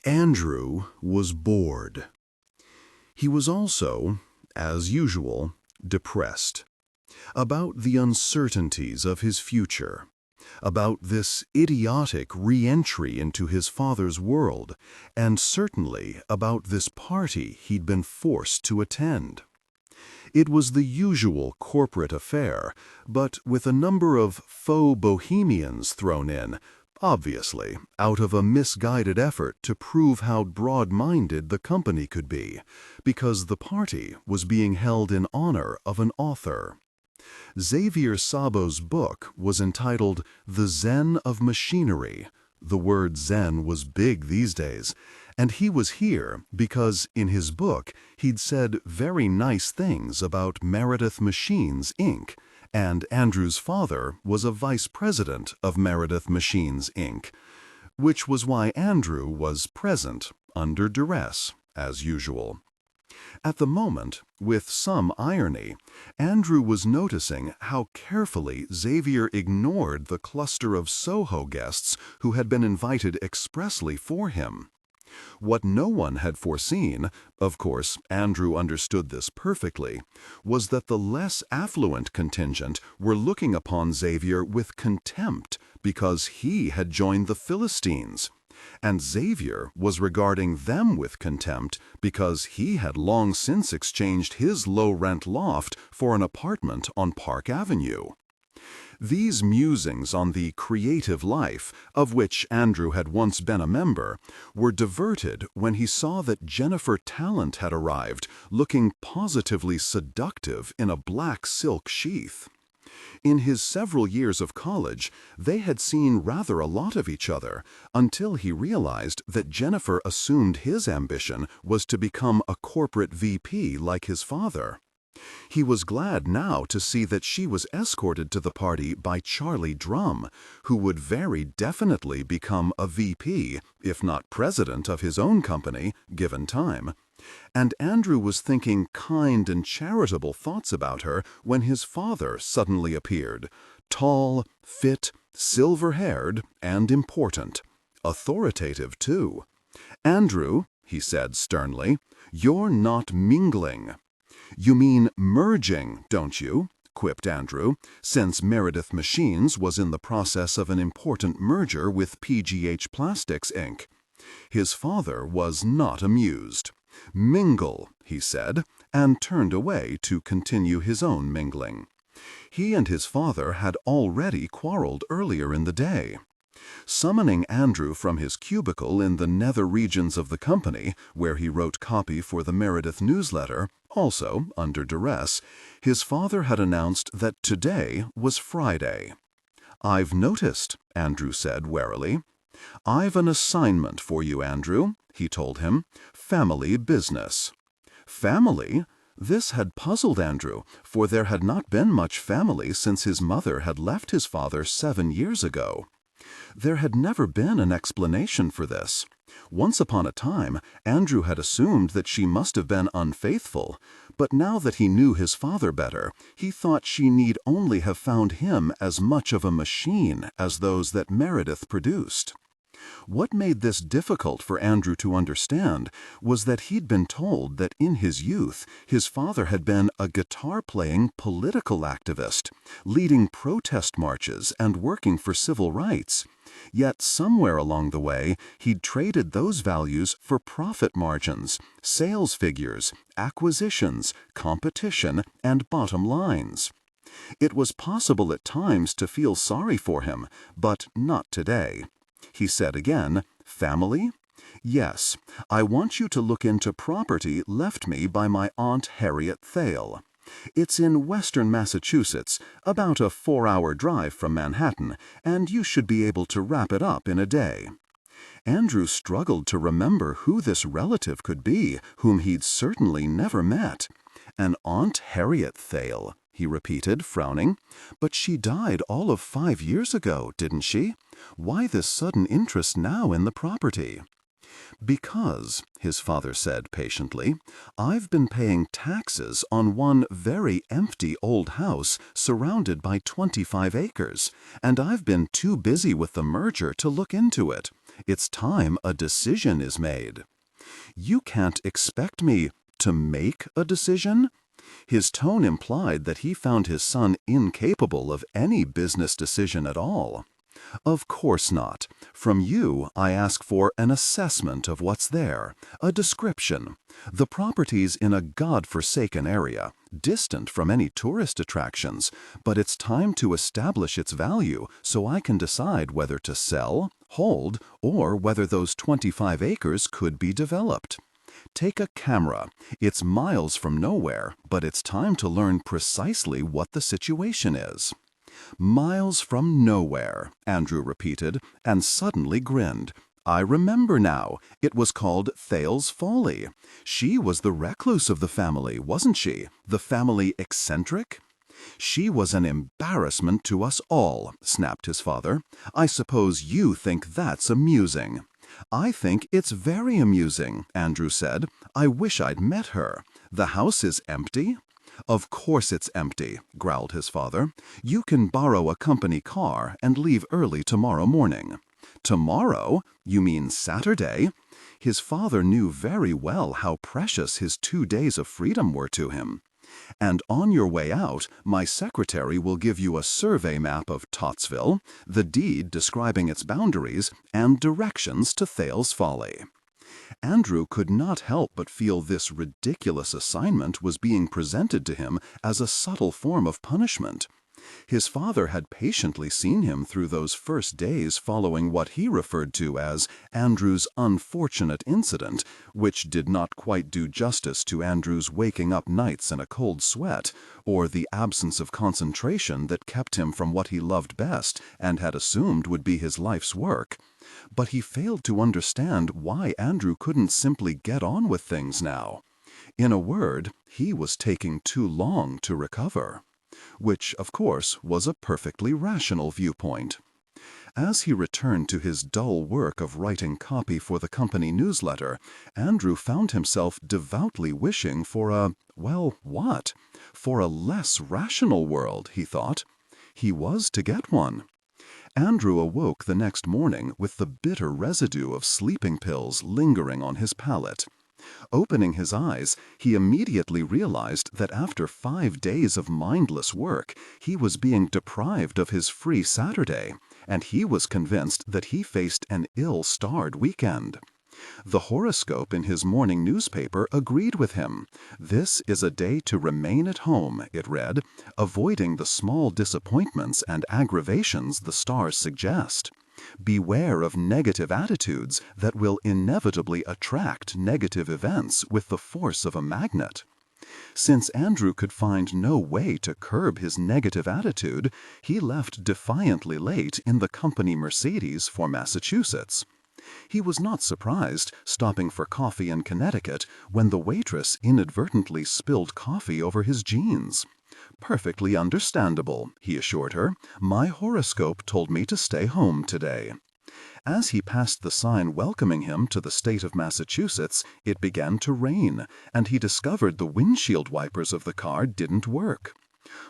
Andrew was bored. He was also, as usual, depressed about the uncertainties of his future, about this idiotic re-entry into his father's world, and certainly about this party he'd been forced to attend. It was the usual corporate affair, but with a number of faux bohemians thrown in, obviously out of a misguided effort to prove how broad-minded the company could be, because the party was being held in honor of an author. Xavier Szabo's book was entitled The Zen of Machinery. The word Zen was big these days, and he was here because in his book he'd said very nice things about Meredith Machines, Inc., and Andrew's father was a vice president of Meredith Machines, Inc., which was why Andrew was present, under duress, as usual. At the moment, with some irony, Andrew was noticing how carefully Xavier ignored the cluster of Soho guests who had been invited expressly for him. What no one had foreseen, of course Andrew understood this perfectly, was that the less affluent contingent were looking upon Xavier with contempt because he had joined the Philistines, and Xavier was regarding them with contempt because he had long since exchanged his low-rent loft for an apartment on Park Avenue. These musings on the creative life, of which Andrew had once been a member, were diverted when he saw that Jennifer Talent had arrived, looking positively seductive in a black silk sheath. In his several years of college, they had seen rather a lot of each other, until he realized that Jennifer assumed his ambition was to become a corporate VP like his father. He was glad now to see that she was escorted to the party by Charlie Drum, who would very definitely become a VP, if not president of his own company, given time. And Andrew was thinking kind and charitable thoughts about her when his father suddenly appeared, tall, fit, silver-haired, and important. Authoritative, too. "Andrew," he said sternly, "you're not mingling." "You mean merging, don't you?" quipped Andrew, since Meredith Machines was in the process of an important merger with PGH Plastics, Inc. His father was not amused. "Mingle," he said, and turned away to continue his own mingling. He and his father had already quarreled earlier in the day. Summoning Andrew from his cubicle in the nether regions of the company, where he wrote copy for the Meredith newsletter, also under duress, his father had announced that today was Friday. "I've noticed," Andrew said warily. "I've an assignment for you, Andrew," he told him. "Family business." Family? This had puzzled Andrew, for there had not been much family since his mother had left his father 7 years ago. There had never been an explanation for this. Once upon a time, Andrew had assumed that she must have been unfaithful, but now that he knew his father better, he thought she need only have found him as much of a machine as those that Meredith produced. What made this difficult for Andrew to understand was that he'd been told that in his youth his father had been a guitar-playing political activist, leading protest marches and working for civil rights. Yet somewhere along the way he'd traded those values for profit margins, sales figures, acquisitions, competition, and bottom lines. It was possible at times to feel sorry for him, but not today. He said again, "Family? Yes, I want you to look into property left me by my Aunt Harriet Thale. It's in western Massachusetts, about a 4-hour drive from Manhattan, and you should be able to wrap it up in a day." Andrew struggled to remember who this relative could be, whom he'd certainly never met. "An Aunt Harriet Thale," he repeated, frowning. "But she died all of 5 years ago, didn't she? Why this sudden interest now in the property?" "Because," his father said patiently, "I've been paying taxes on one very empty old house surrounded by 25 acres, and I've been too busy with the merger to look into it. It's time a decision is made." "You can't expect me to make a decision?" His tone implied that he found his son incapable of any business decision at all. "Of course not. From you, I ask for an assessment of what's there, a description. The property's in a God-forsaken area, distant from any tourist attractions, but it's time to establish its value so I can decide whether to sell, hold, or whether those 25 acres could be developed. Take a camera. It's miles from nowhere, but it's time to learn precisely what the situation is." "Miles from nowhere," Andrew repeated, and suddenly grinned. "I remember now. It was called Thale's Folly. She was the recluse of the family, wasn't she? The family eccentric?" "She was an embarrassment to us all," snapped his father. "I suppose you think that's amusing." "I think it's very amusing," Andrew said. "I wish I'd met her. The house is empty?" "Of course it's empty," growled his father. "You can borrow a company car and leave early tomorrow morning." "Tomorrow? You mean Saturday?" His father knew very well how precious his 2 days of freedom were to him. "And on your way out, my secretary will give you a survey map of Tottsville, the deed describing its boundaries, and directions to Thale's Folly." Andrew could not help but feel this ridiculous assignment was being presented to him as a subtle form of punishment. His father had patiently seen him through those first days following what he referred to as Andrew's unfortunate incident, which did not quite do justice to Andrew's waking up nights in a cold sweat, or the absence of concentration that kept him from what he loved best and had assumed would be his life's work. But he failed to understand why Andrew couldn't simply get on with things now. In a word, he was taking too long to recover. Which, of course, was a perfectly rational viewpoint. As he returned to his dull work of writing copy for the company newsletter, Andrew found himself devoutly wishing for what? For a less rational world, he thought. He was to get one. Andrew awoke the next morning with the bitter residue of sleeping pills lingering on his palate. Opening his eyes, he immediately realized that after 5 days of mindless work, he was being deprived of his free Saturday, and he was convinced that he faced an ill-starred weekend. The horoscope in his morning newspaper agreed with him. "This is a day to remain at home," it read, "avoiding the small disappointments and aggravations the stars suggest. Beware of negative attitudes that will inevitably attract negative events with the force of a magnet." Since Andrew could find no way to curb his negative attitude, he left defiantly late in the company Mercedes for Massachusetts. He was not surprised, stopping for coffee in Connecticut, when the waitress inadvertently spilled coffee over his jeans. "Perfectly understandable," he assured her. "My horoscope told me to stay home today." As he passed the sign welcoming him to the state of Massachusetts, it began to rain, and he discovered the windshield wipers of the car didn't work.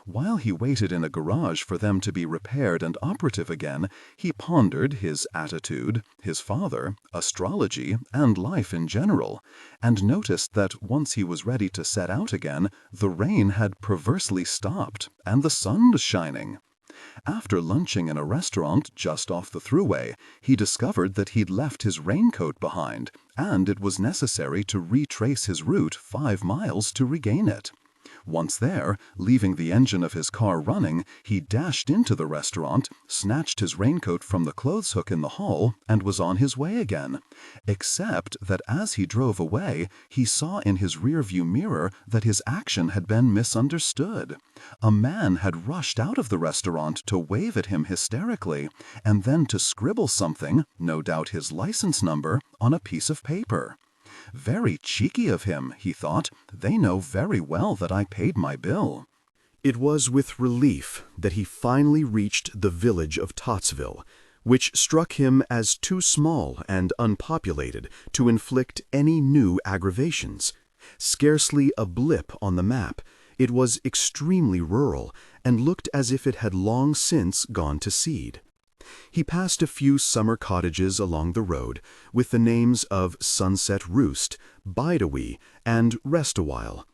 While he waited in a garage for them to be repaired and operative again, he pondered his attitude, his father, astrology, and life in general, and noticed that once he was ready to set out again, the rain had perversely stopped, and the sun was shining. After lunching in a restaurant just off the thruway, he discovered that he'd left his raincoat behind, and it was necessary to retrace his route 5 miles to regain it. Once there, leaving the engine of his car running, he dashed into the restaurant, snatched his raincoat from the clothes hook in the hall, and was on his way again. Except that as he drove away, he saw in his rearview mirror that his action had been misunderstood. A man had rushed out of the restaurant to wave at him hysterically, and then to scribble something, no doubt his license number, on a piece of paper. "Very cheeky of him," he thought. "They know very well that I paid my bill." It was with relief that he finally reached the village of Tottsville, which struck him as too small and unpopulated to inflict any new aggravations. Scarcely a blip on the map, it was extremely rural and looked as if it had long since gone to seed. He passed a few summer cottages along the road with the names of Sunset Roost, Bide-A-Wee, and Rest-A-While.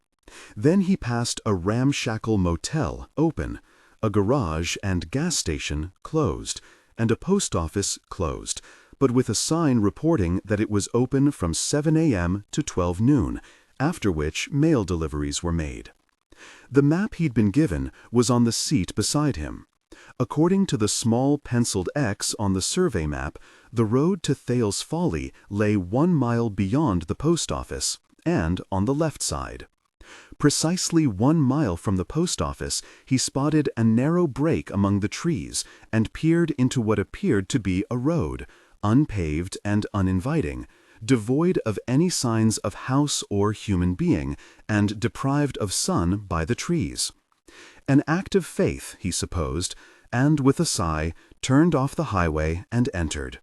Then he passed a ramshackle motel open, a garage and gas station closed, and a post office closed, but with a sign reporting that it was open from 7 a.m. to 12 noon, after which mail deliveries were made. The map he'd been given was on the seat beside him. According to the small penciled X on the survey map, the road to Thale's Folly lay 1 mile beyond the post office and on the left side. Precisely 1 mile from the post office, he spotted a narrow break among the trees and peered into what appeared to be a road, unpaved and uninviting, devoid of any signs of house or human being, and deprived of sun by the trees. An act of faith, he supposed, and with a sigh, turned off the highway and entered.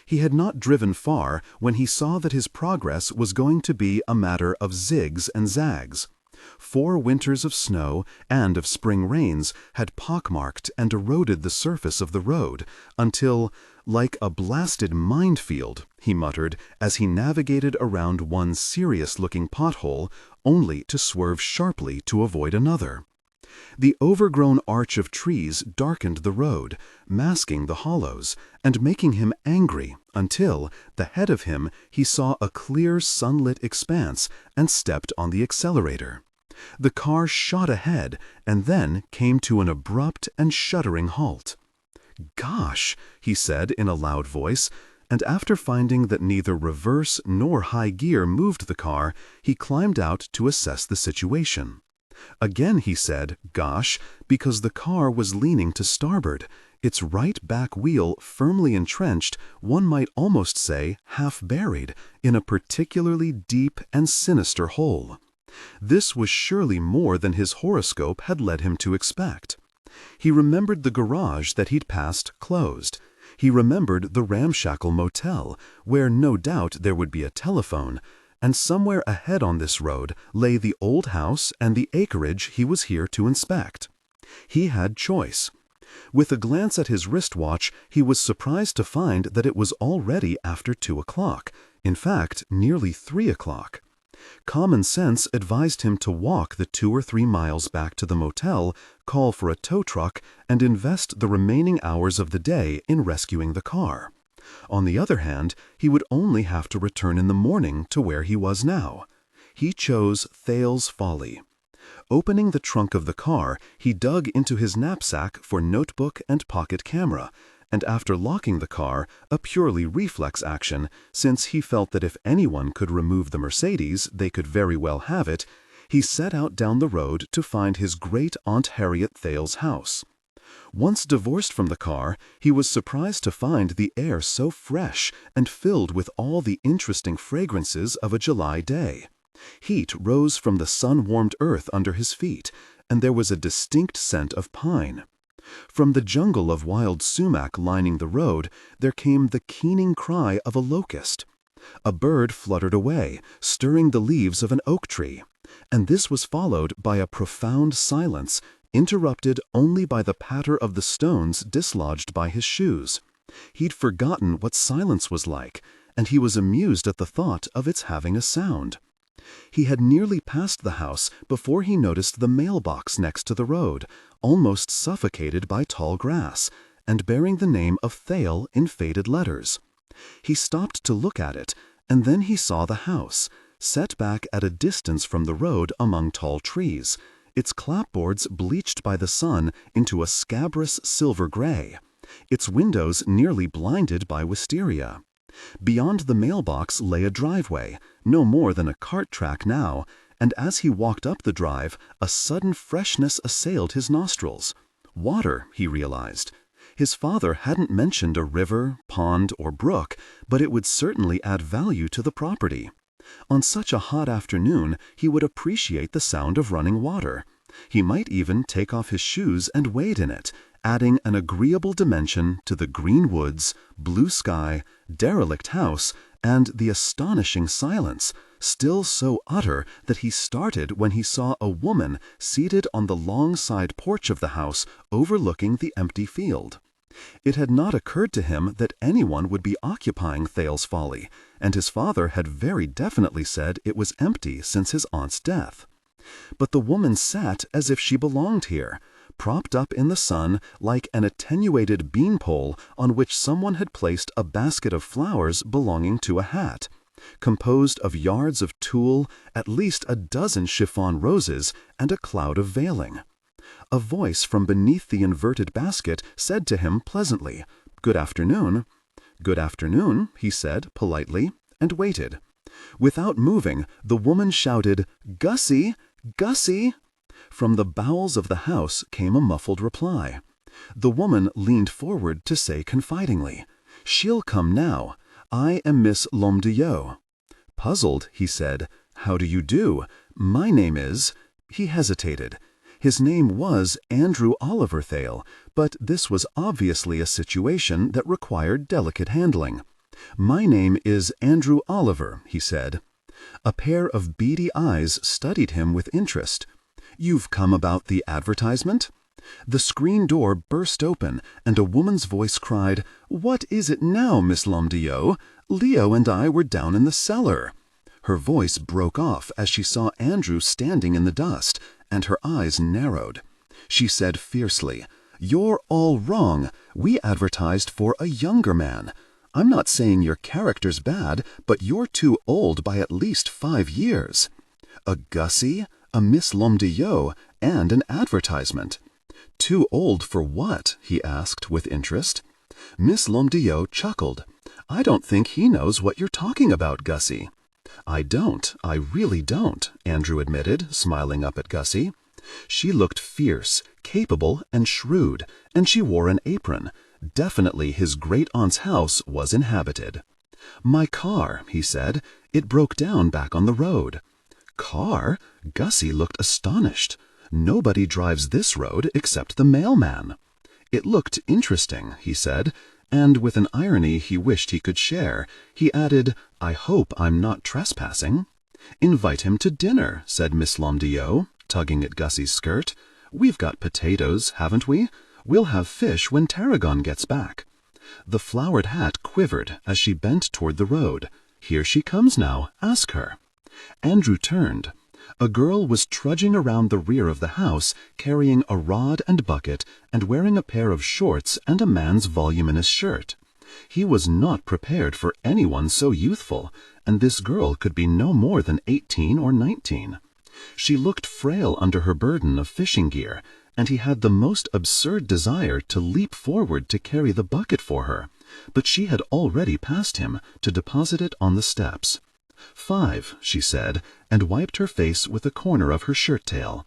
He had not driven far when he saw that his progress was going to be a matter of zigs and zags. 4 winters of snow and of spring rains had pockmarked and eroded the surface of the road until, like a blasted minefield, he muttered as he navigated around one serious-looking pothole, only to swerve sharply to avoid another. The overgrown arch of trees darkened the road, masking the hollows, and making him angry until, the head of him, he saw a clear sunlit expanse and stepped on the accelerator. The car shot ahead and then came to an abrupt and shuddering halt. "Gosh," he said in a loud voice, and after finding that neither reverse nor high gear moved the car, he climbed out to assess the situation. Again he said, "Gosh," because the car was leaning to starboard, its right back wheel firmly entrenched, one might almost say half buried, in a particularly deep and sinister hole. This was surely more than his horoscope had led him to expect. He remembered the garage that he'd passed closed. He remembered the ramshackle motel, where no doubt there would be a telephone, and somewhere ahead on this road lay the old house and the acreage he was here to inspect. He had choice. With a glance at his wristwatch, he was surprised to find that it was already after 2 o'clock, in fact, nearly 3 o'clock. Common sense advised him to walk the 2 or 3 miles back to the motel, call for a tow truck, and invest the remaining hours of the day in rescuing the car. On the other hand, he would only have to return in the morning to where he was now. He chose Thale's Folly. Opening the trunk of the car, he dug into his knapsack for notebook and pocket camera, and after locking the car, a purely reflex action, since he felt that if anyone could remove the Mercedes, they could very well have it, he set out down the road to find his great Aunt Harriet Thale's house. Once divorced from the car, he was surprised to find the air so fresh and filled with all the interesting fragrances of a July day. Heat rose from the sun-warmed earth under his feet, and there was a distinct scent of pine. From the jungle of wild sumac lining the road, there came the keening cry of a locust. A bird fluttered away, stirring the leaves of an oak tree, and this was followed by a profound silence, interrupted only by the patter of the stones dislodged by his shoes. He'd forgotten what silence was like, and he was amused at the thought of its having a sound. He had nearly passed the house before he noticed the mailbox next to the road, almost suffocated by tall grass, and bearing the name of Thale in faded letters. He stopped to look at it, and then he saw the house, set back at a distance from the road among tall trees, its clapboards bleached by the sun into a scabrous silver gray, its windows nearly blinded by wisteria. Beyond the mailbox lay a driveway, no more than a cart track now, and as he walked up the drive, a sudden freshness assailed his nostrils. Water, he realized. His father hadn't mentioned a river, pond, or brook, but it would certainly add value to the property. On such a hot afternoon, he would appreciate the sound of running water. He might even take off his shoes and wade in it, adding an agreeable dimension to the green woods, blue sky, derelict house, and the astonishing silence, still so utter that he started when he saw a woman seated on the long side porch of the house overlooking the empty field. It had not occurred to him that anyone would be occupying Thale's Folly, and his father had very definitely said it was empty since his aunt's death. But the woman sat as if she belonged here, propped up in the sun like an attenuated beanpole on which someone had placed a basket of flowers belonging to a hat, composed of yards of tulle, at least a dozen chiffon roses, and a cloud of veiling. A voice from beneath the inverted basket said to him pleasantly, "Good afternoon." "Good afternoon," he said politely, and waited. Without moving, the woman shouted, "Gussie! Gussie!" From the bowels of the house came a muffled reply. The woman leaned forward to say confidingly, "She'll come now. I am Miss Lomdillot." Puzzled, he said, "How do you do? My name is—" He hesitated. His name was Andrew Oliver Thale, but this was obviously a situation that required delicate handling. "My name is Andrew Oliver," he said. A pair of beady eyes studied him with interest. "You've come about the advertisement?" The screen door burst open, and a woman's voice cried, "What is it now, Miss Lomdillot? Leo and I were down in the cellar." Her voice broke off as she saw Andrew standing in the dust, and her eyes narrowed. She said fiercely, "You're all wrong. We advertised for a younger man. I'm not saying your character's bad, but you're too old by at least 5 years." A Gussie, a Miss Lomdillot, and an advertisement. "Too old for what?" he asked with interest. Miss Lomdillot chuckled. "I don't think he knows what you're talking about, Gussie." I really don't," Andrew admitted, smiling up at Gussie. She looked fierce, capable, and shrewd, and she wore an apron. Definitely his great-aunt's house was inhabited. "My car," he said. "It broke down back on the road." "Car?" Gussie looked astonished. "Nobody drives this road except the mailman." "It looked interesting," he said, and with an irony he wished he could share, he added, "I hope I'm not trespassing." "Invite him to dinner," said Miss Lomdillot, tugging at Gussie's skirt. "We've got potatoes, haven't we? We'll have fish when Tarragon gets back." The flowered hat quivered as she bent toward the road. "Here she comes now. Ask her." Andrew turned. A girl was trudging around the rear of the house, carrying a rod and bucket, and wearing a pair of shorts and a man's voluminous shirt. He was not prepared for anyone so youthful, and this girl could be no more than 18 or 19. She looked frail under her burden of fishing gear, and he had the most absurd desire to leap forward to carry the bucket for her, but she had already passed him to deposit it on the steps. "5," she said, and wiped her face with a corner of her shirt-tail.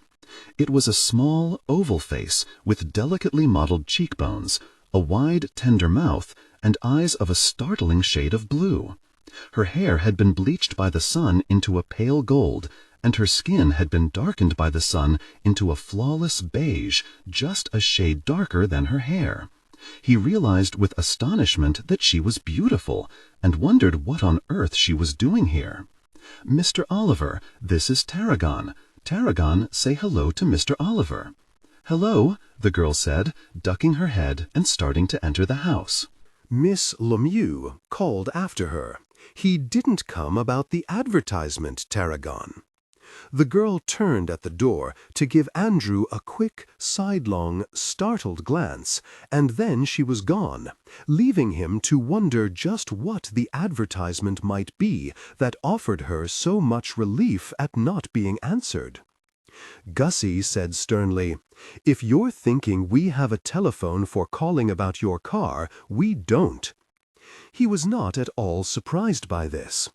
It was a small, oval face with delicately modeled cheekbones, a wide, tender mouth, and eyes of a startling shade of blue. Her hair had been bleached by the sun into a pale gold, and her skin had been darkened by the sun into a flawless beige, just a shade darker than her hair. He realized with astonishment that she was beautiful, and wondered what on earth she was doing here. "Mr. Oliver, this is Tarragon. Tarragon, say hello to Mr. Oliver." "Hello," the girl said, ducking her head and starting to enter the house. Miss Lemieux called after her. "He didn't come about the advertisement, Tarragon." The girl turned at the door to give Andrew a quick, sidelong, startled glance, and then she was gone, leaving him to wonder just what the advertisement might be that offered her so much relief at not being answered. Gussie said sternly, "If you're thinking we have a telephone for calling about your car, we don't." He was not at all surprised by this.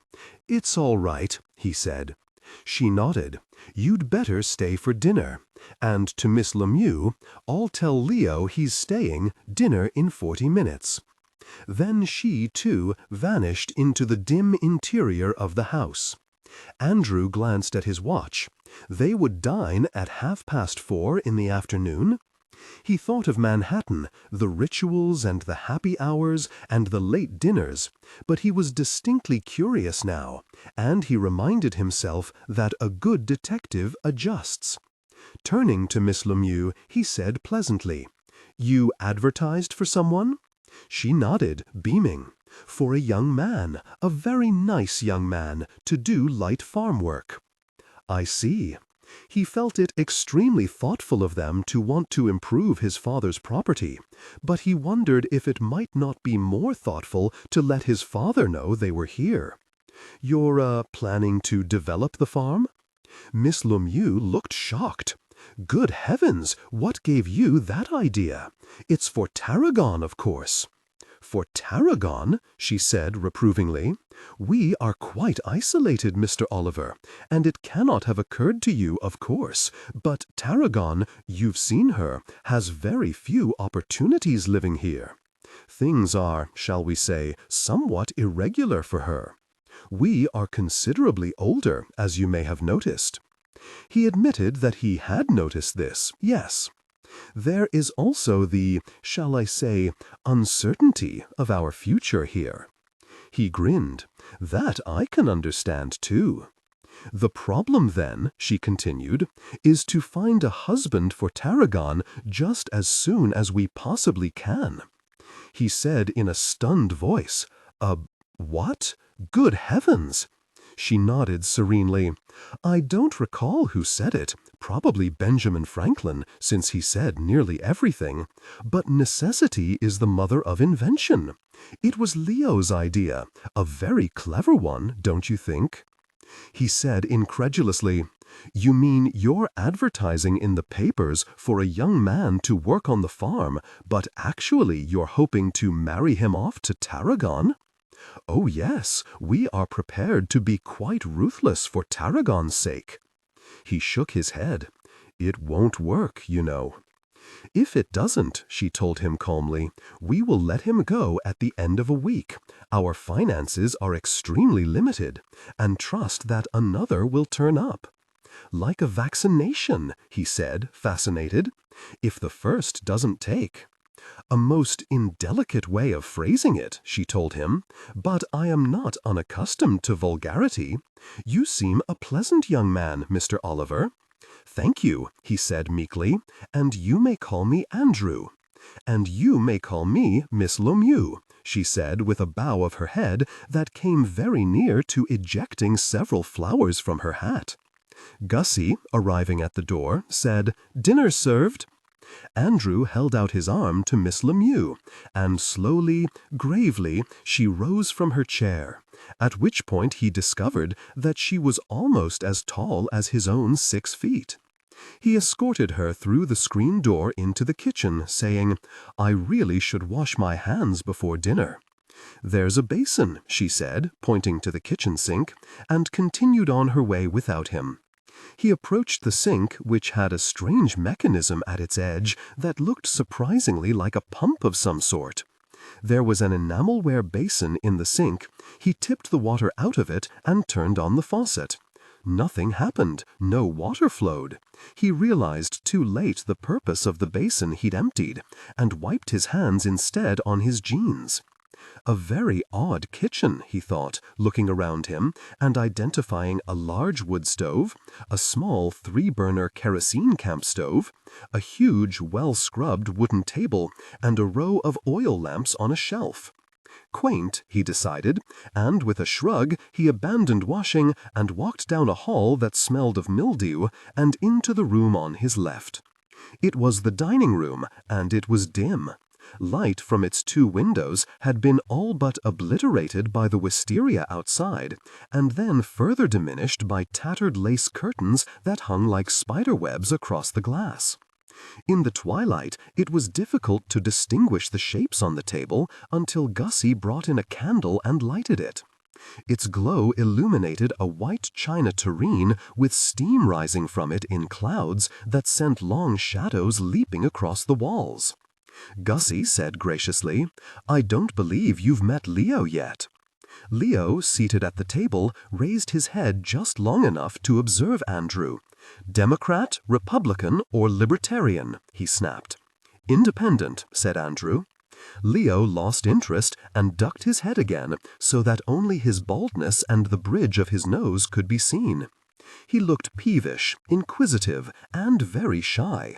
"It's all right," he said. She nodded. "You'd better stay for dinner. And to Miss Lemieux, I'll tell Leo he's staying, dinner in 40 minutes. Then she, too, vanished into the dim interior of the house. Andrew glanced at his watch. They would dine at 4:30 in the afternoon? He thought of Manhattan, the rituals and the happy hours and the late dinners, but he was distinctly curious now, and he reminded himself that a good detective adjusts. Turning to Miss Lemieux, he said pleasantly, You advertised for someone?" She nodded, beaming. "For a young man, a very nice young man, to do light farm work." "I see." He felt it extremely thoughtful of them to want to improve his father's property, but he wondered if it might not be more thoughtful to let his father know they were here. "You're, planning to develop the farm?" Miss Lemieux looked shocked. "Good heavens, what gave you that idea? It's for Tarragon, of course." "For Tarragon?" she said reprovingly. "We are quite isolated, Mr. Oliver, and it cannot have occurred to you, of course, but Tarragon, you've seen her, has very few opportunities living here. Things are, shall we say, somewhat irregular for her. We are considerably older, as you may have noticed." He admitted that he had noticed this, yes. "There is also the, shall I say, uncertainty of our future here." He grinned. "That I can understand, too." "The problem, then," she continued, "is to find a husband for Tarragon just as soon as we possibly can." He said in a stunned voice, What? Good heavens!" She nodded serenely. "I don't recall who said it, probably Benjamin Franklin, since he said nearly everything. But necessity is the mother of invention. It was Leo's idea, a very clever one, don't you think?" He said incredulously, "You mean you're advertising in the papers for a young man to work on the farm, but actually you're hoping to marry him off to Tarragon?" "Oh yes, we are prepared to be quite ruthless for Tarragon's sake." He shook his head. "It won't work, you know." "If it doesn't," she told him calmly, "we will let him go at the end of a week. Our finances are extremely limited, and trust that another will turn up." "Like a vaccination," he said, fascinated. "If the first doesn't take." "A most indelicate way of phrasing it," she told him, "but I am not unaccustomed to vulgarity. You seem a pleasant young man, Mr. Oliver." "Thank you," he said meekly, "and you may call me Andrew." "And you may call me Miss Lemieux," she said with a bow of her head that came very near to ejecting several flowers from her hat. Gussie, arriving at the door, said, "Dinner served." Andrew held out his arm to Miss Lemieux, and slowly, gravely, she rose from her chair, at which point he discovered that she was almost as tall as his own 6 feet. He escorted her through the screen door into the kitchen, saying, "I really should wash my hands before dinner." "There's a basin," she said, pointing to the kitchen sink, and continued on her way without him. He approached the sink, which had a strange mechanism at its edge that looked surprisingly like a pump of some sort. There was an enamelware basin in the sink. He tipped the water out of it and turned on the faucet. Nothing happened. No water flowed. He realized too late the purpose of the basin he'd emptied, and wiped his hands instead on his jeans. A very odd kitchen, he thought, looking around him and identifying a large wood stove, a small 3-burner kerosene camp stove, a huge, well-scrubbed wooden table, and a row of oil lamps on a shelf. Quaint, he decided, and with a shrug he abandoned washing and walked down a hall that smelled of mildew and into the room on his left. It was the dining room, and it was dim. Light from its 2 windows had been all but obliterated by the wisteria outside, and then further diminished by tattered lace curtains that hung like spiderwebs across the glass. In the twilight, it was difficult to distinguish the shapes on the table until Gussie brought in a candle and lighted it. Its glow illuminated a white china tureen with steam rising from it in clouds that sent long shadows leaping across the walls. Gussie said graciously, "I don't believe you've met Leo yet." Leo, seated at the table, raised his head just long enough to observe Andrew. "Democrat, Republican, or Libertarian?" he snapped. "Independent," said Andrew. Leo lost interest and ducked his head again so that only his baldness and the bridge of his nose could be seen. He looked peevish, inquisitive, and very shy.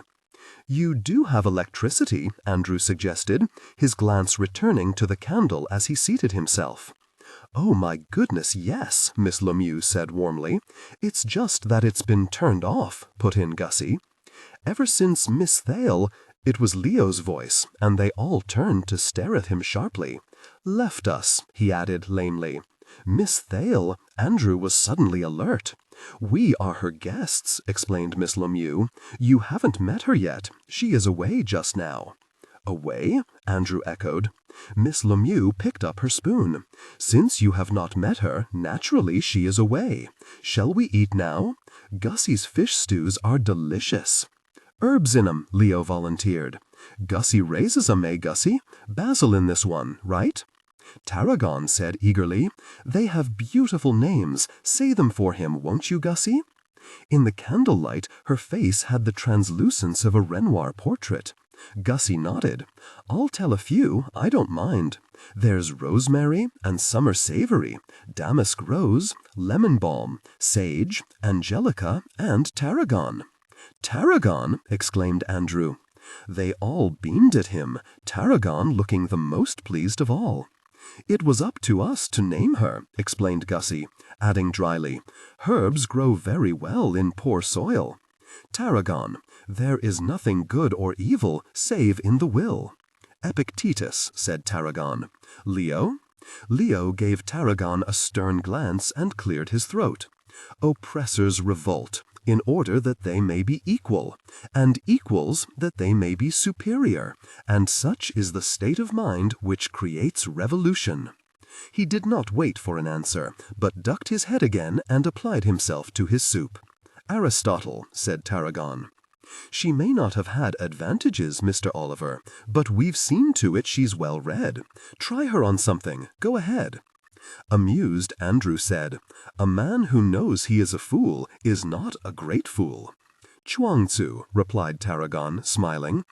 "You do have electricity," Andrew suggested, his glance returning to the candle as he seated himself. "Oh, my goodness, yes," Miss Lemieux said warmly. "It's just that it's been turned off," put in Gussie. "Ever since Miss Thale—" It was Leo's voice, and they all turned to stare at him sharply. "Left us," he added lamely. "Miss Thale," Andrew was suddenly alert. "We are her guests," explained Miss Lemieux. "You haven't met her yet. She is away just now." "Away?" Andrew echoed. Miss Lemieux picked up her spoon. "Since you have not met her, naturally she is away. Shall we eat now? Gussie's fish stews are delicious." "Herbs in 'em," Leo volunteered. "Gussie raises 'em, eh, Gussie? Basil in this one, right?" Tarragon said eagerly, "They have beautiful names. Say them for him, won't you, Gussie?" In the candlelight, her face had the translucence of a Renoir portrait. Gussie nodded. "I'll tell a few, I don't mind. There's rosemary and summer savory, damask rose, lemon balm, sage, angelica, and tarragon." "Tarragon!" exclaimed Andrew. They all beamed at him, Tarragon looking the most pleased of all. "It was up to us to name her," explained Gussie, adding dryly, "Herbs grow very well in poor soil. Tarragon, there is nothing good or evil save in the will." "Epictetus," said Tarragon. "Leo?" Leo gave Tarragon a stern glance and cleared his throat. "Oppressors revolt, in order that they may be equal, and equals that they may be superior, and such is the state of mind which creates revolution." He did not wait for an answer, but ducked his head again and applied himself to his soup. "Aristotle," said Tarragon. "She may not have had advantages, Mr. Oliver, but we've seen to it she's well read. Try her on something. Go ahead." Amused, Andrew said, "A man who knows he is a fool is not a great fool." "Chuang-tzu," replied Tarragon, smiling.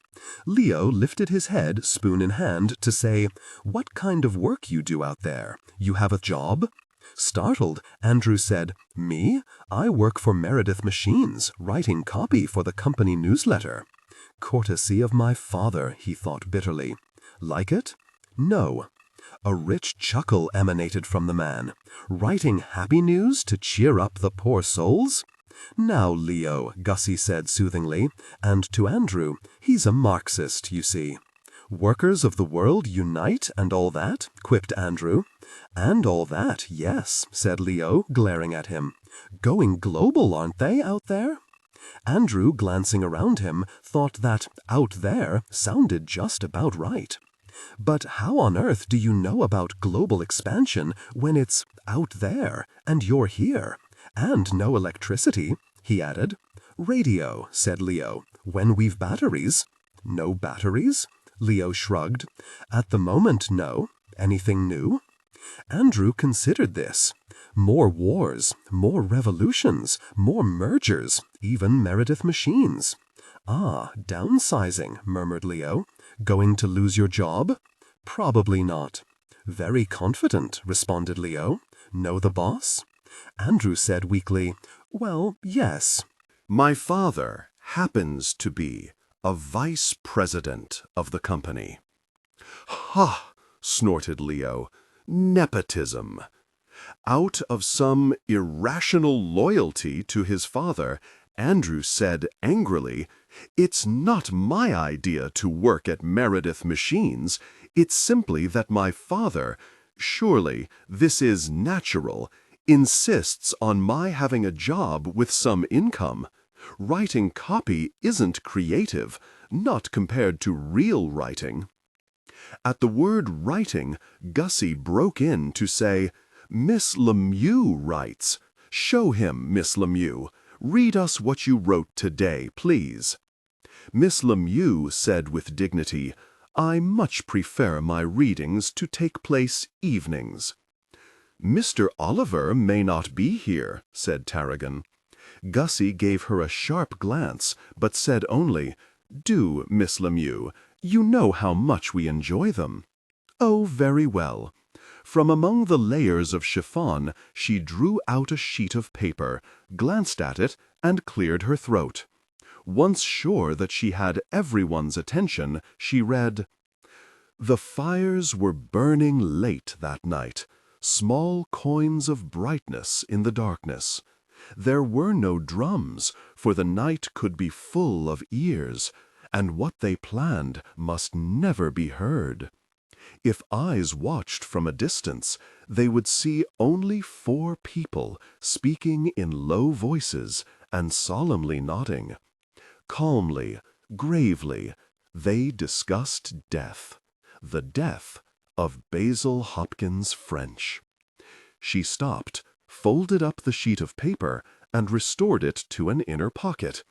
Leo lifted his head, spoon in hand, to say, "What kind of work you do out there? You have a job?" Startled, Andrew said, "Me? I work for Meredith Machines, writing copy for the company newsletter." Courtesy of my father, he thought bitterly. "Like it?" "No." A rich chuckle emanated from the man. "Writing happy news to cheer up the poor souls?" "Now, Leo," Gussie said soothingly, and to Andrew, "He's a Marxist, you see." "Workers of the world unite and all that?" quipped Andrew. "And all that, yes," said Leo, glaring at him. "Going global, aren't they, out there?" Andrew, glancing around him, thought that "out there" sounded just about right. "But how on earth do you know about global expansion when it's out there and you're here? And no electricity," he added. "Radio," said Leo. "When we've batteries." "No batteries?" Leo shrugged. "At the moment, no. Anything new?" Andrew considered this. More wars, more revolutions, more mergers, even Meredith Machines. "Ah, downsizing," murmured Leo. "Going to lose your job?" "Probably not." "Very confident," responded Leo. "Know the boss?" Andrew said weakly, "Well, yes." My father happens to be a vice president of the company. "Ha!" snorted Leo. "Nepotism." Out of some irrational loyalty to his father, Andrew said angrily, "It's not my idea to work at Meredith Machines. It's simply that my father, surely this is natural, insists on my having a job with some income. Writing copy isn't creative, not compared to real writing." At the word writing, Gussie broke in to say, "Miss Lemieux writes. Show him, Miss Lemieux. Read us what you wrote today, please." Miss Lemieux said with dignity, "I much prefer my readings to take place evenings." "Mr. Oliver may not be here," said Tarragon. Gussie gave her a sharp glance, but said only, "Do, Miss Lemieux. You know how much we enjoy them." "Oh, very well." From among the layers of chiffon, she drew out a sheet of paper, glanced at it, and cleared her throat. Once sure that she had everyone's attention, she read, "The fires were burning late that night, small coins of brightness in the darkness. There were no drums, for the night could be full of ears, and what they planned must never be heard. If eyes watched from a distance, they would see only 4 people speaking in low voices and solemnly nodding. Calmly, gravely, they discussed death, the death of Basil Hopkins French." She stopped, folded up the sheet of paper, and restored it to an inner pocket.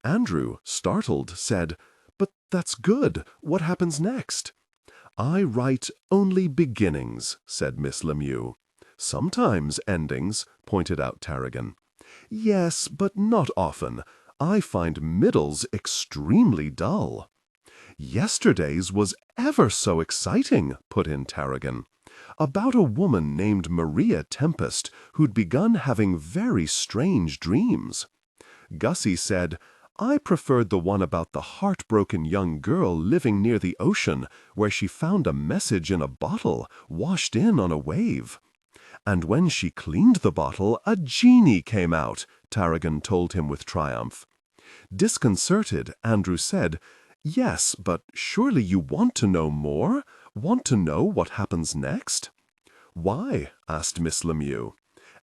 Andrew, startled, said, "But that's good. What happens next?" "I write only beginnings," said Miss Lemieux. "Sometimes endings," pointed out Tarragon. "Yes, but not often. I find middles extremely dull." "Yesterday's was ever so exciting," put in Tarragon. "About a woman named Maria Tempest who'd begun having very strange dreams." Gussie said, "I preferred the one about the heartbroken young girl living near the ocean, where she found a message in a bottle, washed in on a wave." "And when she cleaned the bottle, a genie came out," Tarragon told him with triumph. Disconcerted, Andrew said, "Yes, but surely you want to know more? Want to know what happens next?" "Why?" asked Miss Lemieux.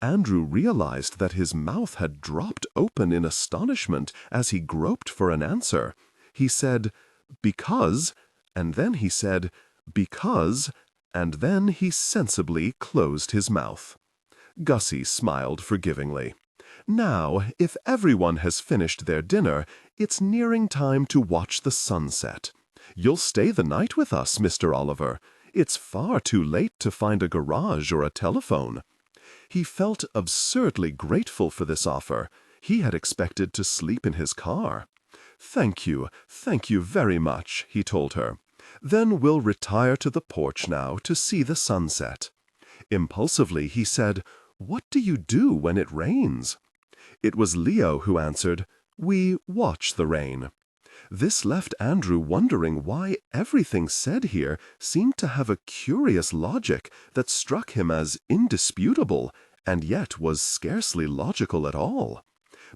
Andrew realized that his mouth had dropped open in astonishment as he groped for an answer. He said, "Because," and then he said, "because," and then he sensibly closed his mouth. Gussie smiled forgivingly. "Now, if everyone has finished their dinner, it's nearing time to watch the sunset. You'll stay the night with us, Mr. Oliver. It's far too late to find a garage or a telephone." He felt absurdly grateful for this offer. He had expected to sleep in his car. thank you very much," he told her. "Then we'll retire to the porch now to see the sunset." Impulsively he said, "What do you do when it rains?" It was Leo who answered, "We watch the rain." This left Andrew wondering why everything said here seemed to have a curious logic that struck him as indisputable, and yet was scarcely logical at all.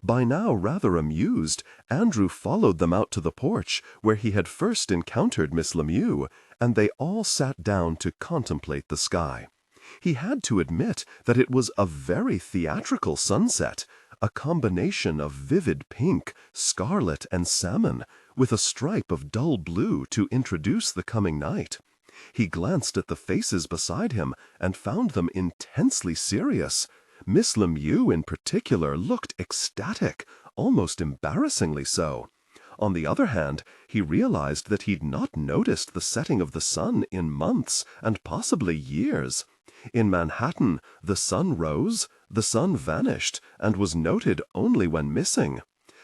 By now rather amused, Andrew followed them out to the porch, where he had first encountered Miss Lemieux, and they all sat down to contemplate the sky. He had to admit that it was a very theatrical sunset, a combination of vivid pink, scarlet, and salmon, with a stripe of dull blue to introduce the coming night. He glanced at the faces beside him and found them intensely serious. Miss Lemieux, in particular, looked ecstatic, almost embarrassingly so. On the other hand, he realized that he'd not noticed the setting of the sun in months and possibly years. In Manhattan, the sun rose, the sun vanished, and was noted only when missing.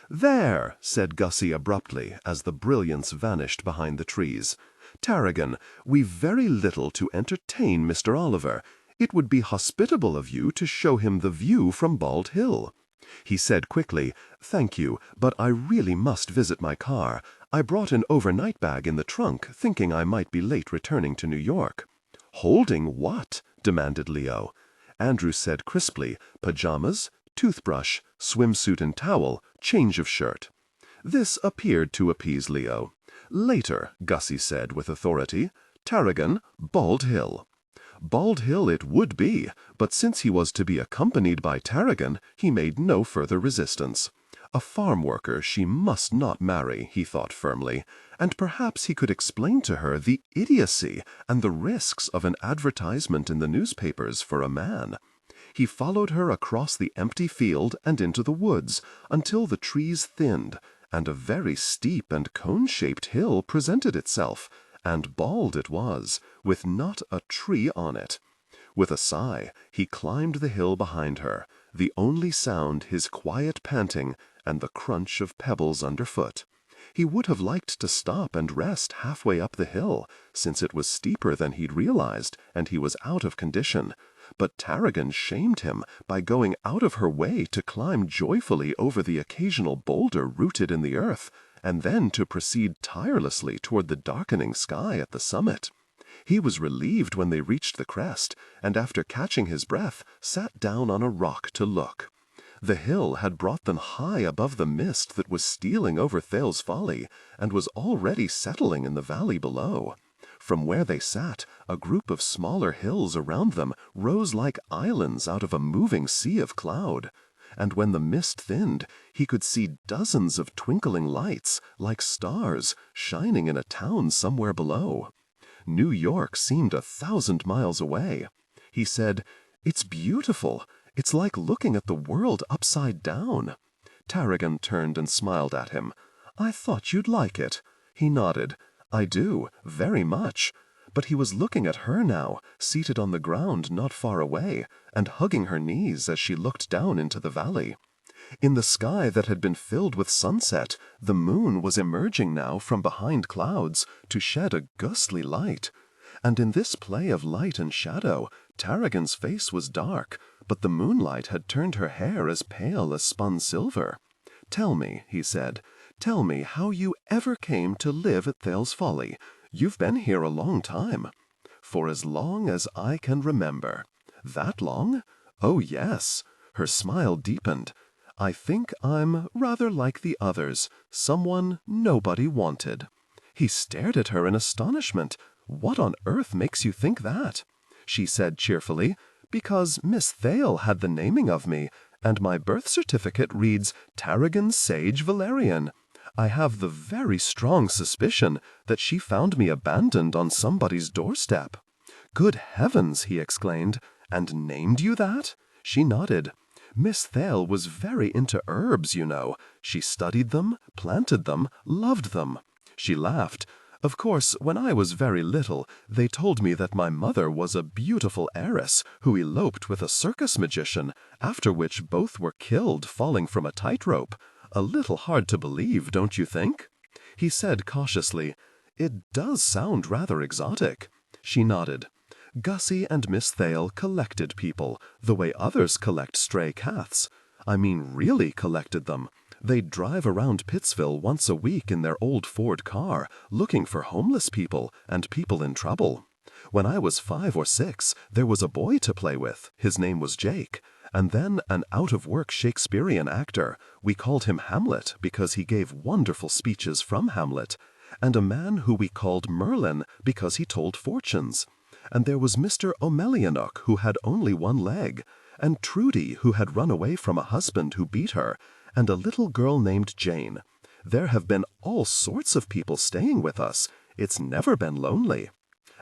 "There," said Gussie abruptly, as the brilliance vanished behind the trees. "Tarragon, we've very little to entertain Mr. Oliver. It would be hospitable of you to show him the view from Bald Hill." He said quickly, "Thank you, but I really must visit my car. I brought an overnight bag in the trunk, thinking I might be late returning to New York." "Holding what?" demanded Leo. Andrew said crisply, "Pajamas, toothbrush, swimsuit and towel, change of shirt." This appeared to appease Leo. "Later," Gussie said with authority. "Tarragon, Bald Hill." Bald Hill it would be, but since he was to be accompanied by Tarragon, he made no further resistance. A farm worker she must not marry, he thought firmly, and perhaps he could explain to her the idiocy and the risks of an advertisement in the newspapers for a man. He followed her across the empty field and into the woods until the trees thinned, and a very steep and cone-shaped hill presented itself, and bald it was, with not a tree on it. With a sigh, he climbed the hill behind her, the only sound his quiet panting and the crunch of pebbles underfoot. He would have liked to stop and rest halfway up the hill, since it was steeper than he'd realized, and he was out of condition. but Tarragon shamed him by going out of her way to climb joyfully over the occasional boulder rooted in the earth, and then to proceed tirelessly toward the darkening sky at the summit. He was relieved when they reached the crest, and after catching his breath, sat down on a rock to look. The hill had brought them high above the mist that was stealing over Thale's Folly, and was already settling in the valley below. From where they sat, a group of smaller hills around them rose like islands out of a moving sea of cloud. And when the mist thinned, he could see dozens of twinkling lights, like stars, shining in a town somewhere below. New York seemed 1,000 miles away. He said, "It's beautiful. It's like looking at the world upside down." Tarragon turned and smiled at him. "I thought you'd like it." He nodded. "I do, very much." But he was looking at her now, seated on the ground not far away, and hugging her knees as she looked down into the valley. In the sky that had been filled with sunset, the moon was emerging now from behind clouds to shed a ghostly light. And in this play of light and shadow, Tarragon's face was dark, but the moonlight had turned her hair as pale as spun silver. "Tell me," he said, "tell me how you ever came to live at Thale's Folly. You've been here a long time." "For as long as I can remember." "That long?" "Oh, yes." Her smile deepened. "I think I'm rather like the others, someone nobody wanted." He stared at her in astonishment. "What on earth makes you think that?" She said cheerfully, "Because Miss Thale had the naming of me, and my birth certificate reads Tarragon Sage Valerian. I have the very strong suspicion that she found me abandoned on somebody's doorstep." "Good heavens!" he exclaimed. "And named you that?" She nodded. "Miss Thale was very into herbs, you know. She studied them, planted them, loved them." She laughed. "Of course, when I was very little, they told me that my mother was a beautiful heiress who eloped with a circus magician, after which both were killed falling from a tightrope. A little hard to believe, don't you think?" He said cautiously, "It does sound rather exotic." She nodded. "Gussie and Miss Thale collected people, the way others collect stray cats. I mean really collected them. They'd drive around Pittsville once a week in their old Ford car, looking for homeless people and people in trouble. When I was 5 or 6, there was a boy to play with. His name was Jake. And then an out-of-work Shakespearean actor. We called him Hamlet because he gave wonderful speeches from Hamlet. And a man who we called Merlin because he told fortunes. And there was Mr. O'Mellianock, who had only one leg, and Trudy, who had run away from a husband who beat her, and a little girl named Jane. There have been all sorts of people staying with us. It's never been lonely.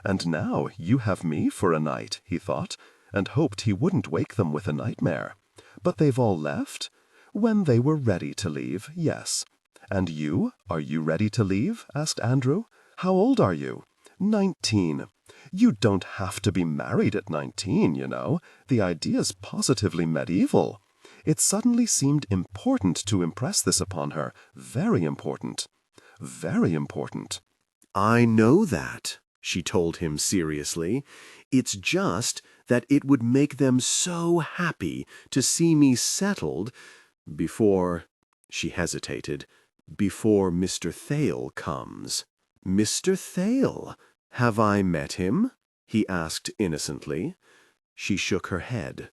And now you have me for a night," he thought, and hoped he wouldn't wake them with a nightmare. "But they've all left?" "When they were ready to leave, yes." "And you? Are you ready to leave?" asked Andrew. "How old are you?" 19. "You don't have to be married at 19, you know. The idea's positively medieval." It suddenly seemed important to impress this upon her. Very important. Very important. "I know that," she told him seriously. "It's just that it would make them so happy to see me settled before," she hesitated, "before Mr. Thale comes." "Mr. Thale? Have I met him?" he asked innocently. She shook her head.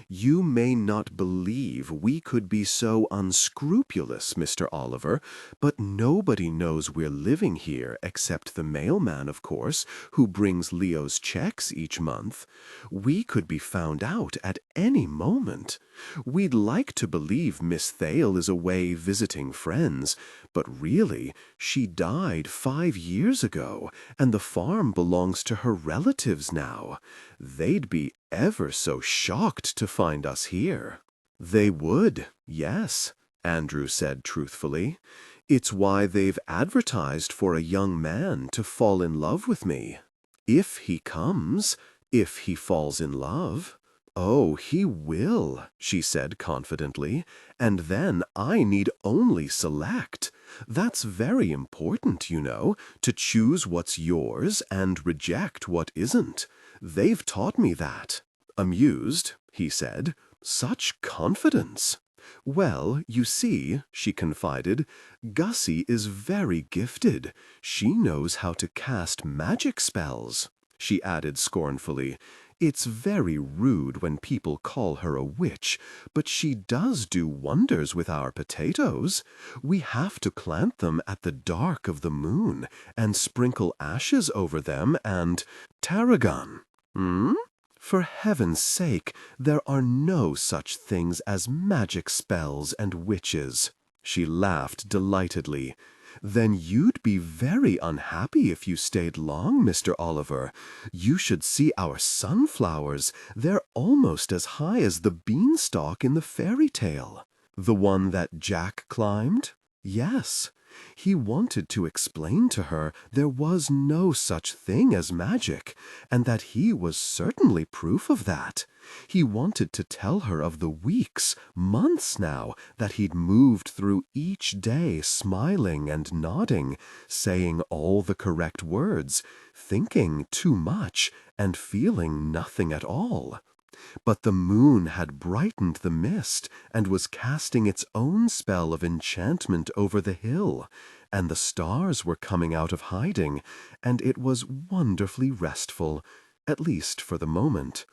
"You may not believe we could be so unscrupulous, Mr. Oliver, but nobody knows we're living here except the mailman, of course, who brings Leo's checks each month. We could be found out at any moment. We'd like to believe Miss Thale is away visiting friends, but really, she died 5 years ago, and the farm belongs to her relatives now. They'd be ever so shocked to find us here." "They would, yes," Andrew said truthfully. "It's why they've advertised for a young man to fall in love with me. If he comes, if he falls in love." "Oh, he will," she said confidently, "and then I need only select. That's very important, you know, to choose what's yours and reject what isn't. They've taught me that." Amused, he said. Such confidence. Well, you see, she confided, Gussie is very gifted. She knows how to cast magic spells. She added scornfully, it's very rude when people call her a witch, but she does do wonders with our potatoes. We have to plant them at the dark of the moon and sprinkle ashes over them and— Tarragon. Hmm? For heaven's sake, there are no such things as magic spells and witches. She laughed delightedly. Then you'd be very unhappy if you stayed long, Mr. Oliver. You should see our sunflowers. They're almost as high as the beanstalk in the fairy tale. The one that Jack climbed? Yes. He wanted to explain to her there was no such thing as magic, and that he was certainly proof of that. He wanted to tell her of the weeks, months now, that he'd moved through each day smiling and nodding, saying all the correct words, thinking too much, and feeling nothing at all. But the moon had brightened the mist and was casting its own spell of enchantment over the hill, and the stars were coming out of hiding, and it was wonderfully restful, at least for the moment.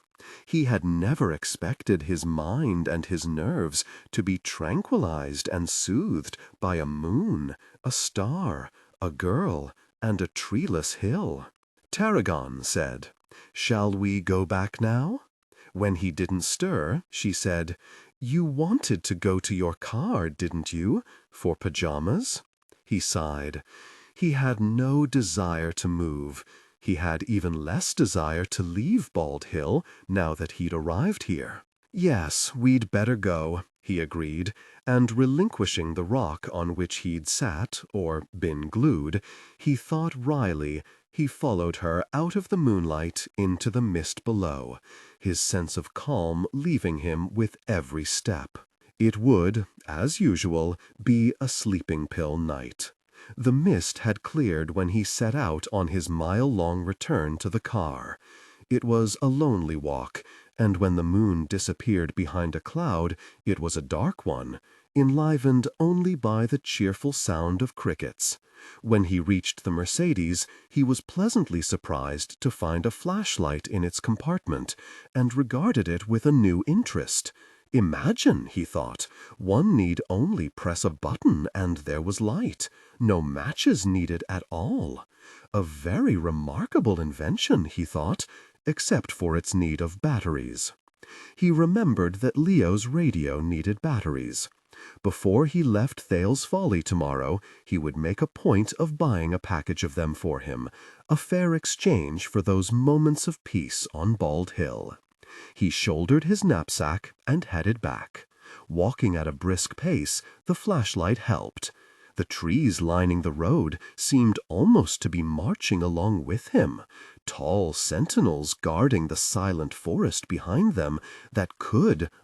He had never expected his mind and his nerves to be tranquilized and soothed by a moon, a star, a girl, and a treeless hill. Tarragon said, "Shall we go back now?" When he didn't stir, she said, "You wanted to go to your car, didn't you, for pajamas?" He sighed. He had no desire to move. He had even less desire to leave Bald Hill now that he'd arrived here. "Yes, we'd better go," he agreed, and relinquishing the rock on which he'd sat, or been glued, he thought wryly, he followed her out of the moonlight into the mist below, his sense of calm leaving him with every step. It would, as usual, be a sleeping-pill night. The mist had cleared when he set out on his mile-long return to the car. It was a lonely walk, and when the moon disappeared behind a cloud, it was a dark one, enlivened only by the cheerful sound of crickets. When he reached the Mercedes, he was pleasantly surprised to find a flashlight in its compartment, and regarded it with a new interest. Imagine, he thought, one need only press a button and there was light. No matches needed at all. A very remarkable invention, he thought, except for its need of batteries. He remembered that Leo's radio needed batteries. Before he left Thale's Folly tomorrow, he would make a point of buying a package of them for him, a fair exchange for those moments of peace on Bald Hill. He shouldered his knapsack and headed back. Walking at a brisk pace, the flashlight helped. The trees lining the road seemed almost to be marching along with him, tall sentinels guarding the silent forest behind them that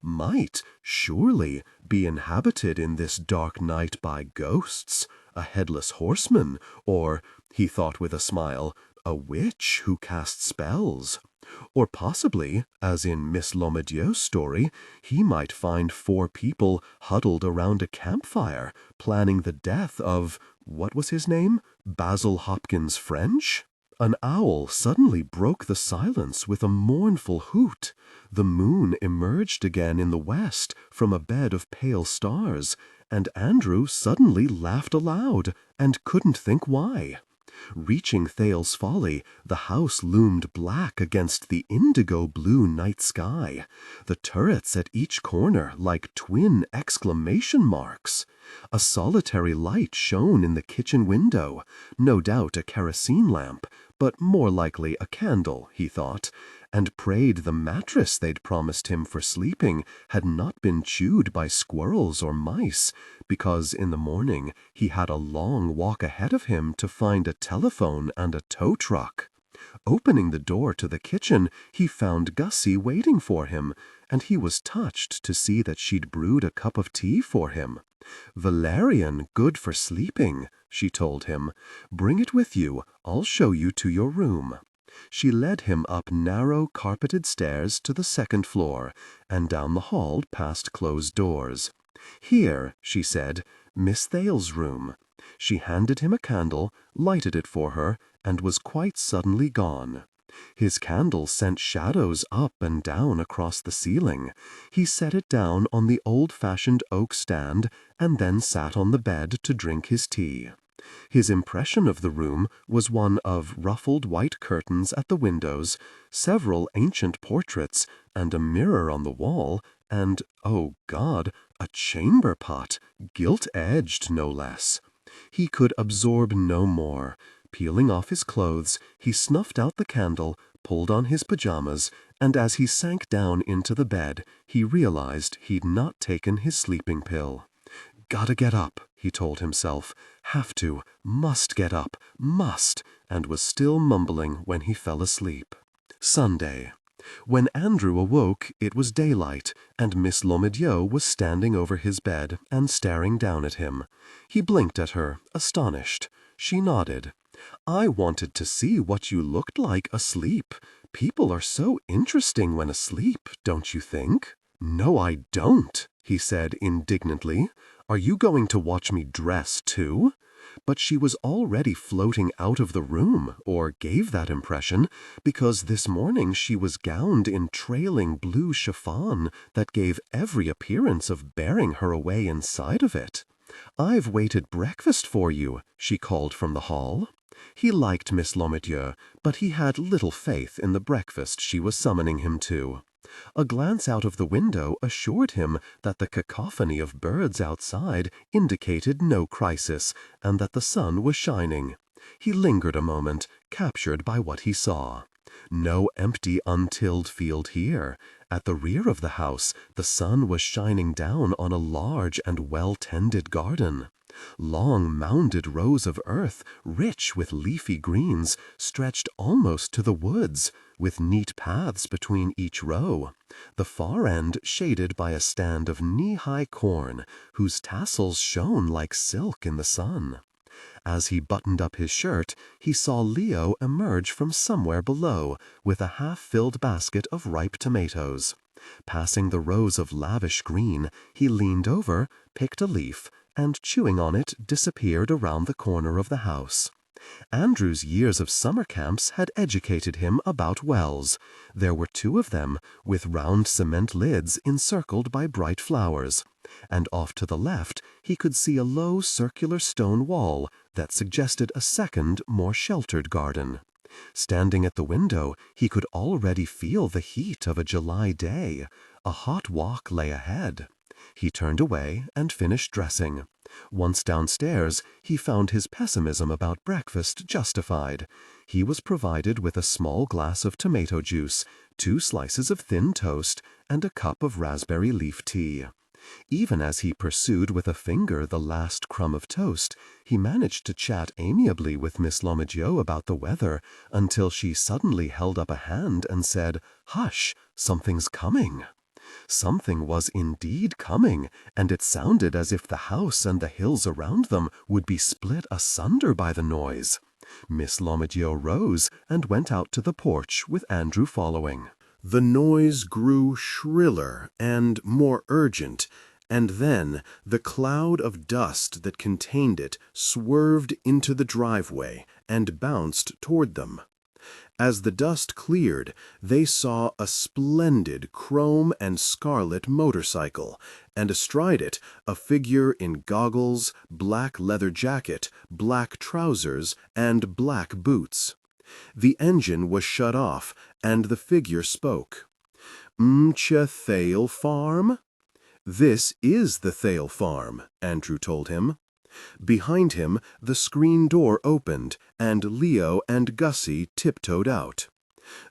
might, surely, be inhabited in this dark night by ghosts, a headless horseman, or, he thought with a smile, a witch who cast spells. Or possibly, as in Miss Lomadieu's story, he might find 4 people huddled around a campfire, planning the death of, what was his name? Basil Hopkins French? An owl suddenly broke the silence with a mournful hoot. The moon emerged again in the west from a bed of pale stars, and Andrew suddenly laughed aloud, and couldn't think why. Reaching Thale's Folly, the house loomed black against the indigo-blue night sky, the turrets at each corner like twin exclamation marks. A solitary light shone in the kitchen window, no doubt a kerosene lamp, but more likely a candle, he thought, and prayed the mattress they'd promised him for sleeping had not been chewed by squirrels or mice, because in the morning he had a long walk ahead of him to find a telephone and a tow truck. Opening the door to the kitchen, he found Gussie waiting for him, and he was touched to see that she'd brewed a cup of tea for him. "Valerian, good for sleeping," she told him. "Bring it with you. I'll show you to your room." She led him up narrow carpeted stairs to the second floor, and down the hall past closed doors. "Here," she said, "Miss Thale's room." She handed him a candle, lighted it for her, and was quite suddenly gone. His candle sent shadows up and down across the ceiling. He set it down on the old-fashioned oak stand, and then sat on the bed to drink his tea. His impression of the room was one of ruffled white curtains at the windows, several ancient portraits, and a mirror on the wall, and, oh God, a chamber pot, gilt-edged no less. He could absorb no more. Peeling off his clothes, he snuffed out the candle, pulled on his pajamas, and as he sank down into the bed, he realized he'd not taken his sleeping pill. "Gotta get up," he told himself. "Have to, must get up, must," and was still mumbling when he fell asleep. Sunday. When Andrew awoke, it was daylight, and Miss Lomedieux was standing over his bed and staring down at him. He blinked at her, astonished. She nodded. "I wanted to see what you looked like asleep. People are so interesting when asleep, don't you think?" "No, I don't," he said indignantly. "Are you going to watch me dress, too?" But she was already floating out of the room, or gave that impression, because this morning she was gowned in trailing blue chiffon that gave every appearance of bearing her away inside of it. "I've waited breakfast for you," she called from the hall. He liked Miss Lomedieux, but he had little faith in the breakfast she was summoning him to. A glance out of the window assured him that the cacophony of birds outside indicated no crisis, and that the sun was shining. He lingered a moment, captured by what he saw. No empty, untilled field here. At the rear of the house, the sun was shining down on a large and well-tended garden. Long mounded rows of earth, rich with leafy greens, stretched almost to the woods, with neat paths between each row, the far end shaded by a stand of knee-high corn, whose tassels shone like silk in the sun. As he buttoned up his shirt, he saw Leo emerge from somewhere below, with a half-filled basket of ripe tomatoes. Passing the rows of lavish green, he leaned over, picked a leaf, and chewing on it, disappeared around the corner of the house. Andrew's years of summer camps had educated him about wells. There were 2 of them, with round cement lids encircled by bright flowers. And off to the left he could see a low circular stone wall that suggested a second, more sheltered garden. Standing at the window, he could already feel the heat of a July day. A hot walk lay ahead. He turned away and finished dressing. Once downstairs, he found his pessimism about breakfast justified. He was provided with a small glass of tomato juice, 2 slices of thin toast, and a cup of raspberry leaf tea. Even as he pursued with a finger the last crumb of toast, he managed to chat amiably with Miss Lomedieux about the weather until she suddenly held up a hand and said, "Hush, something's coming." Something was indeed coming, and it sounded as if the house and the hills around them would be split asunder by the noise. Miss Lomedieux rose and went out to the porch with Andrew following. The noise grew shriller and more urgent, and then the cloud of dust that contained it swerved into the driveway and bounced toward them. As the dust cleared, they saw a splendid chrome and scarlet motorcycle, and astride it a figure in goggles, black leather jacket, black trousers, and black boots. The engine was shut off, and the figure spoke. "M'cha Thale Farm?" "This is the Thale Farm," Andrew told him. Behind him, the screen door opened, and Leo and Gussie tiptoed out.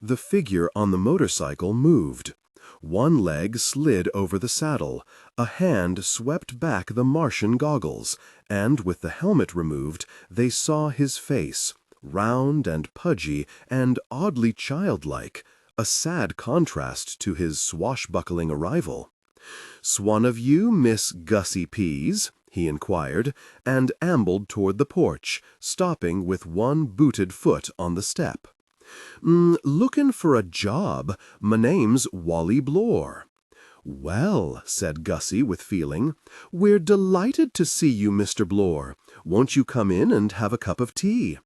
The figure on the motorcycle moved. One leg slid over the saddle, a hand swept back the Martian goggles, and with the helmet removed, they saw his face, round and pudgy and oddly childlike, a sad contrast to his swashbuckling arrival. "'Swan of you, Miss Gussie Pease?" he inquired, and ambled toward the porch, stopping with one booted foot on the step. Lookin' for a job. My name's Wally Blore." "Well," said Gussie with feeling, "we're delighted to see you, Mr. Blore. Won't you come in and have a cup of tea?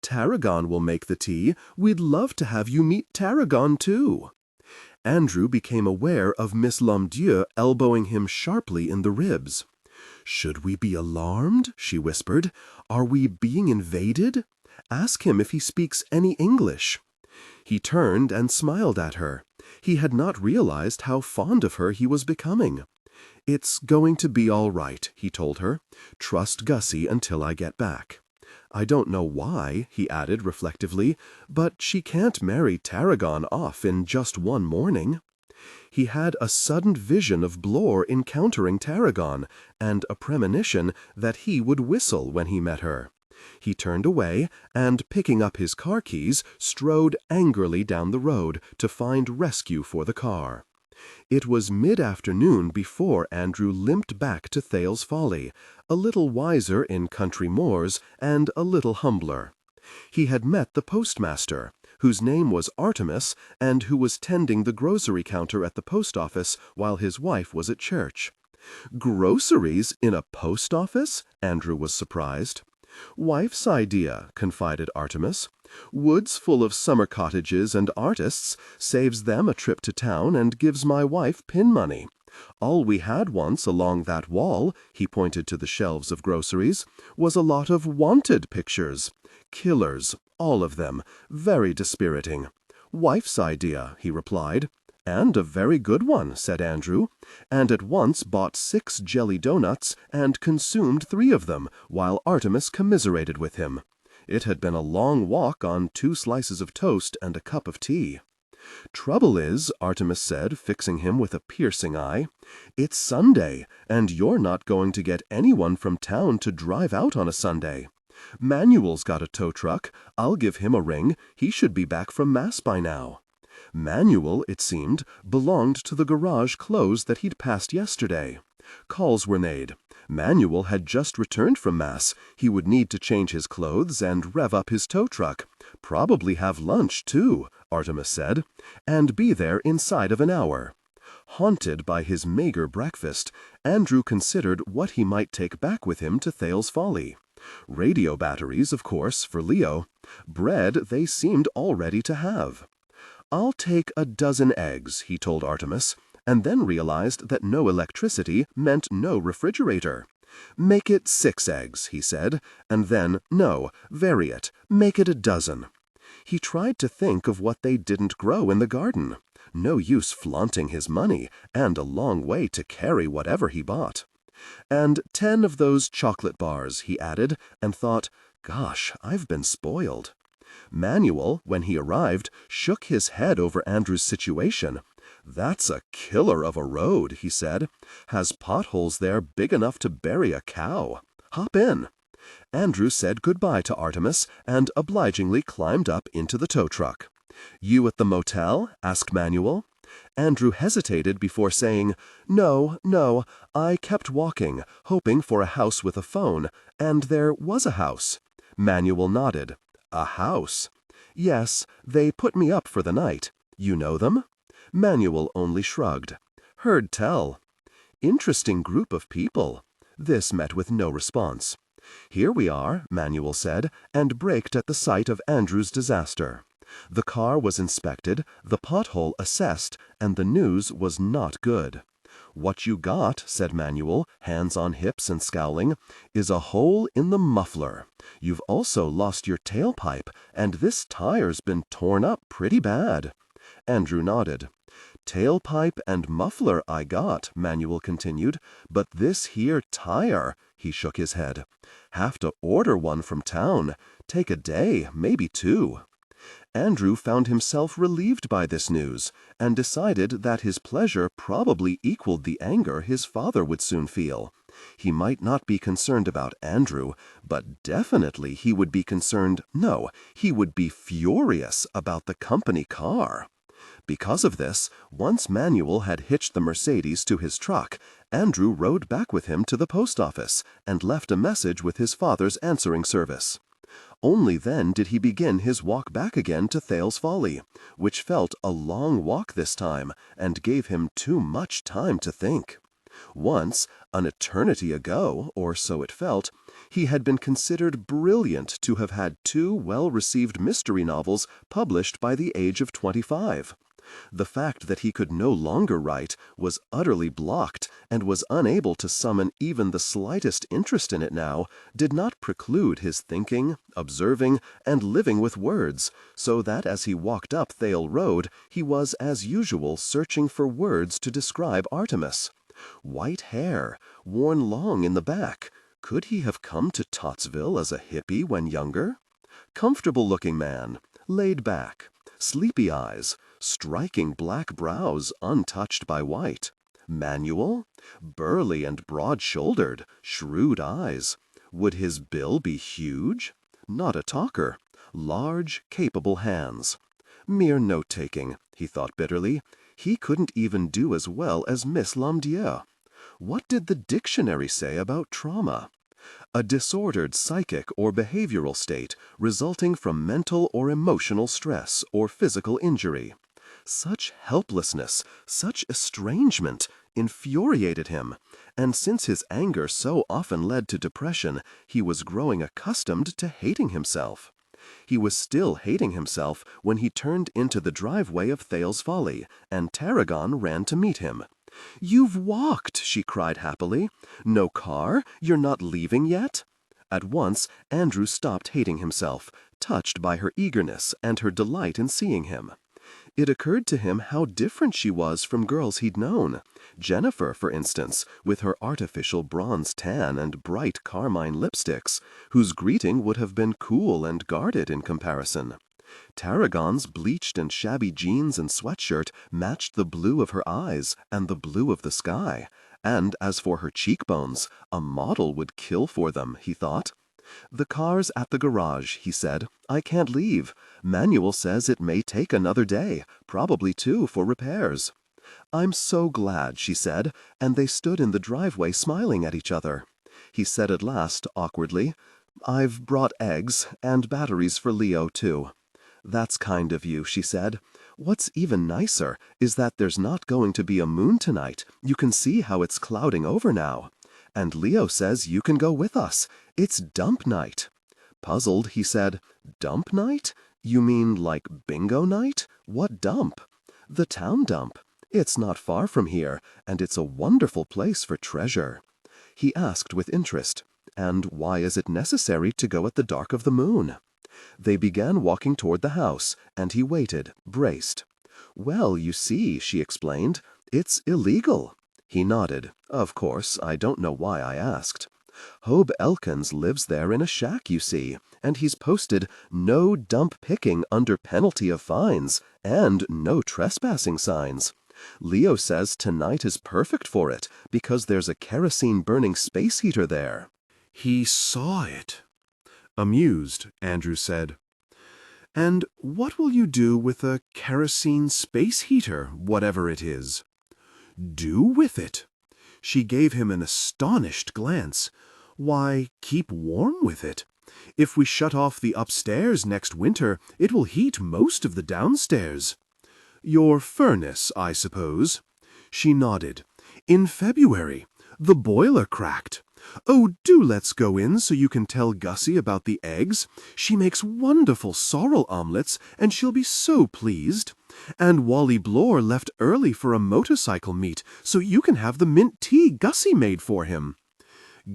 Tarragon will make the tea. We'd love to have you meet Tarragon, too." Andrew became aware of Miss Lomdieu elbowing him sharply in the ribs. "Should we be alarmed?" she whispered. "Are we being invaded? Ask him if he speaks any English." He turned and smiled at her. He had not realized how fond of her he was becoming. "It's going to be all right," he told her. "Trust Gussie until I get back. I don't know why," he added reflectively, "but she can't marry Tarragon off in just one morning." He had a sudden vision of Blore encountering Tarragon, and a premonition that he would whistle when he met her. He turned away, and picking up his car keys, strode angrily down the road to find rescue for the car. It was mid-afternoon before Andrew limped back to Thale's Folly, a little wiser in country moors and a little humbler. He had met the postmaster, whose name was Artemis and who was tending the grocery counter at the post office while his wife was at church. "Groceries in a post office?" Andrew was surprised. "Wife's idea," confided Artemis. "Woods full of summer cottages and artists, saves them a trip to town and gives my wife pin money. All we had once along that wall," he pointed to the shelves of groceries, "was a lot of wanted pictures. Killers, all of them, very dispiriting. Wife's idea," he replied. "And a very good one," said Andrew, and at once bought 6 jelly doughnuts and consumed 3 of them, while Artemis commiserated with him. It had been a long walk on 2 slices of toast and a cup of tea. "Trouble is," Artemis said, fixing him with a piercing eye, "it's Sunday, and you're not going to get anyone from town to drive out on a Sunday. Manuel's got a tow truck. I'll give him a ring. He should be back from Mass by now." Manuel, it seemed, belonged to the garage clothes that he'd passed yesterday. Calls were made. Manuel had just returned from Mass. He would need to change his clothes and rev up his tow truck. Probably have lunch, too, Artemis said, and be there inside of an hour. Haunted by his meager breakfast, Andrew considered what he might take back with him to Thale's Folly. Radio batteries, of course, for Leo. Bread they seemed already to have. "I'll take a dozen eggs," he told Artemis, and then realized that no electricity meant no refrigerator. "Make it 6 eggs," he said, and then, no, vary it, make it a dozen. He tried to think of what they didn't grow in the garden. No use flaunting his money, and a long way to carry whatever he bought. "And 10 of those chocolate bars," he added, and thought, "Gosh, I've been spoiled." Manuel, when he arrived, shook his head over Andrew's situation. "That's a killer of a road," he said. "Has potholes there big enough to bury a cow. Hop in." Andrew said goodbye to Artemis and obligingly climbed up into the tow truck. "You at the motel?" asked Manuel. Andrew hesitated before saying, No, I kept walking, hoping for a house with a phone, and there was a house." Manuel nodded. "A house?" "Yes, they put me up for the night. You know them?" Manuel only shrugged. "Heard tell." "Interesting group of people." This met with no response. "Here we are," Manuel said, and braked at the sight of Andrew's disaster. The car was inspected, the pothole assessed, and the news was not good. "What you got," said Manuel, hands on hips and scowling, "is a hole in the muffler. You've also lost your tailpipe, and this tire's been torn up pretty bad." Andrew nodded. "Tailpipe and muffler I got," Manuel continued, "but this here tire," he shook his head. "Have to order one from town. Take a day, maybe 2. Andrew found himself relieved by this news, and decided that his pleasure probably equaled the anger his father would soon feel. He might not be concerned about Andrew, but definitely he would be he would be furious about the company car. Because of this, once Manuel had hitched the Mercedes to his truck, Andrew rode back with him to the post office and left a message with his father's answering service. Only then did he begin his walk back again to Thale's Folly, which felt a long walk this time, and gave him too much time to think. Once, an eternity ago, or so it felt, he had been considered brilliant to have had 2 well-received mystery novels published by the age of 25. The fact that he could no longer write, was utterly blocked, and was unable to summon even the slightest interest in it now, did not preclude his thinking, observing, and living with words, so that as he walked up Thale Road, he was as usual searching for words to describe Artemis. White hair, worn long in the back. Could he have come to Tottsville as a hippie when younger? Comfortable-looking man, laid back, sleepy eyes, striking black brows untouched by white. Manual? Burly and broad-shouldered, shrewd eyes. Would his bill be huge? Not a talker. Large, capable hands. Mere note-taking, he thought bitterly. He couldn't even do as well as Miss Lamdieu. What did the dictionary say about trauma? A disordered psychic or behavioral state resulting from mental or emotional stress or physical injury. Such helplessness, such estrangement, infuriated him, and since his anger so often led to depression, he was growing accustomed to hating himself. He was still hating himself when he turned into the driveway of Thale's Folly, and Tarragon ran to meet him. "You've walked," she cried happily. "No car? You're not leaving yet?" At once, Andrew stopped hating himself, touched by her eagerness and her delight in seeing him. It occurred to him how different she was from girls he'd known. Jennifer, for instance, with her artificial bronze tan and bright carmine lipsticks, whose greeting would have been cool and guarded in comparison. Tarragon's bleached and shabby jeans and sweatshirt matched the blue of her eyes and the blue of the sky, and as for her cheekbones, a model would kill for them, he thought. "The car's at the garage," he said. "I can't leave. Manuel says it may take another day, probably 2 for repairs." "I'm so glad," she said, and they stood in the driveway smiling at each other. He said at last, awkwardly, "I've brought eggs, and batteries for Leo, too." "That's kind of you," she said. "What's even nicer is that there's not going to be a moon tonight. You can see how it's clouding over now. And Leo says you can go with us. It's dump night." Puzzled, he said, "Dump night? You mean like bingo night? What dump?" "The town dump. It's not far from here, and it's a wonderful place for treasure." He asked with interest, "And why is it necessary to go at the dark of the moon?" They began walking toward the house, and he waited, braced. "Well, you see," she explained, "it's illegal." He nodded. "Of course, I don't know why I asked." "Hobe Elkins lives there in a shack, you see, and he's posted 'No dump picking under penalty of fines' and 'No trespassing' signs. Leo says tonight is perfect for it, because there's a kerosene-burning space heater there." He saw it. Amused, Andrew said, "And what will you do with a kerosene space heater, whatever it is?" "Do with it?" She gave him an astonished glance. "Why, keep warm with it. If we shut off the upstairs next winter, it will heat most of the downstairs." "Your furnace, I suppose?" She nodded. "In February. The boiler cracked. Oh, do let's go in so you can tell Gussie about the eggs. She makes wonderful sorrel omelets, and she'll be so pleased. And Wally Blore left early for a motorcycle meet, so you can have the mint tea Gussie made for him."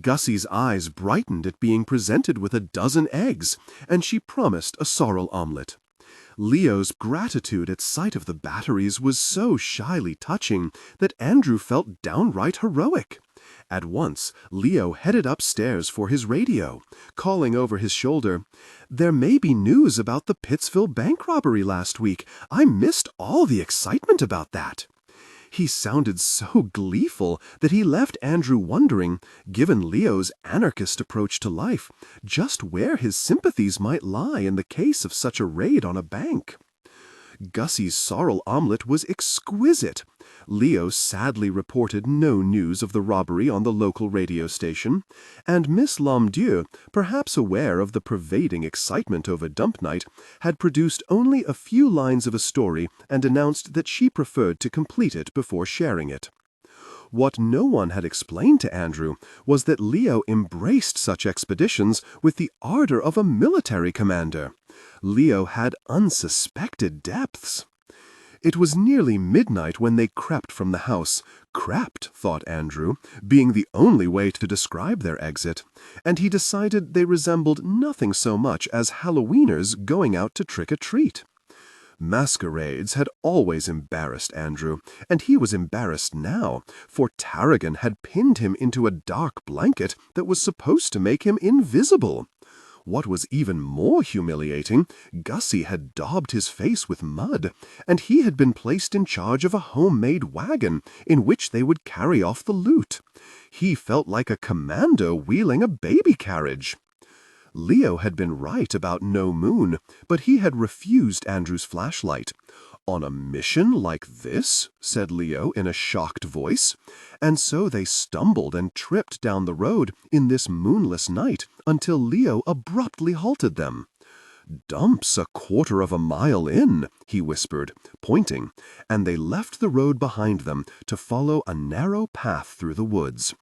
Gussie's eyes brightened at being presented with a dozen eggs, and she promised a sorrel omelet. Leo's gratitude at sight of the batteries was so shyly touching that Andrew felt downright heroic. At once, Leo headed upstairs for his radio, calling over his shoulder, "There may be news about the Pittsville bank robbery last week. I missed all the excitement about that." He sounded so gleeful that he left Andrew wondering, given Leo's anarchist approach to life, just where his sympathies might lie in the case of such a raid on a bank. Gussie's sorrel omelette was exquisite. Leo sadly reported no news of the robbery on the local radio station, and Miss Lomdieu, perhaps aware of the pervading excitement over dump night, had produced only a few lines of a story and announced that she preferred to complete it before sharing it. What no one had explained to Andrew was that Leo embraced such expeditions with the ardor of a military commander. Leo had unsuspected depths. It was nearly midnight when they crept from the house. Crept, thought Andrew, being the only way to describe their exit, and he decided they resembled nothing so much as Halloweeners going out to trick-or-treat. Masquerades had always embarrassed Andrew, and he was embarrassed now, for Tarragon had pinned him into a dark blanket that was supposed to make him invisible. What was even more humiliating, Gussie had daubed his face with mud, and he had been placed in charge of a homemade wagon in which they would carry off the loot. He felt like a commando wheeling a baby carriage. Leo had been right about no moon, but he had refused Andrew's flashlight. "On a mission like this?" said Leo in a shocked voice. And so they stumbled and tripped down the road in this moonless night until Leo abruptly halted them. "Dump's 1/4 of a mile in," he whispered, pointing, and they left the road behind them to follow a narrow path through the woods.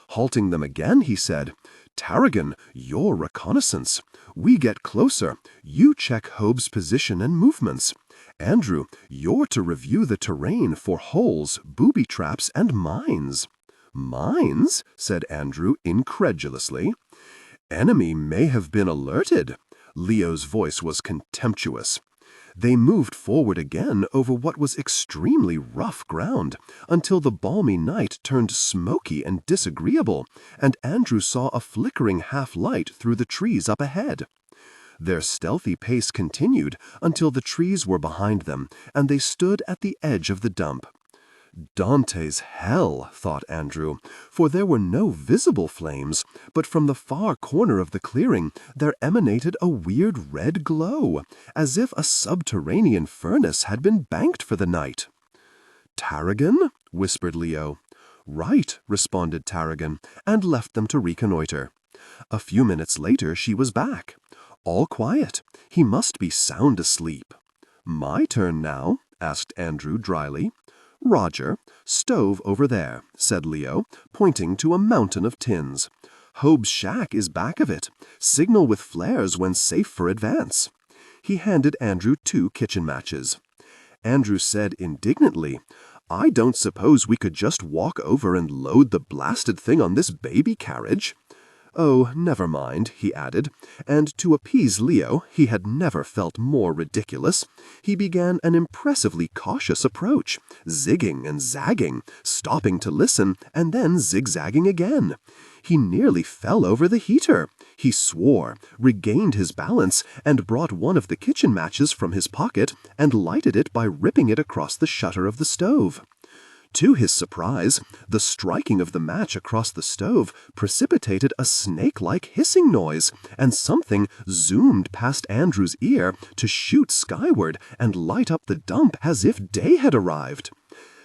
Halting them again, he said, "Tarragon, your reconnaissance. We get closer. You check Hobe's position and movements. Andrew, you're to review the terrain for holes, booby traps, and mines." "Mines?" said Andrew incredulously. "Enemy may have been alerted." Leo's voice was contemptuous. They moved forward again over what was extremely rough ground, until the balmy night turned smoky and disagreeable, and Andrew saw a flickering half-light through the trees up ahead. Their stealthy pace continued until the trees were behind them, and they stood at the edge of the dump. Dante's hell, thought Andrew, for there were no visible flames, but from the far corner of the clearing there emanated a weird red glow, as if a subterranean furnace had been banked for the night. "Tarragon?" whispered Leo. "Right," responded Tarragon, and left them to reconnoiter. A few minutes later she was back. All quiet. He must be sound asleep. "My turn now?" asked Andrew dryly. "Roger, stove over there," said Leo, pointing to a mountain of tins. "Hobe's shack is back of it. Signal with flares when safe for advance." He handed Andrew 2 kitchen matches. Andrew said indignantly, "I don't suppose we could just walk over and load the blasted thing on this baby carriage." "Oh, never mind," he added, and to appease Leo, he had never felt more ridiculous, he began an impressively cautious approach, zigging and zagging, stopping to listen, and then zigzagging again. He nearly fell over the heater. He swore, regained his balance, and brought one of the kitchen matches from his pocket and lighted it by ripping it across the shutter of the stove. To his surprise, the striking of the match across the stove precipitated a snake-like hissing noise, and something zoomed past Andrew's ear to shoot skyward and light up the dump as if day had arrived.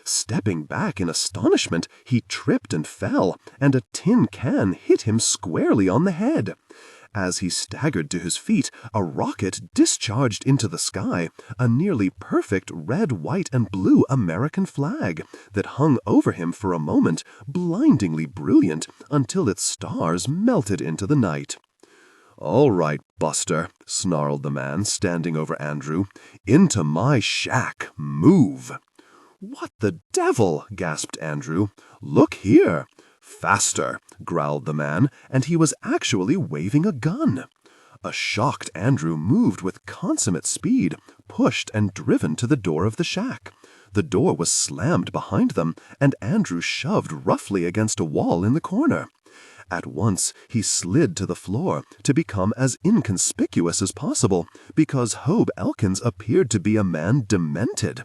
Stepping back in astonishment, he tripped and fell, and a tin can hit him squarely on the head. As he staggered to his feet, a rocket discharged into the sky, a nearly perfect red, white, and blue American flag that hung over him for a moment, blindingly brilliant, until its stars melted into the night. "All right, Buster," snarled the man, standing over Andrew. "Into my shack. Move." "What the devil?" gasped Andrew. "Look here." "Faster," growled the man, and he was actually waving a gun. A shocked Andrew moved with consummate speed, pushed and driven to the door of the shack. The door was slammed behind them, and Andrew shoved roughly against a wall in the corner. At once he slid to the floor to become as inconspicuous as possible, because Hobe Elkins appeared to be a man demented.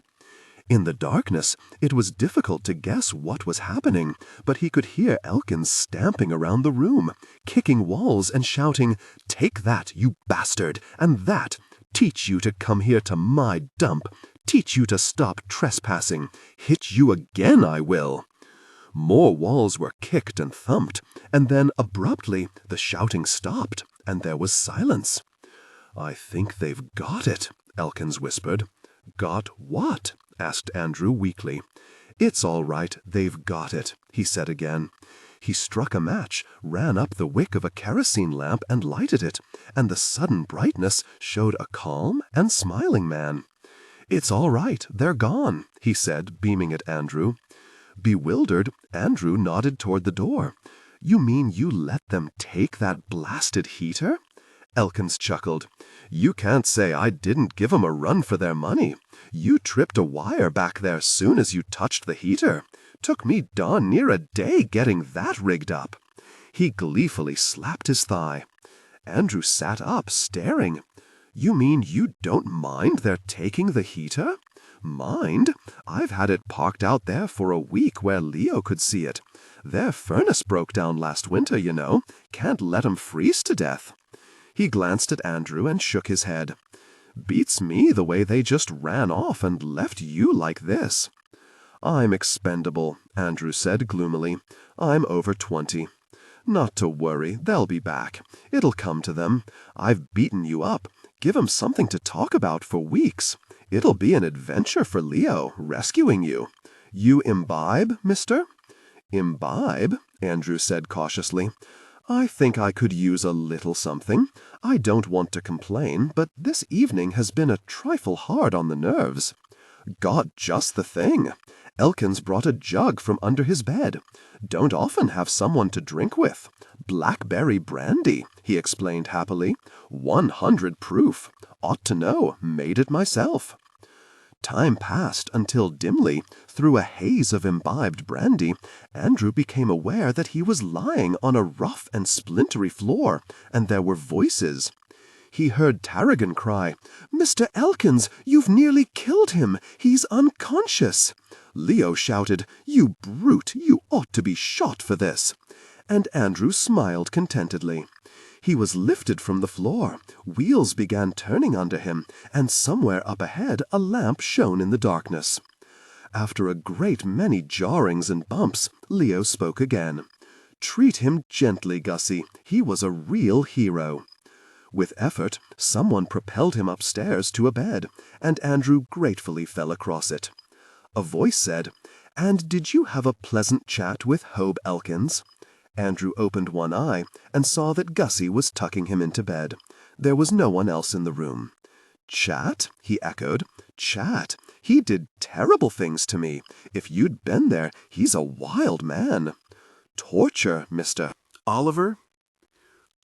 In the darkness, it was difficult to guess what was happening, but he could hear Elkins stamping around the room, kicking walls and shouting, "Take that, you bastard, and that! Teach you to come here to my dump! Teach you to stop trespassing. Hit you again, I will." More walls were kicked and thumped, and then abruptly the shouting stopped, and there was silence. "I think they've got it," Elkins whispered. "Got what?" asked Andrew weakly. "It's all right, they've got it," he said again. He struck a match, ran up the wick of a kerosene lamp and lighted it, and the sudden brightness showed a calm and smiling man. "It's all right, they're gone," he said, beaming at Andrew. Bewildered, Andrew nodded toward the door. "You mean you let them take that blasted heater?" Elkins chuckled. "You can't say I didn't give 'em a run for their money. You tripped a wire back there soon as you touched the heater. Took me darn near a day getting that rigged up." He gleefully slapped his thigh. Andrew sat up, staring. "You mean you don't mind their taking the heater?" "Mind? I've had it parked out there for a week where Leo could see it. Their furnace broke down last winter, you know. Can't let 'em freeze to death." He glanced at Andrew and shook his head. "Beats me the way they just ran off and left you like this." "I'm expendable," Andrew said gloomily. "I'm over 20. Not to worry, they'll be back. It'll come to them. I've beaten you up. Give 'em something to talk about for weeks. It'll be an adventure for Leo, rescuing you. You imbibe, mister?" "Imbibe?" Andrew said cautiously. "I think I could use a little something. I don't want to complain, but this evening has been a trifle hard on the nerves." "Got just the thing. Elkins brought a jug from under his bed. Don't often have someone to drink with. Blackberry brandy," he explained happily. 100 proof. Ought to know. Made it myself." Time passed until dimly, through a haze of imbibed brandy, Andrew became aware that he was lying on a rough and splintery floor, and there were voices. He heard Tarragon cry, "Mr. Elkins, you've nearly killed him. He's unconscious." Leo shouted, "You brute, you ought to be shot for this." And Andrew smiled contentedly. He was lifted from the floor, wheels began turning under him, and somewhere up ahead a lamp shone in the darkness. After a great many jarrings and bumps, Leo spoke again. "Treat him gently, Gussie. He was a real hero." With effort, someone propelled him upstairs to a bed, and Andrew gratefully fell across it. A voice said, "And did you have a pleasant chat with Hobe Elkins?" Andrew opened one eye and saw that Gussie was tucking him into bed. There was no one else in the room. "Chat?" he echoed. "Chat? He did terrible things to me. If you'd been there, he's a wild man." "Torture, Mr. "Oliver?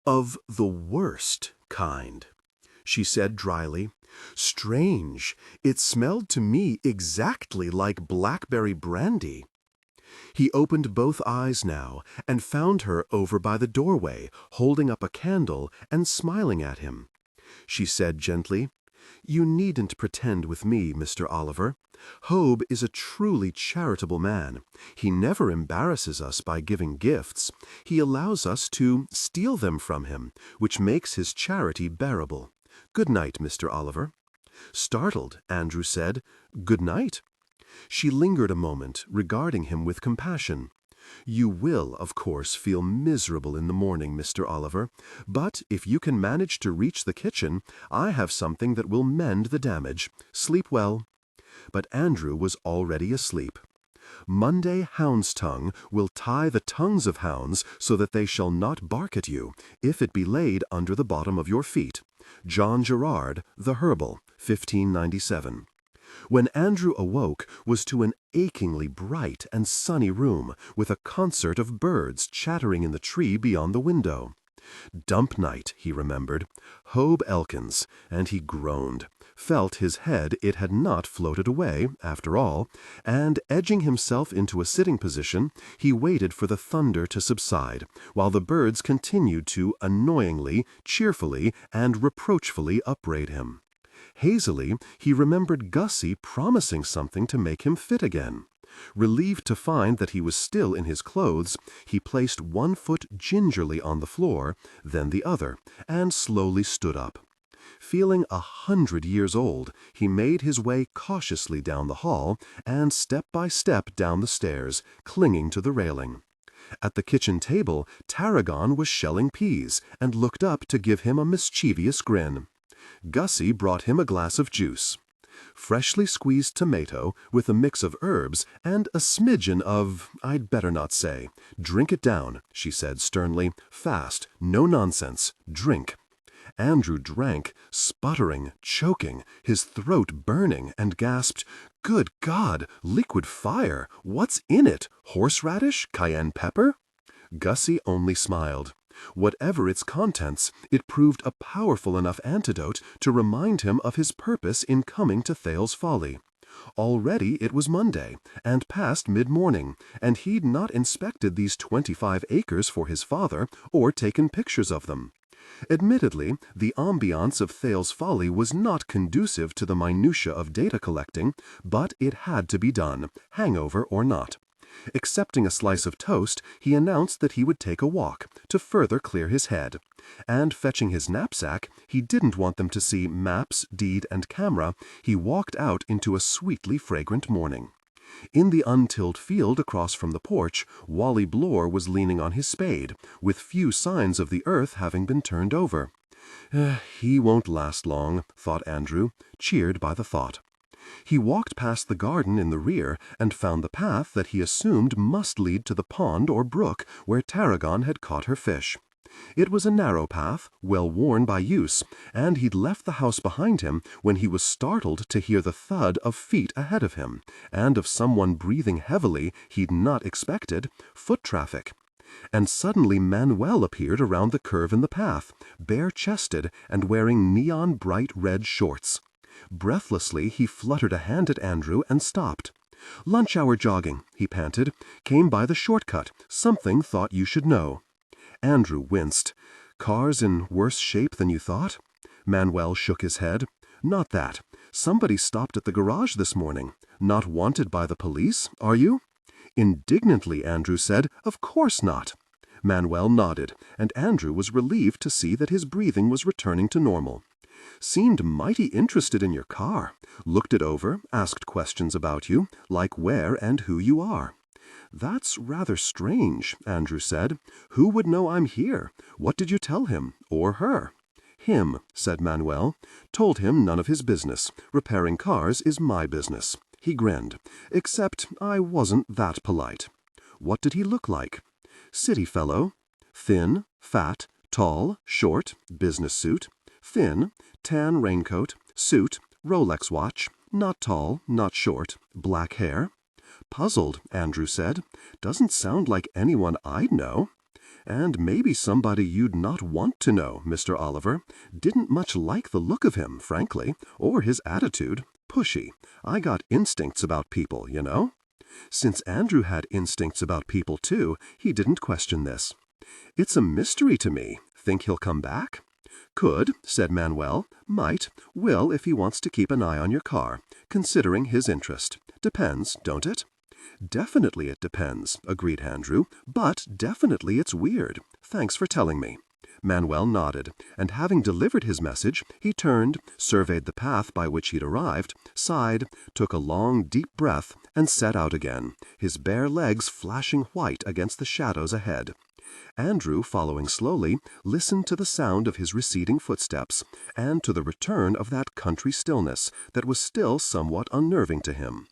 Of the worst kind," she said dryly. "Strange. It smelled to me exactly like blackberry brandy." He opened both eyes now and found her over by the doorway, holding up a candle and smiling at him. She said gently, "You needn't pretend with me, Mr. Oliver. Hobe is a truly charitable man. He never embarrasses us by giving gifts. He allows us to steal them from him, which makes his charity bearable. Good night, Mr. Oliver." Startled, Andrew said, "Good night." She lingered a moment, regarding him with compassion. "You will, of course, feel miserable in the morning, Mr. Oliver, but if you can manage to reach the kitchen, I have something that will mend the damage. Sleep well." But Andrew was already asleep. "Monday hound's tongue will tie the tongues of hounds so that they shall not bark at you, if it be laid under the bottom of your feet." John Gerard, The Herbal, 1597. When Andrew awoke was to an achingly bright and sunny room, with a concert of birds chattering in the tree beyond the window. Dump night, he remembered. Hobe Elkins, and he groaned, felt his head it had not floated away, after all, and, edging himself into a sitting position, he waited for the thunder to subside, while the birds continued to annoyingly, cheerfully, and reproachfully upbraid him. Hazily, he remembered Gussie promising something to make him fit again. Relieved to find that he was still in his clothes, he placed one foot gingerly on the floor, then the other, and slowly stood up. Feeling 100 years old, he made his way cautiously down the hall and step by step down the stairs, clinging to the railing. At the kitchen table, Tarragon was shelling peas and looked up to give him a mischievous grin. Gussie brought him a glass of juice. Freshly squeezed tomato with a mix of herbs and a smidgen of, I'd better not say. Drink it down, she said sternly. Fast, no nonsense, drink. Andrew drank, sputtering, choking, his throat burning, and gasped, "Good God, liquid fire! What's in it? Horseradish? Cayenne pepper?" Gussie only smiled. Whatever its contents, it proved a powerful enough antidote to remind him of his purpose in coming to Thale's Folly. Already it was Monday, and past mid-morning, and he'd not inspected these 25 acres for his father, or taken pictures of them. Admittedly, the ambiance of Thale's Folly was not conducive to the minutiae of data collecting, but it had to be done, hangover or not. Accepting a slice of toast, he announced that he would take a walk, to further clear his head. And fetching his knapsack, he didn't want them to see maps, deed, and camera. He walked out into a sweetly fragrant morning. In the untilled field across from the porch, Wally Blore was leaning on his spade, with few signs of the earth having been turned over. He won't last long, thought Andrew, cheered by the thought. He walked past the garden in the rear and found the path that he assumed must lead to the pond or brook where Tarragon had caught her fish. It was a narrow path, well worn by use, and he'd left the house behind him when he was startled to hear the thud of feet ahead of him, and of someone breathing heavily he'd not expected, foot traffic. And suddenly Manuel appeared around the curve in the path, bare-chested and wearing neon bright red shorts. Breathlessly he fluttered a hand at Andrew and stopped. "Lunch hour jogging," he panted. "Came by the shortcut. Something thought you should know." Andrew winced. "Cars in worse shape than you thought?" Manuel shook his head. "Not that. Somebody stopped at the garage this morning. Not wanted by the police, are you?" Indignantly, Andrew said, "Of course not." Manuel nodded, and Andrew was relieved to see that his breathing was returning to normal. "Seemed mighty interested in your car. Looked it over, asked questions about you, like where and who you are." "That's rather strange," Andrew said. "Who would know I'm here? What did you tell him, or her?" "Him," said Manuel. "Told him none of his business. Repairing cars is my business." He grinned. "Except I wasn't that polite." "What did he look like?" "City fellow. Thin, fat, tall, short, business suit. Thin, tan raincoat, suit, Rolex watch, not tall, not short, black hair." "Puzzled," Andrew said. "Doesn't sound like anyone I'd know." "And maybe somebody you'd not want to know, Mr. Oliver. Didn't much like the look of him, frankly, or his attitude. Pushy. I got instincts about people, you know." Since Andrew had instincts about people, too, he didn't question this. "It's a mystery to me. Think he'll come back?" "Could," said Manuel. "Might. Will if he wants to keep an eye on your car, considering his interest. Depends, don't it?" "Definitely it depends," agreed Andrew. "But definitely it's weird. Thanks for telling me." Manuel nodded, and having delivered his message, he turned, surveyed the path by which he'd arrived, sighed, took a long, deep breath, and set out again, his bare legs flashing white against the shadows ahead. Andrew, following slowly, listened to the sound of his receding footsteps, and to the return of that country stillness that was still somewhat unnerving to him.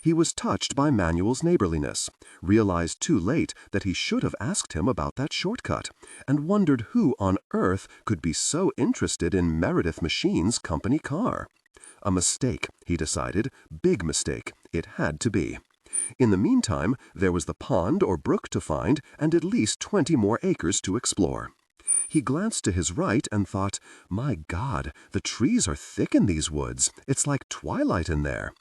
He was touched by Manuel's neighborliness, realized too late that he should have asked him about that shortcut, and wondered who on earth could be so interested in Meredith Machine's company car. A mistake, he decided. Big mistake. It had to be. In the meantime, there was the pond or brook to find, and at least 20 more acres to explore. He glanced to his right and thought, "My God, the trees are thick in these woods. It's like twilight in there."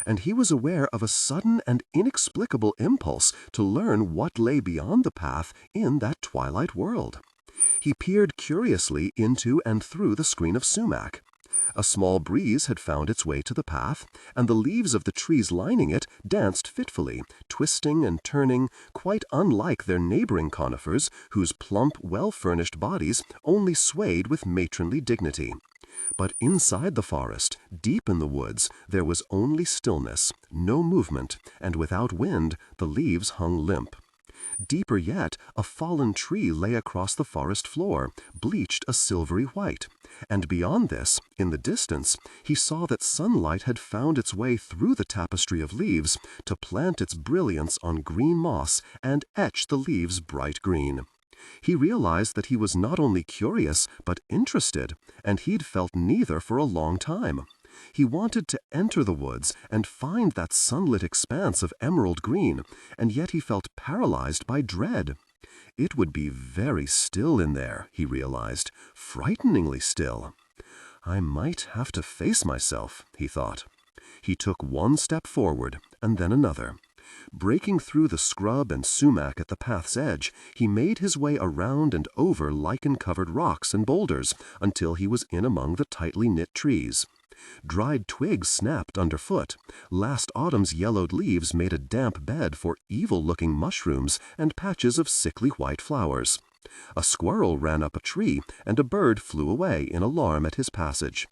And he was aware of a sudden and inexplicable impulse to learn what lay beyond the path in that twilight world. He peered curiously into and through the screen of sumac. A small breeze had found its way to the path, and the leaves of the trees lining it danced fitfully, twisting and turning, quite unlike their neighboring conifers, whose plump, well-furnished bodies only swayed with matronly dignity. But inside the forest, deep in the woods, there was only stillness, no movement, and without wind, the leaves hung limp. Deeper yet, a fallen tree lay across the forest floor, bleached a silvery white. And beyond this, in the distance, he saw that sunlight had found its way through the tapestry of leaves to plant its brilliance on green moss and etch the leaves bright green. He realized that he was not only curious, but interested, and he'd felt neither for a long time. He wanted to enter the woods and find that sunlit expanse of emerald green, and yet he felt paralyzed by dread. It would be very still in there, he realized, frighteningly still. I might have to face myself, he thought. He took one step forward, and then another. Breaking through the scrub and sumac at the path's edge, he made his way around and over lichen-covered rocks and boulders until he was in among the tightly knit trees. Dried twigs snapped underfoot. Last autumn's yellowed leaves made a damp bed for evil-looking mushrooms and patches of sickly white flowers. A squirrel ran up a tree, and a bird flew away in alarm at his passage.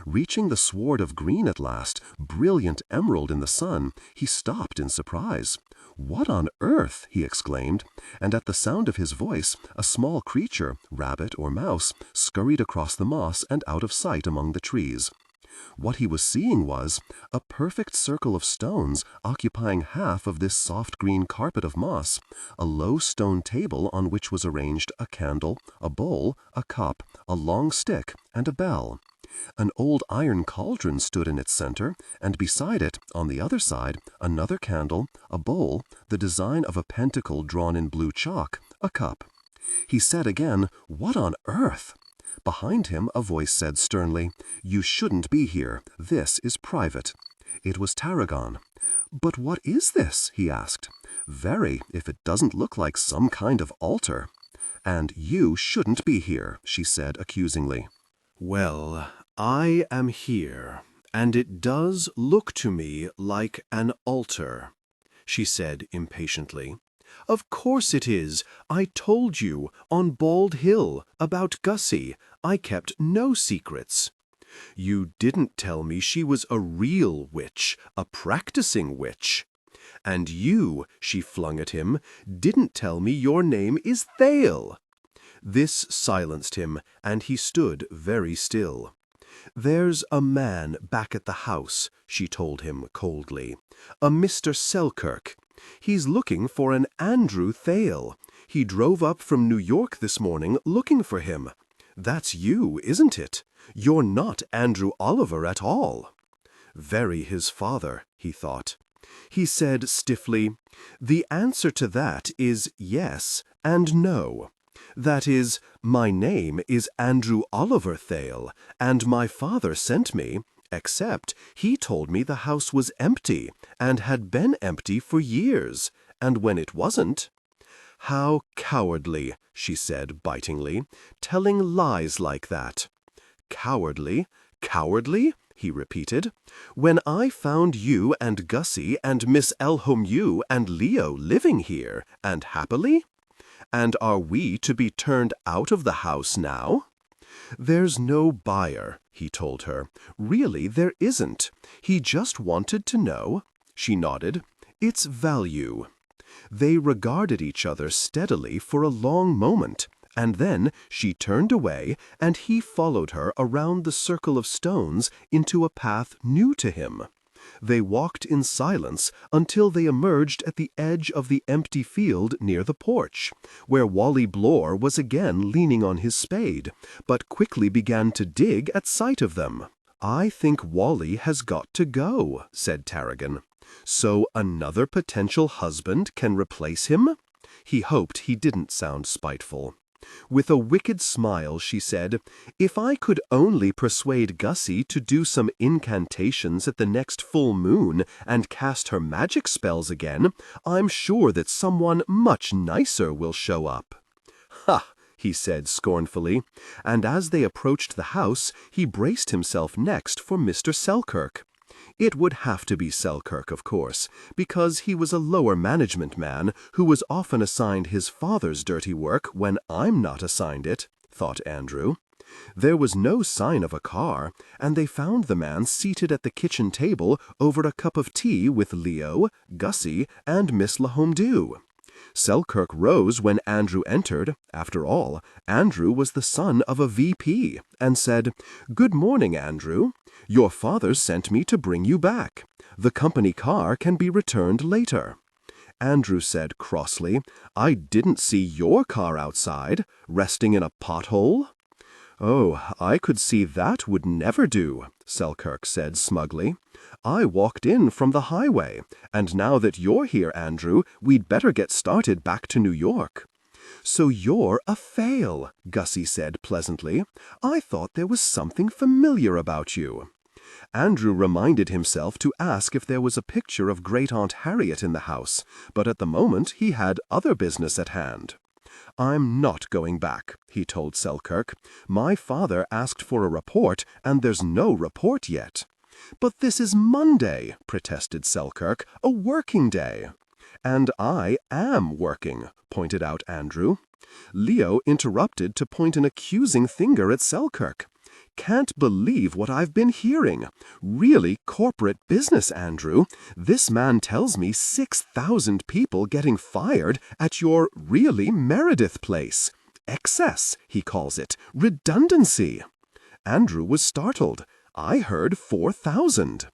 Reaching the sward of green at last, brilliant emerald in the sun, he stopped in surprise. "What on earth?" he exclaimed, and at the sound of his voice, a small creature, rabbit or mouse, scurried across the moss and out of sight among the trees. What he was seeing was a perfect circle of stones occupying half of this soft green carpet of moss, a low stone table on which was arranged a candle, a bowl, a cup, a long stick, and a bell. An old iron cauldron stood in its center, and beside it, on the other side, another candle, a bowl, the design of a pentacle drawn in blue chalk, a cup. He said again, "What on earth?" Behind him a voice said sternly, "You shouldn't be here. This is private." It was Tarragon. "But what is this?" he asked. "Very, if it doesn't look like some kind of altar." "And you shouldn't be here," she said accusingly. "Well, I am here, and it does look to me like an altar," she said impatiently. "Of course it is. I told you, on Bald Hill, about Gussie. I kept no secrets." "You didn't tell me she was a real witch, a practicing witch." "And you," she flung at him, "didn't tell me your name is Thale." This silenced him, and he stood very still. "There's a man back at the house," she told him coldly. "A Mr. Selkirk. He's looking for an Andrew Thale. He drove up from New York this morning looking for him. That's you, isn't it? You're not Andrew Oliver at all." Very his father, he thought. He said stiffly, "The answer to that is yes and no. That is, my name is Andrew Oliver Thale, and my father sent me, except he told me the house was empty and had been empty for years, and when it wasn't—" "How cowardly," she said bitingly, "telling lies like that." "Cowardly? Cowardly?" he repeated. "When I found you and Gussie and Miss Elhomew and Leo living here, and happily? And are we to be turned out of the house now?" "There's no buyer," he told her. "Really, there isn't. He just wanted to know," she nodded, "its value." They regarded each other steadily for a long moment, and then she turned away, and he followed her around the circle of stones into a path new to him. They walked in silence until they emerged at the edge of the empty field near the porch, where Wally Blore was again leaning on his spade, but quickly began to dig at sight of them. "I think Wally has got to go," said Tarragon. "So another potential husband can replace him?" He hoped he didn't sound spiteful. With a wicked smile, she said, "If I could only persuade Gussie to do some incantations at the next full moon and cast her magic spells again, I'm sure that someone much nicer will show up." "Ha!" he said scornfully, and as they approached the house, he braced himself next for Mr. Selkirk. It would have to be Selkirk, of course, because he was a lower management man who was often assigned his father's dirty work when I'm not assigned it, thought Andrew. There was no sign of a car, and they found the man seated at the kitchen table over a cup of tea with Leo, Gussie, and Miss Lahomdew. Selkirk rose when Andrew entered. After all, Andrew was the son of a VP, and said, "Good morning, Andrew. Your father sent me to bring you back. The company car can be returned later." Andrew said crossly, "I didn't see your car outside, resting in a pothole." "Oh, I could see that would never do," Selkirk said smugly. "I walked in from the highway, and now that you're here, Andrew, we'd better get started back to New York." "So you're a Thale," Gussie said pleasantly. "I thought there was something familiar about you." Andrew reminded himself to ask if there was a picture of Great-Aunt Harriet in the house, but at the moment he had other business at hand. "I'm not going back," he told Selkirk. "My father asked for a report, and there's no report yet." "But this is Monday," protested Selkirk, "a working day." "And I am working," pointed out Andrew. Leo interrupted to point an accusing finger at Selkirk. "Can't believe what I've been hearing. Really corporate business, Andrew. This man tells me 6,000 people getting fired at your really Meredith place. Excess, he calls it. Redundancy." Andrew was startled. "I heard 4,000.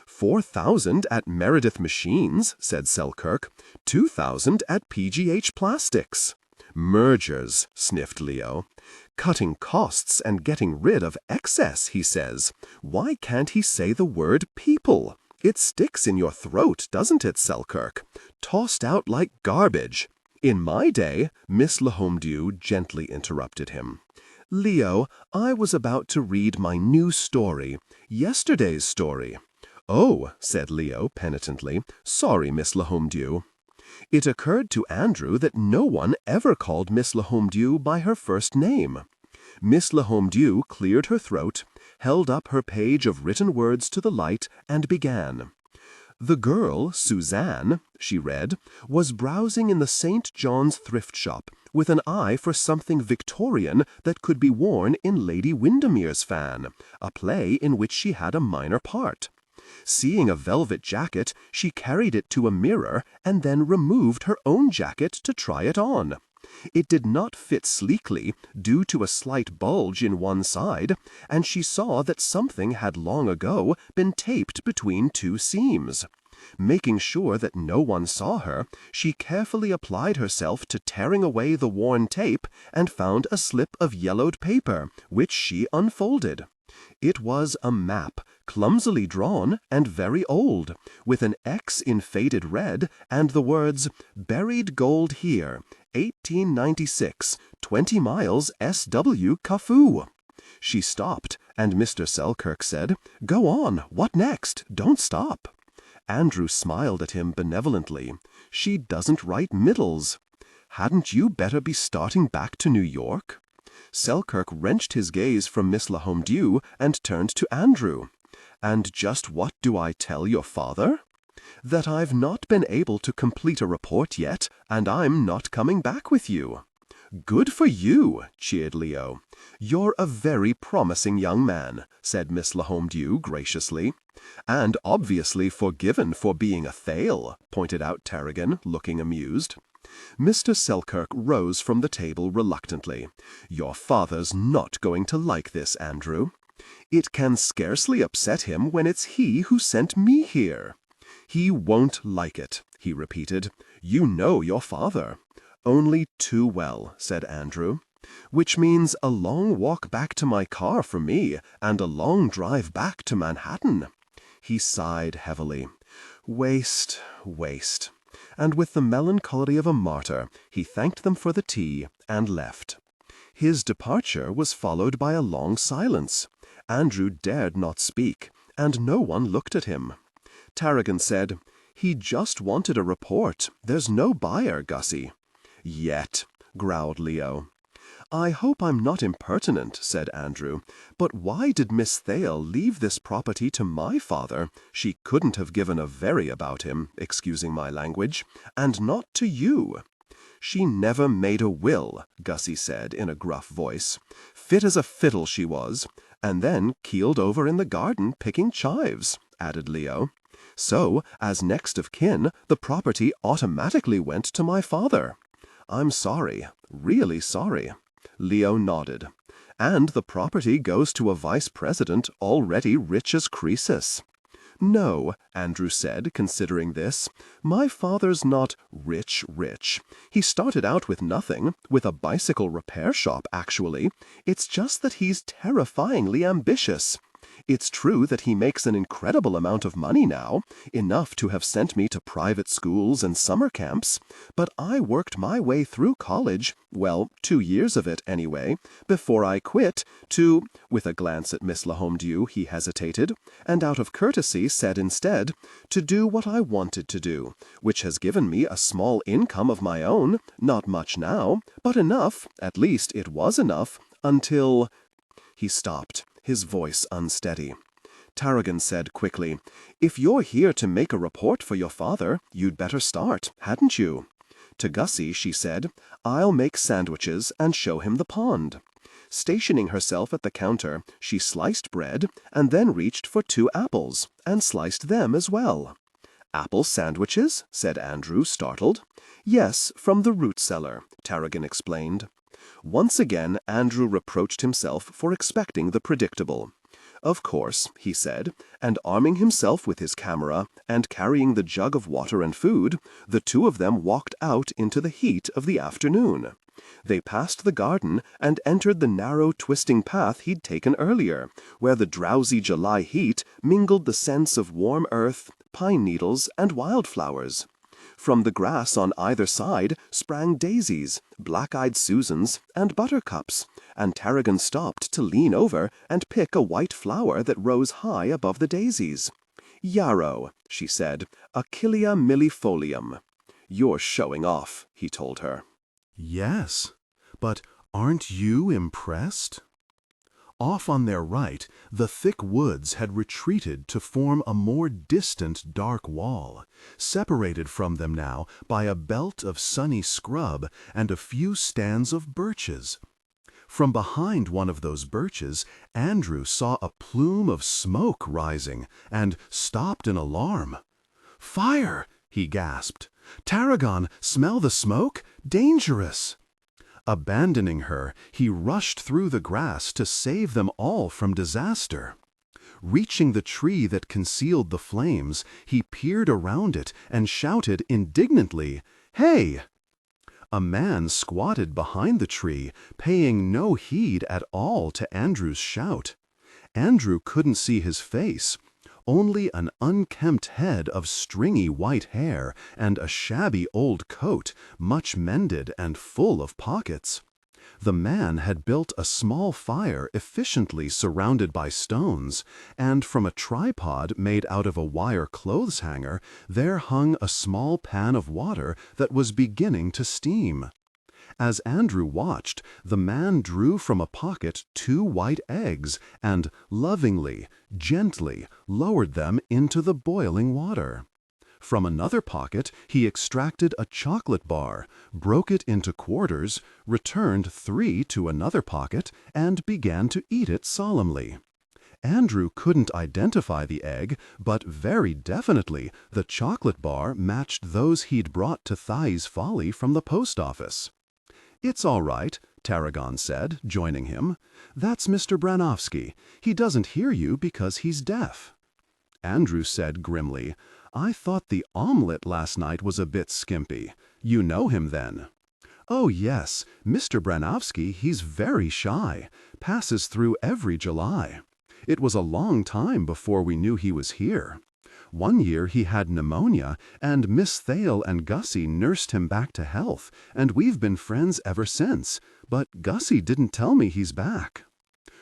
4,000 at Meredith Machines," said Selkirk. 2,000 at PGH Plastics. "Mergers," sniffed Leo. "Cutting costs and getting rid of excess," he says. "Why can't he say the word people? It sticks in your throat, doesn't it, Selkirk? Tossed out like garbage." "In my day," Miss Lahomdew gently interrupted him. "Leo, I was about to read my new story. Yesterday's story." "Oh," said Leo penitently. "Sorry, Miss Lahomdew." It occurred to Andrew that no one ever called Miss Lahomdew by her first name. Miss Lahomdew cleared her throat, held up her page of written words to the light, and began. "The girl, Suzanne," she read, "was browsing in the St. John's thrift shop with an eye for something Victorian that could be worn in Lady Windermere's fan, a play in which she had a minor part. Seeing a velvet jacket, she carried it to a mirror and then removed her own jacket to try it on. It did not fit sleekly, due to a slight bulge in one side, and she saw that something had long ago been taped between two seams. Making sure that no one saw her, she carefully applied herself to tearing away the worn tape and found a slip of yellowed paper, which she unfolded. It was a map, clumsily drawn and very old, with an X in faded red and the words, 'Buried gold here, 1896, 20 miles S.W. Kafoo.' She stopped, and Mr. Selkirk said, 'Go on, what next? Don't stop.' Andrew smiled at him benevolently. 'She doesn't write middles. Hadn't you better be starting back to New York?' Selkirk wrenched his gaze from Miss Lahomdew and turned to Andrew. 'And just what do I tell your father?' 'That I've not been able to complete a report yet, and I'm not coming back with you.' 'Good for you,' cheered Leo. 'You're a very promising young man,' said Miss Lahomdew graciously. 'And obviously forgiven for being a Thale,' pointed out Tarragon, looking amused. Mr. Selkirk rose from the table reluctantly. 'Your father's not going to like this, Andrew.' 'It can scarcely upset him when it's he who sent me here.' 'He won't like it,' he repeated. 'You know your father.' 'Only too well,' said Andrew. 'Which means a long walk back to my car for me, and a long drive back to Manhattan.' He sighed heavily. 'Waste, waste.' And with the melancholy of a martyr, he thanked them for the tea and left. His departure was followed by a long silence. Andrew dared not speak, and no one looked at him. Tarragon said, 'He just wanted a report. There's no buyer, Gussie.' 'Yet,' growled Leo. 'I hope I'm not impertinent,' said Andrew, 'but why did Miss Thale leave this property to my father, she couldn't have given a very about him, excusing my language, and not to you?' "She never made a will," Gussie said in a gruff voice. "Fit as a fiddle she was, and then keeled over in the garden picking chives," added Leo. "So, as next of kin, the property automatically went to my father. I'm sorry, really sorry." Leo nodded. "And the property goes to a vice president already rich as Croesus." "No," Andrew said, considering this. "My father's not rich. He started out with nothing, with a bicycle repair shop, actually. It's just that he's terrifyingly ambitious. It's true that he makes an incredible amount of money now, enough to have sent me to private schools and summer camps, but I worked my way through college, well, 2 years of it anyway, before I quit to," with a glance at Miss Lahomdew, he hesitated, and out of courtesy said instead, "to do what I wanted to do, which has given me a small income of my own, not much now, but enough, at least it was enough, until—" He stopped, his voice unsteady. Tarragon said quickly, "If you're here to make a report for your father, you'd better start, hadn't you?" To Gussie, she said, "I'll make sandwiches and show him the pond." Stationing herself at the counter, she sliced bread and then reached for 2 apples and sliced them as well. "Apple sandwiches?" said Andrew, startled. "Yes, from the root cellar," Tarragon explained. Once again, Andrew reproached himself for expecting the predictable. "Of course," he said, and arming himself with his camera and carrying the jug of water and food, the 2 of them walked out into the heat of the afternoon. They passed the garden and entered the narrow, twisting path he'd taken earlier, where the drowsy July heat mingled the scents of warm earth, pine needles, and wildflowers. From the grass on either side sprang daisies, black-eyed Susans, and buttercups, and Tarragon stopped to lean over and pick a white flower that rose high above the daisies. "Yarrow," she said, "Achillea millifolium." "You're showing off," he told her. Yes, but aren't you impressed? Off on their right, the thick woods had retreated to form a more distant dark wall, separated from them now by a belt of sunny scrub and a few stands of birches. From behind one of those birches, Andrew saw a plume of smoke rising and stopped in alarm. "Fire!" he gasped. "Tarragon, smell the smoke? Dangerous!" Abandoning her, he rushed through the grass to save them all from disaster. Reaching the tree that concealed the flames, he peered around it and shouted indignantly, "Hey!" A man squatted behind the tree, paying no heed at all to Andrew's shout. Andrew couldn't see his face, only an unkempt head of stringy white hair and a shabby old coat, much mended and full of pockets. The man had built a small fire efficiently surrounded by stones, and from a tripod made out of a wire clothes hanger there hung a small pan of water that was beginning to steam. As Andrew watched, the man drew from a pocket 2 white eggs and lovingly, gently lowered them into the boiling water. From another pocket he extracted a chocolate bar, broke it into quarters, returned 3 to another pocket, and began to eat it solemnly. Andrew couldn't identify the egg, but very definitely the chocolate bar matched those he'd brought to Thale's Folly from the post office. "It's all right," Tarragon said, joining him. "That's Mr. Branofsky. He doesn't hear you because he's deaf." Andrew said grimly, "I thought the omelet last night was a bit skimpy. You know him then?" "Oh yes, Mr. Branofsky, he's very shy. Passes through every July. It was a long time before we knew he was here. One year he had pneumonia, and Miss Thale and Gussie nursed him back to health, and we've been friends ever since, but Gussie didn't tell me he's back."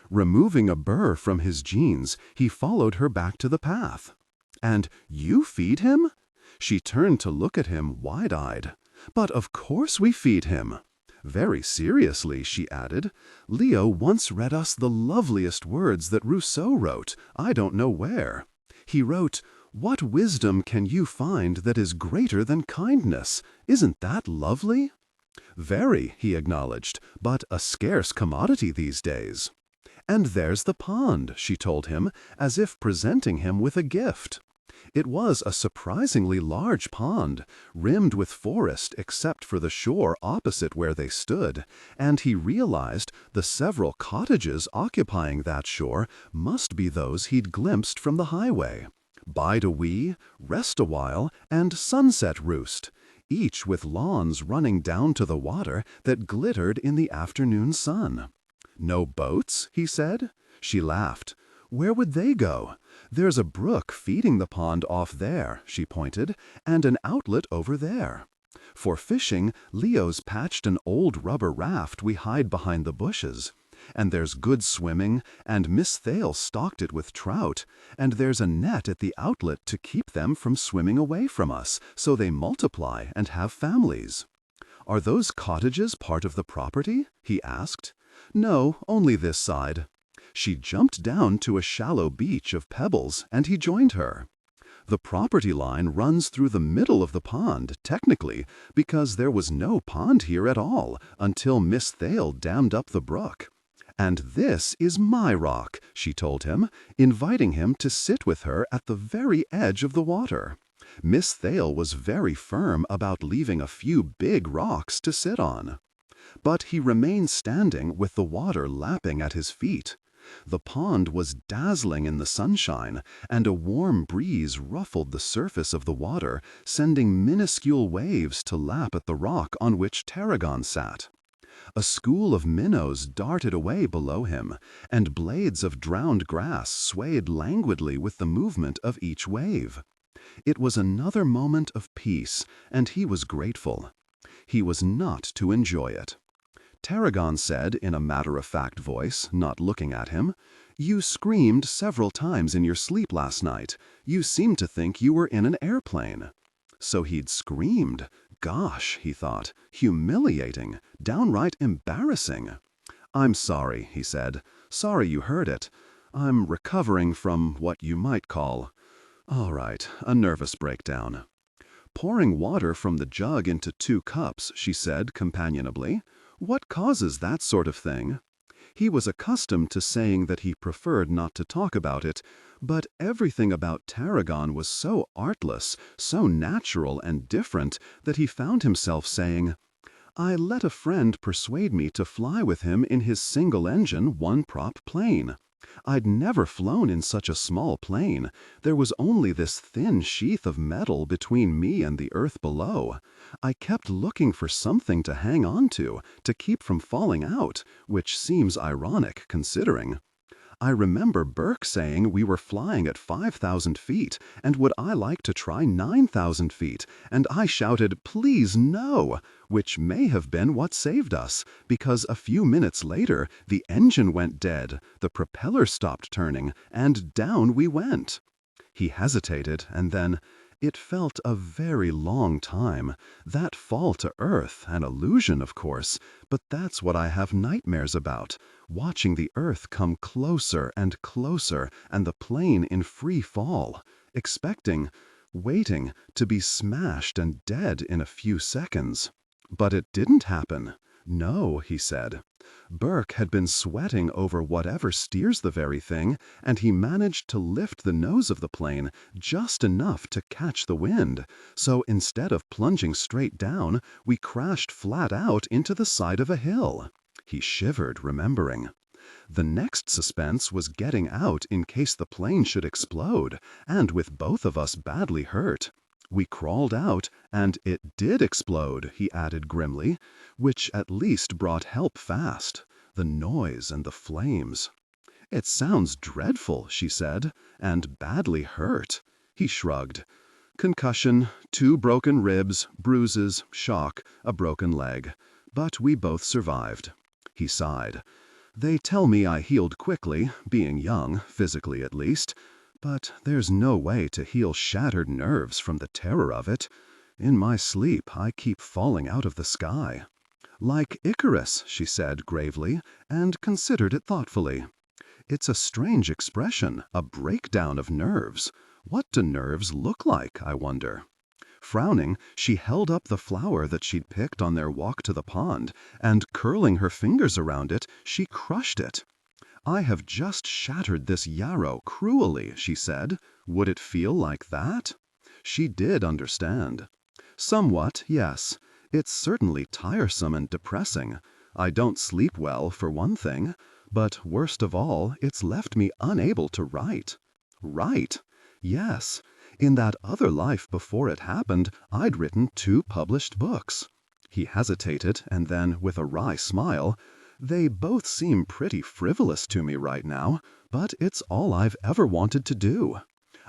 Removing a burr from his jeans, he followed her back to the path. "And you feed him?" She turned to look at him wide-eyed. "But of course we feed him." Very seriously, she added, "Leo once read us the loveliest words that Rousseau wrote, I don't know where. He wrote, 'What wisdom can you find that is greater than kindness?' Isn't that lovely?" Very, he acknowledged, but a scarce commodity these days. And there's the pond, she told him, as if presenting him with a gift. It was a surprisingly large pond, rimmed with forest except for the shore opposite where they stood, and he realized the several cottages occupying that shore must be those he'd glimpsed from the highway. Bide a wee, rest a while, and sunset roost, each with lawns running down to the water that glittered in the afternoon sun. No boats, he said. She laughed. Where would they go? There's a brook feeding the pond off there, she pointed, and an outlet over there. For fishing, Leo's patched an old rubber raft we hide behind the bushes. And there's good swimming, and Miss Thale stocked it with trout, and there's a net at the outlet to keep them from swimming away from us, so they multiply and have families. Are those cottages part of the property? He asked. No, only this side. She jumped down to a shallow beach of pebbles, and he joined her. The property line runs through the middle of the pond, technically, because there was no pond here at all until Miss Thale dammed up the brook. And this is my rock, she told him, inviting him to sit with her at the very edge of the water. Miss Thale was very firm about leaving a few big rocks to sit on. But he remained standing with the water lapping at his feet. The pond was dazzling in the sunshine, and a warm breeze ruffled the surface of the water, sending minuscule waves to lap at the rock on which Tarragon sat. A school of minnows darted away below him, and blades of drowned grass swayed languidly with the movement of each wave. It was another moment of peace, and he was grateful. He was not to enjoy it. Tarragon said in a matter-of-fact voice, not looking at him, "You screamed several times in your sleep last night. You seemed to think you were in an airplane." So he'd screamed. Gosh, he thought, humiliating, downright embarrassing. "I'm sorry," he said. "Sorry you heard it. I'm recovering from what you might call, all right, a nervous breakdown." Pouring water from the jug into 2 cups, she said companionably, "What causes that sort of thing?" He was accustomed to saying that he preferred not to talk about it, but everything about Tarragon was so artless, so natural and different, that he found himself saying, "I let a friend persuade me to fly with him in his single-engine, one-prop plane. I'd never flown in such a small plane. There was only this thin sheath of metal between me and the earth below. I kept looking for something to hang on to keep from falling out, which seems ironic considering. I remember Burke saying we were flying at 5,000 feet, and would I like to try 9,000 feet, and I shouted, 'Please, no!' which may have been what saved us, because a few minutes later the engine went dead, the propeller stopped turning, and down we went." He hesitated, and then, "It felt a very long time. That fall to earth, an illusion, of course, but that's what I have nightmares about, watching the earth come closer and closer and the plane in free fall, waiting to be smashed and dead in a few seconds. But it didn't happen. No," he said. "Burke had been sweating over whatever steers the very thing, and he managed to lift the nose of the plane just enough to catch the wind, so instead of plunging straight down, we crashed flat out into the side of a hill." He shivered, remembering. The next suspense was getting out in case the plane should explode, and with both of us badly hurt. We crawled out, and it did explode, he added grimly, which at least brought help fast. The noise and the flames. "It sounds dreadful," she said, "and badly hurt." He shrugged. "Concussion, 2 broken ribs, bruises, shock, a broken leg. But we both survived." He sighed. "They tell me I healed quickly, being young, physically at least. But there's no way to heal shattered nerves from the terror of it. In my sleep, I keep falling out of the sky." "Like Icarus," she said gravely, and considered it thoughtfully. "It's a strange expression, a breakdown of nerves. What do nerves look like, I wonder?" Frowning, she held up the flower that she'd picked on their walk to the pond, and curling her fingers around it, she crushed it. "I have just shattered this yarrow cruelly," she said. "Would it feel like that?" She did understand. "Somewhat, yes. It's certainly tiresome and depressing. I don't sleep well, for one thing. But worst of all, it's left me unable to write." Write? Yes. In that other life before it happened, I'd written 2 published books. He hesitated, and then, with a wry smile, "They both seem pretty frivolous to me right now, but it's all I've ever wanted to do.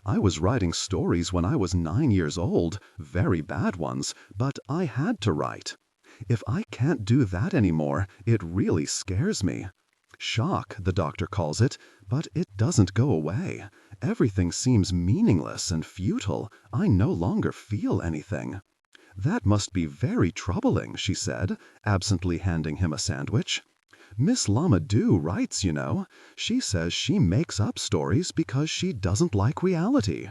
I was writing stories when I was 9 years old, very bad ones, but I had to write. If I can't do that anymore, it really scares me. Shock, the doctor calls it, but it doesn't go away. Everything seems meaningless and futile. I no longer feel anything." "That must be very troubling," she said, absently handing him a sandwich. "Miss Lamadou writes, you know. She says she makes up stories because she doesn't like reality."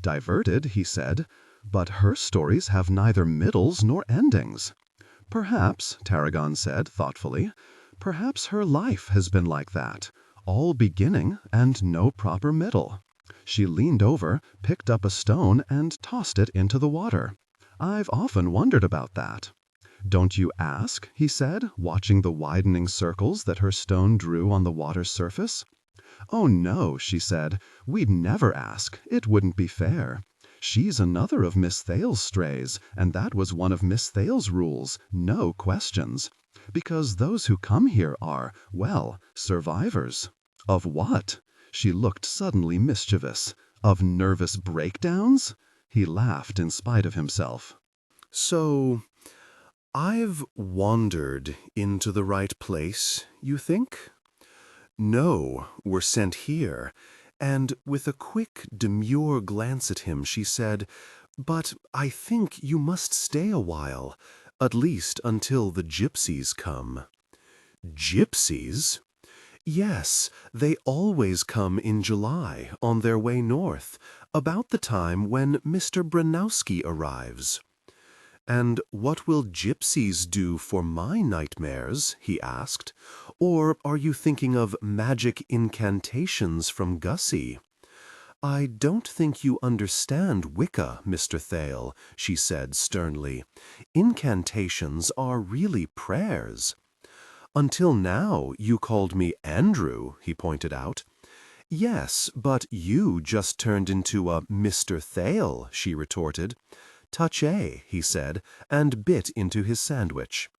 "Diverted," he said, "but her stories have neither middles nor endings." "Perhaps," Tarragon said thoughtfully, "perhaps her life has been like that. All beginning and no proper middle." She leaned over, picked up a stone, and tossed it into the water. "I've often wondered about that." "Don't you ask?" he said, watching the widening circles that her stone drew on the water's surface. "Oh, no," she said. "We'd never ask. It wouldn't be fair. She's another of Miss Thale's strays, and that was one of Miss Thale's rules, no questions. Because those who come here are, well, survivors." "Of what?" She looked suddenly mischievous. "Of nervous breakdowns?" He laughed in spite of himself. So, I've wandered into the right place, you think? No, we're sent here. And with a quick, demure glance at him, she said, "But I think you must stay a while, at least until the gypsies come." Gypsies? Yes, they always come in July, on their way north, about the time when Mr. Branowski arrives. "And what will gypsies do for my nightmares?" he asked. "Or are you thinking of magic incantations from Gussie?" "I don't think you understand Wicca, Mr. Thale," she said sternly. "Incantations are really prayers." "Until now you called me Andrew," he pointed out. "Yes, but you just turned into a Mr. Thale," she retorted. "Touché," he said, and bit into his sandwich.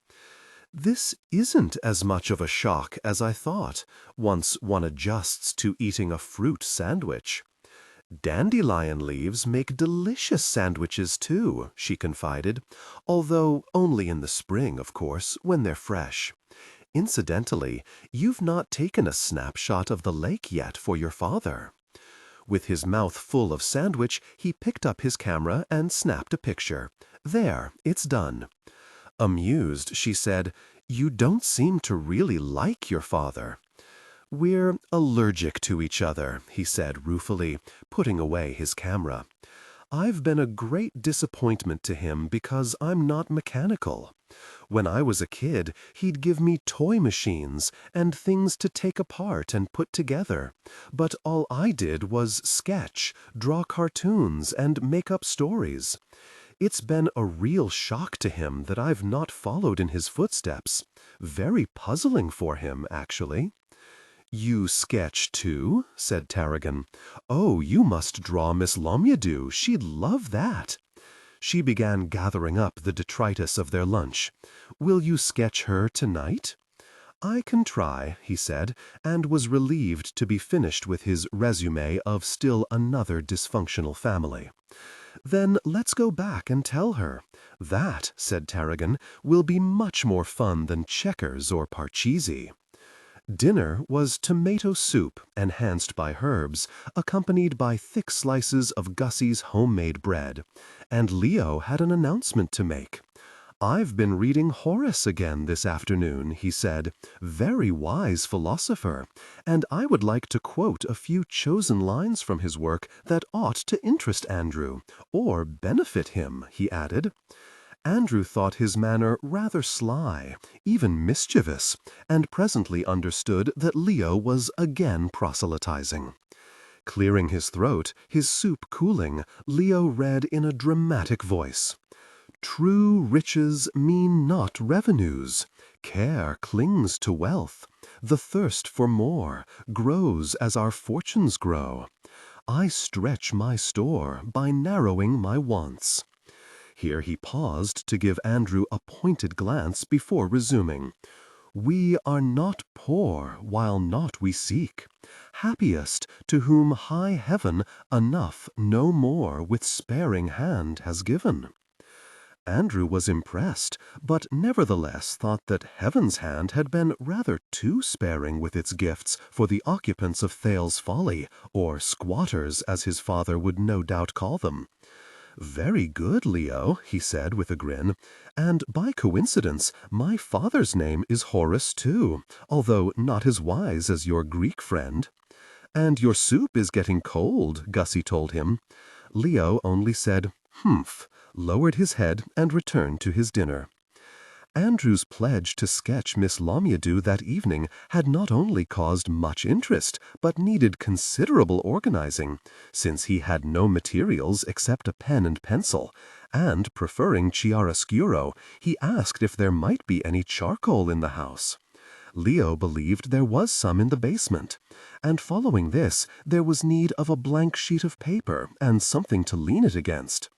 "This isn't as much of a shock as I thought, once one adjusts to eating a fruit sandwich." "Dandelion leaves make delicious sandwiches, too," she confided, "although only in the spring, of course, when they're fresh. Incidentally, you've not taken a snapshot of the lake yet for your father." With his mouth full of sandwich, he picked up his camera and snapped a picture. "There, it's done." Amused, she said, "You don't seem to really like your father." "We're allergic to each other," he said ruefully, putting away his camera. "I've been a great disappointment to him because I'm not mechanical. When I was a kid, he'd give me toy machines and things to take apart and put together, but all I did was sketch, draw cartoons, and make up stories. It's been a real shock to him that I've not followed in his footsteps. Very puzzling for him, actually." "You sketch, too?" said Tarragon. "Oh, you must draw Miss Lomyadou. She'd love that." She began gathering up the detritus of their lunch. "Will you sketch her tonight?" "I can try," he said, and was relieved to be finished with his resume of still another dysfunctional family. "Then let's go back and tell her. That," said Tarragon, "will be much more fun than checkers or parcheesi." Dinner was tomato soup, enhanced by herbs, accompanied by thick slices of Gussie's homemade bread. And Leo had an announcement to make. "I've been reading Horace again this afternoon," he said. "Very wise philosopher, and I would like to quote a few chosen lines from his work that ought to interest Andrew, or benefit him," he added. Andrew thought his manner rather sly, even mischievous, and presently understood that Leo was again proselytizing. Clearing his throat, his soup cooling, Leo read in a dramatic voice. "True riches mean not revenues. Care clings to wealth. The thirst for more grows as our fortunes grow. I stretch my store by narrowing my wants." Here he paused to give Andrew a pointed glance before resuming. "We are not poor while not we seek. Happiest to whom high heaven enough no more with sparing hand has given." Andrew was impressed, but nevertheless thought that heaven's hand had been rather too sparing with its gifts for the occupants of Thale's Folly, or squatters as his father would no doubt call them. "Very good, Leo," he said with a grin, "and by coincidence my father's name is Horace too, although not as wise as your Greek friend." "And your soup is getting cold," Gussie told him. Leo only said, "Humph," lowered his head, and returned to his dinner. Andrew's pledge to sketch Miss Lomyadou that evening had not only caused much interest, but needed considerable organizing, since he had no materials except a pen and pencil, and, preferring chiaroscuro, he asked if there might be any charcoal in the house. Leo believed there was some in the basement, and following this, there was need of a blank sheet of paper and something to lean it against.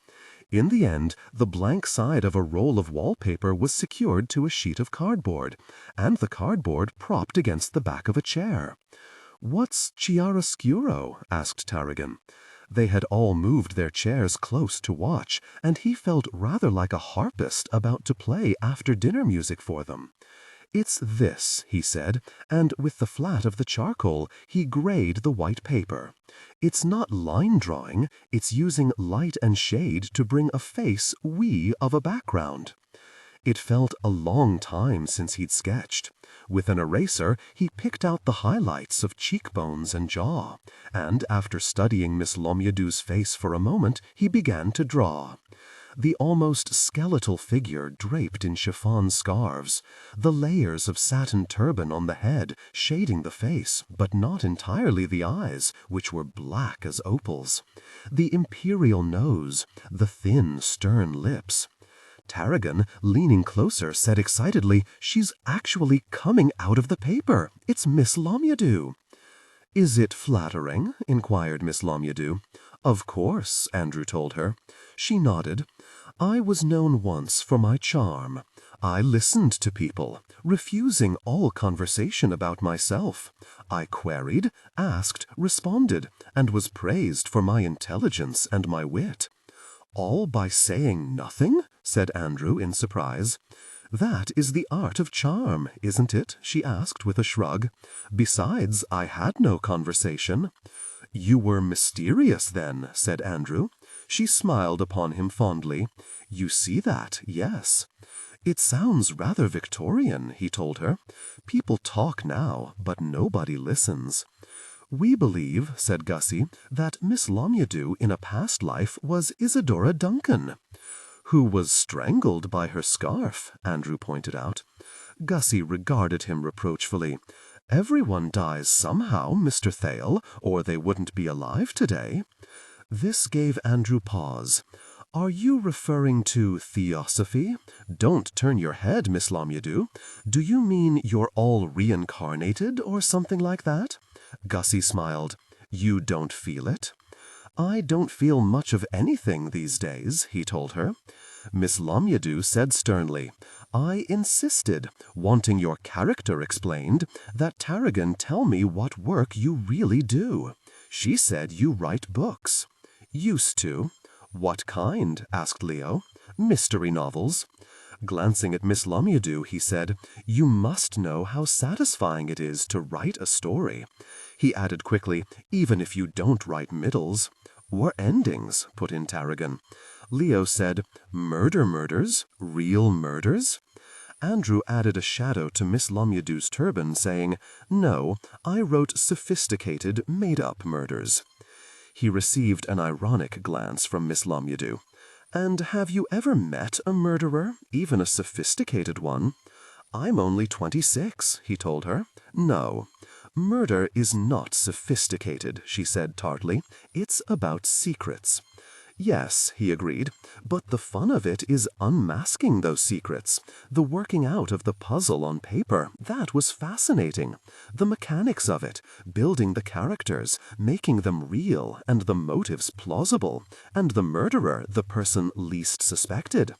In the end, the blank side of a roll of wallpaper was secured to a sheet of cardboard, and the cardboard propped against the back of a chair. "What's chiaroscuro?" asked Tarragon. They had all moved their chairs close to watch, and he felt rather like a harpist about to play after-dinner music for them. "It's this," he said, and with the flat of the charcoal, he grayed the white paper. "It's not line drawing, it's using light and shade to bring a face of a background." It felt a long time since he'd sketched. With an eraser, he picked out the highlights of cheekbones and jaw, and after studying Miss Lomyadou's face for a moment, he began to draw. The almost skeletal figure draped in chiffon scarves, the layers of satin turban on the head shading the face, but not entirely the eyes, which were black as opals, the imperial nose, the thin, stern lips. Tarragon, leaning closer, said excitedly, "She's actually coming out of the paper. It's Miss Lomyadou." "Is it flattering?" inquired Miss Lomyadou. "Of course," Andrew told her. She nodded. "I was known once for my charm. I listened to people, refusing all conversation about myself. I queried, asked, responded, and was praised for my intelligence and my wit." "All by saying nothing?" said Andrew in surprise. "That is the art of charm, isn't it?" she asked with a shrug. "Besides, I had no conversation." "You were mysterious then," said Andrew. She smiled upon him fondly. "You see that, yes." "It sounds rather Victorian," he told her. "People talk now, but nobody listens." "We believe," said Gussie, "that Miss Lomyadou in a past life was Isadora Duncan." "Who was strangled by her scarf," Andrew pointed out. Gussie regarded him reproachfully. "Everyone dies somehow, Mr. Thale, or they wouldn't be alive today." This gave Andrew pause. "Are you referring to theosophy? Don't turn your head, Miss Lomyadou. Do you mean you're all reincarnated, or something like that?" Gussie smiled. "You don't feel it?" "I don't feel much of anything these days," he told her. Miss Lomyadou said sternly, "I insisted, wanting your character explained, that Tarragon tell me what work you really do. She said you write books." "Used to." "What kind?" asked Leo. "Mystery novels." Glancing at Miss Lomyadou, he said, "You must know how satisfying it is to write a story." He added quickly, "Even if you don't write middles." "Or endings," put in Tarragon. Leo said, Murders? Real murders? Andrew added a shadow to Miss Lomyadou's turban, saying, No, I wrote sophisticated, made-up murders. He received an ironic glance from Miss Lomyadou. And have you ever met a murderer, even a sophisticated one? I'm only 26, he told her. No, murder is not sophisticated, she said tartly. It's about secrets. Yes, he agreed, but the fun of it is unmasking those secrets. The working out of the puzzle on paper, that was fascinating. The mechanics of it, building the characters, making them real and the motives plausible, and the murderer the person least suspected.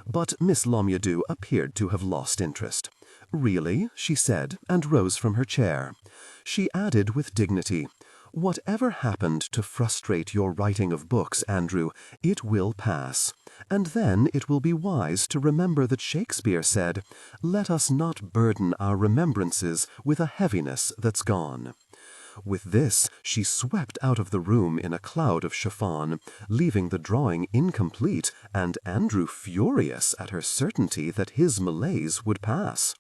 But Miss Lomyadou appeared to have lost interest. Really, she said, and rose from her chair. She added with dignity, Whatever happened to frustrate your writing of books, Andrew, it will pass. And then it will be wise to remember that Shakespeare said, Let us not burden our remembrances with a heaviness that's gone. With this, she swept out of the room in a cloud of chiffon, leaving the drawing incomplete and Andrew furious at her certainty that his malaise would pass.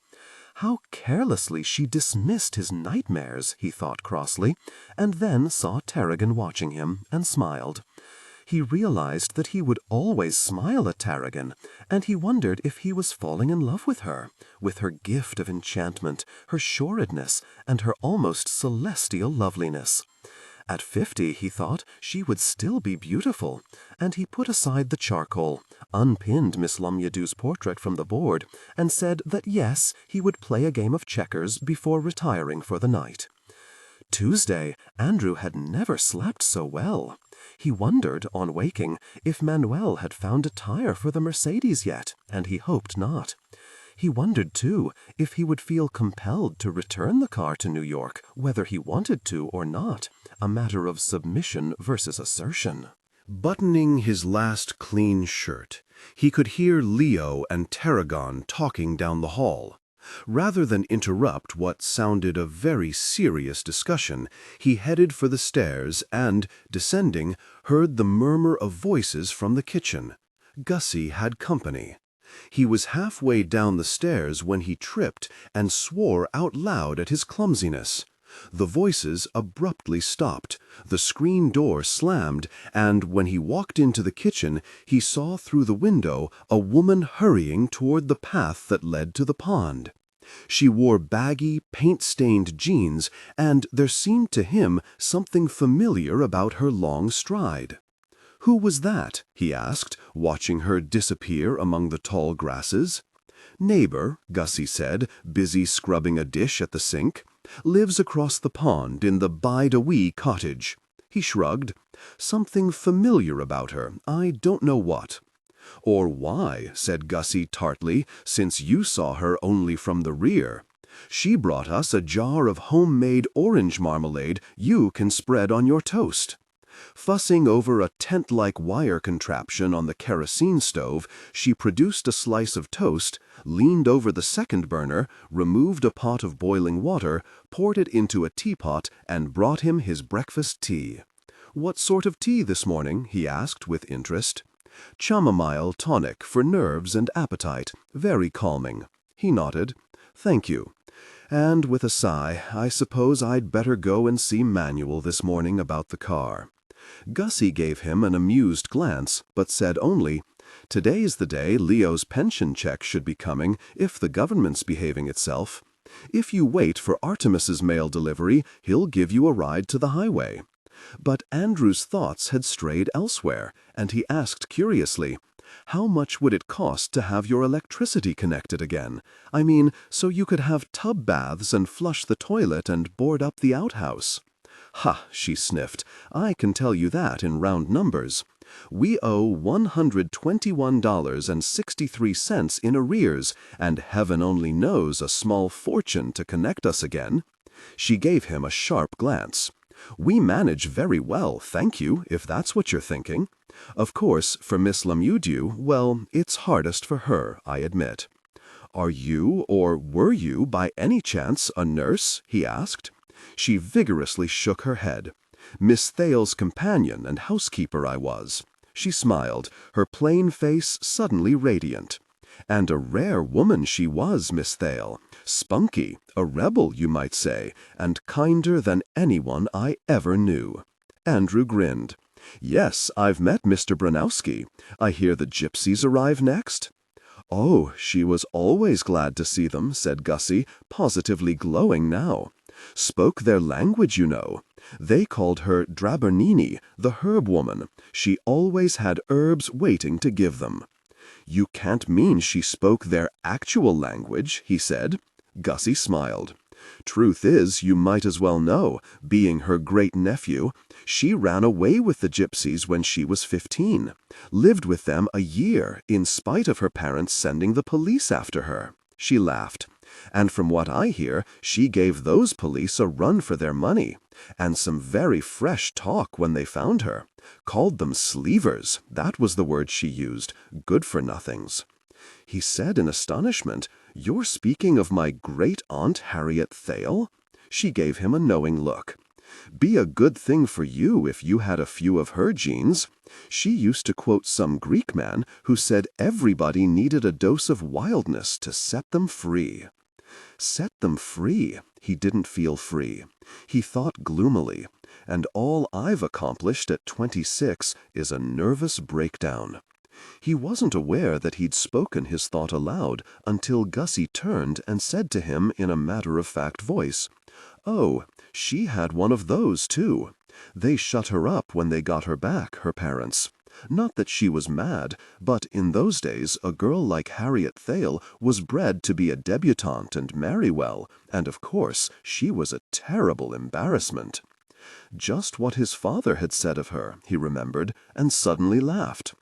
How carelessly she dismissed his nightmares, he thought crossly, and then saw Tarragon watching him and smiled. He realized that he would always smile at Tarragon, and he wondered if he was falling in love with her gift of enchantment, her shoredness, and her almost celestial loveliness. At 50, he thought, she would still be beautiful, and he put aside the charcoal, unpinned Miss Lomyadou's portrait from the board, and said that yes, he would play a game of checkers before retiring for the night. Tuesday, Andrew had never slept so well. He wondered, on waking, if Manuel had found a tire for the Mercedes yet, and he hoped not. He wondered, too, if he would feel compelled to return the car to New York, whether he wanted to or not, a matter of submission versus assertion. Buttoning his last clean shirt, he could hear Leo and Tarragon talking down the hall. Rather than interrupt what sounded a very serious discussion, he headed for the stairs and, descending, heard the murmur of voices from the kitchen. Gussie had company. He was halfway down the stairs when he tripped and swore out loud at his clumsiness. The voices abruptly stopped, the screen door slammed, and when he walked into the kitchen, he saw through the window a woman hurrying toward the path that led to the pond. She wore baggy, paint-stained jeans, and there seemed to him something familiar about her long stride. Who was that? He asked, watching her disappear among the tall grasses. Neighbor, Gussie said, busy scrubbing a dish at the sink. Lives across the pond in the Bide-A-Wee cottage. He shrugged. Something familiar about her, I don't know what. Or why, said Gussie tartly, since you saw her only from the rear. She brought us a jar of homemade orange marmalade you can spread on your toast. Fussing over a tent-like wire contraption on the kerosene stove, she produced a slice of toast, leaned over the second burner, removed a pot of boiling water, poured it into a teapot, and brought him his breakfast tea. What sort of tea this morning? He asked with interest. Chamomile tonic for nerves and appetite, very calming. He nodded. Thank you. And with a sigh, I suppose I'd better go and see Manuel this morning about the car. Gussie gave him an amused glance, but said only, Today's the day Leo's pension check should be coming, if the government's behaving itself. If you wait for Artemis's mail delivery, he'll give you a ride to the highway. But Andrew's thoughts had strayed elsewhere, and he asked curiously, How much would it cost to have your electricity connected again? I mean, so you could have tub baths and flush the toilet and board up the outhouse. Ha, she sniffed, I can tell you that in round numbers. We owe $121.63 in arrears, and heaven only knows a small fortune to connect us again. She gave him a sharp glance. We manage very well, thank you, if that's what you're thinking. Of course, for Miss Lomyadou, well, it's hardest for her, I admit. Are you, or were you, by any chance, a nurse? He asked. She vigorously shook her head. Miss Thale's companion and housekeeper I was. She smiled, her plain face suddenly radiant. And a rare woman she was, Miss Thale. Spunky, a rebel, you might say, and kinder than anyone I ever knew. Andrew grinned. Yes, I've met Mr. Branowski. I hear the gypsies arrive next. Oh, she was always glad to see them, said Gussie, positively glowing now. Spoke their language, you know. They called her Drabernini, the herb woman. She always had herbs waiting to give them. You can't mean she spoke their actual language, he said. Gussie smiled. Truth is, you might as well know, being her great-nephew, she ran away with the gypsies when she was 15, lived with them a year in spite of her parents sending the police after her. She laughed. And from what I hear, she gave those police a run for their money, and some very fresh talk when they found her. Called them sleevers, that was the word she used, good-for-nothings. He said in astonishment, "You're speaking of my great-aunt Harriet Thale?" She gave him a knowing look. Be a good thing for you if you had a few of her genes. She used to quote some Greek man who said everybody needed a dose of wildness to set them free. Set them free? He didn't feel free. He thought gloomily, and all I've accomplished at 26 is a nervous breakdown. He wasn't aware that he'd spoken his thought aloud until Gussie turned and said to him in a matter-of-fact voice, "Oh, she had one of those, too. They shut her up when they got her back, her parents. Not that she was mad, but in those days a girl like Harriet Thale was bred to be a debutante and marry well, and of course she was a terrible embarrassment." Just what his father had said of her, he remembered, and suddenly laughed.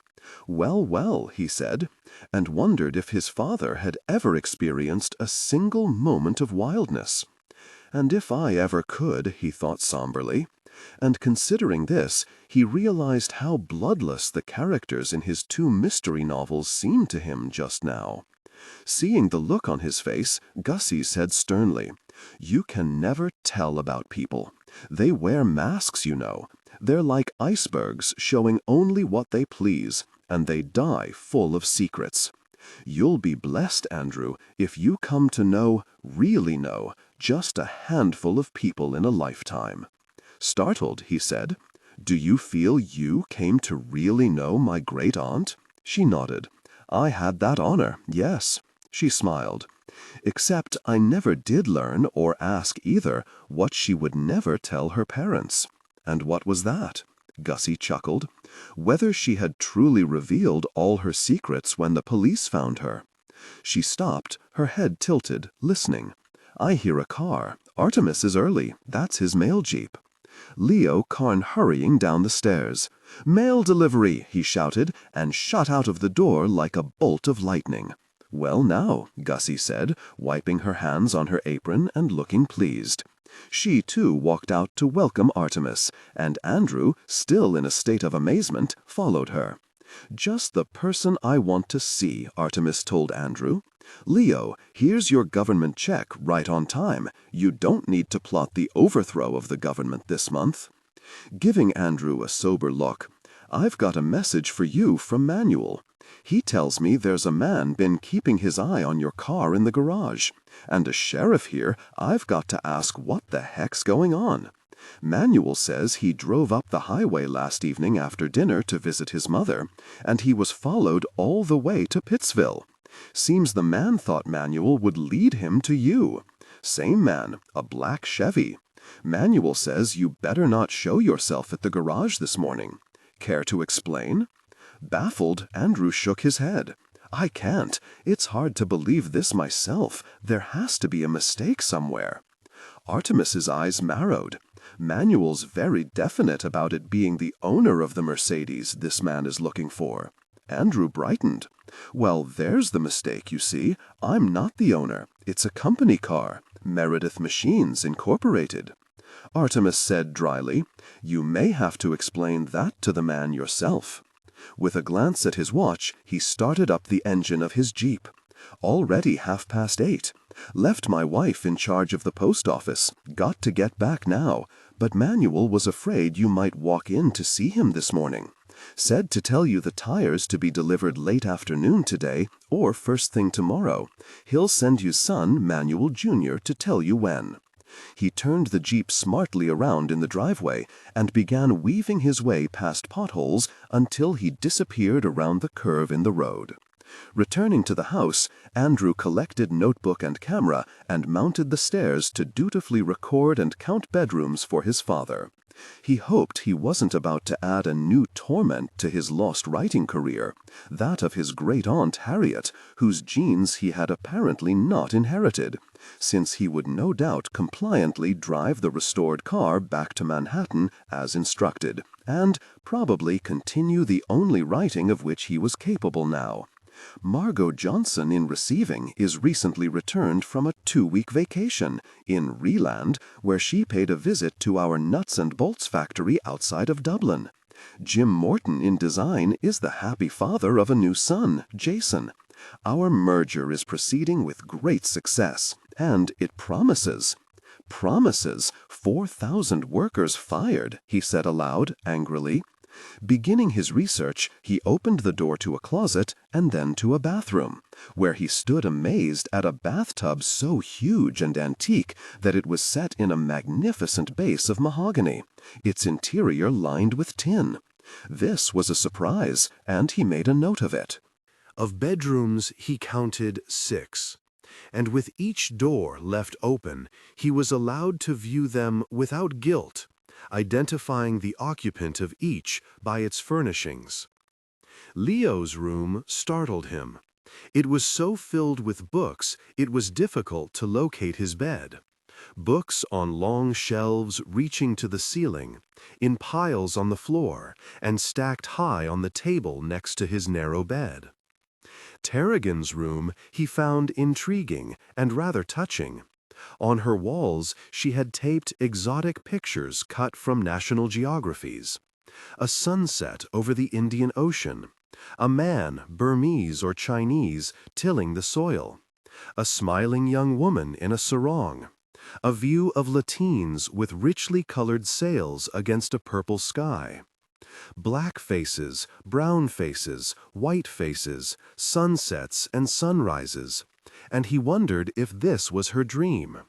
Well, well, he said, and wondered if his father had ever experienced a single moment of wildness. And if I ever could, he thought somberly. And considering this, he realized how bloodless the characters in his 2 mystery novels seemed to him just now. Seeing the look on his face, Gussie said sternly, "You can never tell about people. They wear masks, you know. They're like icebergs showing only what they please, and they die full of secrets. You'll be blessed, Andrew, if you come to know, really know, just a handful of people in a lifetime." Startled, he said, "Do you feel you came to really know my great-aunt?" She nodded. "I had that honor, yes." She smiled. "Except I never did learn, or ask either, what she would never tell her parents." "And what was that?" Gussie chuckled. "Whether she had truly revealed all her secrets when the police found her." She stopped, her head tilted, listening. "I hear a car. Artemis is early. That's his mail jeep." Leo came hurrying down the stairs. "Mail delivery!" he shouted, and shot out of the door like a bolt of lightning. "Well now," Gussie said, wiping her hands on her apron and looking pleased. She, too, walked out to welcome Artemis, and Andrew, still in a state of amazement, followed her. "Just the person I want to see," Artemis told Andrew. "Leo, here's your government check right on time. You don't need to plot the overthrow of the government this month." Giving Andrew a sober look, "I've got a message for you from Manuel. He tells me there's a man been keeping his eye on your car in the garage. And a sheriff here, I've got to ask what the heck's going on. Manuel says he drove up the highway last evening after dinner to visit his mother, and he was followed all the way to Pittsville. Seems the man thought Manuel would lead him to you. Same man, a black Chevy. Manuel says you better not show yourself at the garage this morning. Care to explain?" Baffled, Andrew shook his head. "I can't. It's hard to believe this myself. There has to be a mistake somewhere." Artemis's eyes narrowed. "Manuel's very definite about it being the owner of the Mercedes this man is looking for." Andrew brightened. "Well, there's the mistake, you see. I'm not the owner. It's a company car, Meredith Machines, Incorporated." Artemis said dryly, "You may have to explain that to the man yourself." With a glance at his watch, he started up the engine of his Jeep. "Already 8:30. Left my wife in charge of the post office. Got to get back now, but Manuel was afraid you might walk in to see him this morning. Said to tell you the tires to be delivered late afternoon today or first thing tomorrow. He'll send you son, Manuel Jr., to tell you when." He turned the Jeep smartly around in the driveway and began weaving his way past potholes until he disappeared around the curve in the road. Returning to the house, Andrew collected notebook and camera and mounted the stairs to dutifully record and count bedrooms for his father. He hoped he wasn't about to add a new torment to his lost writing career, that of his great-aunt Harriet, whose genes he had apparently not inherited, since he would no doubt compliantly drive the restored car back to Manhattan as instructed, and probably continue the only writing of which he was capable now. Margot Johnson in receiving is recently returned from a 2-week vacation in Reland, where she paid a visit to our nuts and bolts factory outside of Dublin. Jim Morton in design is the happy father of a new son, Jason. Our merger is proceeding with great success, and it promises. Promises 4,000 workers fired, he said aloud, angrily. Beginning his research, he opened the door to a closet and then to a bathroom, where he stood amazed at a bathtub so huge and antique that it was set in a magnificent base of mahogany, its interior lined with tin. This was a surprise, and he made a note of it. Of bedrooms he counted 6, and with each door left open, he was allowed to view them without guilt, identifying the occupant of each by its furnishings. Leo's room startled him. It was so filled with books it was difficult to locate his bed. Books on long shelves reaching to the ceiling, in piles on the floor, and stacked high on the table next to his narrow bed. Tarragon's room he found intriguing and rather touching. On her walls she had taped exotic pictures cut from national geographies. A sunset over the Indian Ocean, a man, Burmese or Chinese, tilling the soil, a smiling young woman in a sarong, a view of lateens with richly colored sails against a purple sky. Black faces, brown faces, white faces, sunsets and sunrises, and he wondered if this was her dream.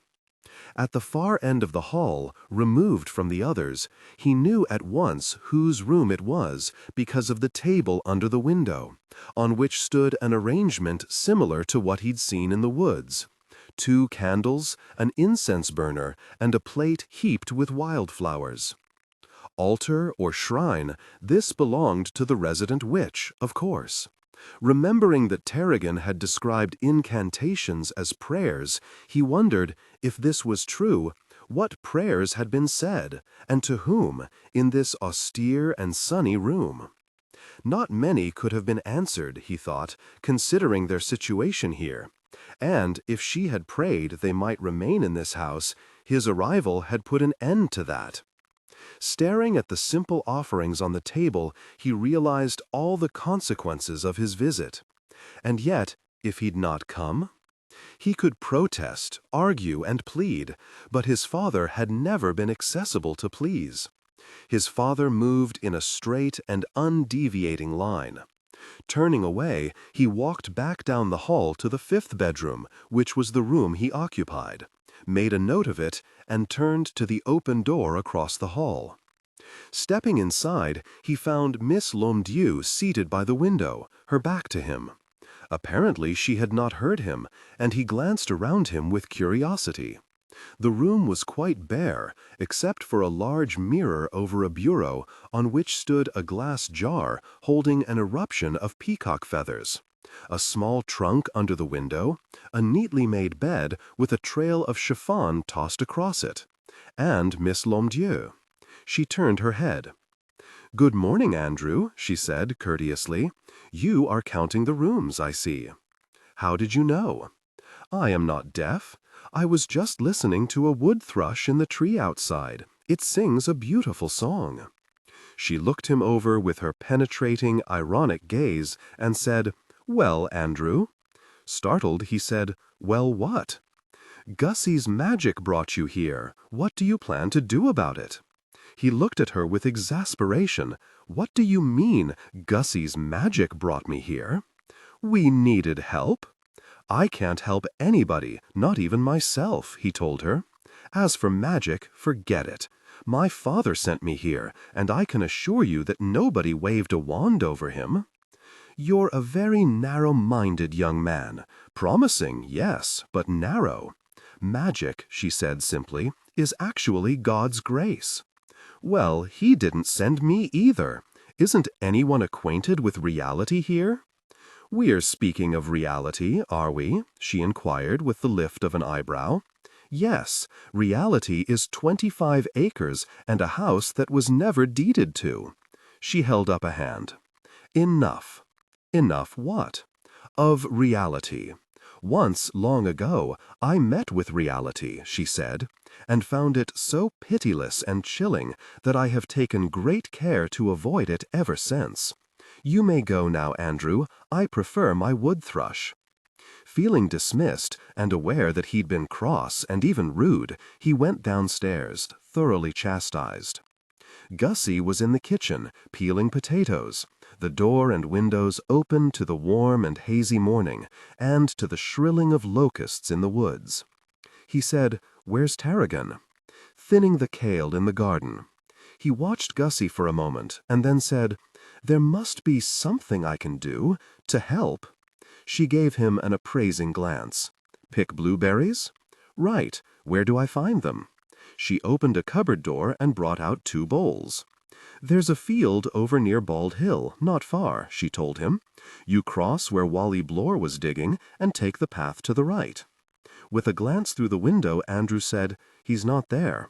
At the far end of the hall, removed from the others, he knew at once whose room it was because of the table under the window, on which stood an arrangement similar to what he'd seen in the woods. 2 candles, an incense burner, and a plate heaped with wildflowers. Altar or shrine, this belonged to the resident witch, of course. Remembering that Tarragon had described incantations as prayers, he wondered, if this was true, what prayers had been said, and to whom, in this austere and sunny room. Not many could have been answered, he thought, considering their situation here. And if she had prayed they might remain in this house, his arrival had put an end to that. Staring at the simple offerings on the table, he realized all the consequences of his visit. And yet, if he'd not come? He could protest, argue, and plead, but his father had never been accessible to please. His father moved in a straight and undeviating line. Turning away, he walked back down the hall to the 5th bedroom, which was the room he occupied, made a note of it, and turned to the open door across the hall. Stepping inside, he found Miss Lomdieu seated by the window, her back to him. Apparently she had not heard him, and he glanced around him with curiosity. The room was quite bare, except for a large mirror over a bureau on which stood a glass jar holding an eruption of peacock feathers, a small trunk under the window, a neatly made bed with a trail of chiffon tossed across it, and Miss Lomdieu. She turned her head. "Good morning, Andrew," she said courteously. "You are counting the rooms, I see. How did you know? I am not deaf. I was just listening to a wood thrush in the tree outside. It sings a beautiful song." She looked him over with her penetrating, ironic gaze and said, "Well, Andrew?" Startled, he said, "Well, what?" "Gussie's magic brought you here. What do you plan to do about it?" He looked at her with exasperation. "What do you mean, Gussie's magic brought me here? We needed help." "I can't help anybody, not even myself," he told her. "As for magic, forget it. My father sent me here, and I can assure you that nobody waved a wand over him." "You're a very narrow-minded young man. Promising, yes, but narrow. Magic," she said simply, "is actually God's grace." "Well, he didn't send me either. Isn't anyone acquainted with reality here?" "We're speaking of reality, are we?" she inquired with the lift of an eyebrow. "Yes, reality is 25 acres and a house that was never deeded to." She held up a hand. "Enough." "Enough what?" "Of reality. Once, long ago, I met with reality," she said, "and found it so pitiless and chilling that I have taken great care to avoid it ever since. You may go now, Andrew. I prefer my wood thrush." Feeling dismissed and aware that he'd been cross and even rude, he went downstairs, thoroughly chastised. Gussie was in the kitchen, peeling potatoes, the door and windows open to the warm and hazy morning and to the shrilling of locusts in the woods. He said, "Where's Tarragon?" "Thinning the kale in the garden." He watched Gussie for a moment and then said, "There must be something I can do to help." She gave him an appraising glance. "Pick blueberries?" "Right. Where do I find them?" She opened a cupboard door and brought out 2 bowls. "There's a field over near Bald Hill, not far," she told him. "You cross where Wally Blore was digging and take the path to the right." With a glance through the window, Andrew said, "He's not there."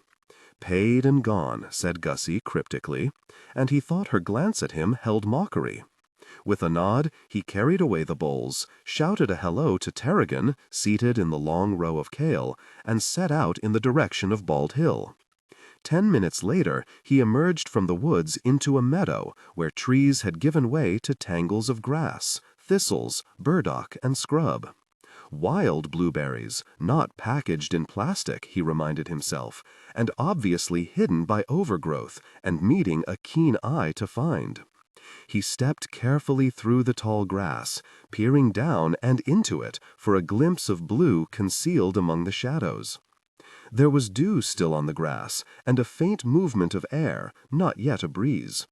"Paid and gone," said Gussie cryptically, and he thought her glance at him held mockery. With a nod, he carried away the bowls, shouted a hello to Tarragon, seated in the long row of kale, and set out in the direction of Bald Hill. 10 minutes later, he emerged from the woods into a meadow where trees had given way to tangles of grass, thistles, burdock, and scrub. Wild blueberries, not packaged in plastic, he reminded himself, and obviously hidden by overgrowth and needing a keen eye to find. He stepped carefully through the tall grass, peering down and into it for a glimpse of blue concealed among the shadows. There was dew still on the grass, and a faint movement of air, not yet a breeze.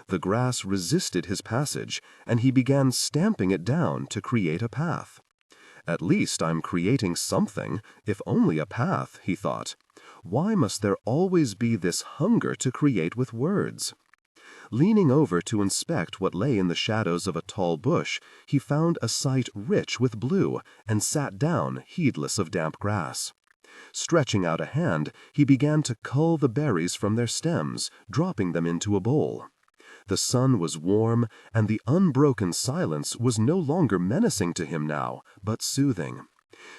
The grass resisted his passage, and he began stamping it down to create a path. "At least I'm creating something, if only a path," he thought. "Why must there always be this hunger to create with words?" Leaning over to inspect what lay in the shadows of a tall bush, he found a sight rich with blue, and sat down, heedless of damp grass. Stretching out a hand, he began to cull the berries from their stems, dropping them into a bowl. The sun was warm, and the unbroken silence was no longer menacing to him now, but soothing.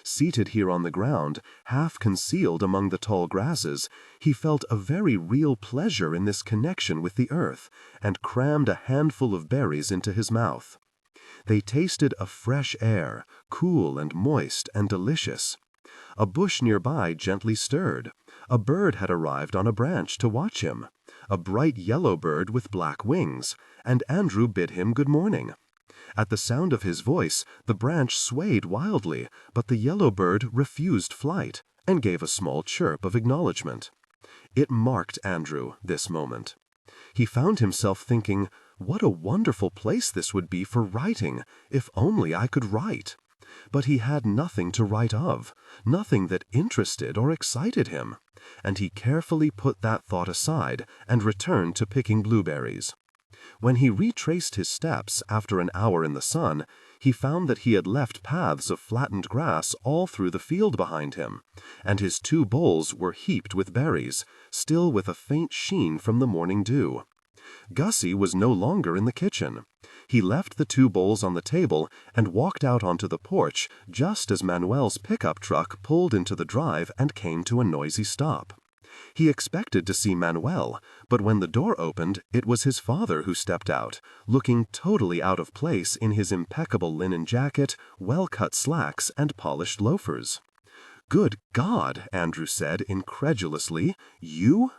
Seated here on the ground, half concealed among the tall grasses, he felt a very real pleasure in this connection with the earth, and crammed a handful of berries into his mouth. They tasted of fresh air, cool and moist and delicious. A bush nearby gently stirred. A bird had arrived on a branch to watch him, a bright yellow bird with black wings, and Andrew bid him good morning. At the sound of his voice, the branch swayed wildly, but the yellow bird refused flight, and gave a small chirp of acknowledgment. It marked Andrew, this moment. He found himself thinking, what a wonderful place this would be for writing, if only I could write. But he had nothing to write of, nothing that interested or excited him, and he carefully put that thought aside and returned to picking blueberries. When he retraced his steps after an hour in the sun, he found that he had left paths of flattened grass all through the field behind him, and his 2 bowls were heaped with berries, still with a faint sheen from the morning dew. Gussie was no longer in the kitchen. He left the 2 bowls on the table and walked out onto the porch just as Manuel's pickup truck pulled into the drive and came to a noisy stop. He expected to see Manuel, but when the door opened, it was his father who stepped out, looking totally out of place in his impeccable linen jacket, well-cut slacks, and polished loafers. "Good God," Andrew said incredulously, "you?"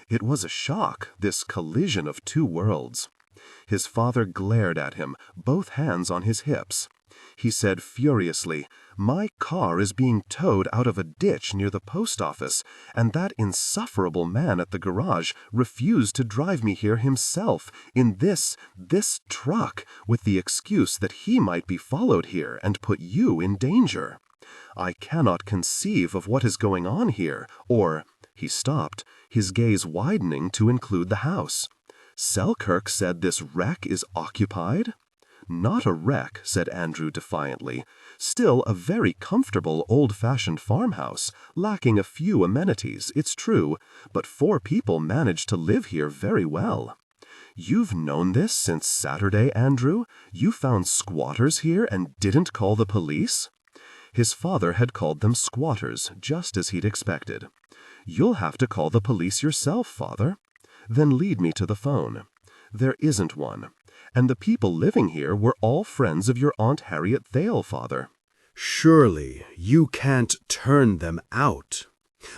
It was a shock, this collision of two worlds. His father glared at him, both hands on his hips. He said furiously, "My car is being towed out of a ditch near the post office, and that insufferable man at the garage refused to drive me here himself, in this truck, with the excuse that he might be followed here and put you in danger. I cannot conceive of what is going on here, or—" He stopped, his gaze widening to include the house. "Selkirk said this wreck is occupied?" "Not a wreck," said Andrew defiantly. "Still a very comfortable old-fashioned farmhouse, lacking a few amenities, it's true, but 4 people manage to live here very well." "You've known this since Saturday, Andrew? You found squatters here and didn't call the police?" His father had called them squatters, just as he'd expected. "You'll have to call the police yourself, Father." "Then lead me to the phone." "There isn't one. And the people living here were all friends of your Aunt Harriet Thale, Father." "Surely you can't turn them out.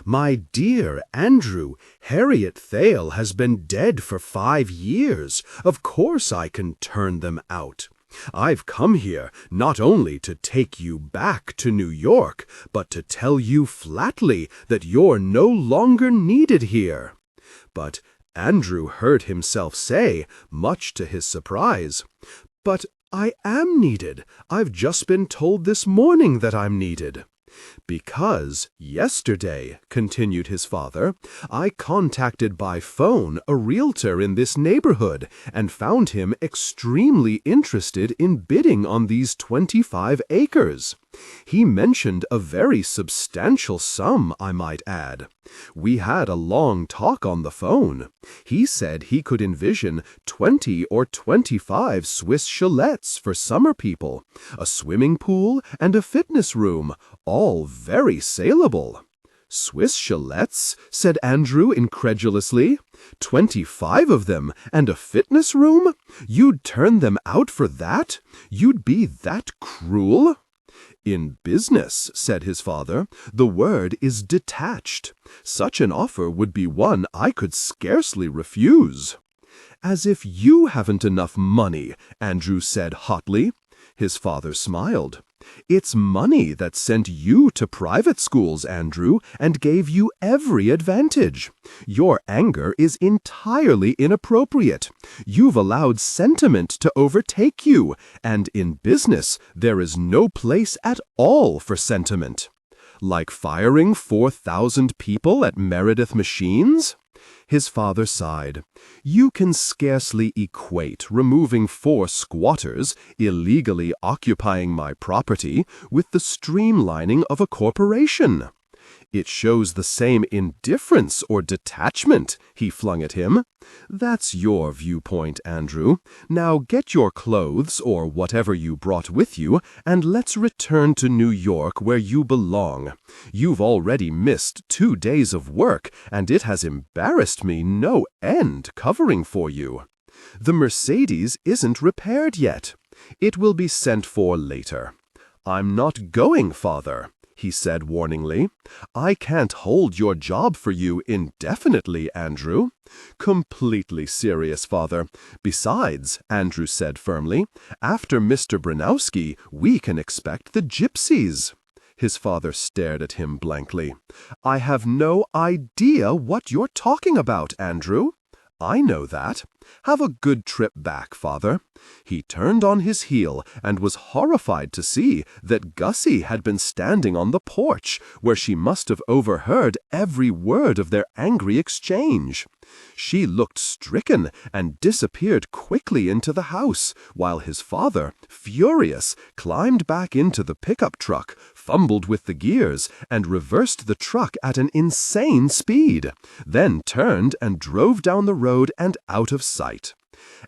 My dear Andrew, Harriet Thale has been dead for 5 years. Of course I can turn them out. I've come here not only to take you back to New York, but to tell you flatly that you're no longer needed here." But Andrew heard himself say, much to his surprise, "But I am needed. I've just been told this morning that I'm needed." "Because yesterday," continued his father, "I contacted by phone a realtor in this neighborhood and found him extremely interested in bidding on these 25 acres. He mentioned a very substantial sum, I might add. We had a long talk on the phone. He said he could envision 20 or 25 Swiss chalets for summer people, a swimming pool, and a fitness room, all very saleable." "Swiss chalets?" said Andrew incredulously. 25 of them, and a fitness room? You'd turn them out for that? You'd be that cruel?" "In business," said his father, "the word is detached. Such an offer would be one I could scarcely refuse." "As if you haven't enough money," Andrew said hotly. His father smiled. "It's money that sent you to private schools, Andrew, and gave you every advantage. Your anger is entirely inappropriate. You've allowed sentiment to overtake you, and in business there is no place at all for sentiment." "Like firing 4,000 people at Meredith Machines?" His father sighed. "You can scarcely equate removing 4 squatters, illegally occupying my property, with the streamlining of a corporation." "It shows the same indifference or detachment," he flung at him. "That's your viewpoint, Andrew. Now get your clothes, or whatever you brought with you, and let's return to New York where you belong. You've already missed 2 days of work, and it has embarrassed me no end covering for you. The Mercedes isn't repaired yet. It will be sent for later." "I'm not going, Father," he said warningly. "I can't hold your job for you indefinitely, Andrew." "Completely serious, Father. Besides," Andrew said firmly, "after Mr. Branowski, we can expect the gypsies." His father stared at him blankly. "I have no idea what you're talking about, Andrew." "I know that. Have a good trip back, Father." He turned on his heel and was horrified to see that Gussie had been standing on the porch, where she must have overheard every word of their angry exchange. She looked stricken and disappeared quickly into the house, while his father, furious, climbed back into the pickup truck, fumbled with the gears, and reversed the truck at an insane speed, then turned and drove down the road and out of sight.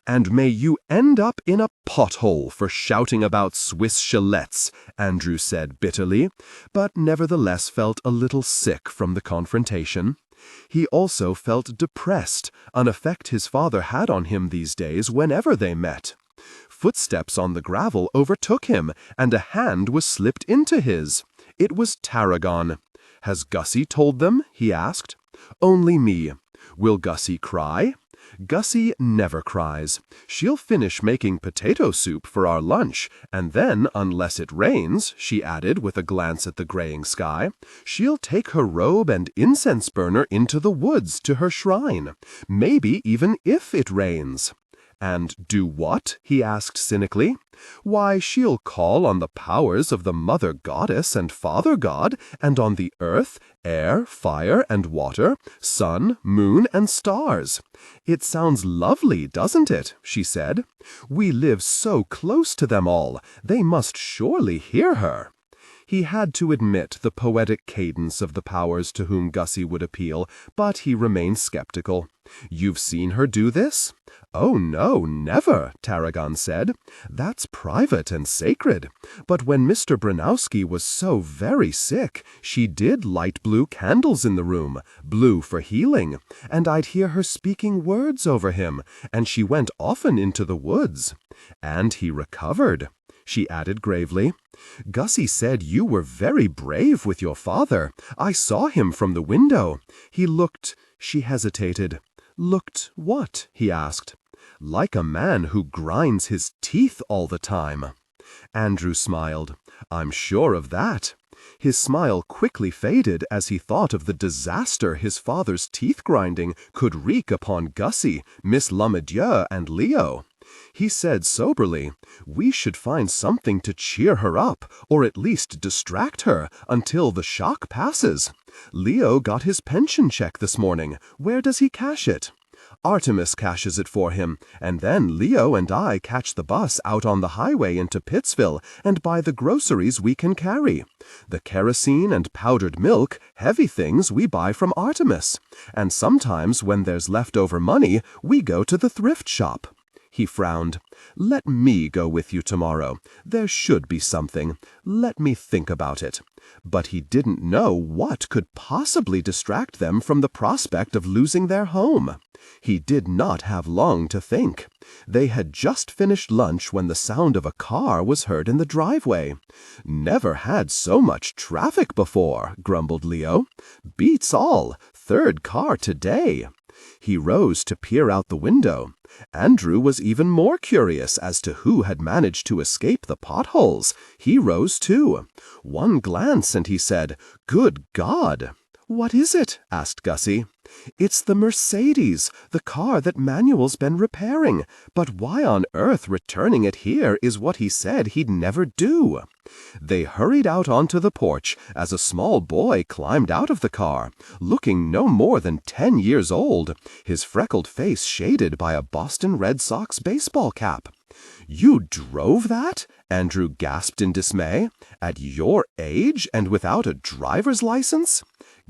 "And may you end up in a pothole for shouting about Swiss chalets," Andrew said bitterly, but nevertheless felt a little sick from the confrontation. He also felt depressed, an effect his father had on him these days whenever they met. Footsteps on the gravel overtook him, and a hand was slipped into his. It was Tarragon. "Has Gussie told them?" he asked. "Only me. Will Gussie cry? Gussie never cries. She'll finish making potato soup for our lunch, and then, unless it rains, she added with a glance at the graying sky, she'll take her robe and incense burner into the woods to her shrine, maybe even if it rains. And do what? He asked cynically. Why, she'll call on the powers of the Mother Goddess and Father God, and on the earth, air, fire, and water, sun, moon, and stars. It sounds lovely, doesn't it? She said. We live so close to them all, they must surely hear her. He had to admit the poetic cadence of the powers to whom Gussie would appeal, but he remained skeptical. You've seen her do this? Oh, no, never, Tarragon said. That's private and sacred. But when Mr. Branowski was so very sick, she did light blue candles in the room, blue for healing, and I'd hear her speaking words over him, and she went often into the woods. And he recovered, she added gravely. Gussie said you were very brave with your father. I saw him from the window. He looked, she hesitated. Looked what? He asked. Like a man who grinds his teeth all the time. Andrew smiled. I'm sure of that. His smile quickly faded as he thought of the disaster his father's teeth grinding could wreak upon Gussie, Miss Lamedieu, and Leo. He said soberly, we should find something to cheer her up, or at least distract her, until the shock passes. Leo got his pension check this morning. Where does he cash it? Artemis cashes it for him, and then Leo and I catch the bus out on the highway into Pittsville and buy the groceries we can carry. The kerosene and powdered milk, heavy things we buy from Artemis. And sometimes when there's leftover money, we go to the thrift shop. He frowned. Let me go with you tomorrow. There should be something. Let me think about it. But he didn't know what could possibly distract them from the prospect of losing their home. He did not have long to think. They had just finished lunch when the sound of a car was heard in the driveway. Never had so much traffic before, grumbled Leo. Beats all. Third car today. He rose to peer out the window. Andrew was even more curious as to who had managed to escape the potholes. He rose too. One glance and he said, Good God! What is it? Asked Gussie. It's the Mercedes, the car that Manuel's been repairing. But why on earth returning it here is what he said he'd never do. They hurried out onto the porch as a small boy climbed out of the car, looking no more than 10 years old, his freckled face shaded by a Boston Red Sox baseball cap. You drove that? Andrew gasped in dismay. At your age and without a driver's license?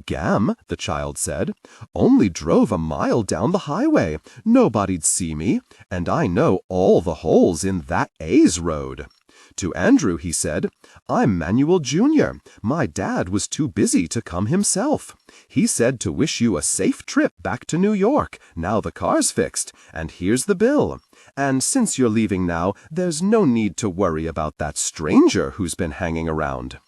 Gam, the child said. Only drove a mile down the highway. Nobody'd see me, and I know all the holes in that A's road. To Andrew, he said, I'm Manuel Jr. My dad was too busy to come himself. He said to wish you a safe trip back to New York. Now the car's fixed, and here's the bill. And since you're leaving now, there's no need to worry about that stranger who's been hanging around.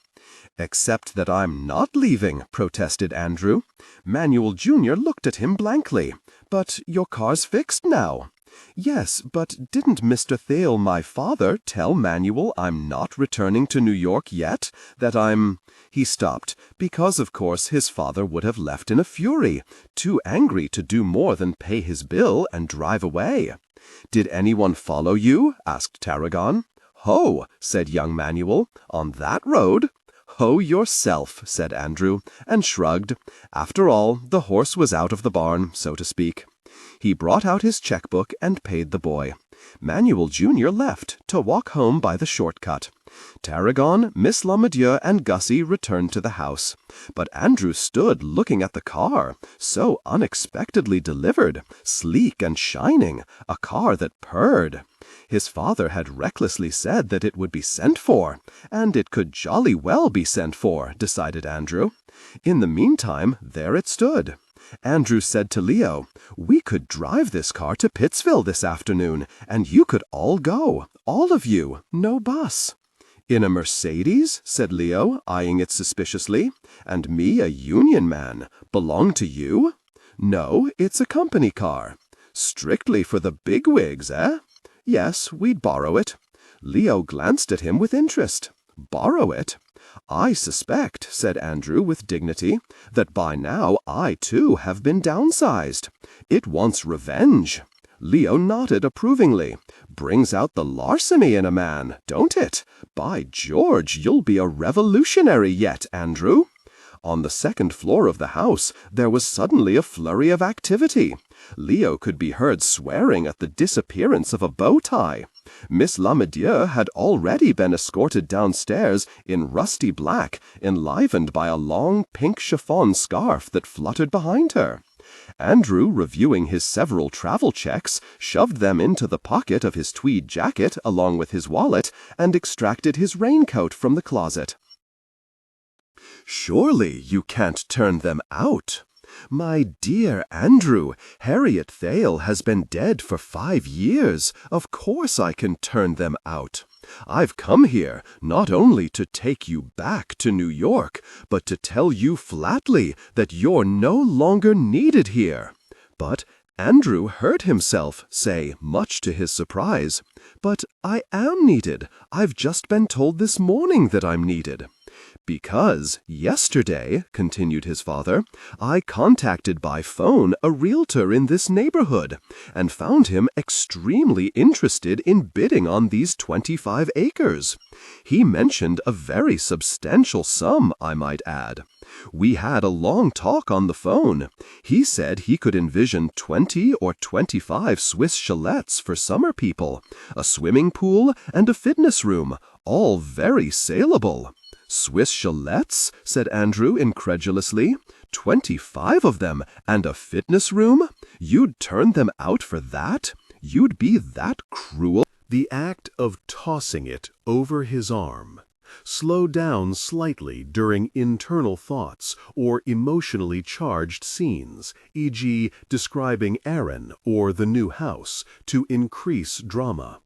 Except that I'm not leaving, protested Andrew. Manuel Jr. looked at him blankly. But your car's fixed now. Yes, but didn't Mr. Thale, my father, tell Manuel I'm not returning to New York yet? That I'm... He stopped, because of course his father would have left in a fury, too angry to do more than pay his bill and drive away. Did anyone follow you? Asked Tarragon. Ho, said young Manuel, on that road? Ho yourself, said Andrew, and shrugged. After all, the horse was out of the barn, so to speak. He brought out his checkbook and paid the boy. Manuel Jr. left to walk home by the shortcut. Tarragon, Miss Lamedieu, and Gussie returned to the house. But Andrew stood looking at the car, so unexpectedly delivered, sleek and shining, a car that purred. His father had recklessly said that it would be sent for, and it could jolly well be sent for, decided Andrew. In the meantime, there it stood. Andrew said to Leo, we could drive this car to Pittsville this afternoon, and you could all go, all of you, no bus. In a Mercedes, said Leo, eyeing it suspiciously, and me a union man, belong to you? No, it's a company car. Strictly for the bigwigs, eh? Yes, we'd borrow it. Leo glanced at him with interest. Borrow it? I suspect, said Andrew with dignity, that by now I too have been downsized. It wants revenge. Leo nodded approvingly. Brings out the larceny in a man, don't it? By George, you'll be a revolutionary yet, Andrew. On the second floor of the house, there was suddenly a flurry of activity. Leo could be heard swearing at the disappearance of a bow tie. Miss Lamedieu had already been escorted downstairs in rusty black, enlivened by a long pink chiffon scarf that fluttered behind her. Andrew, reviewing his several travel checks, shoved them into the pocket of his tweed jacket along with his wallet and extracted his raincoat from the closet. Surely you can't turn them out. My dear Andrew, Harriet Thale has been dead for 5 years. Of course I can turn them out. I've come here not only to take you back to New York, but to tell you flatly that you're no longer needed here. But Andrew heard himself say, much to his surprise, "But I am needed. I've just been told this morning that I'm needed." "Because yesterday," continued his father, "I contacted by phone a realtor in this neighborhood and found him extremely interested in bidding on these 25 acres. He mentioned a very substantial sum, I might add. We had a long talk on the phone. He said he could envision 20 or 25 Swiss chalets for summer people, a swimming pool, and a fitness room, all very saleable." "Swiss chalets?" said Andrew incredulously. 25 of them, and a fitness room? You'd turn them out for that? You'd be that cruel? The act of tossing it over his arm slowed down slightly during internal thoughts or emotionally charged scenes, e.g. describing Aaron or the new house, to increase drama.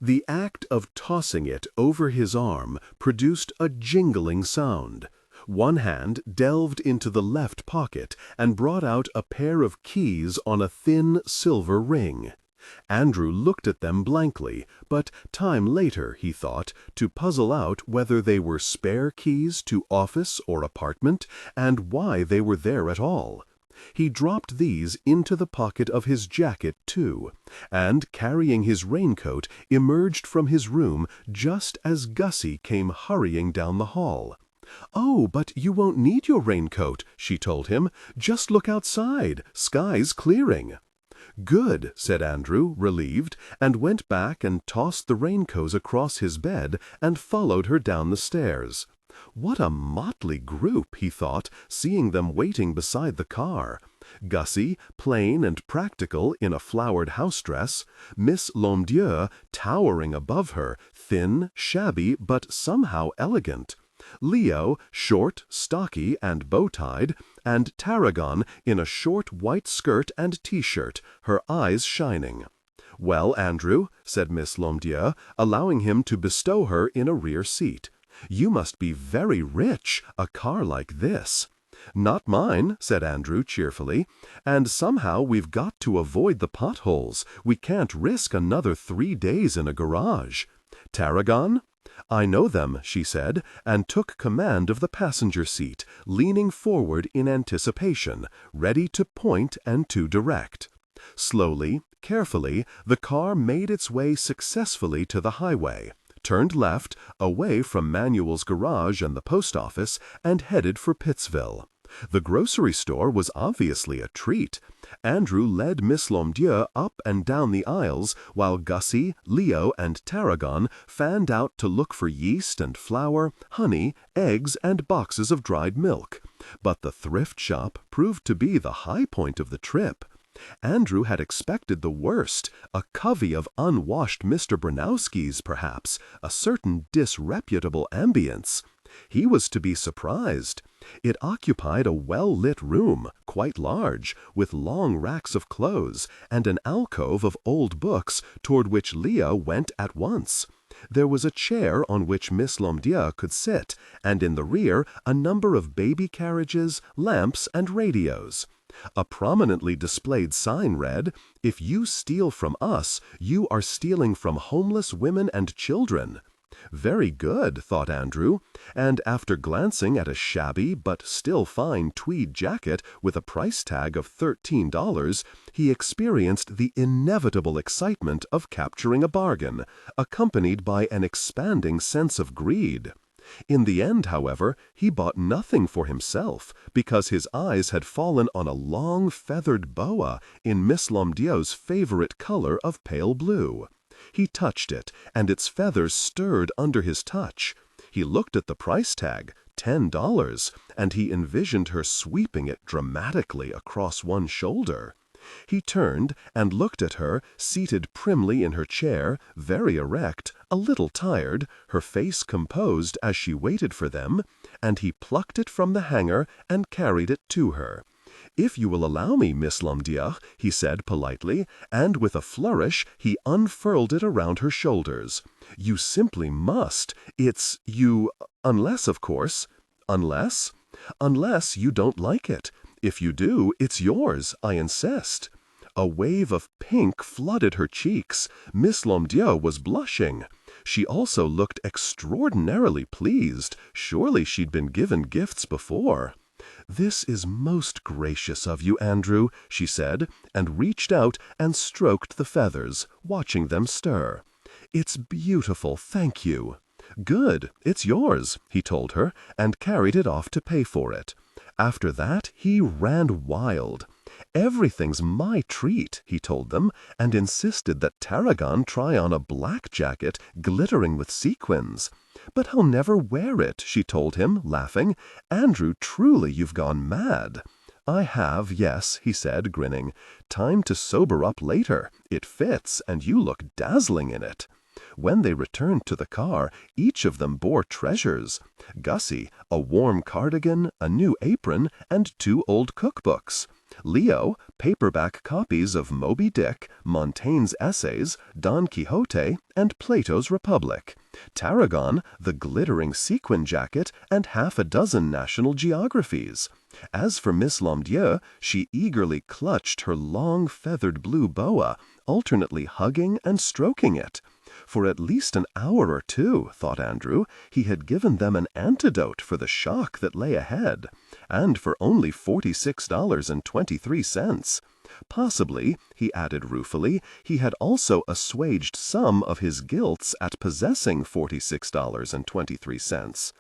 The act of tossing it over his arm produced a jingling sound. One hand delved into the left pocket and brought out a pair of keys on a thin silver ring. Andrew looked at them blankly, but time later, he thought, to puzzle out whether they were spare keys to office or apartment, and why they were there at all. He dropped these into the pocket of his jacket, too, and, carrying his raincoat, emerged from his room just as Gussie came hurrying down the hall. "Oh, but you won't need your raincoat," she told him. "Just look outside. Sky's clearing." "Good," said Andrew, relieved, and went back and tossed the raincoat across his bed and followed her down the stairs. What a motley group, he thought, seeing them waiting beside the car. Gussie, plain and practical in a flowered house dress, Miss Lamedieu, towering above her, thin, shabby, but somehow elegant, Leo, short, stocky, and bow-tied, and Tarragon in a short white skirt and T-shirt, her eyes shining. "Well, Andrew," said Miss Lamedieu, allowing him to bestow her in a rear seat, "you must be very rich, a car like this." "Not mine," said Andrew cheerfully, "and somehow we've got to avoid the potholes. We can't risk another 3 days in a garage. Tarragon?" "I know them," she said, and took command of the passenger seat, leaning forward in anticipation, ready to point and to direct. Slowly, carefully, the car made its way successfully to the highway, turned left, away from Manuel's garage and the post office, and headed for Pittsville. The grocery store was obviously a treat. Andrew led Miss Lamedieu up and down the aisles, while Gussie, Leo, and Tarragon fanned out to look for yeast and flour, honey, eggs, and boxes of dried milk. But the thrift shop proved to be the high point of the trip. Andrew had expected the worst, a covey of unwashed Mr. Branowskis, perhaps, a certain disreputable ambience. He was to be surprised. It occupied a well-lit room, quite large, with long racks of clothes, and an alcove of old books toward which Leo went at once. There was a chair on which Miss Lamedieu could sit, and in the rear a number of baby carriages, lamps, and radios. A prominently displayed sign read, "If you steal from us, you are stealing from homeless women and children." Very good, thought Andrew, and after glancing at a shabby but still fine tweed jacket with a price tag of $13, he experienced the inevitable excitement of capturing a bargain, accompanied by an expanding sense of greed. In the end, however, he bought nothing for himself, because his eyes had fallen on a long feathered boa in Miss Lomdieu's favorite color of pale blue. He touched it, and its feathers stirred under his touch. He looked at the price tag, $10, and he envisioned her sweeping it dramatically across one shoulder. He turned and looked at her, seated primly in her chair, very erect, a little tired, her face composed as she waited for them, and he plucked it from the hanger and carried it to her. "If you will allow me, Miss Lomdieu," he said politely, and with a flourish he unfurled it around her shoulders. "You simply must. Unless, of course." "Unless?" "Unless you don't like it. If you do, it's yours, I insist." A wave of pink flooded her cheeks. Miss Lomdieu was blushing. She also looked extraordinarily pleased. Surely she'd been given gifts before. "This is most gracious of you, Andrew," she said, and reached out and stroked the feathers, watching them stir. "It's beautiful, thank you." "Good, it's yours," he told her, and carried it off to pay for it. After that, he ran wild. "Everything's my treat," he told them, and insisted that Tarragon try on a black jacket glittering with sequins. "But I'll never wear it," she told him, laughing. "Andrew, truly you've gone mad." "I have, yes," he said, grinning. "Time to sober up later. It fits, and you look dazzling in it." When they returned to the car, each of them bore treasures. Gussie, a warm cardigan, a new apron, and 2 old cookbooks. Leo, paperback copies of Moby Dick, Montaigne's Essays, Don Quixote, and Plato's Republic. Tarragon, the glittering sequin jacket, and half a dozen national geographies. As for Miss Lomdieu, she eagerly clutched her long feathered blue boa, alternately hugging and stroking it. For at least an hour or 2, thought Andrew, he had given them an antidote for the shock that lay ahead, and for only $46.23. Possibly, he added ruefully, he had also assuaged some of his guilts at possessing $46.23.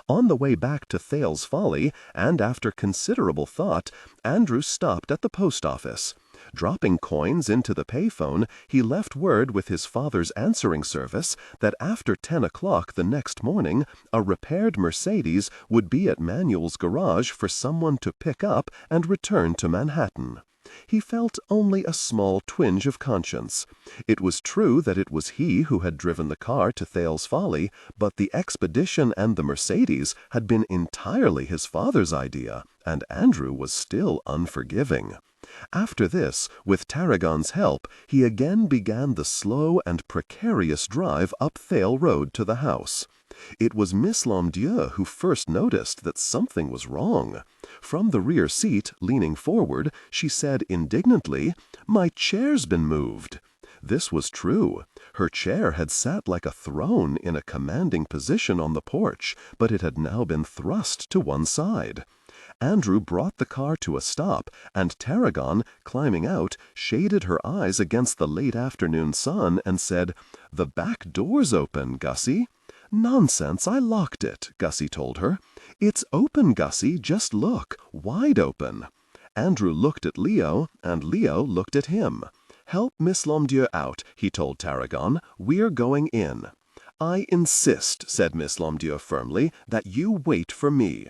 On the way back to Thale's Folly, and after considerable thought, Andrew stopped at the post office. Dropping coins into the payphone, he left word with his father's answering service that after 10 o'clock the next morning, a repaired Mercedes would be at Manuel's garage for someone to pick up and return to Manhattan. He felt only a small twinge of conscience. It was true that it was he who had driven the car to Thale's Folly, but the expedition and the Mercedes had been entirely his father's idea, and Andrew was still unforgiving. After this, with Tarragon's help, he again began the slow and precarious drive up Thale Road to the house. It was Miss Lomdieu who first noticed that something was wrong. From the rear seat, leaning forward, she said indignantly, "My chair's been moved." This was true. Her chair had sat like a throne in a commanding position on the porch, but it had now been thrust to one side. Andrew brought the car to a stop, and Tarragon, climbing out, shaded her eyes against the late afternoon sun and said, "The back door's open, Gussie." "Nonsense, I locked it," Gussie told her. "It's open, Gussie, just look, wide open." Andrew looked at Leo, and Leo looked at him. "Help Miss Lomdieu out," he told Tarragon. "We're going in." "I insist," said Miss Lomdieu firmly, "that you wait for me."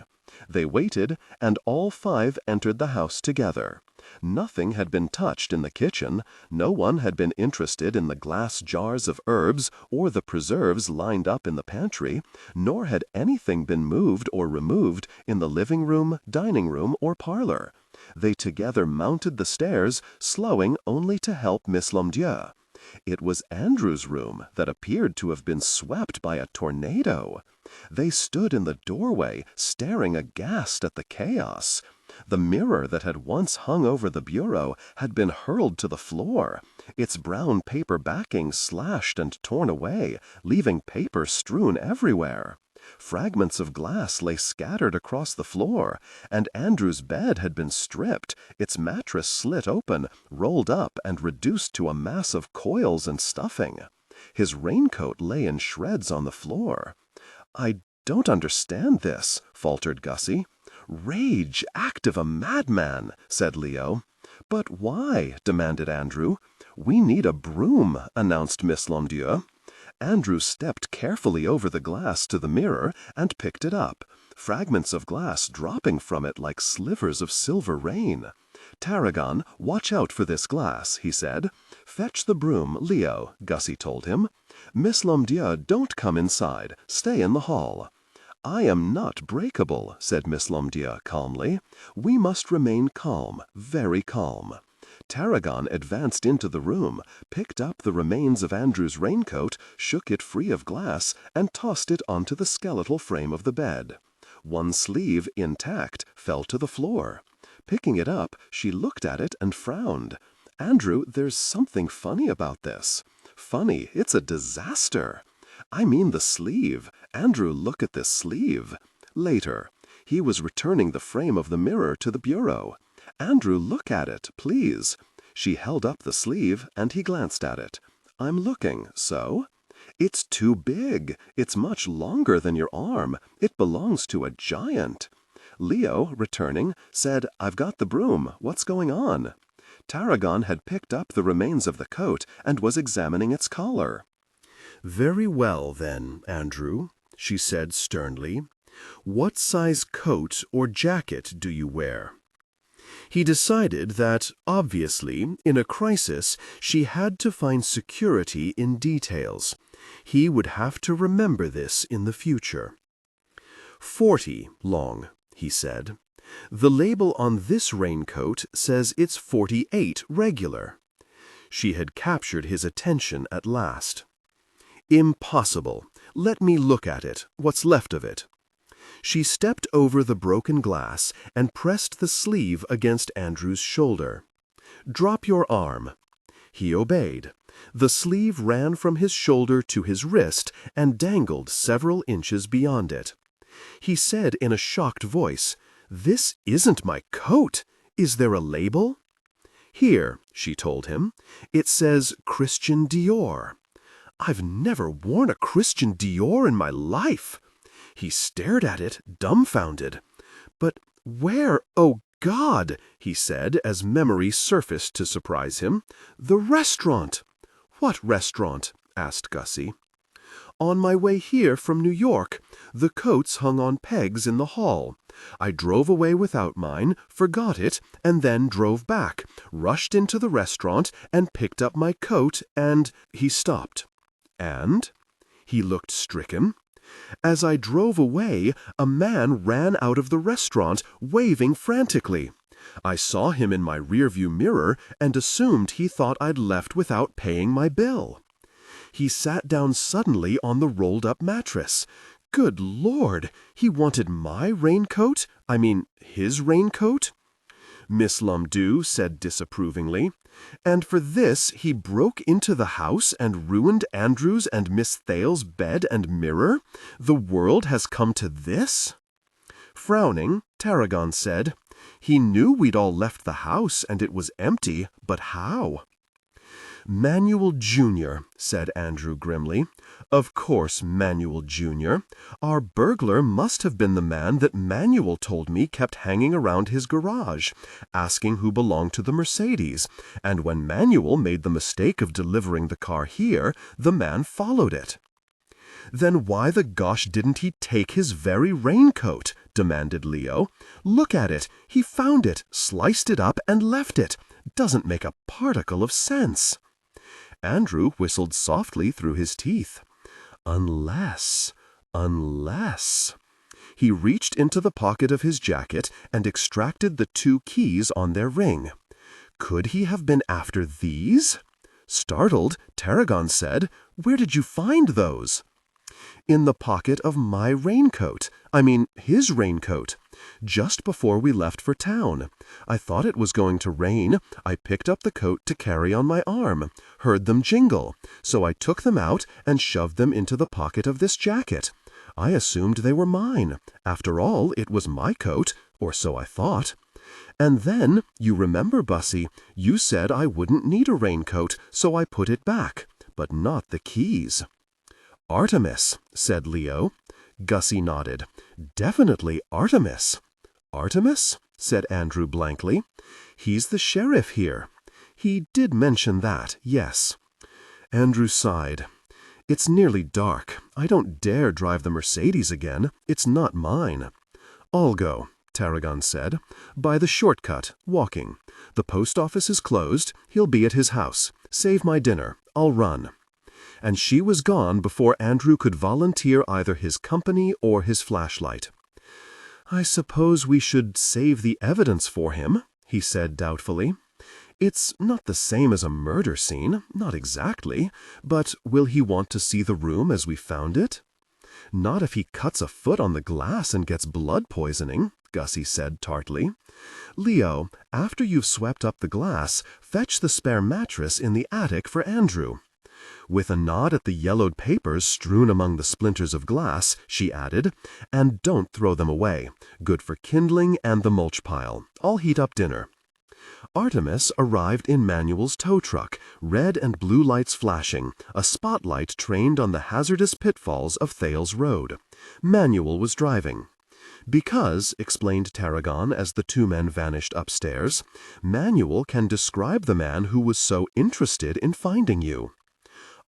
They waited, and all 5 entered the house together. Nothing had been touched in the kitchen, no one had been interested in the glass jars of herbs or the preserves lined up in the pantry, nor had anything been moved or removed in the living room, dining room, or parlor. They together mounted the stairs, slowing only to help Miss Lomdieu. It was Andrew's room that appeared to have been swept by a tornado. They stood in the doorway, staring aghast at the chaos. The mirror that had once hung over the bureau had been hurled to the floor, its brown paper backing slashed and torn away, leaving paper strewn everywhere. Fragments of glass lay scattered across the floor, and Andrew's bed had been stripped, its mattress slit open, rolled up, and reduced to a mass of coils and stuffing. His raincoat lay in shreds on the floor. "I don't understand this," faltered Gussie. "Rage, active, a madman," said Leo. "But why?" demanded Andrew. "We need a broom," announced Miss Lomdieu. Andrew stepped carefully over the glass to the mirror and picked it up, fragments of glass dropping from it like slivers of silver rain. "Tarragon, watch out for this glass," he said. "Fetch the broom, Leo," Gussie told him. "Miss Lomdieu, don't come inside. Stay in the hall." "I am not breakable," said Miss Lomdieu calmly. "We must remain calm, very calm." Tarragon advanced into the room, picked up the remains of Andrew's raincoat, shook it free of glass, and tossed it onto the skeletal frame of the bed. One sleeve, intact, fell to the floor. Picking it up, she looked at it and frowned. "Andrew, there's something funny about this." "Funny? It's a disaster." "I mean the sleeve. Andrew, look at this sleeve." Later. He was returning the frame of the mirror to the bureau. "Andrew, look at it, please." She held up the sleeve, and he glanced at it. "I'm looking. So?" "It's too big. It's much longer than your arm. It belongs to a giant." Leo, returning, said, "I've got the broom. What's going on?" Tarragon had picked up the remains of the coat and was examining its collar. "Very well, then, Andrew," she said sternly. "What size coat or jacket do you wear?" He decided that, obviously, in a crisis, she had to find security in details. He would have to remember this in the future. 40 long, he said. "The label on this raincoat says it's 48 regular." She had captured his attention at last. "Impossible. Let me look at it, what's left of it." She stepped over the broken glass and pressed the sleeve against Andrew's shoulder. "Drop your arm." He obeyed. The sleeve ran from his shoulder to his wrist and dangled several inches beyond it. He said in a shocked voice, "This isn't my coat. Is there a label?" "Here," she told him. "It says Christian Dior." "I've never worn a Christian Dior in my life." He stared at it, dumbfounded. "But where, oh God," he said as memory surfaced to surprise him. "The restaurant." "What restaurant?" asked Gussie. "On my way here from New York. The coats hung on pegs in the hall. I drove away without mine, forgot it, and then drove back, rushed into the restaurant, and picked up my coat, and—" He stopped. "And?" He looked stricken. "As I drove away, a man ran out of the restaurant, waving frantically. I saw him in my rearview mirror and assumed he thought I'd left without paying my bill. He sat down suddenly on the rolled-up mattress. Good Lord, he wanted my raincoat? I mean, his raincoat?" Miss Lomdieu said disapprovingly. "And for this he broke into the house and ruined Andrew's and Miss Thale's bed and mirror? The world has come to this?" Frowning, Tarragon said, "He knew we'd all left the house and it was empty, but how?" "Manuel Jr.," said Andrew grimly. "Of course, Manuel Jr. Our burglar must have been the man that Manuel told me kept hanging around his garage, asking who belonged to the Mercedes, and when Manuel made the mistake of delivering the car here, the man followed it." "Then why the gosh didn't he take his very raincoat?" demanded Leo. "Look at it. He found it, sliced it up, and left it. Doesn't make a particle of sense." Andrew whistled softly through his teeth. Unless... He reached into the pocket of his jacket and extracted the 2 keys on their ring. Could he have been after these? Startled, Tarragon said, "Where did you find those?" In the pocket of my raincoat. His raincoat. Just before we left for town. I thought it was going to rain. I picked up the coat to carry on my arm. Heard them jingle. So I took them out and shoved them into the pocket of this jacket. I assumed they were mine. After all, it was my coat, or so I thought. And then, you remember, Bussy, you said I wouldn't need a raincoat, so I put it back. But not the keys. Artemis, said Leo. Gussie nodded. Definitely Artemis. Artemis? Said Andrew blankly. He's the sheriff here. He did mention that, yes. Andrew sighed. It's nearly dark. I don't dare drive the Mercedes again. It's not mine. I'll go, Tarragon said. By the shortcut, walking. The post office is closed. He'll be at his house. Save my dinner. I'll run. And she was gone before Andrew could volunteer either his company or his flashlight. I suppose we should save the evidence for him, he said doubtfully. It's not the same as a murder scene, not exactly, but will he want to see the room as we found it? Not if he cuts a foot on the glass and gets blood poisoning, Gussie said tartly. Leo, after you've swept up the glass, fetch the spare mattress in the attic for Andrew. With a nod at the yellowed papers strewn among the splinters of glass, she added, and don't throw them away. Good for kindling and the mulch pile. I'll heat up dinner. Artemis arrived in Manuel's tow truck, red and blue lights flashing, a spotlight trained on the hazardous pitfalls of Thale's road. Manuel was driving. Because, explained Tarragon as the two men vanished upstairs, Manuel can describe the man who was so interested in finding you.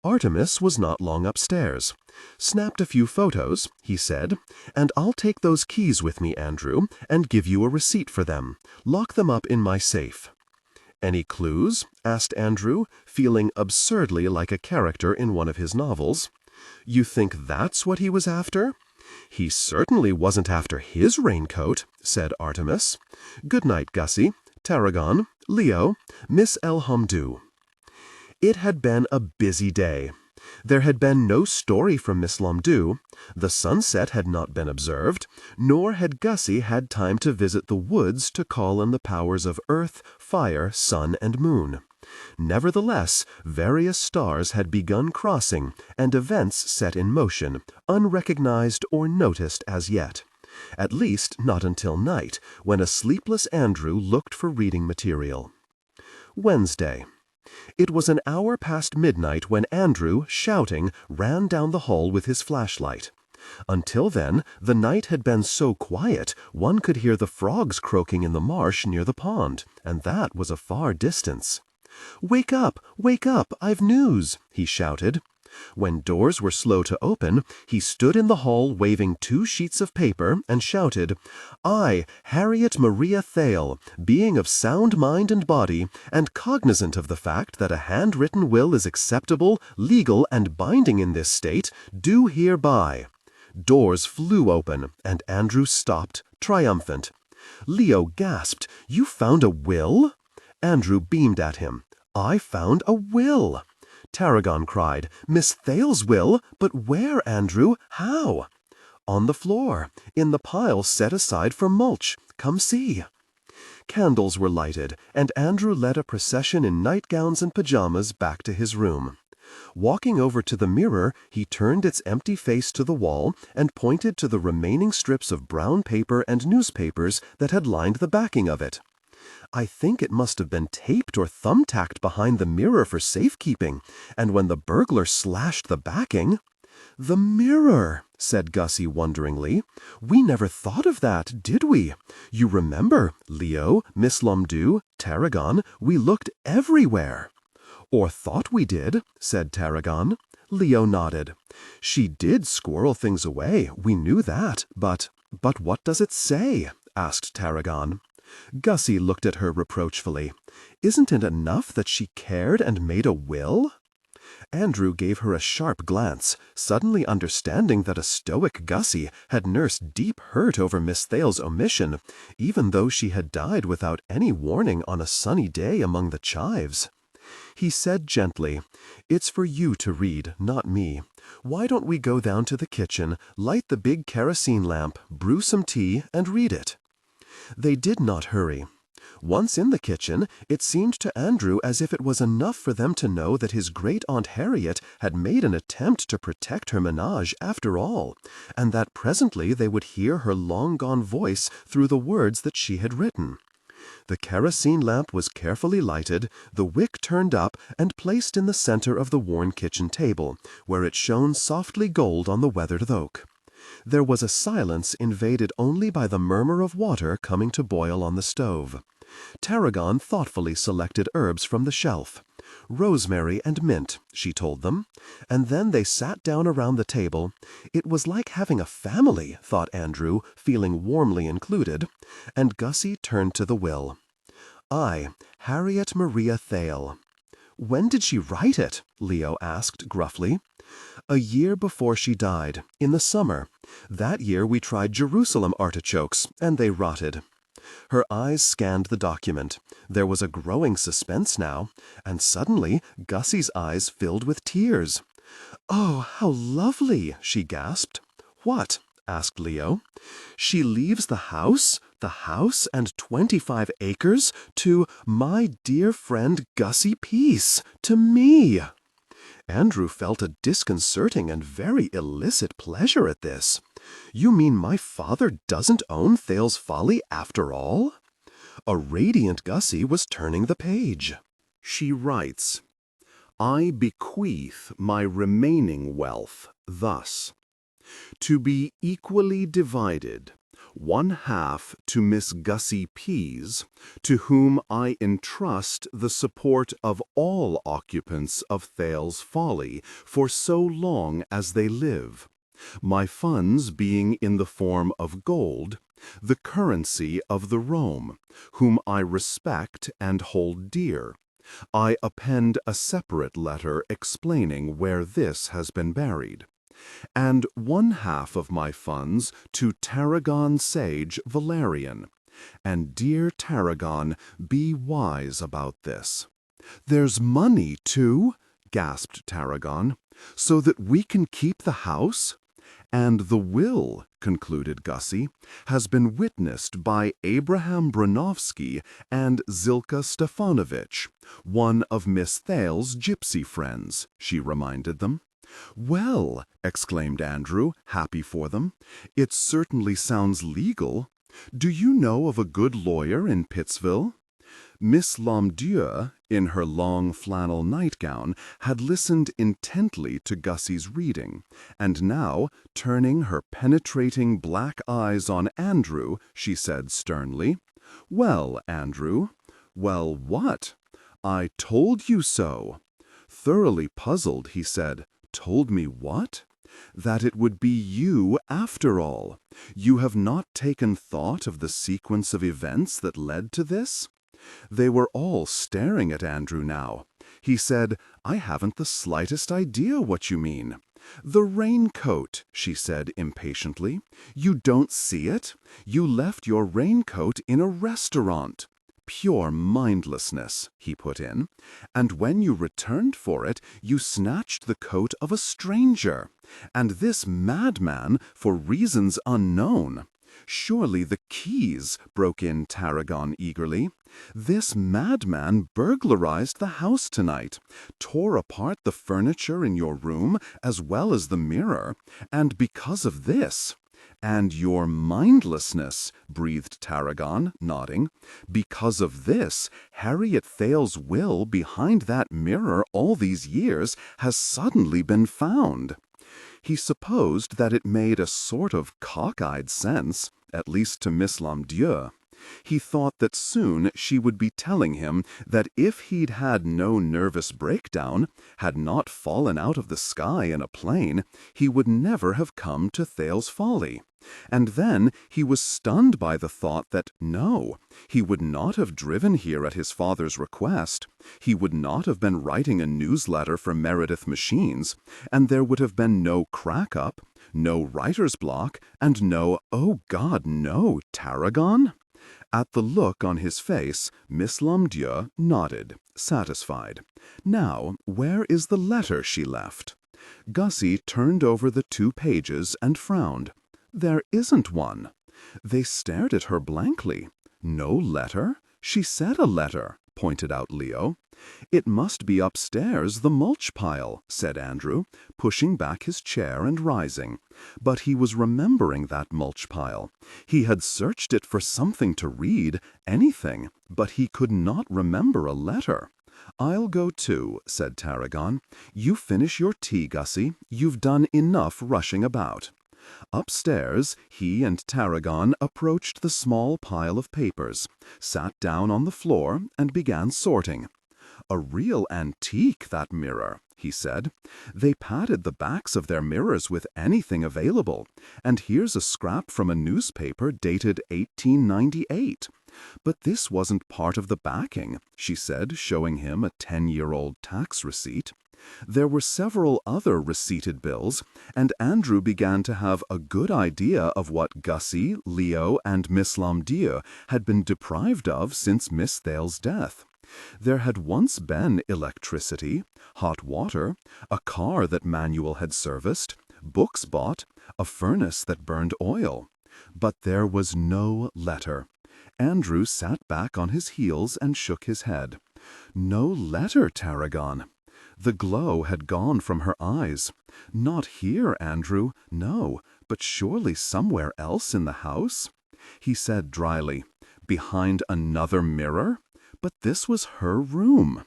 Artemis was not long upstairs. Snapped a few photos, he said, and I'll take those keys with me, Andrew, and give you a receipt for them. Lock them up in my safe. Any clues? Asked Andrew, feeling absurdly like a character in one of his novels. You think that's what he was after? He certainly wasn't after his raincoat, said Artemis. Good night, Gussie, Tarragon, Leo, Miss El-Hamdou. It had been a busy day. There had been no story from Miss Lomdu, the sunset had not been observed, nor had Gussie had time to visit the woods to call on the powers of earth, fire, sun, and moon. Nevertheless, various stars had begun crossing, and events set in motion, unrecognized or noticed as yet. At least not until night, when a sleepless Andrew looked for reading material. Wednesday. It was an hour past midnight when Andrew, shouting, ran down the hall with his flashlight. Until then, the night had been so quiet one could hear the frogs croaking in the marsh near the pond, and that was a far distance. Wake up! Wake up! I've news!" he shouted. When doors were slow to open, he stood in the hall waving 2 sheets of paper and shouted, "I, Harriet Maria Thale, being of sound mind and body, and cognizant of the fact that a handwritten will is acceptable, legal, and binding in this state, do hereby." Doors flew open, and Andrew stopped, triumphant. Leo gasped, "You found a will?" Andrew beamed at him. "I found a will." Tarragon cried, "Miss Thale's will? But where, Andrew? How?" "On the floor, in the pile set aside for mulch. Come see." Candles were lighted, and Andrew led a procession in nightgowns and pajamas back to his room. Walking over to the mirror, he turned its empty face to the wall and pointed to the remaining strips of brown paper and newspapers that had lined the backing of it. "I think it must have been taped or thumbtacked behind the mirror for safekeeping, and when the burglar slashed the backing—" "The mirror," said Gussie wonderingly. "We never thought of that, did we? You remember, Leo, Miss Lomdu, Tarragon, we looked everywhere." "Or thought we did," said Tarragon. Leo nodded. "She did squirrel things away, we knew that, but what does it say?" asked Tarragon. Gussie looked at her reproachfully. "Isn't it enough that she cared and made a will?" Andrew gave her a sharp glance, suddenly understanding that a stoic Gussie had nursed deep hurt over Miss Thale's omission, even though she had died without any warning on a sunny day among the chives. He said gently, "It's for you to read, not me. Why don't we go down to the kitchen, light the big kerosene lamp, brew some tea, and read it?" They did not hurry. Once in the kitchen, it seemed to Andrew as if it was enough for them to know that his great Aunt Harriet had made an attempt to protect her menage after all, and that presently they would hear her long-gone voice through the words that she had written. The kerosene lamp was carefully lighted, the wick turned up and placed in the center of the worn kitchen table, where it shone softly gold on the weathered oak. There was a silence invaded only by the murmur of water coming to boil on the stove. Tarragon thoughtfully selected herbs from the shelf. Rosemary and mint, she told them, and then they sat down around the table. It was like having a family, thought Andrew, feeling warmly included, and Gussie turned to the will. "I, Harriet Maria Thale." "When did she write it?" Leo asked gruffly. "A year before she died, in the summer. That year we tried Jerusalem artichokes, and they rotted." Her eyes scanned the document. There was a growing suspense now, and suddenly Gussie's eyes filled with tears. "Oh, how lovely!" she gasped. "What?" asked Leo. "She leaves the house and 25 acres, to my dear friend Gussie Peace, to me." Andrew felt a disconcerting and very illicit pleasure at this. "You mean my father doesn't own Thale's Folly after all?" A radiant Gussie was turning the page. She writes, "I bequeath my remaining wealth thus: to be equally divided, 1/2 to Miss Gussie Pease, to whom I entrust the support of all occupants of Thale's Folly for so long as they live, my funds being in the form of gold, the currency of the Rome, whom I respect and hold dear. I append a separate letter explaining where this has been buried. And 1/2 of my funds to Tarragon sage Valerian. And dear Tarragon, be wise about this." "There's money, too," gasped Tarragon, "so that we can keep the house?" "And the will," concluded Gussie, "has been witnessed by Abraham Bronovsky and Zilka Stefanovich, one of Miss Thale's gypsy friends," she reminded them. "Well," exclaimed Andrew, happy for them, "it certainly sounds legal. Do you know of a good lawyer in Pittsville?" Miss Lomdieu, in her long flannel nightgown, had listened intently to Gussie's reading, and now, turning her penetrating black eyes on Andrew, she said sternly, "Well, Andrew." "Well, what?" "I told you so." Thoroughly puzzled, he said, "Told me what?" "That it would be you after all. You have not taken thought of the sequence of events that led to this?" They were all staring at Andrew now. He said, "I haven't the slightest idea what you mean." "The raincoat," she said impatiently. "You don't see it? You left your raincoat in a restaurant." "Pure mindlessness," he put in. "And when you returned for it, you snatched the coat of a stranger. And this madman, for reasons unknown—" "Surely the keys," broke in Tarragon eagerly. "This madman burglarized the house tonight, tore apart the furniture in your room as well as the mirror, and because of this—" "And your mindlessness," breathed Tarragon, nodding. "Because of this, Harriet Thale's will behind that mirror all these years has suddenly been found." He supposed that it made a sort of cockeyed sense, at least to Miss Lomdieu. He thought that soon she would be telling him that if he'd had no nervous breakdown, had not fallen out of the sky in a plane, he would never have come to Thale's Folly. And then he was stunned by the thought that, no, he would not have driven here at his father's request, he would not have been writing a newsletter for Meredith Machines, and there would have been no crack-up, no writer's block, and no, oh God, no, Tarragon? At the look on his face, Miss Lomdieu nodded, satisfied. "Now, where is the letter she left?" Gussie turned over the 2 pages and frowned. There isn't one. They stared at her blankly. No letter? She said a letter, pointed out Leo. It must be upstairs, the mulch pile, said Andrew, pushing back his chair and rising. But he was remembering that mulch pile. He had searched it for something to read, anything, but he could not remember a letter. I'll go too, said Tarragon. You finish your tea, Gussie. You've done enough rushing about. Upstairs, he and Tarragon approached the small pile of papers, sat down on the floor, and began sorting. A real antique, that mirror, he said. They padded the backs of their mirrors with anything available, and here's a scrap from a newspaper dated 1898. But this wasn't part of the backing, she said, showing him a 10-year-old tax receipt. There were several other receipted bills, and Andrew began to have a good idea of what Gussie, Leo, and Miss Lomdieu had been deprived of since Miss Thale's death. There had once been electricity, hot water, a car that Manuel had serviced, books bought, a furnace that burned oil. But there was no letter. Andrew sat back on his heels and shook his head. No letter, Tarragon. The glow had gone from her eyes. Not here, Andrew, no, but surely somewhere else in the house? He said dryly, behind another mirror? But this was her room.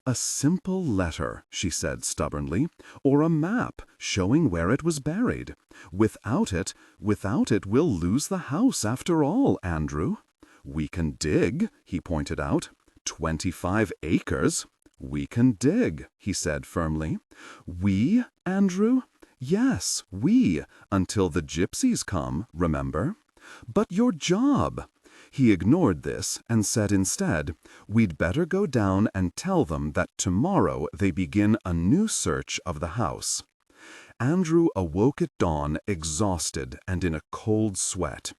A simple letter, she said stubbornly, or a map showing where it was buried. Without it, we'll lose the house after all, Andrew. We can dig, he pointed out. 25 acres. We can dig, he said firmly. We, Andrew? Yes, we, until the gypsies come, remember? But your job. He ignored this and said instead, we'd better go down and tell them that tomorrow they begin a new search of the house. Andrew awoke at dawn exhausted and in a cold sweat.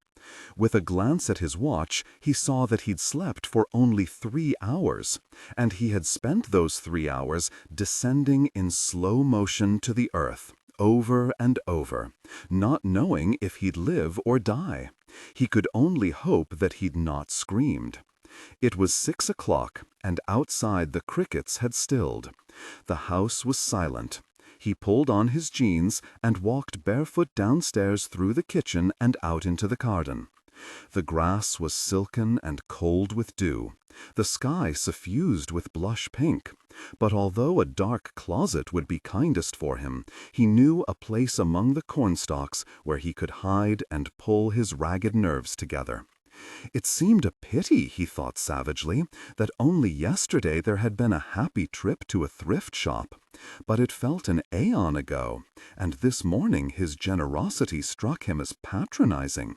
With a glance at his watch, he saw that he'd slept for only 3 hours, and he had spent those 3 hours descending in slow motion to the earth, over and over, not knowing if he'd live or die. He could only hope that he'd not screamed. It was 6 o'clock, and outside the crickets had stilled. The house was silent. He pulled on his jeans and walked barefoot downstairs through the kitchen and out into the garden. The grass was silken and cold with dew, the sky suffused with blush pink. But although a dark closet would be kindest for him, he knew a place among the cornstalks where he could hide and pull his ragged nerves together. It seemed a pity, he thought savagely, that only yesterday there had been a happy trip to a thrift shop. But it felt an aeon ago, and this morning his generosity struck him as patronizing.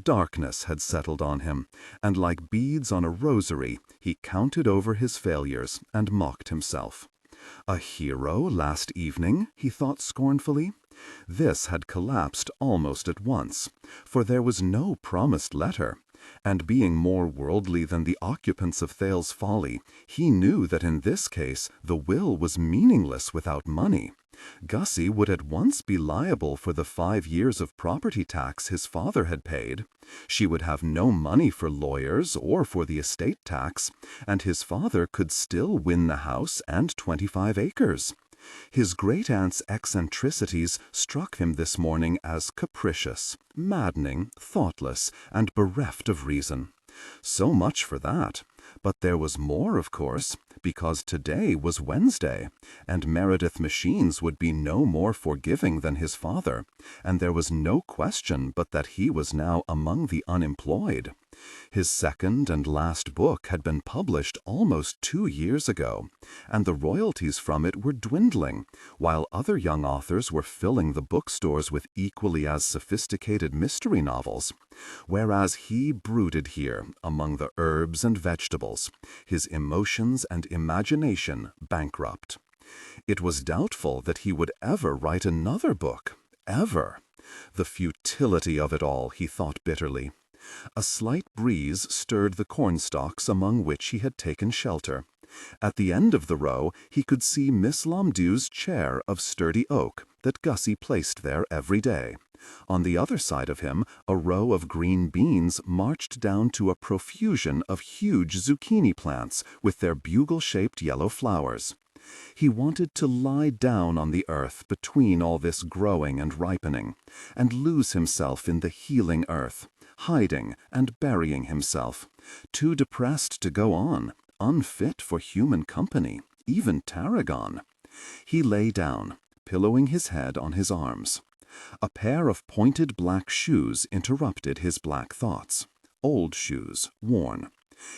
Darkness had settled on him, and like beads on a rosary, he counted over his failures and mocked himself. A hero last evening, he thought scornfully. This had collapsed almost at once, for there was no promised letter, and being more worldly than the occupants of Thale's Folly, he knew that in this case the will was meaningless without money. Gussie would at once be liable for the 5 years of property tax his father had paid. She would have no money for lawyers or for the estate tax, and his father could still win the house and 25 acres. His great-aunt's eccentricities struck him this morning as capricious, maddening, thoughtless, and bereft of reason. So much for that. But there was more, of course, because today was Wednesday, and Meredith Machines would be no more forgiving than his father, and there was no question but that he was now among the unemployed. His second and last book had been published almost 2 years ago, and the royalties from it were dwindling, while other young authors were filling the bookstores with equally as sophisticated mystery novels, whereas he brooded here among the herbs and vegetables, his emotions and imagination bankrupt. It was doubtful that he would ever write another book, ever. The futility of it all, he thought bitterly. A slight breeze stirred the cornstalks among which he had taken shelter, At the end of the row, he could see Miss Lomdu's chair of sturdy oak that Gussie placed there every day. On the other side of him, a row of green beans marched down to a profusion of huge zucchini plants with their bugle-shaped yellow flowers. He wanted to lie down on the earth between all this growing and ripening, and lose himself in the healing earth, hiding and burying himself, too depressed to go on, unfit for human company, even Tarragon. He lay down, pillowing his head on his arms. A pair of pointed black shoes interrupted his black thoughts. Old shoes, worn.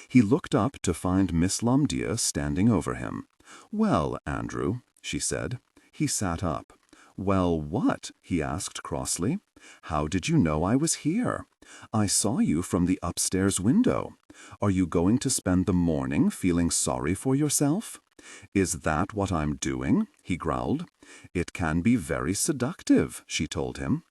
He looked up to find Miss Lomdu standing over him. "Well, Andrew," she said. He sat up. "Well, what?" he asked crossly. "How did you know I was here? I saw you from the upstairs window. Are you going to spend the morning feeling sorry for yourself?" "Is that what I'm doing?" he growled. "It can be very seductive," she told him.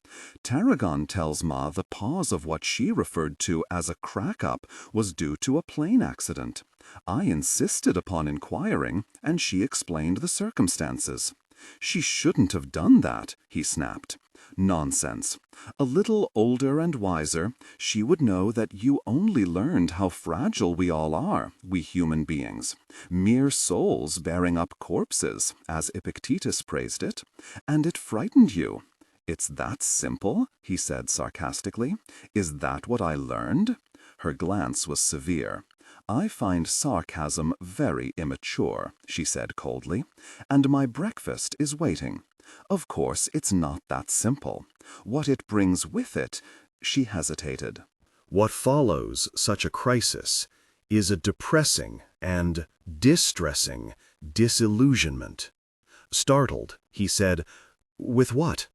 "Tarragon tells Ma the pause of what she referred to as a crack-up was due to a plane accident. I insisted upon inquiring, and she explained the circumstances." "She shouldn't have done that," he snapped. "Nonsense. A little older and wiser, she would know that you only learned how fragile we all are, we human beings. Mere souls bearing up corpses, as Epictetus praised it. And it frightened you." "It's that simple?" he said sarcastically. "Is that what I learned?" Her glance was severe. "I find sarcasm very immature," she said coldly, "and my breakfast is waiting. Of course, it's not that simple. What it brings with it—" She hesitated. What follows such a crisis is a depressing and distressing disillusionment. Startled, he said, "With what?"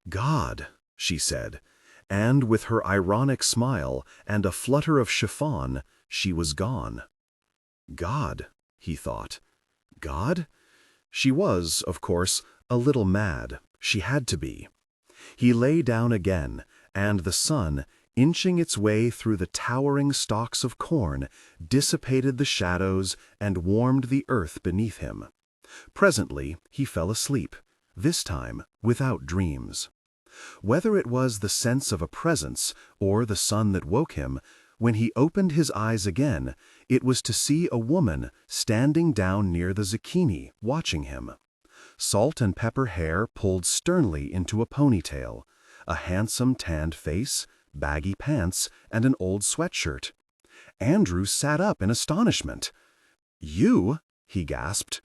"God," she said, and with her ironic smile and a flutter of chiffon, she was gone. God, he thought. God? She was, of course, a little mad. She had to be. He lay down again, and the sun, inching its way through the towering stalks of corn, dissipated the shadows and warmed the earth beneath him. Presently he fell asleep, this time without dreams. Whether it was the sense of a presence or the sun that woke him, when he opened his eyes again, it was to see a woman standing down near the zucchini, watching him. Salt and pepper hair pulled sternly into a ponytail, a handsome tanned face, baggy pants, and an old sweatshirt. Andrew sat up in astonishment. "You?" he gasped.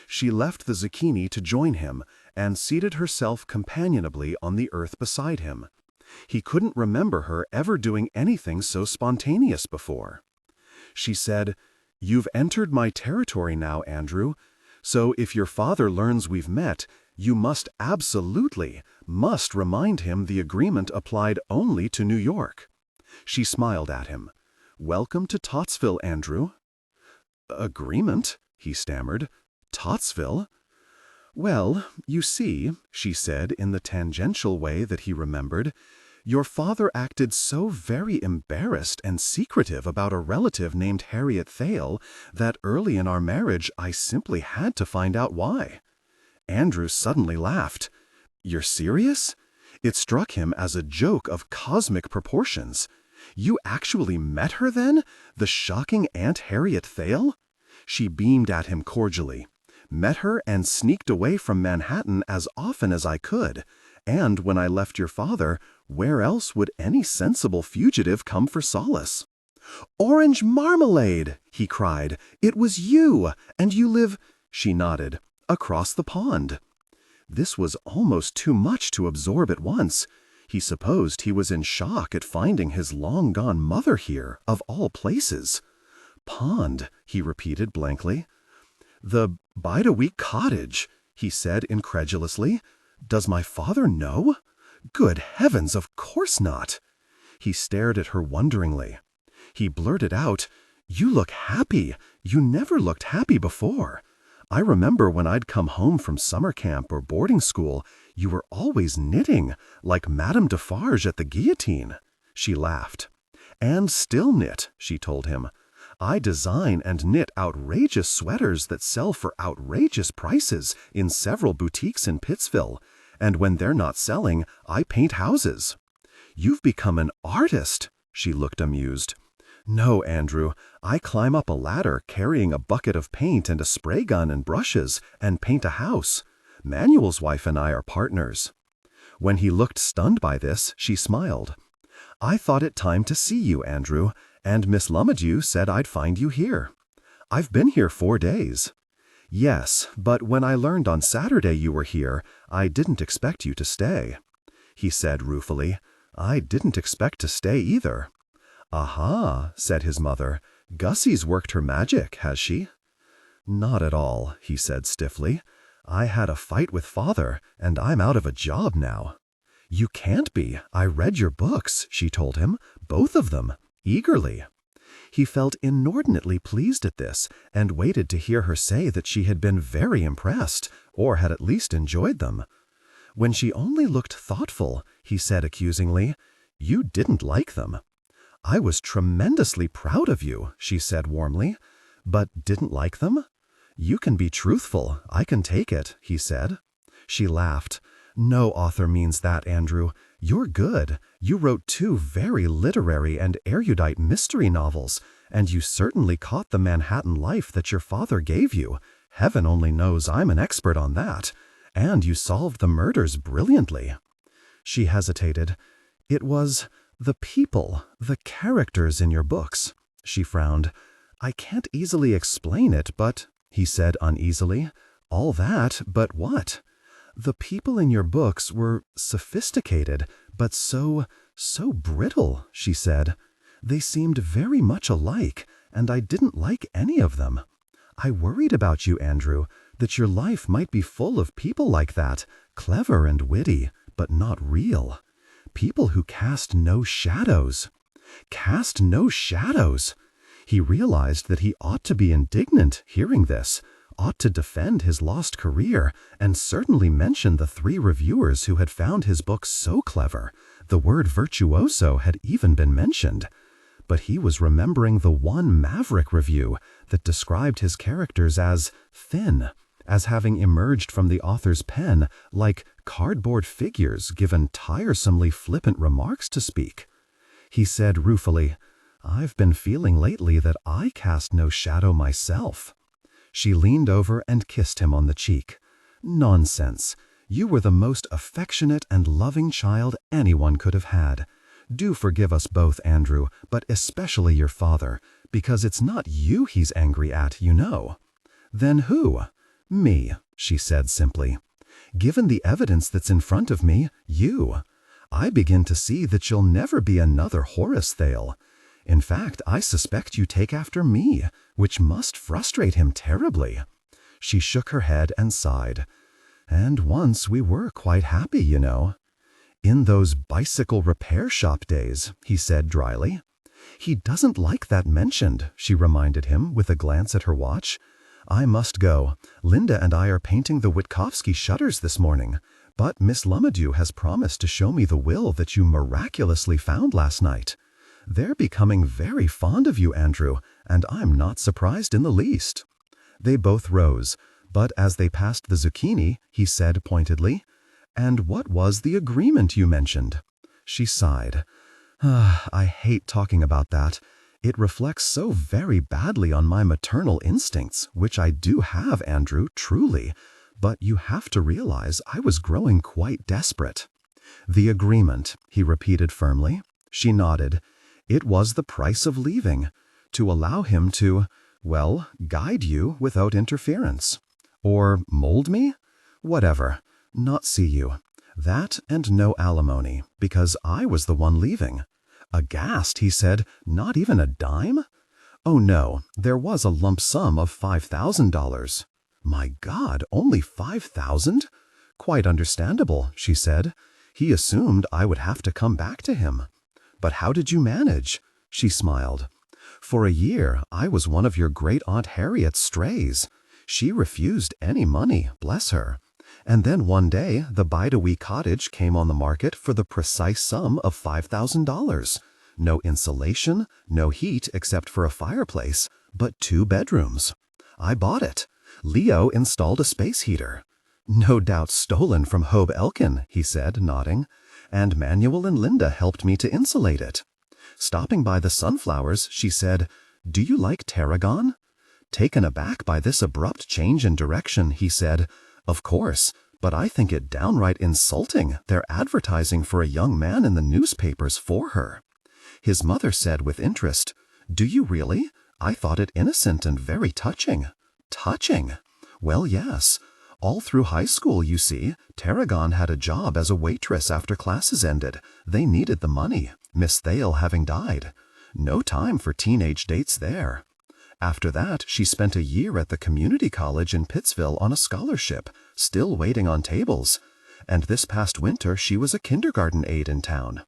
She left the zucchini to join him and seated herself companionably on the earth beside him. He couldn't remember her ever doing anything so spontaneous before. She said, "You've entered my territory now, Andrew, so if your father learns we've met, you must remind him the agreement applied only to New York." She smiled at him. "Welcome to Tottsville, Andrew." "Agreement?" he stammered. "Tottsville?" "Well, you see," she said in the tangential way that he remembered, "your father acted so very embarrassed and secretive about a relative named Harriet Thale that early in our marriage I simply had to find out why." Andrew suddenly laughed. "You're serious?" It struck him as a joke of cosmic proportions. "You actually met her then? The shocking Aunt Harriet Thale?" She beamed at him cordially. "Met her and sneaked away from Manhattan as often as I could. And when I left your father, where else would any sensible fugitive come for solace?" "Orange marmalade!" he cried. "It was you! And you live—" She nodded. "Across the pond." This was almost too much to absorb at once. He supposed he was in shock at finding his long-gone mother here, of all places. "Pond," he repeated blankly. "The Bide-A-Week cottage," he said incredulously. "Does my father know? Good heavens, of course not." He stared at her wonderingly. He blurted out, "You look happy. You never looked happy before. I remember when I'd come home from summer camp or boarding school, you were always knitting, like Madame Defarge at the guillotine." She laughed. "And still knit," she told him. I design and knit outrageous sweaters that sell for outrageous prices in several boutiques in Pittsville, and when they're not selling, I paint houses." "You've become an artist," she looked amused. "No, Andrew, I climb up a ladder carrying a bucket of paint and a spray gun and brushes and paint a house. Manuel's wife and I are partners." When he looked stunned by this, she smiled. "I thought it time to see you, Andrew, and Miss Lumadew said I'd find you here. I've been here 4 days." "Yes, but when I learned on Saturday you were here, I didn't expect you to stay." He said ruefully, "I didn't expect to stay either." "Aha," said his mother, "Gussie's worked her magic, has she?" "Not at all," he said stiffly. "I had a fight with Father, and I'm out of a job now." "You can't be. I read your books," she told him, "both of them, eagerly." He felt inordinately pleased at this, and waited to hear her say that she had been very impressed, or had at least enjoyed them. When she only looked thoughtful, he said accusingly, "You didn't like them." "I was tremendously proud of you," she said warmly. "But didn't like them?" "You can be truthful. I can take it," he said. She laughed. "No author means that, Andrew. You're good. You wrote 2 very literary and erudite mystery novels, and you certainly caught the Manhattan life that your father gave you. Heaven only knows I'm an expert on that. And you solved the murders brilliantly." She hesitated. "It was the people, the characters in your books." She frowned. "I can't easily explain it, but—" he said uneasily. "All that, but what?" "The people in your books were sophisticated, but so brittle," she said. "They seemed very much alike, and I didn't like any of them. I worried about you, Andrew, that your life might be full of people like that, clever and witty, but not real. People who cast no shadows." Cast no shadows! He realized that he ought to be indignant hearing this, ought to defend his lost career, and certainly mention the 3 reviewers who had found his book so clever. The word virtuoso had even been mentioned. But he was remembering the one maverick review that described his characters as thin, as having emerged from the author's pen like cardboard figures given tiresomely flippant remarks to speak. He said ruefully, "I've been feeling lately that I cast no shadow myself." She leaned over and kissed him on the cheek. "Nonsense. You were the most affectionate and loving child anyone could have had. Do forgive us both, Andrew, but especially your father, because it's not you he's angry at, you know." "Then who?" "Me," she said simply. "Given the evidence that's in front of me, you. I begin to see that you'll never be another Horace Thale. In fact, I suspect you take after me, which must frustrate him terribly." She shook her head and sighed. "And once we were quite happy, you know." "In those bicycle repair shop days," he said dryly. "He doesn't like that mentioned," she reminded him with a glance at her watch. "I must go. Linda and I are painting the Witkowski shutters this morning, but Miss Lumadew has promised to show me the will that you miraculously found last night. They're becoming very fond of you, Andrew, and I'm not surprised in the least." They both rose, but as they passed the zucchini, he said pointedly, "And what was the agreement you mentioned?" She sighed. "I hate talking about that. It reflects so very badly on my maternal instincts, which I do have, Andrew, truly. But you have to realize I was growing quite desperate." "The agreement," he repeated firmly. She nodded. "It was the price of leaving, to allow him to, well, guide you without interference. Or mold me? Whatever. Not see you. That and no alimony, because I was the one leaving." Aghast, he said, "Not even a dime?" "Oh no, there was a lump sum of $5,000. "My God, only 5,000? "Quite understandable," she said. "He assumed I would have to come back to him." "But how did you manage?" She smiled. "For a year, I was one of your great Aunt Harriet's strays. She refused any money, bless her. And then one day, the Bide-A-Wee cottage came on the market for the precise sum of $5,000. No insulation, no heat except for a fireplace, but 2 bedrooms. I bought it. Leo installed a space heater. No doubt stolen from Hobe Elkin, he said, nodding. And Manuel and Linda helped me to insulate it. Stopping by the sunflowers, she said, "Do you like tarragon?" Taken aback by this abrupt change in direction, he said, "Of course, but I think it downright insulting they're advertising for a young man in the newspapers for her." His mother said with interest, "Do you really? I thought it innocent and very touching." Touching? Well, yes. All through high school, you see, Tarragon had a job as a waitress after classes ended. They needed the money, Miss Thale having died. No time for teenage dates there. After that, she spent a year at the community college in Pittsville on a scholarship, still waiting on tables. And this past winter, she was a kindergarten aide in town.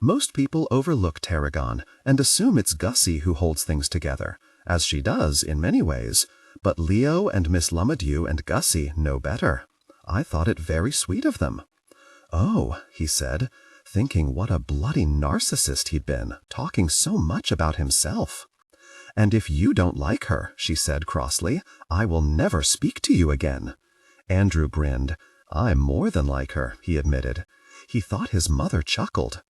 Most people overlook Tarragon and assume it's Gussie who holds things together, as she does in many ways. But Leo and Miss Lumadew and Gussie know better. I thought it very sweet of them. "Oh," he said, thinking what a bloody narcissist he'd been, talking so much about himself. "And if you don't like her," she said crossly, "I will never speak to you again." Andrew grinned. "I more than like her," he admitted. He thought his mother chuckled.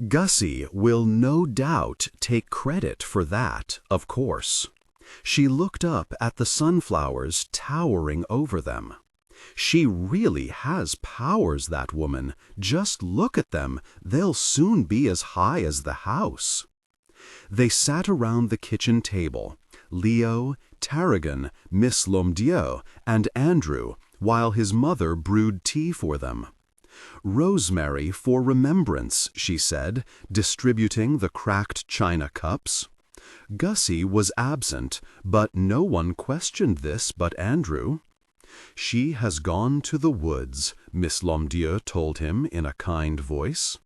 Gussie will no doubt take credit for that, of course. She looked up at the sunflowers towering over them. She really has powers, that woman. Just look at them. They'll soon be as high as the house. They sat around the kitchen table, Leo, Tarragon, Miss Lumadew, and Andrew, while his mother brewed tea for them. "Rosemary for remembrance," she said, distributing the cracked china cups. Gussie was absent, but no one questioned this but Andrew. "She has gone to the woods," Miss Lumadew told him in a kind voice.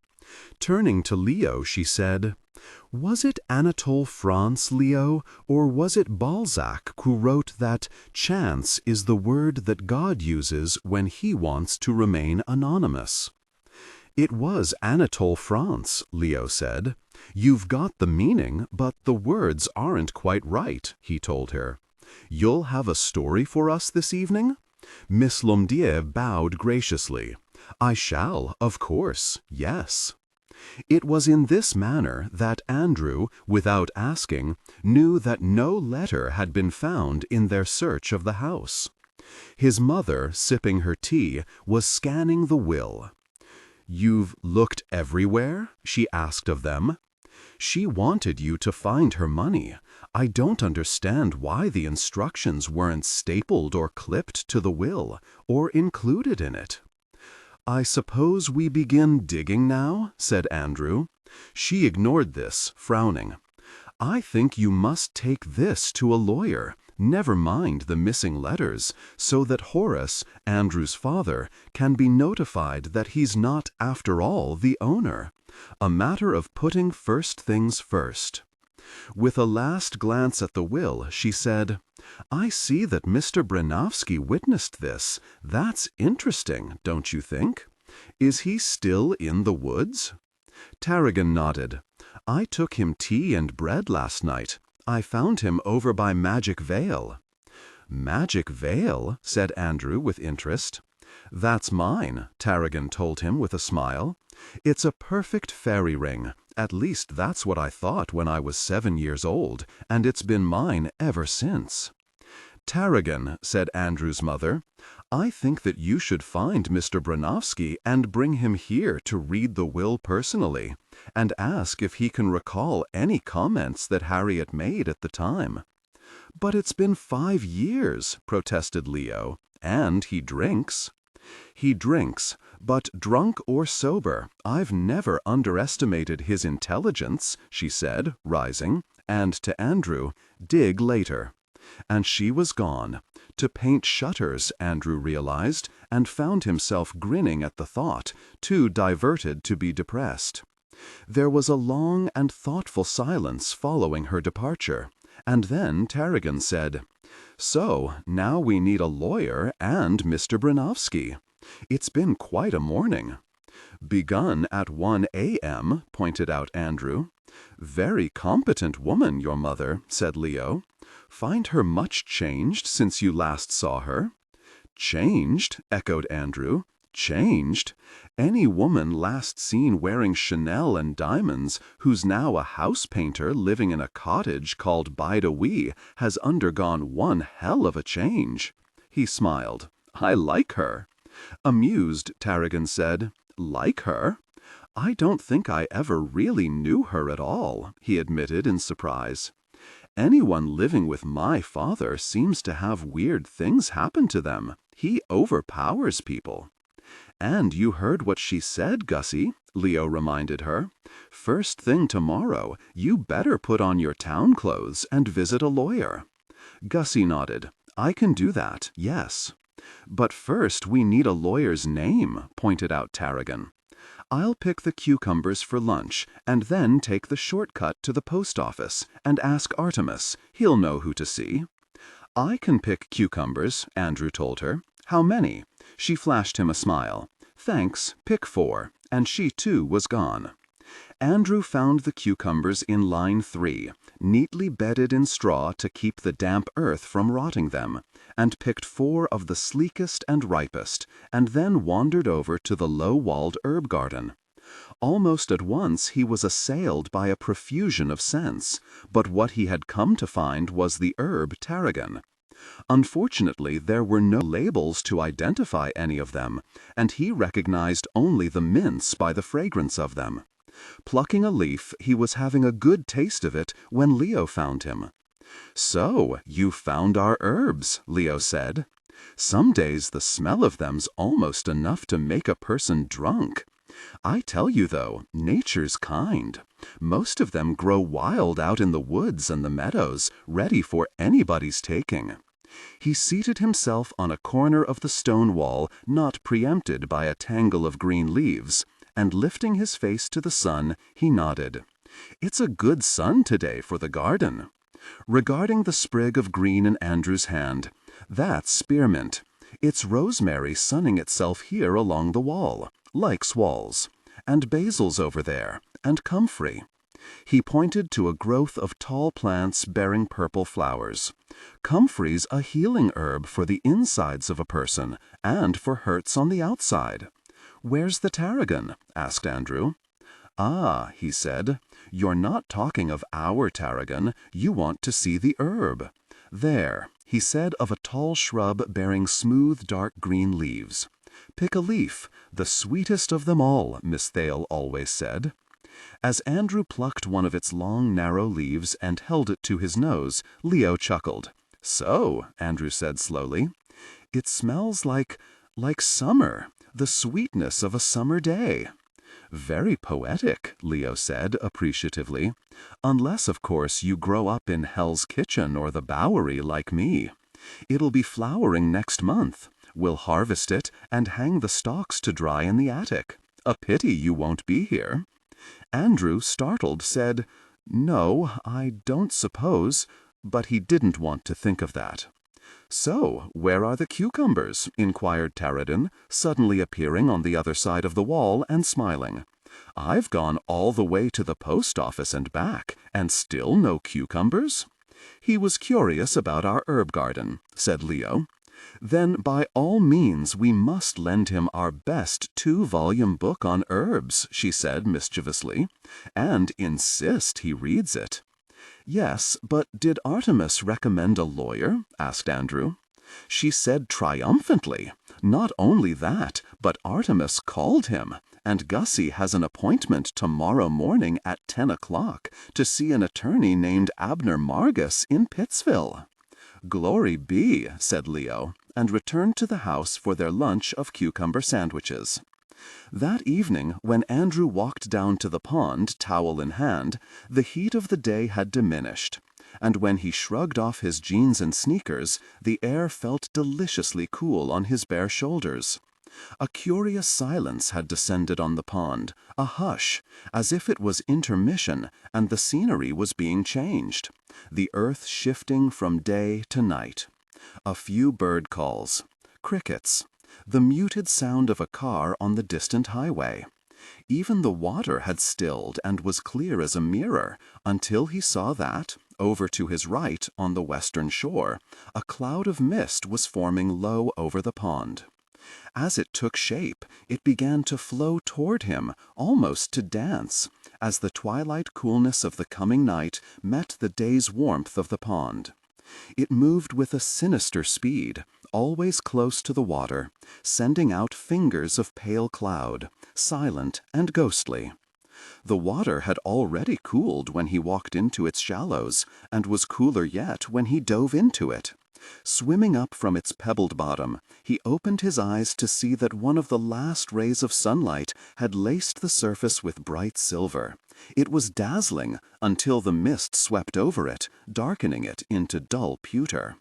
Turning to Leo, she said, "Was it Anatole France, Leo, or was it Balzac who wrote that chance is the word that God uses when he wants to remain anonymous?" "It was Anatole France," Leo said. "You've got the meaning, but the words aren't quite right," he told her. "You'll have a story for us this evening?" Miss Lumadew bowed graciously. "I shall, of course, yes." It was in this manner that Andrew, without asking, knew that no letter had been found in their search of the house. His mother, sipping her tea, was scanning the will. "You've looked everywhere?" she asked of them. "She wanted you to find her money. I don't understand why the instructions weren't stapled or clipped to the will, or included in it." "I suppose we begin digging now?" said Andrew. She ignored this, frowning. "I think you must take this to a lawyer. Never mind the missing letters, so that Horace, Andrew's father, can be notified that he's not, after all, the owner. A matter of putting first things first." With a last glance at the will, she said, "I see that Mr. Brenowski witnessed this. That's interesting, don't you think? Is he still in the woods?" Tarragon nodded. "I took him tea and bread last night. I found him over by Magic Vale." "Magic Vale?" said Andrew with interest. "That's mine," Tarragon told him with a smile. "It's a perfect fairy ring. At least that's what I thought when I was 7 years old, and it's been mine ever since." "Tarragon," said Andrew's mother, "I think that you should find Mr. Brenowski and bring him here to read the will personally, and ask if he can recall any comments that Harriet made at the time." "But it's been 5 years," protested Leo, "and he drinks." "He drinks, but drunk or sober, I've never underestimated his intelligence," she said, rising, and to Andrew, "dig later." And she was gone. To paint shutters, Andrew realized, and found himself grinning at the thought, too diverted to be depressed. There was a long and thoughtful silence following her departure, and then Tarragon said, "So, now we need a lawyer and Mr. Brenowski. It's been quite a morning." "Begun at 1 a.m., pointed out Andrew. "Very competent woman, your mother," said Leo. "Find her much changed since you last saw her?" "Changed?" echoed Andrew. "Changed? Any woman last seen wearing Chanel and diamonds, who's now a house painter living in a cottage called Bide-a-Wee, has undergone one hell of a change." He smiled. "I like her." Amused, Tarragon said, "Like her? I don't think I ever really knew her at all," he admitted in surprise. "Anyone living with my father seems to have weird things happen to them. He overpowers people." "And you heard what she said, Gussie," Leo reminded her. "First thing tomorrow, you better put on your town clothes and visit a lawyer." Gussie nodded. "I can do that, yes." "But first we need a lawyer's name," pointed out Tarragon. "I'll pick the cucumbers for lunch, and then take the shortcut to the post office, and ask Artemis. He'll know who to see." "I can pick cucumbers," Andrew told her. "How many?" She flashed him a smile. "Thanks, pick 4," and she too was gone. Andrew found the cucumbers in line 3, neatly bedded in straw to keep the damp earth from rotting them, and picked 4 of the sleekest and ripest, and then wandered over to the low-walled herb garden. Almost at once he was assailed by a profusion of scents, but what he had come to find was the herb tarragon. Unfortunately, there were no labels to identify any of them, and he recognized only the mints by the fragrance of them. Plucking a leaf, he was having a good taste of it when Leo found him. "So, you found our herbs," Leo said. "Some days the smell of them's almost enough to make a person drunk. I tell you, though, nature's kind. Most of them grow wild out in the woods and the meadows, ready for anybody's taking." He seated himself on a corner of the stone wall not preempted by a tangle of green leaves, and lifting his face to the sun, he nodded. "It's a good sun today for the garden." Regarding the sprig of green in Andrew's hand, "That's spearmint. It's rosemary sunning itself here along the wall, likes walls, and basil's over there, and comfrey." He pointed to a growth of tall plants bearing purple flowers. "Comfrey's a healing herb for the insides of a person, and for hurts on the outside." "Where's the tarragon?" asked Andrew. "Ah," he said, "you're not talking of our tarragon, you want to see the herb. There," he said of a tall shrub bearing smooth dark green leaves. "Pick a leaf, the sweetest of them all, Miss Thale always said." As Andrew plucked one of its long narrow leaves and held it to his nose, Leo chuckled. "So," Andrew said slowly, "it smells like summer, the sweetness of a summer day." "Very poetic," Leo said appreciatively. "Unless, of course, you grow up in Hell's Kitchen or the Bowery like me. It'll be flowering next month. We'll harvest it and hang the stalks to dry in the attic. A pity you won't be here." Andrew, startled, said, "No, I don't suppose," but he didn't want to think of that. "So, where are the cucumbers?" inquired Tarragon, suddenly appearing on the other side of the wall and smiling. "I've gone all the way to the post office and back, and still no cucumbers?" "He was curious about our herb garden," said Leo. "Then by all means we must lend him our best 2-volume book on herbs," she said mischievously, "and insist he reads it." "Yes, but did Artemis recommend a lawyer?" asked Andrew. "She said triumphantly. Not only that, but Artemis called him, and Gussie has an appointment tomorrow morning at 10 o'clock to see an attorney named Abner Margus in Pittsville." "Glory be," said Leo, and returned to the house for their lunch of cucumber sandwiches. That evening, when Andrew walked down to the pond, towel in hand, the heat of the day had diminished, and when he shrugged off his jeans and sneakers, the air felt deliciously cool on his bare shoulders. A curious silence had descended on the pond, a hush, as if it was intermission and the scenery was being changed, the earth shifting from day to night. A few bird calls, crickets, the muted sound of a car on the distant highway. Even the water had stilled and was clear as a mirror until he saw that, over to his right on the western shore, a cloud of mist was forming low over the pond. As it took shape, it began to flow toward him, almost to dance, as the twilight coolness of the coming night met the day's warmth of the pond. It moved with a sinister speed, always close to the water, sending out fingers of pale cloud, silent and ghostly. The water had already cooled when he walked into its shallows, and was cooler yet when he dove into it. Swimming up from its pebbled bottom, he opened his eyes to see that one of the last rays of sunlight had laced the surface with bright silver. It was dazzling until the mist swept over it, darkening it into dull pewter.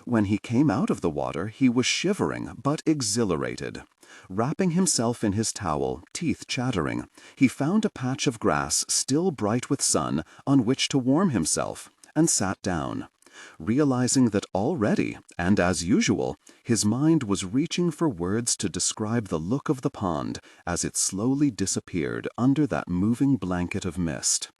When he came out of the water, he was shivering but exhilarated. Wrapping himself in his towel, teeth chattering, he found a patch of grass still bright with sun on which to warm himself, and sat down, realizing that already, and as usual, his mind was reaching for words to describe the look of the pond as it slowly disappeared under that moving blanket of mist.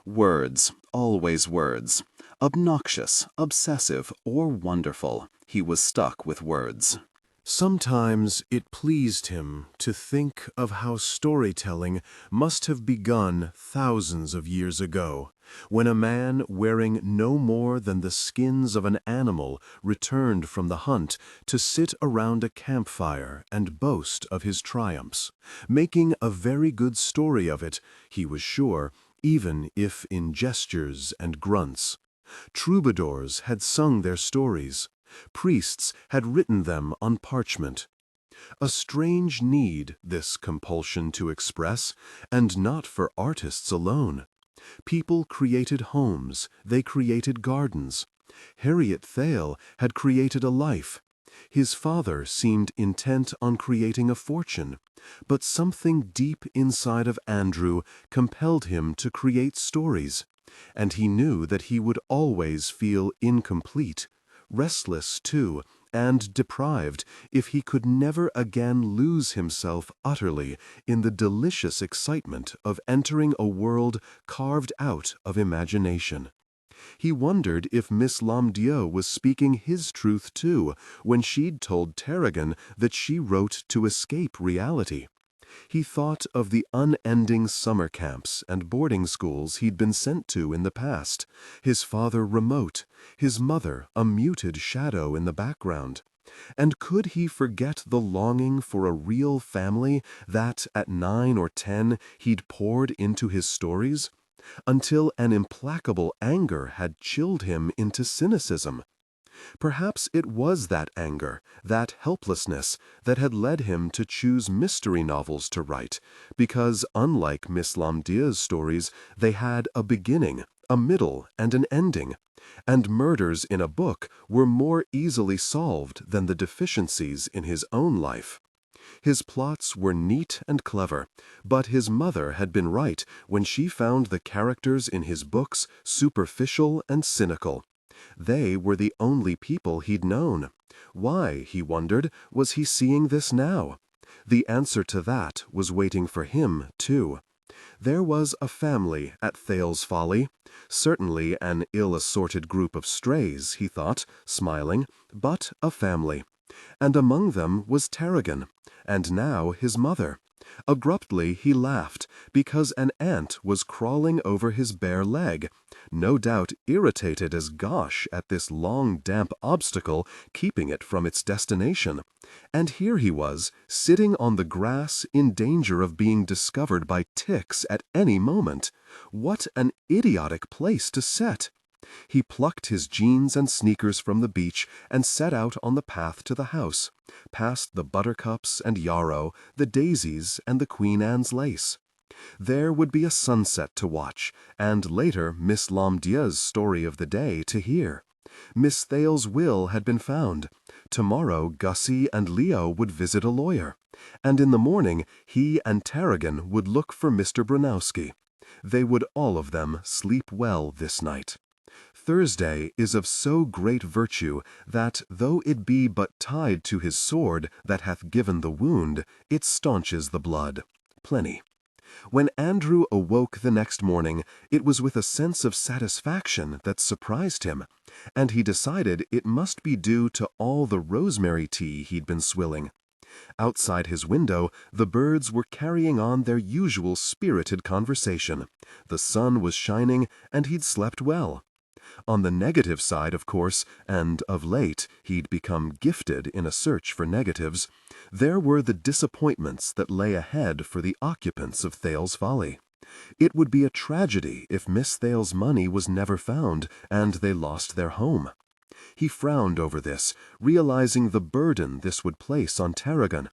Words, always words. Obnoxious, obsessive, or wonderful, he was stuck with words. Sometimes it pleased him to think of how storytelling must have begun thousands of years ago, when a man wearing no more than the skins of an animal returned from the hunt to sit around a campfire and boast of his triumphs, making a very good story of it, he was sure, even if in gestures and grunts. Troubadours had sung their stories. Priests had written them on parchment. A strange need, this compulsion to express, and not for artists alone. People created homes, they created gardens. Harriet Thale had created a life. His father seemed intent on creating a fortune, but something deep inside of Andrew compelled him to create stories, and he knew that he would always feel incomplete, restless too, and deprived if he could never again lose himself utterly in the delicious excitement of entering a world carved out of imagination. He wondered if Miss Lomdieu was speaking his truth too, when she'd told Tarragon that she wrote to escape reality. He thought of the unending summer camps and boarding schools he'd been sent to in the past, his father remote, his mother a muted shadow in the background. And could he forget the longing for a real family that, at 9 or 10, he'd poured into his stories? Until an implacable anger had chilled him into cynicism. Perhaps it was that anger, that helplessness, that had led him to choose mystery novels to write, because, unlike Miss Lomdieu's stories, they had a beginning, a middle, and an ending, and murders in a book were more easily solved than the deficiencies in his own life. His plots were neat and clever, but his mother had been right when she found the characters in his books superficial and cynical. They were the only people he'd known. Why, he wondered, was he seeing this now? The answer to that was waiting for him, too. There was a family at Thale's Folly, certainly an ill-assorted group of strays, he thought, smiling, but a family. And among them was Tarragon, and now his mother. Abruptly he laughed, because an ant was crawling over his bare leg, no doubt irritated as gosh at this long damp obstacle keeping it from its destination. And here he was, sitting on the grass in danger of being discovered by ticks at any moment. What an idiotic place to set! He plucked his jeans and sneakers from the beach and set out on the path to the house, past the buttercups and yarrow, the daisies and the Queen Anne's lace. There would be a sunset to watch, and later Miss Lomdieu's story of the day to hear. Miss Thale's will had been found. Tomorrow Gussie and Leo would visit a lawyer, and in the morning he and Tarragon would look for Mr. Bronowski. They would all of them sleep well this night. Thursday is of so great virtue that, though it be but tied to his sword that hath given the wound, it staunches the blood. Pliny. When Andrew awoke the next morning, it was with a sense of satisfaction that surprised him, and he decided it must be due to all the rosemary tea he'd been swilling. Outside his window, the birds were carrying on their usual spirited conversation. The sun was shining, and he'd slept well. On the negative side, of course, and of late he'd become gifted in a search for negatives, there were the disappointments that lay ahead for the occupants of Thale's Folly. It would be a tragedy if Miss Thale's money was never found and they lost their home. He frowned over this, realizing the burden this would place on Tarragon.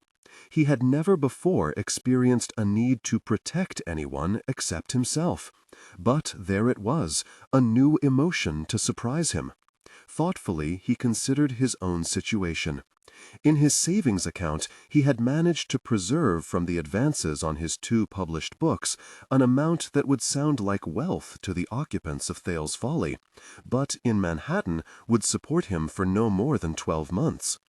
He had never before experienced a need to protect anyone except himself. But there it was, a new emotion to surprise him. Thoughtfully, he considered his own situation. In his savings account, he had managed to preserve from the advances on his 2 published books an amount that would sound like wealth to the occupants of Thale's Folly, but in Manhattan would support him for no more than 12 months.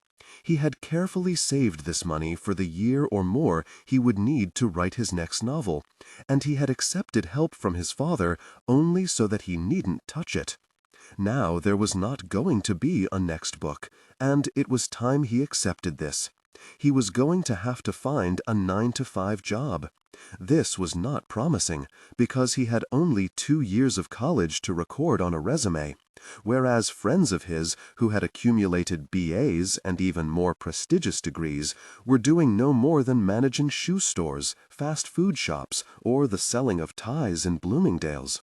He had carefully saved this money for the year or more he would need to write his next novel, and he had accepted help from his father only so that he needn't touch it. Now there was not going to be a next book, and it was time he accepted this. He was going to have to find a 9-to-5 job. This was not promising, because he had only 2 years of college to record on a resume, whereas friends of his who had accumulated BAs and even more prestigious degrees were doing no more than managing shoe stores, fast food shops, or the selling of ties in Bloomingdale's.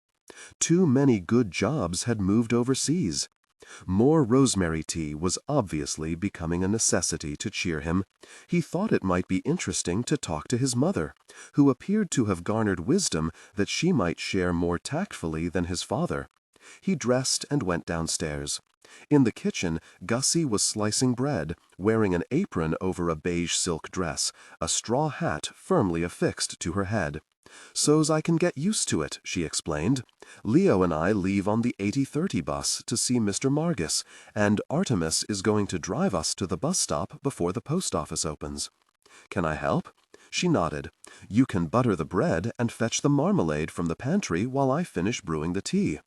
Too many good jobs had moved overseas. More rosemary tea was obviously becoming a necessity to cheer him. He thought it might be interesting to talk to his mother, who appeared to have garnered wisdom that she might share more tactfully than his father. He dressed and went downstairs. In the kitchen, Gussie was slicing bread, wearing an apron over a beige silk dress, a straw hat firmly affixed to her head. "So's I can get used to it," she explained. "Leo and I leave on the 80:30 bus to see Mr. Margus, and Artemis is going to drive us to the bus stop before the post office opens." "Can I help?" She nodded. "You can butter the bread and fetch the marmalade from the pantry while I finish brewing the tea.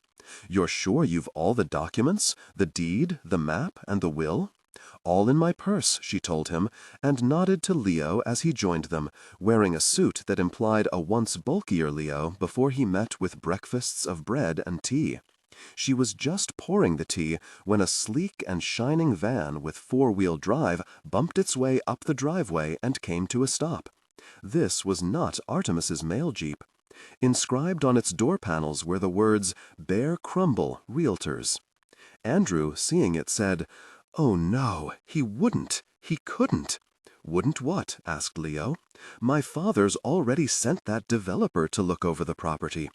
You're sure you've all the documents, the deed, the map, and the will?" "All in my purse," she told him, and nodded to Leo as he joined them, wearing a suit that implied a once bulkier Leo before he met with breakfasts of bread and tea. She was just pouring the tea when a sleek and shining van with 4-wheel drive bumped its way up the driveway and came to a stop. This was not Artemis's mail jeep. Inscribed on its door panels were the words, "Bear Crumble, Realtors." Andrew, seeing it, said, "Oh no, he wouldn't, he couldn't." "Wouldn't what?" asked Leo. "My father's already sent that developer to look over the property."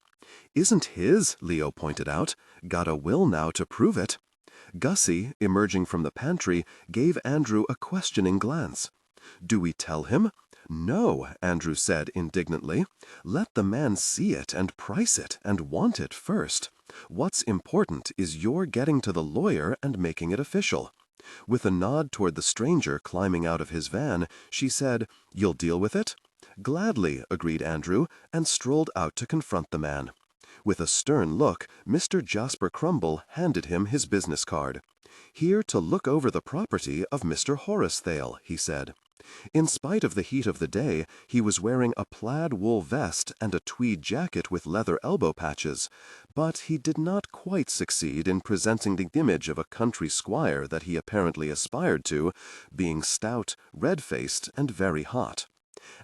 "Isn't his," Leo pointed out. "Got a will now to prove it." Gussie, emerging from the pantry, gave Andrew a questioning glance. "Do we tell him?" "No," Andrew said indignantly. "Let the man see it and price it and want it first. What's important is your getting to the lawyer and making it official." With a nod toward the stranger climbing out of his van, she said, "You'll deal with it?" "Gladly," agreed Andrew, and strolled out to confront the man. With a stern look, Mr. Jasper Crumble handed him his business card. "Here to look over the property of Mr. Horace Thale," he said. In spite of the heat of the day, he was wearing a plaid wool vest and a tweed jacket with leather elbow patches, but he did not quite succeed in presenting the image of a country squire that he apparently aspired to, being stout, red-faced, and very hot.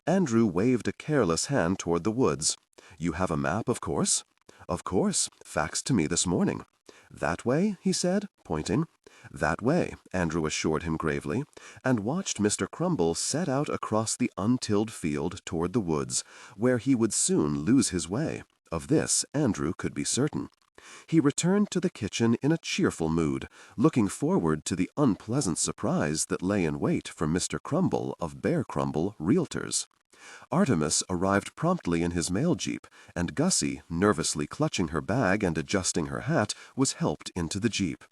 Andrew waved a careless hand toward the woods. "You have a map, of course?" "Of course. Faxed to me this morning." "That way?" he said, pointing. "That way," Andrew assured him gravely, and watched Mr. Crumble set out across the untilled field toward the woods, where he would soon lose his way. Of this Andrew could be certain. He returned to the kitchen in a cheerful mood, looking forward to the unpleasant surprise that lay in wait for Mr. Crumble of Bear Crumble, Realtors. Artemis arrived promptly in his mail jeep, and Gussie, nervously clutching her bag and adjusting her hat, was helped into the jeep.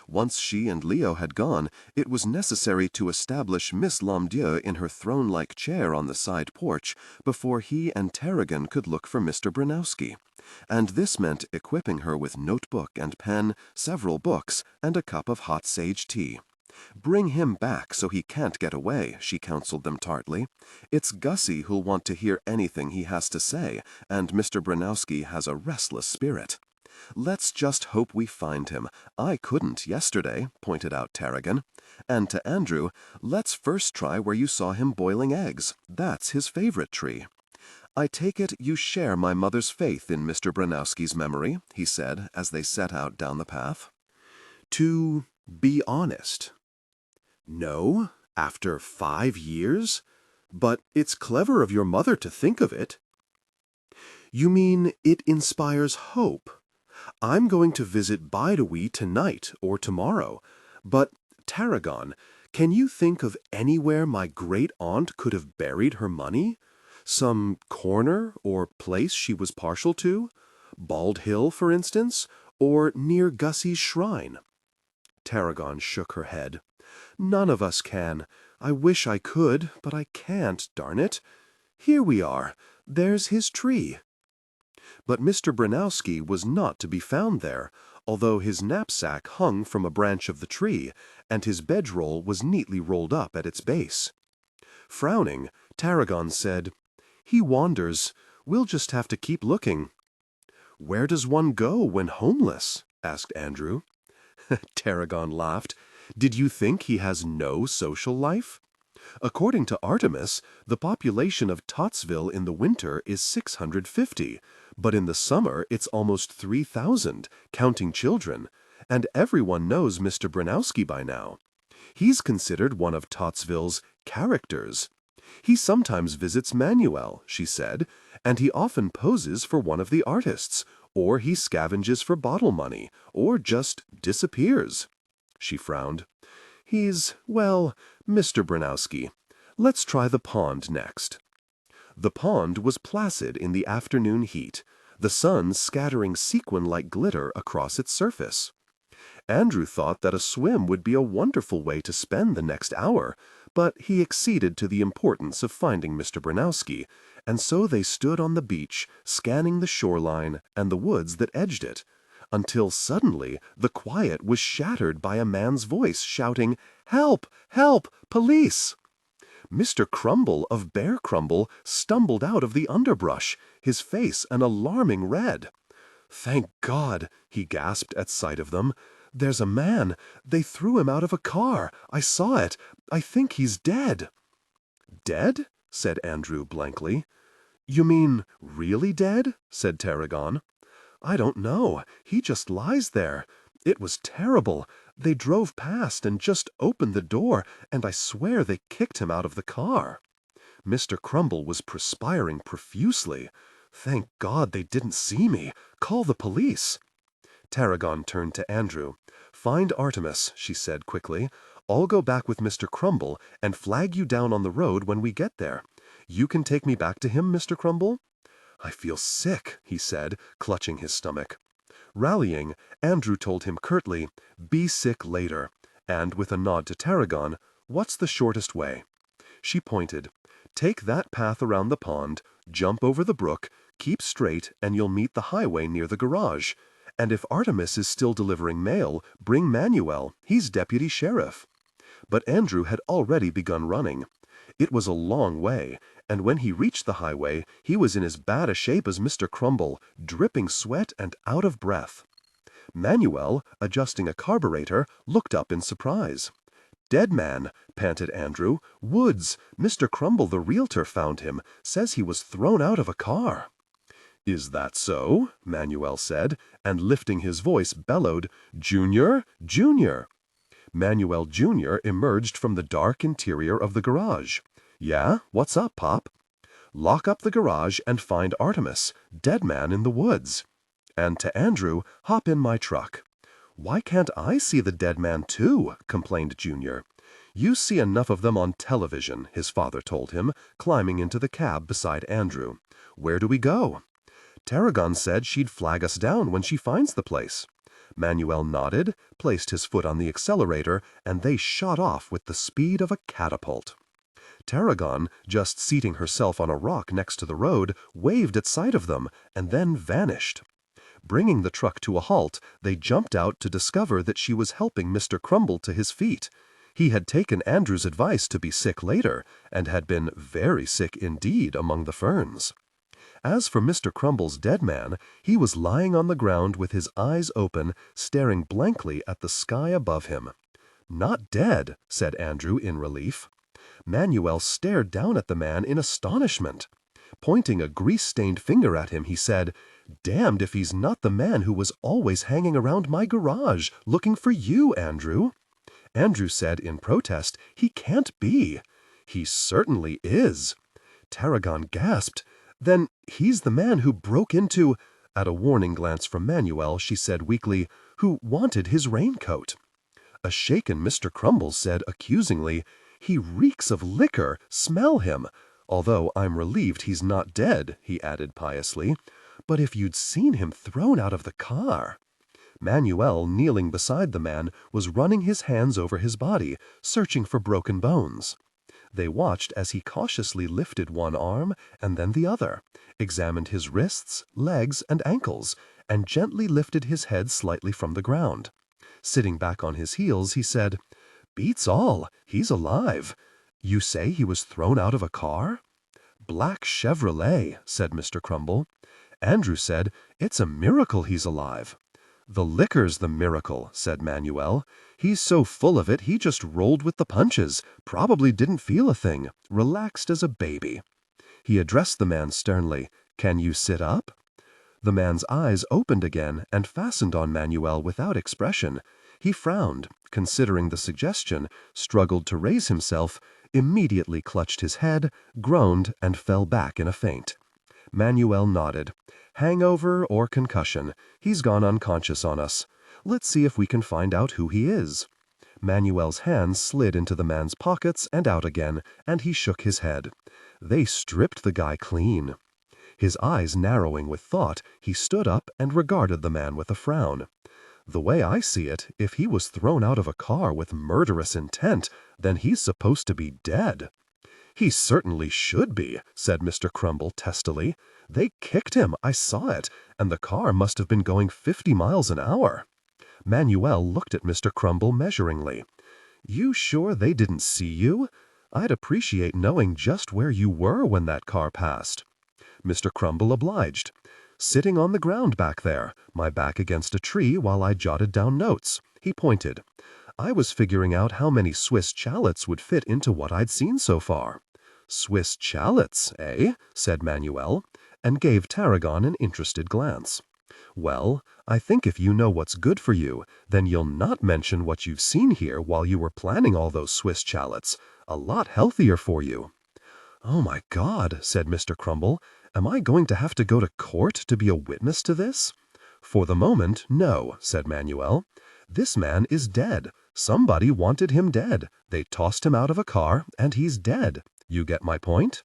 Once she and Leo had gone, it was necessary to establish Miss Lomdieu in her throne-like chair on the side porch before he and Tarragon could look for Mr. Branowski. And this meant equipping her with notebook and pen, several books, and a cup of hot sage tea. "Bring him back so he can't get away," she counseled them tartly. "It's Gussie who'll want to hear anything he has to say, and Mr. Branowski has a restless spirit." "Let's just hope we find him. I couldn't yesterday," pointed out Tarragon. And to Andrew, "Let's first try where you saw him boiling eggs. That's his favorite tree." "I take it you share my mother's faith in Mr. Branowski's memory," he said as they set out down the path. To be honest, no, after 5 years? But it's clever of your mother to think of it. You mean it inspires hope? I'm going to visit Bidewee tonight or tomorrow, but, Tarragon, can you think of anywhere my great-aunt could have buried her money? Some corner or place she was partial to? Bald Hill, for instance, or near Gussie's shrine? Tarragon shook her head. None of us can. I wish I could, but I can't, darn it. Here we are. There's his tree. But Mr. Branowski was not to be found there, although his knapsack hung from a branch of the tree, and his bedroll was neatly rolled up at its base. Frowning, Tarragon said, "He wanders. We'll just have to keep looking." "Where does one go when homeless?" asked Andrew. Tarragon laughed. "Did you think he has no social life? According to Artemis, the population of Tottsville in the winter is 650, but in the summer it's almost 3,000, counting children, and everyone knows Mr. Branowski by now. He's considered one of Tottsville's characters. He sometimes visits Manuel," she said, "and he often poses for one of the artists, or he scavenges for bottle money, or just disappears." She frowned. "He's, well, Mr. Branowski. Let's try the pond next." The pond was placid in the afternoon heat, the sun scattering sequin-like glitter across its surface. Andrew thought that a swim would be a wonderful way to spend the next hour, but he acceded to the importance of finding Mr. Branowski, and so they stood on the beach, scanning the shoreline and the woods that edged it, until suddenly the quiet was shattered by a man's voice shouting, "Help! Help! Police!" Mr. Crumble of Bear Crumble stumbled out of the underbrush, his face an alarming red. "Thank God!" he gasped at sight of them. "There's a man. They threw him out of a car. I saw it. I think he's dead." "Dead?" said Andrew blankly. "You mean really dead?" said Tarragon. "I don't know. He just lies there. It was terrible. They drove past and just opened the door, and I swear they kicked him out of the car." Mr. Crumble was perspiring profusely. "Thank God they didn't see me. Call the police." Tarragon turned to Andrew. "Find Artemis," she said quickly. "I'll go back with Mr. Crumble and flag you down on the road when we get there. You can take me back to him, Mr. Crumble?" "I feel sick," he said, clutching his stomach. Rallying, Andrew told him curtly, "Be sick later," and with a nod to Tarragon, "What's the shortest way?" She pointed. "Take that path around the pond, jump over the brook, keep straight, and you'll meet the highway near the garage. And if Artemis is still delivering mail, bring Manuel. He's deputy sheriff." But Andrew had already begun running. It was a long way, and when he reached the highway, he was in as bad a shape as Mr. Crumble, dripping sweat and out of breath. Manuel, adjusting a carburetor, looked up in surprise. "Dead man," panted Andrew. "Woods. Mr. Crumble, the realtor, found him. Says he was thrown out of a car." "Is that so?" Manuel said, and lifting his voice bellowed, "Junior! Junior!" Manuel Jr. emerged from the dark interior of the garage. "Yeah? What's up, Pop?" "Lock up the garage and find Artemis. Dead man in the woods." And to Andrew, "Hop in my truck." "Why can't I see the dead man too?" complained Junior. "You see enough of them on television," his father told him, climbing into the cab beside Andrew. "Where do we go?" "Tarragon said she'd flag us down when she finds the place." Manuel nodded, placed his foot on the accelerator, and they shot off with the speed of a catapult. Tarragon, just seating herself on a rock next to the road, waved at sight of them, and then vanished. Bringing the truck to a halt, they jumped out to discover that she was helping Mr. Crumble to his feet. He had taken Andrew's advice to be sick later, and had been very sick indeed among the ferns. As for Mr. Crumble's dead man, he was lying on the ground with his eyes open, staring blankly at the sky above him. "Not dead," said Andrew in relief. Manuel stared down at the man in astonishment. Pointing a grease-stained finger at him, he said, "Damned if he's not the man who was always hanging around my garage, looking for you, Andrew." Andrew said in protest, "He can't be." "He certainly is." Tarragon gasped. "Then he's the man who broke into—" At a warning glance from Manuel, she said weakly, "who wanted his raincoat." A shaken Mr. Crumble said accusingly, "He reeks of liquor. Smell him. Although I'm relieved he's not dead," he added piously. "But if you'd seen him thrown out of the car—" Manuel, kneeling beside the man, was running his hands over his body, searching for broken bones. They watched as he cautiously lifted one arm and then the other, examined his wrists, legs, and ankles, and gently lifted his head slightly from the ground. Sitting back on his heels, he said, "Beats all. He's alive. You say he was thrown out of a car?" "Black Chevrolet," said Mr. Crumble. Andrew said, "It's a miracle he's alive." "The liquor's the miracle," said Manuel. "He's so full of it he just rolled with the punches, probably didn't feel a thing, relaxed as a baby." He addressed the man sternly, "Can you sit up?" The man's eyes opened again and fastened on Manuel without expression. He frowned, considering the suggestion, struggled to raise himself, immediately clutched his head, groaned, and fell back in a faint. Manuel nodded. "Hangover or concussion. He's gone unconscious on us. Let's see if we can find out who he is." Manuel's hands slid into the man's pockets and out again, and he shook his head. They stripped the guy clean. His eyes narrowing with thought, he stood up and regarded the man with a frown. "The way I see it, if he was thrown out of a car with murderous intent, then he's supposed to be dead." "He certainly should be," said Mr. Crumble testily. "They kicked him, I saw it, and the car must have been going 50 miles an hour." Manuel looked at Mr. Crumble measuringly. "You sure they didn't see you? I'd appreciate knowing just where you were when that car passed." Mr. Crumble obliged. "Sitting on the ground back there, my back against a tree while I jotted down notes." He pointed. "I was figuring out how many Swiss challets would fit into what I'd seen so far." "Swiss challets, eh?" said Manuel, and gave Tarragon an interested glance. "Well, I think if you know what's good for you, then you'll not mention what you've seen here while you were planning all those Swiss challets. A lot healthier for you." "Oh my God," said Mr. Crumble, "am I going to have to go to court to be a witness to this?" "For the moment, no," said Manuel. "This man is dead. Somebody wanted him dead. They tossed him out of a car, and he's dead. You get my point?"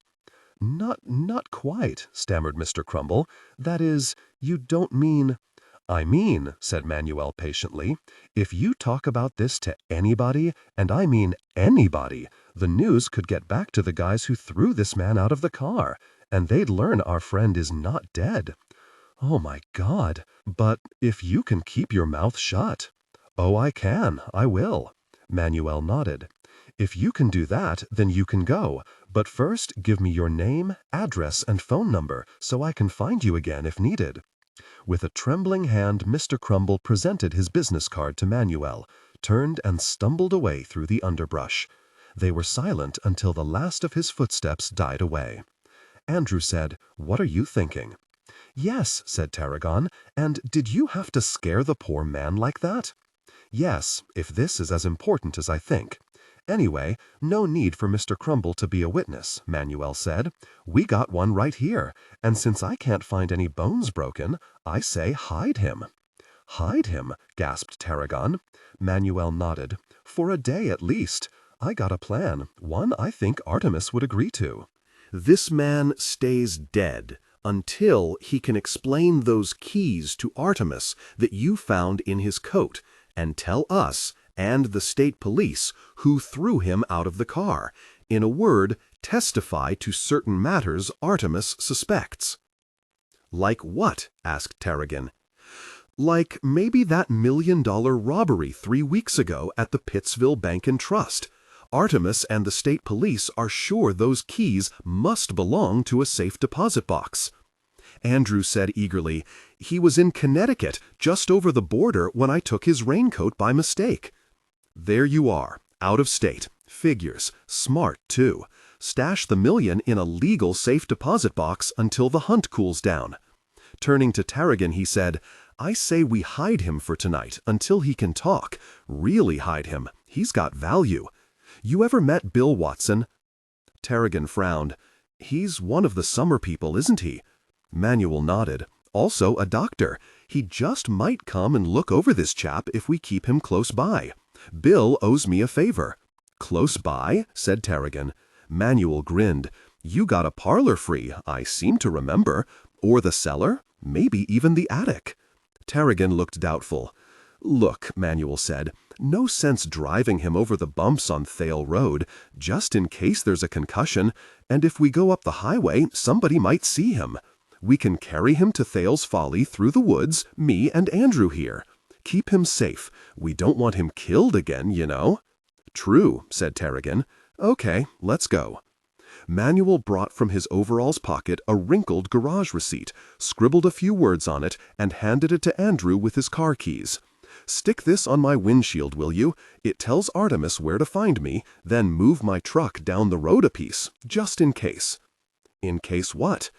Not quite," stammered Mr. Crumble. "That is, you don't mean—" "I mean," said Manuel patiently, "if you talk about this to anybody, and I mean anybody, the news could get back to the guys who threw this man out of the car, and they'd learn our friend is not dead." "Oh my God, but if you can keep your mouth shut—" "Oh, I can, I will." Manuel nodded. "If you can do that, then you can go, but first give me your name, address, and phone number, so I can find you again if needed." With a trembling hand, Mr. Crumble presented his business card to Manuel, turned and stumbled away through the underbrush. They were silent until the last of his footsteps died away. Andrew said, "What are you thinking?" "Yes," said Tarragon, "and did you have to scare the poor man like that?" "Yes, if this is as important as I think. Anyway, no need for Mr. Crumble to be a witness," Manuel said. "We got one right here, and since I can't find any bones broken, I say hide him." "Hide him?" gasped Tarragon. Manuel nodded. "For a day at least. I got a plan, one I think Artemis would agree to. This man stays dead until he can explain those keys to Artemis that you found in his coat and tell us and the state police who threw him out of the car. In a word, testify to certain matters Artemis suspects. Like what? Asked Tarragon. Like maybe that $1 million robbery 3 weeks ago at the Pittsville Bank and Trust. Artemis and the state police are sure those keys must belong to a safe deposit box. Andrew said eagerly, "He was in Connecticut, just over the border, when I took his raincoat by mistake." There you are, out of state. Figures. Smart, too. Stash the $1 million in a legal safe deposit box until the hunt cools down. Turning to Tarragon, he said, "I say we hide him for tonight until he can talk. Really hide him. He's got value. You ever met Bill Watson?" Tarragon frowned. "He's one of the summer people, isn't he?" Manuel nodded. "Also a doctor. He just might come and look over this chap if we keep him close by. Bill owes me a favor." "Close by?" said Tarragon. Manuel grinned. "You got a parlor free, I seem to remember. Or the cellar? Maybe even the attic." Tarragon looked doubtful. "Look," Manuel said, "no sense driving him over the bumps on Thale Road, just in case there's a concussion, and if we go up the highway, somebody might see him. We can carry him to Thale's Folly through the woods, me and Andrew here. Keep him safe. We don't want him killed again, you know." "True," said Tarragon. "Okay, let's go." Manuel brought from his overalls pocket a wrinkled garage receipt, scribbled a few words on it, and handed it to Andrew with his car keys. "Stick this on my windshield, will you? It tells Artemis where to find me, then move my truck down the road a piece, just in case." "In case what?"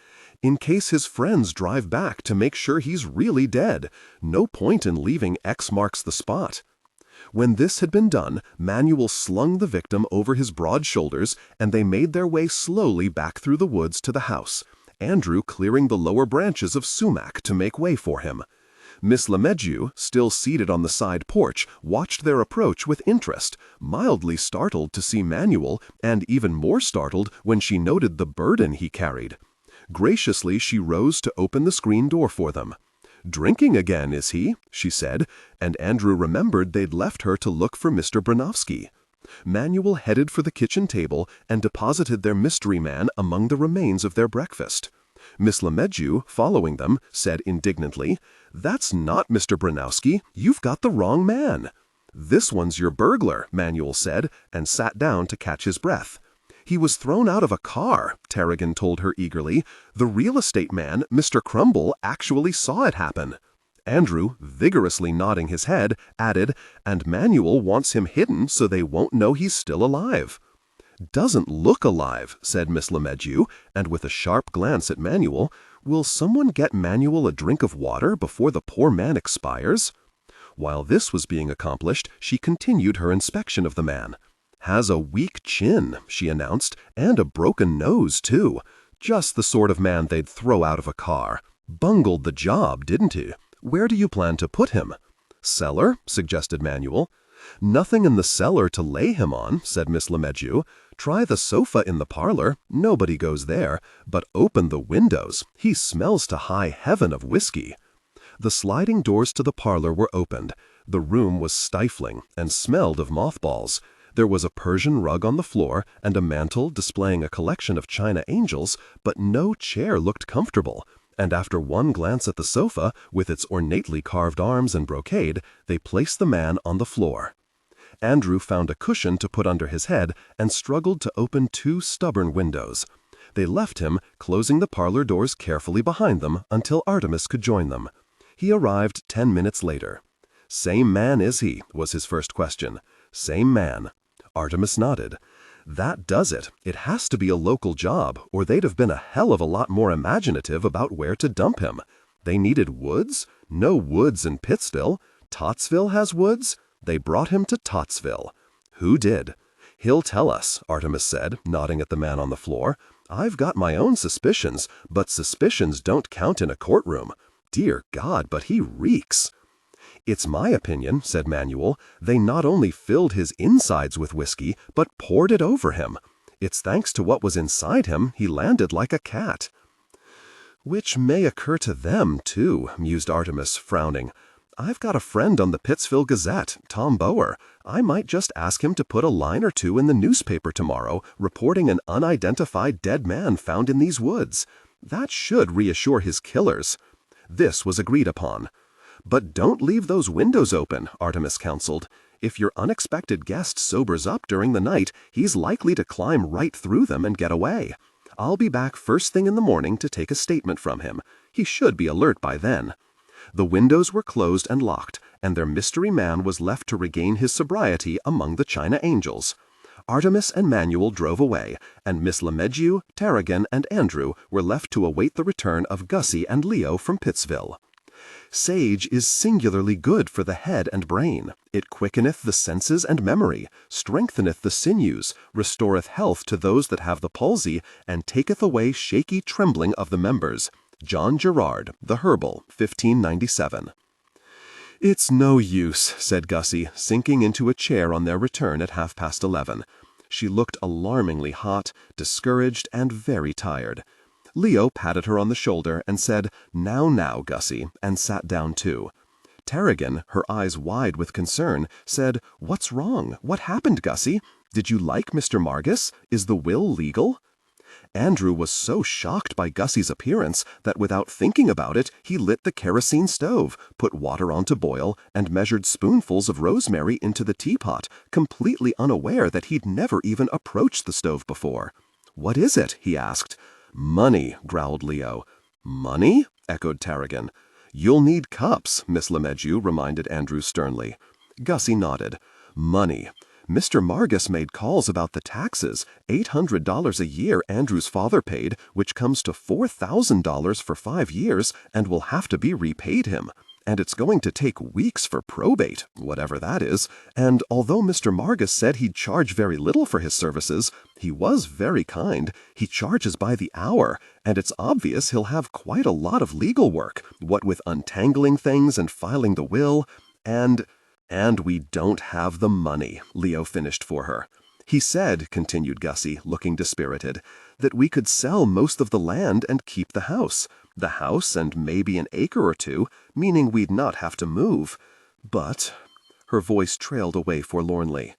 "In case his friends drive back to make sure he's really dead. No point in leaving X marks the spot." When this had been done, Manuel slung the victim over his broad shoulders, and they made their way slowly back through the woods to the house, Andrew clearing the lower branches of sumac to make way for him. Miss Lemegeu, still seated on the side porch, watched their approach with interest, mildly startled to see Manuel, and even more startled when she noted the burden he carried. Graciously she rose to open the screen door for them. "Drinking again, is he?" she said, and Andrew remembered they'd left her to look for Mr. Bronowski. Manuel headed for the kitchen table and deposited their mystery man among the remains of their breakfast. Miss Lemegeu, following them, said indignantly, "That's not Mr. Bronowski. You've got the wrong man." "This one's your burglar," Manuel said, and sat down to catch his breath. "He was thrown out of a car," Tarragon told her eagerly. "The real estate man, Mr. Crumble, actually saw it happen." Andrew, vigorously nodding his head, added, "And Manuel wants him hidden so they won't know he's still alive." "Doesn't look alive," said Miss Lemegeu, and with a sharp glance at Manuel, "Will someone get Manuel a drink of water before the poor man expires?" While this was being accomplished, she continued her inspection of the man. "Has a weak chin," she announced, "and a broken nose, too. Just the sort of man they'd throw out of a car. Bungled the job, didn't he? Where do you plan to put him?" "Cellar," suggested Manuel. "Nothing in the cellar to lay him on," said Miss Lemegeu. "Try the sofa in the parlor. Nobody goes there. But open the windows. He smells to high heaven of whiskey." The sliding doors to the parlor were opened. The room was stifling and smelled of mothballs. There was a Persian rug on the floor and a mantel displaying a collection of china angels, but no chair looked comfortable, and after one glance at the sofa, with its ornately carved arms and brocade, they placed the man on the floor. Andrew found a cushion to put under his head and struggled to open 2 stubborn windows. They left him, closing the parlor doors carefully behind them until Artemis could join them. He arrived 10 minutes later. "Same man, is he?" was his first question. "Same man." Artemis nodded. "That does it. It has to be a local job, or they'd have been a hell of a lot more imaginative about where to dump him. They needed woods? No woods in Pittsville. Tottsville has woods? They brought him to Tottsville. Who did?" "He'll tell us," Artemis said, nodding at the man on the floor. "I've got my own suspicions, but suspicions don't count in a courtroom. Dear God, but he reeks." "It's my opinion," said Manuel, "they not only filled his insides with whiskey, but poured it over him. It's thanks to what was inside him he landed like a cat." "Which may occur to them, too," mused Artemis, frowning. "I've got a friend on the Pittsville Gazette, Tom Bower. I might just ask him to put a line or two in the newspaper tomorrow, reporting an unidentified dead man found in these woods. That should reassure his killers." This was agreed upon. "But don't leave those windows open," Artemis counseled. "If your unexpected guest sobers up during the night, he's likely to climb right through them and get away. I'll be back first thing in the morning to take a statement from him. He should be alert by then." The windows were closed and locked, and their mystery man was left to regain his sobriety among the China angels. Artemis and Manuel drove away, and Miss Lemegeu, Tarragon, and Andrew were left to await the return of Gussie and Leo from Pittsville. "Sage is singularly good for the head and brain. It quickeneth the senses and memory, strengtheneth the sinews, restoreth health to those that have the palsy, and taketh away shaky trembling of the members." John Gerard, The Herbal, 1597. "It's no use," said Gussie, sinking into a chair on their return at 11:30. She looked alarmingly hot, discouraged, and very tired. Leo patted her on the shoulder and said, Now, Gussie," and sat down too. Tarragon, her eyes wide with concern, said, "What's wrong? What happened, Gussie? Did you like Mr. Margus? Is the will legal?" Andrew was so shocked by Gussie's appearance that without thinking about it, he lit the kerosene stove, put water on to boil, and measured spoonfuls of rosemary into the teapot, completely unaware that he'd never even approached the stove before. "What is it?" he asked. "Money," growled Leo. "Money?" echoed Tarragon. "You'll need cups," Miss Lemegeu reminded Andrew sternly. Gussie nodded. "Money. Mr. Margus made calls about the taxes, $800 a year Andrew's father paid, which comes to $4,000 for 5 years and will have to be repaid him. And it's going to take weeks for probate, whatever that is, and although Mr. Margus said he'd charge very little for his services, he was very kind. He charges by the hour, and it's obvious he'll have quite a lot of legal work, what with untangling things and filing the will, and we don't have the money," Leo finished for her. "He said," continued Gussie, looking dispirited, "that we could sell most of the land and keep the house. The house and maybe an acre or two, meaning we'd not have to move. But—" her voice trailed away forlornly.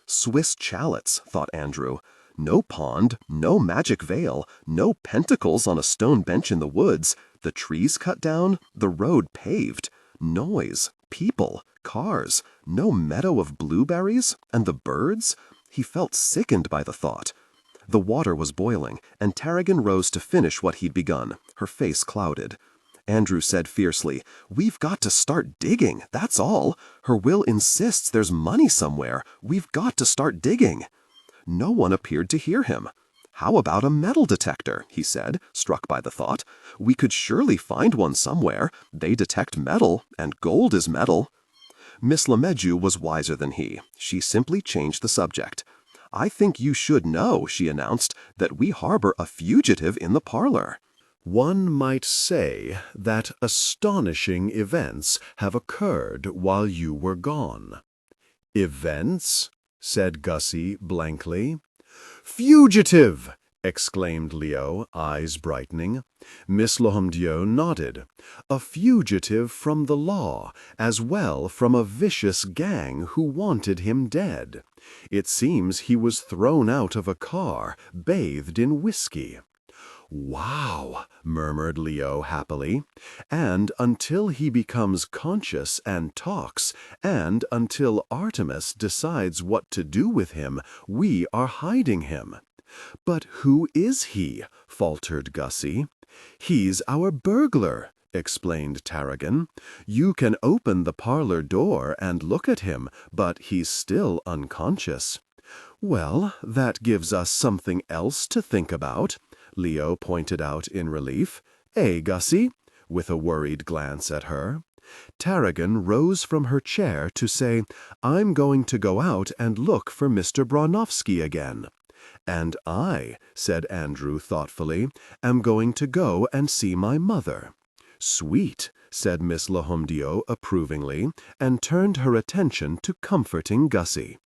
"Swiss chalice," thought Andrew. "No pond, no magic veil, no pentacles on a stone bench in the woods, the trees cut down, the road paved, noise, people, cars, no meadow of blueberries, and the birds." He felt sickened by the thought. The water was boiling, and Tarragon rose to finish what he'd begun, her face clouded. Andrew said fiercely, "We've got to start digging, that's all. Her will insists there's money somewhere. We've got to start digging." No one appeared to hear him. "How about a metal detector?" he said, struck by the thought. "We could surely find one somewhere. They detect metal, and gold is metal." Miss Lemegeu was wiser than he. She simply changed the subject. "I think you should know," she announced, "that we harbor a fugitive in the parlor." One might say that astonishing events have occurred while you were gone. "Events?" said Gussie blankly. "Fugitive!" exclaimed Leo, eyes brightening. Miss Lohomdieu nodded. "A fugitive from the law, as well from a vicious gang who wanted him dead. It seems he was thrown out of a car, bathed in whiskey." "Wow," murmured Leo happily. "And until he becomes conscious and talks, and until Artemis decides what to do with him, we are hiding him." "But who is he?" faltered Gussie. "He's our burglar," explained Tarragon. "You can open the parlor door and look at him, but he's still unconscious." "Well, that gives us something else to think about," Leo pointed out in relief. Gussie?" with a worried glance at her. Tarragon rose from her chair to say, "I'm going to go out and look for Mr. Bronowski again." "And I," said Andrew thoughtfully, "am going to go and see my mother." "Sweet," said Miss Lahomdio approvingly, and turned her attention to comforting Gussie.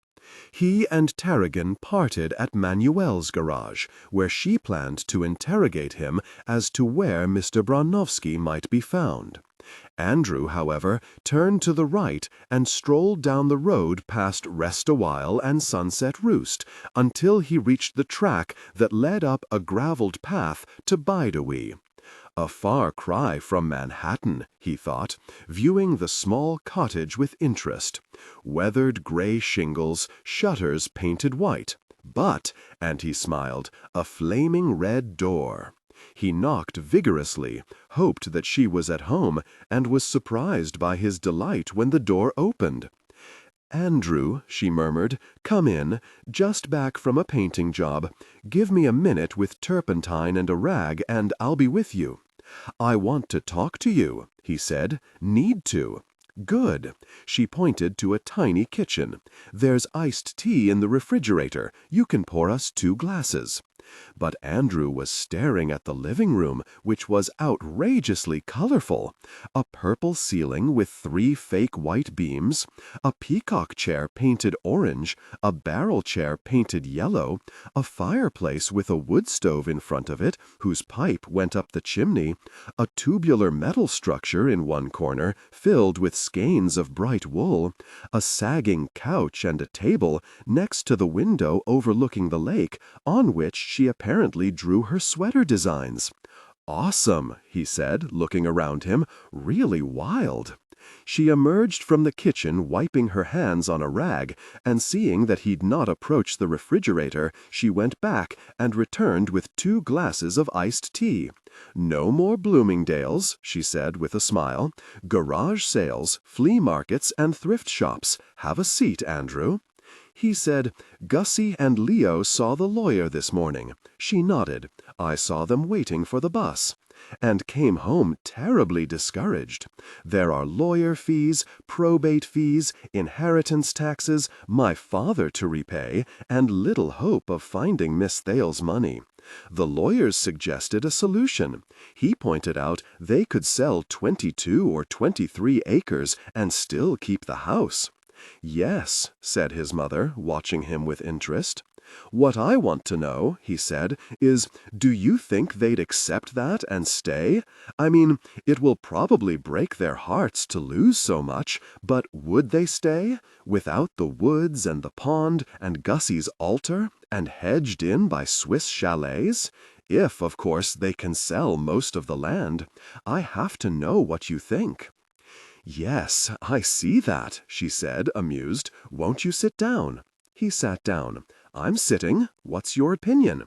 He and Tarragon parted at Manuel's garage, where she planned to interrogate him as to where Mr. Bronowski might be found. Andrew, however, turned to the right and strolled down the road past Rest a While and Sunset Roost until he reached the track that led up a graveled path to Bide-A-Wee. A far cry from Manhattan, he thought, viewing the small cottage with interest. Weathered gray shingles, shutters painted white, but, and he smiled, a flaming red door. He knocked vigorously, hoped that she was at home, and was surprised by his delight when the door opened. "Andrew," she murmured, "come in. Just back from a painting job. Give me a minute with turpentine and a rag, and I'll be with you." "I want to talk to you," he said. "Need to." "Good." She pointed to a tiny kitchen. "There's iced tea in the refrigerator. You can pour us 2 glasses. But Andrew was staring at the living room, which was outrageously colorful. A purple ceiling with 3 fake white beams, a peacock chair painted orange, a barrel chair painted yellow, a fireplace with a wood stove in front of it, whose pipe went up the chimney, a tubular metal structure in one corner, filled with skeins of bright wool, a sagging couch and a table next to the window overlooking the lake, on which she apparently drew her sweater designs. "Awesome," he said, looking around him. "Really wild." She emerged from the kitchen wiping her hands on a rag, and seeing that he'd not approached the refrigerator, she went back and returned with 2 glasses of iced tea. "No more Bloomingdale's," she said with a smile. "Garage sales, flea markets, and thrift shops. Have a seat, Andrew." He said, "Gussie and Leo saw the lawyer this morning." She nodded. "I saw them waiting for the bus." "And came home terribly discouraged. There are lawyer fees, probate fees, inheritance taxes, my father to repay, and little hope of finding Miss Thale's money. The lawyers suggested a solution. He pointed out they could sell 22 or 23 acres and still keep the house." "Yes," said his mother, watching him with interest. "What I want to know," he said, "is, do you think they'd accept that and stay? I mean, it will probably break their hearts to lose so much, but would they stay? Without the woods and the pond and Gussie's altar, and hedged in by Swiss chalets? If, of course, they can sell most of the land. I have to know what you think." "Yes, I see that," she said, amused. "Won't you sit down?" He sat down. "I'm sitting. What's your opinion?"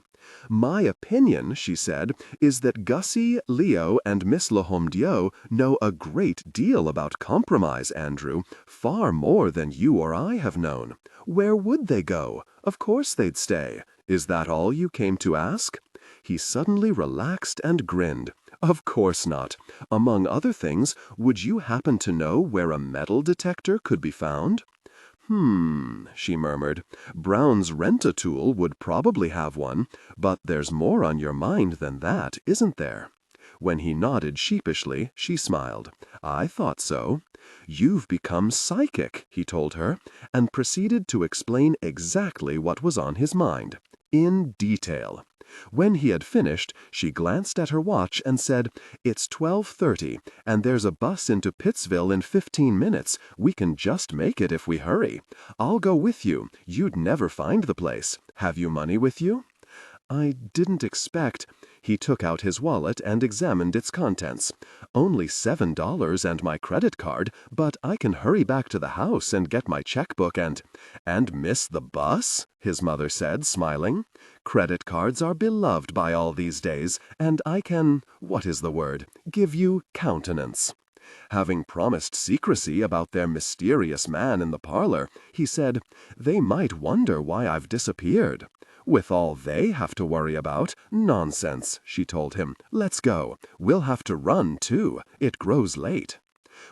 "My opinion," she said, "is that Gussie, Leo, and Miss Lahomdio know a great deal about compromise, Andrew, far more than you or I have known. Where would they go? Of course they'd stay. Is that all you came to ask?" He suddenly relaxed and grinned. "Of course not. Among other things, would you happen to know where a metal detector could be found?" She murmured. "Brown's Rent-A-Tool would probably have one, but there's more on your mind than that, isn't there?" When he nodded sheepishly, she smiled. "I thought so." "You've become psychic," he told her, and proceeded to explain exactly what was on his mind, in detail. When he had finished, she glanced at her watch and said, "It's 12:30, and there's a bus into Pittsville in 15 minutes. We can just make it if we hurry. I'll go with you. You'd never find the place. Have you money with you?" "I didn't expect—" He took out his wallet and examined its contents. "Only $7 and my credit card, but I can hurry back to the house and get my checkbook and—" "And miss the bus?" his mother said, smiling. "Credit cards are beloved by all these days, and I can—what is the word?—give you countenance." Having promised secrecy about their mysterious man in the parlor, he said, "They might wonder why I've disappeared." "With all they have to worry about? Nonsense," she told him. "Let's go. We'll have to run, too. It grows late."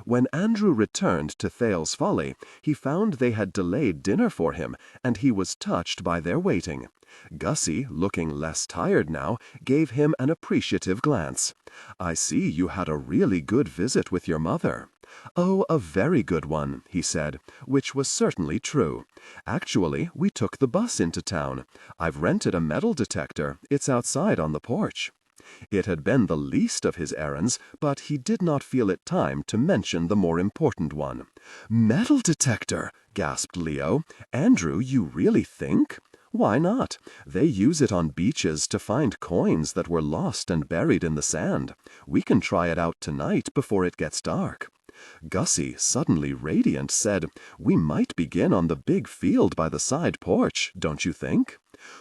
When Andrew returned to Thale's Folly, he found they had delayed dinner for him, and he was touched by their waiting. Gussie, looking less tired now, gave him an appreciative glance. "I see you had a really good visit with your mother." "Oh, a very good one," he said, which was certainly true. "Actually, we took the bus into town. I've rented a metal detector. It's outside on the porch." It had been the least of his errands, but he did not feel it time to mention the more important one. "Metal detector!" gasped Leo. "Andrew, you really think?" "Why not? They use it on beaches to find coins that were lost and buried in the sand. We can try it out tonight before it gets dark." Gussie, suddenly radiant, said, "We might begin on the big field by the side porch, don't you think?"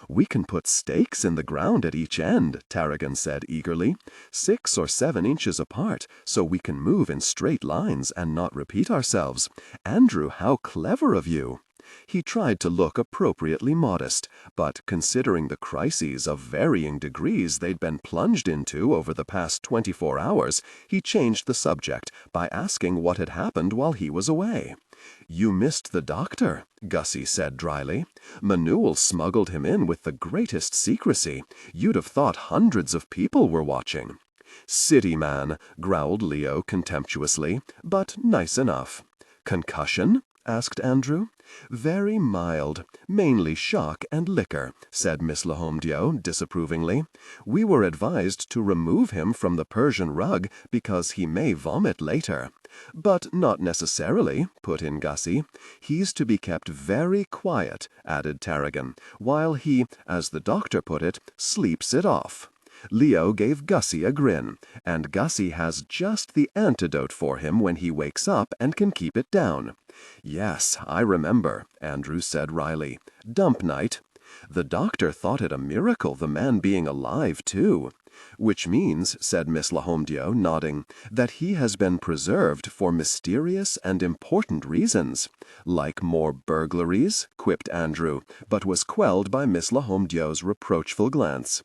"We can put stakes in the ground at each end," Tarragon said eagerly, 6 or 7 inches apart, so we can move in straight lines and not repeat ourselves. Andrew, how clever of you!" He tried to look appropriately modest, but considering the crises of varying degrees they'd been plunged into over the past 24 hours, he changed the subject by asking what had happened while he was away. "You missed the doctor," Gussie said dryly. "Manuel smuggled him in with the greatest secrecy. You'd have thought hundreds of people were watching." "City man," growled Leo contemptuously, "but nice enough." "Concussion?" asked Andrew. "Very mild, mainly shock and liquor," said Miss Lahomdio disapprovingly. "We were advised to remove him from the Persian rug because he may vomit later." "But not necessarily," put in Gussie. "He's to be kept very quiet," added Tarragon, "while he, as the doctor put it, sleeps it off." Leo gave Gussie a grin, and Gussie has just the antidote for him when he wakes up and can keep it down. "Yes, I remember," Andrew said wryly. "Dump night. The doctor thought it a miracle the man being alive, too." "Which means," said Miss Lahomdio, nodding, "that he has been preserved for mysterious and important reasons." "Like more burglaries?" quipped Andrew, but was quelled by Miss Lahomdio's reproachful glance.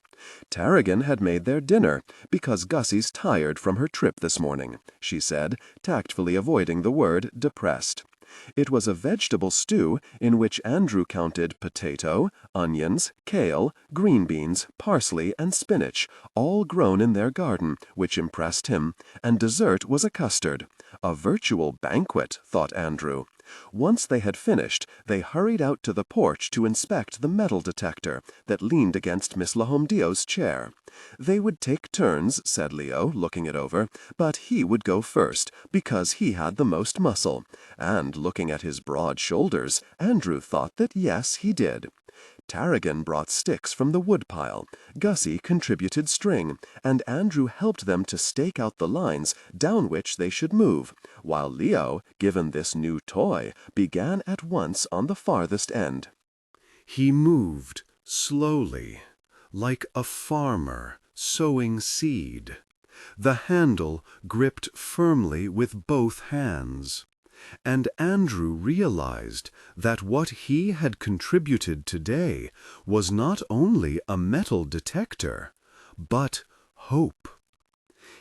"Tarragon had made their dinner, because Gussie's tired from her trip this morning," she said, tactfully avoiding the word depressed. It was a vegetable stew in which Andrew counted potato, onions, kale, green beans, parsley, and spinach, all grown in their garden, which impressed him, and dessert was a custard. A virtual banquet, thought Andrew. Once they had finished, they hurried out to the porch to inspect the metal detector that leaned against Miss Lahomdio's chair. They would take turns, said Leo, looking it over, but he would go first, because he had the most muscle. And looking at his broad shoulders, Andrew thought that yes, he did. Tarragon brought sticks from the woodpile, Gussie contributed string, and Andrew helped them to stake out the lines down which they should move, while Leo, given this new toy, began at once on the farthest end. He moved slowly, like a farmer sowing seed, the handle gripped firmly with both hands. And Andrew realized that what he had contributed today was not only a metal detector, but hope.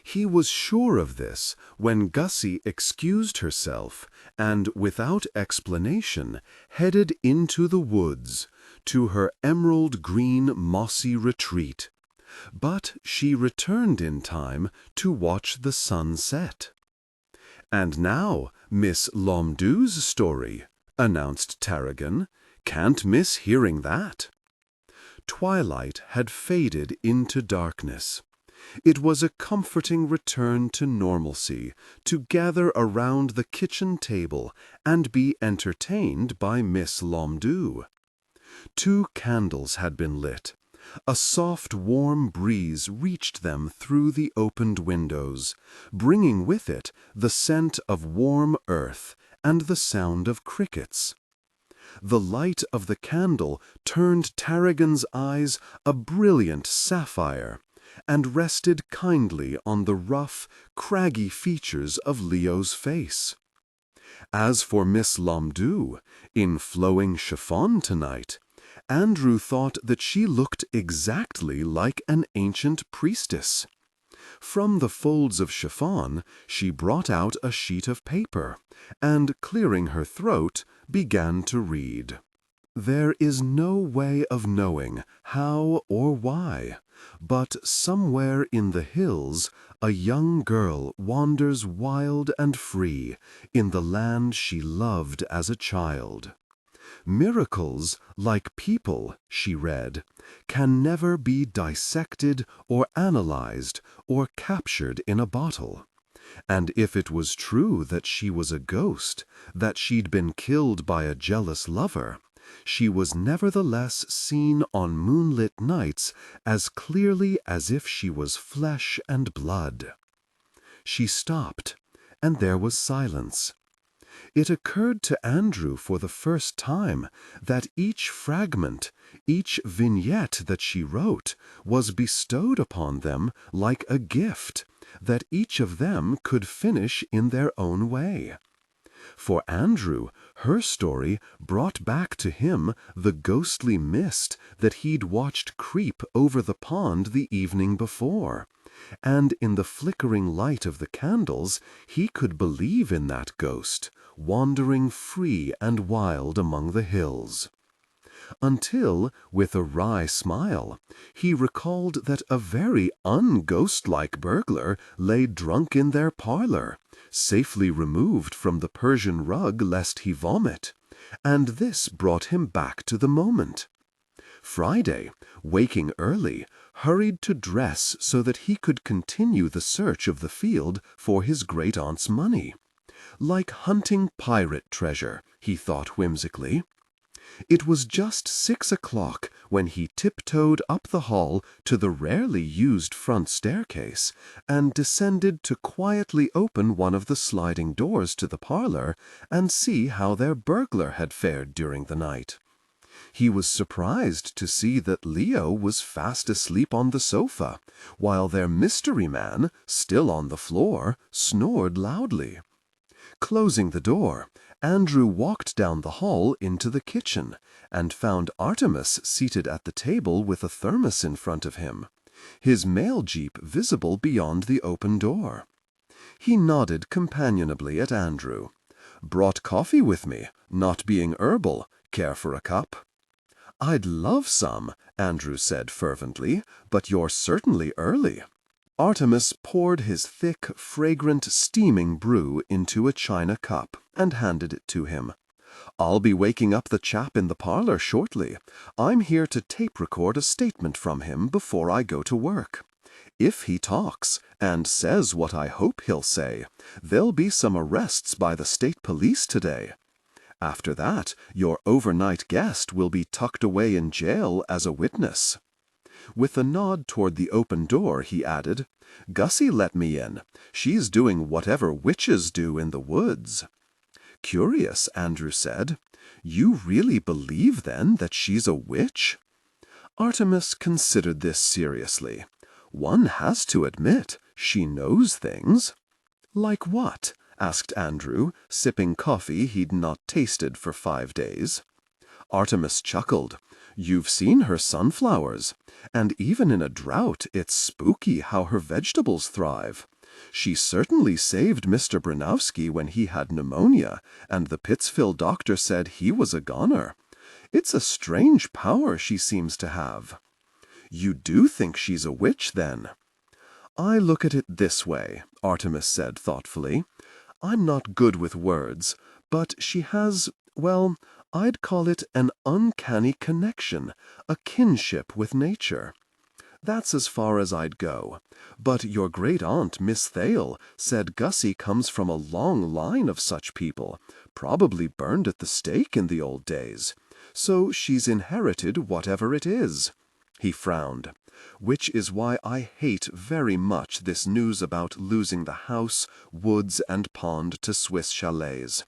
He was sure of this when Gussie excused herself and, without explanation, headed into the woods, to her emerald-green mossy retreat. But she returned in time to watch the sun set. "And now, Miss Lomdu's story," announced Tarragon. "Can't miss hearing that." Twilight had faded into darkness. It was a comforting return to normalcy to gather around the kitchen table and be entertained by Miss Lomdu. 2 candles had been lit. A soft, warm breeze reached them through the opened windows, bringing with it the scent of warm earth and the sound of crickets. The light of the candle turned Tarragon's eyes a brilliant sapphire and rested kindly on the rough, craggy features of Leo's face. As for Miss Lomdu, in flowing chiffon tonight, Andrew thought that she looked exactly like an ancient priestess. From the folds of chiffon, she brought out a sheet of paper, and, clearing her throat, began to read. There is no way of knowing how or why, but somewhere in the hills a young girl wanders wild and free in the land she loved as a child. Miracles, like people, she read, can never be dissected or analyzed or captured in a bottle. And if it was true that she was a ghost, that she'd been killed by a jealous lover, she was nevertheless seen on moonlit nights as clearly as if she was flesh and blood. She stopped, and there was silence. It occurred to Andrew for the first time that each fragment, each vignette that she wrote, was bestowed upon them like a gift, that each of them could finish in their own way. For Andrew, her story brought back to him the ghostly mist that he'd watched creep over the pond the evening before, and in the flickering light of the candles he could believe in that ghost, wandering free and wild among the hills. Until, with a wry smile, he recalled that a very un-ghost-like burglar lay drunk in their parlor, safely removed from the Persian rug lest he vomit, and this brought him back to the moment. Friday, waking early, hurried to dress so that he could continue the search of the field for his great-aunt's money. Like hunting pirate treasure, he thought whimsically. It was just 6 o'clock when he tiptoed up the hall to the rarely used front staircase and descended to quietly open one of the sliding doors to the parlor and see how their burglar had fared during the night. He was surprised to see that Leo was fast asleep on the sofa, while their mystery man, still on the floor, snored loudly. Closing the door, Andrew walked down the hall into the kitchen and found Artemis seated at the table with a thermos in front of him, his mail jeep visible beyond the open door. He nodded companionably at Andrew. "Brought coffee with me, not being herbal. Care for a cup?" "I'd love some," Andrew said fervently, "but you're certainly early." Artemis poured his thick, fragrant, steaming brew into a china cup and handed it to him. "I'll be waking up the chap in the parlor shortly. I'm here to tape record a statement from him before I go to work. If he talks, and says what I hope he'll say, there'll be some arrests by the state police today. After that, your overnight guest will be tucked away in jail as a witness." With a nod toward the open door, he added, "Gussie let me in. She's doing whatever witches do in the woods." "Curious," Andrew said. "You really believe, then, that she's a witch?" Artemis considered this seriously. "One has to admit, she knows things." "Like what?" asked Andrew, sipping coffee he'd not tasted for 5 days. Artemis chuckled. "You've seen her sunflowers, and even in a drought it's spooky how her vegetables thrive. She certainly saved Mr. Branowski when he had pneumonia, and the Pittsville doctor said he was a goner. It's a strange power she seems to have." "You do think she's a witch, then?" "I look at it this way," Artemis said thoughtfully. "I'm not good with words, but she has, well, I'd call it an uncanny connection, a kinship with nature. That's as far as I'd go. But your great-aunt, Miss Thale, said Gussie comes from a long line of such people, probably burned at the stake in the old days. So she's inherited whatever it is." He frowned. "Which is why I hate very much this news about losing the house, woods, and pond to Swiss chalets.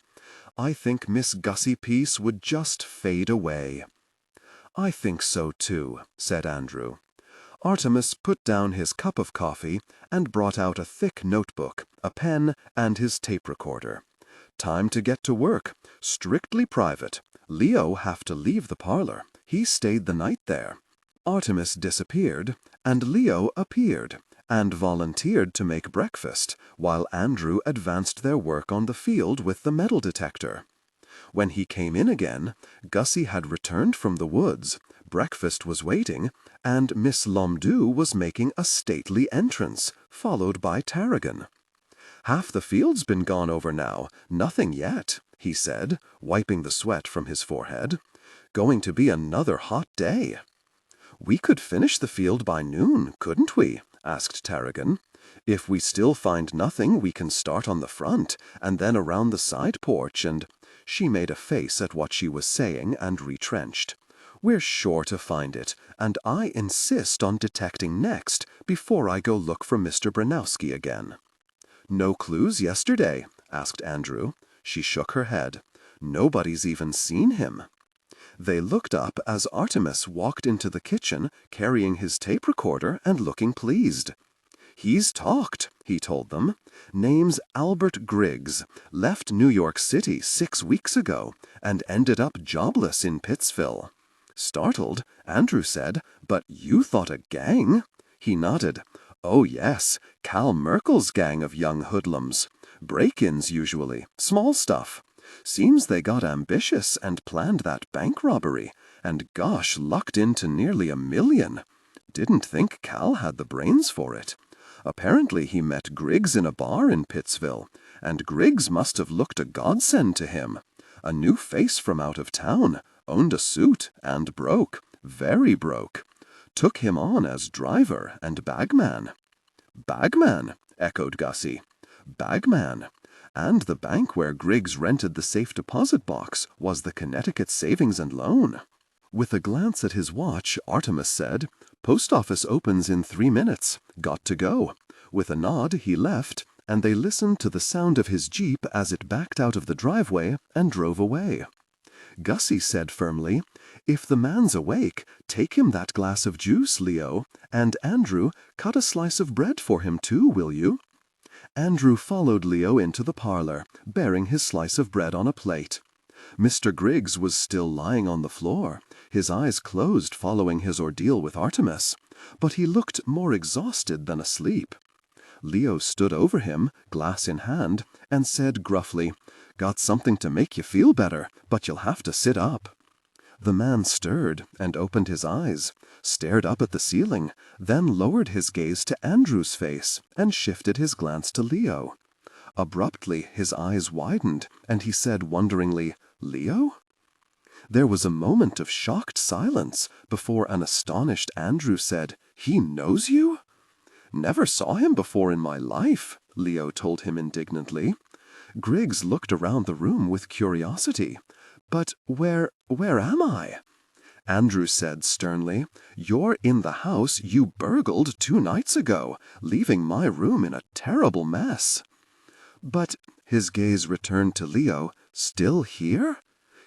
I think Miss Gussie Peace would just fade away." "I think so, too," said Andrew. Artemis put down his cup of coffee and brought out a thick notebook, a pen, and his tape recorder. "Time to get to work. Strictly private. Leo have to leave the parlor. He stayed the night there." Artemis disappeared, and Leo appeared, and volunteered to make breakfast while Andrew advanced their work on the field with the metal detector. When he came in again, Gussie had returned from the woods, breakfast was waiting, and Miss Lomdu was making a stately entrance, followed by Tarragon. "Half the field's been gone over now, nothing yet," he said, wiping the sweat from his forehead. "Going to be another hot day." "We could finish the field by noon, couldn't we?" asked Tarragon. "If we still find nothing, we can start on the front, and then around the side porch and—" She made a face at what she was saying and retrenched. "We're sure to find it, and I insist on detecting next before I go look for Mr. Branowski again." "No clues yesterday?" asked Andrew. She shook her head. "Nobody's even seen him." They looked up as Artemis walked into the kitchen carrying his tape recorder and looking pleased. "He's talked," he told them. "Name's Albert Griggs, left New York City 6 weeks ago and ended up jobless in Pittsville." Startled, Andrew said, "But you thought a gang?" He nodded. "Oh yes, Cal Merkel's gang of young hoodlums. Break-ins usually, small stuff. Seems they got ambitious and planned that bank robbery, and gosh, lucked into nearly $1 million. Didn't think Cal had the brains for it. Apparently he met Griggs in a bar in Pittsville, and Griggs must have looked a godsend to him. A new face from out of town, owned a suit, and broke, very broke. Took him on as driver and bagman." "Bagman," echoed Gussie. "Bagman. And the bank where Griggs rented the safe deposit box was the Connecticut Savings and Loan." With a glance at his watch, Artemis said, "Post office opens in 3 minutes. Got to go." With a nod, he left, and they listened to the sound of his Jeep as it backed out of the driveway and drove away. Gussie said firmly, "If the man's awake, take him that glass of juice, Leo, and Andrew, cut a slice of bread for him too, will you?" Andrew followed Leo into the parlor, bearing his slice of bread on a plate. Mr. Griggs was still lying on the floor, his eyes closed following his ordeal with Artemis, but he looked more exhausted than asleep. Leo stood over him, glass in hand, and said gruffly, "Got something to make you feel better, but you'll have to sit up." The man stirred and opened his eyes, stared up at the ceiling, then lowered his gaze to Andrew's face and shifted his glance to Leo. Abruptly, his eyes widened, and he said wonderingly, "Leo?" There was a moment of shocked silence before an astonished Andrew said, "He knows you?" "Never saw him before in my life," Leo told him indignantly. Griggs looked around the room with curiosity. "But where am I?" Andrew said sternly, "You're in the house you burgled 2 nights ago, leaving my room in a terrible mess." "But," his gaze returned to Leo, "still here?"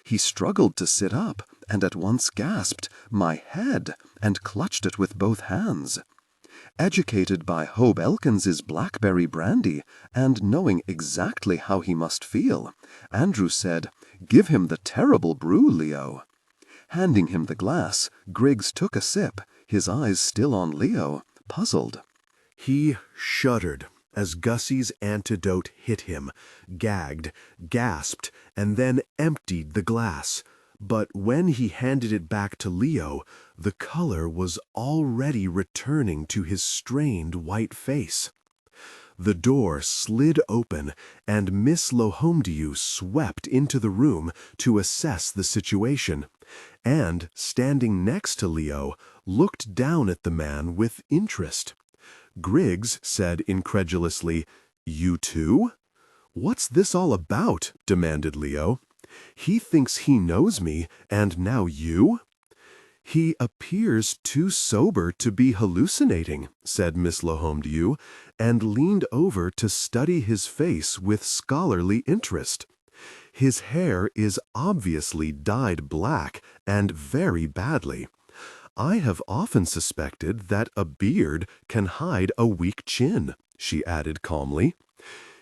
He struggled to sit up, and at once gasped, "My head," and clutched it with both hands. Educated by Hobe Elkins's blackberry brandy, and knowing exactly how he must feel, Andrew said, "Give him the terrible brew, Leo." Handing him the glass, Griggs took a sip, his eyes still on Leo, puzzled. He shuddered as Gussie's antidote hit him, gagged, gasped, and then emptied the glass. But when he handed it back to Leo, the color was already returning to his strained white face. The door slid open, and Miss Lohomdieu swept into the room to assess the situation, and, standing next to Leo, looked down at the man with interest. Griggs said incredulously, "You too?" "What's this all about?" demanded Leo. "He thinks he knows me, and now you?" "He appears too sober to be hallucinating," said Miss Lohomdieu, and leaned over to study his face with scholarly interest. "His hair is obviously dyed black, and very badly. I have often suspected that a beard can hide a weak chin," she added calmly.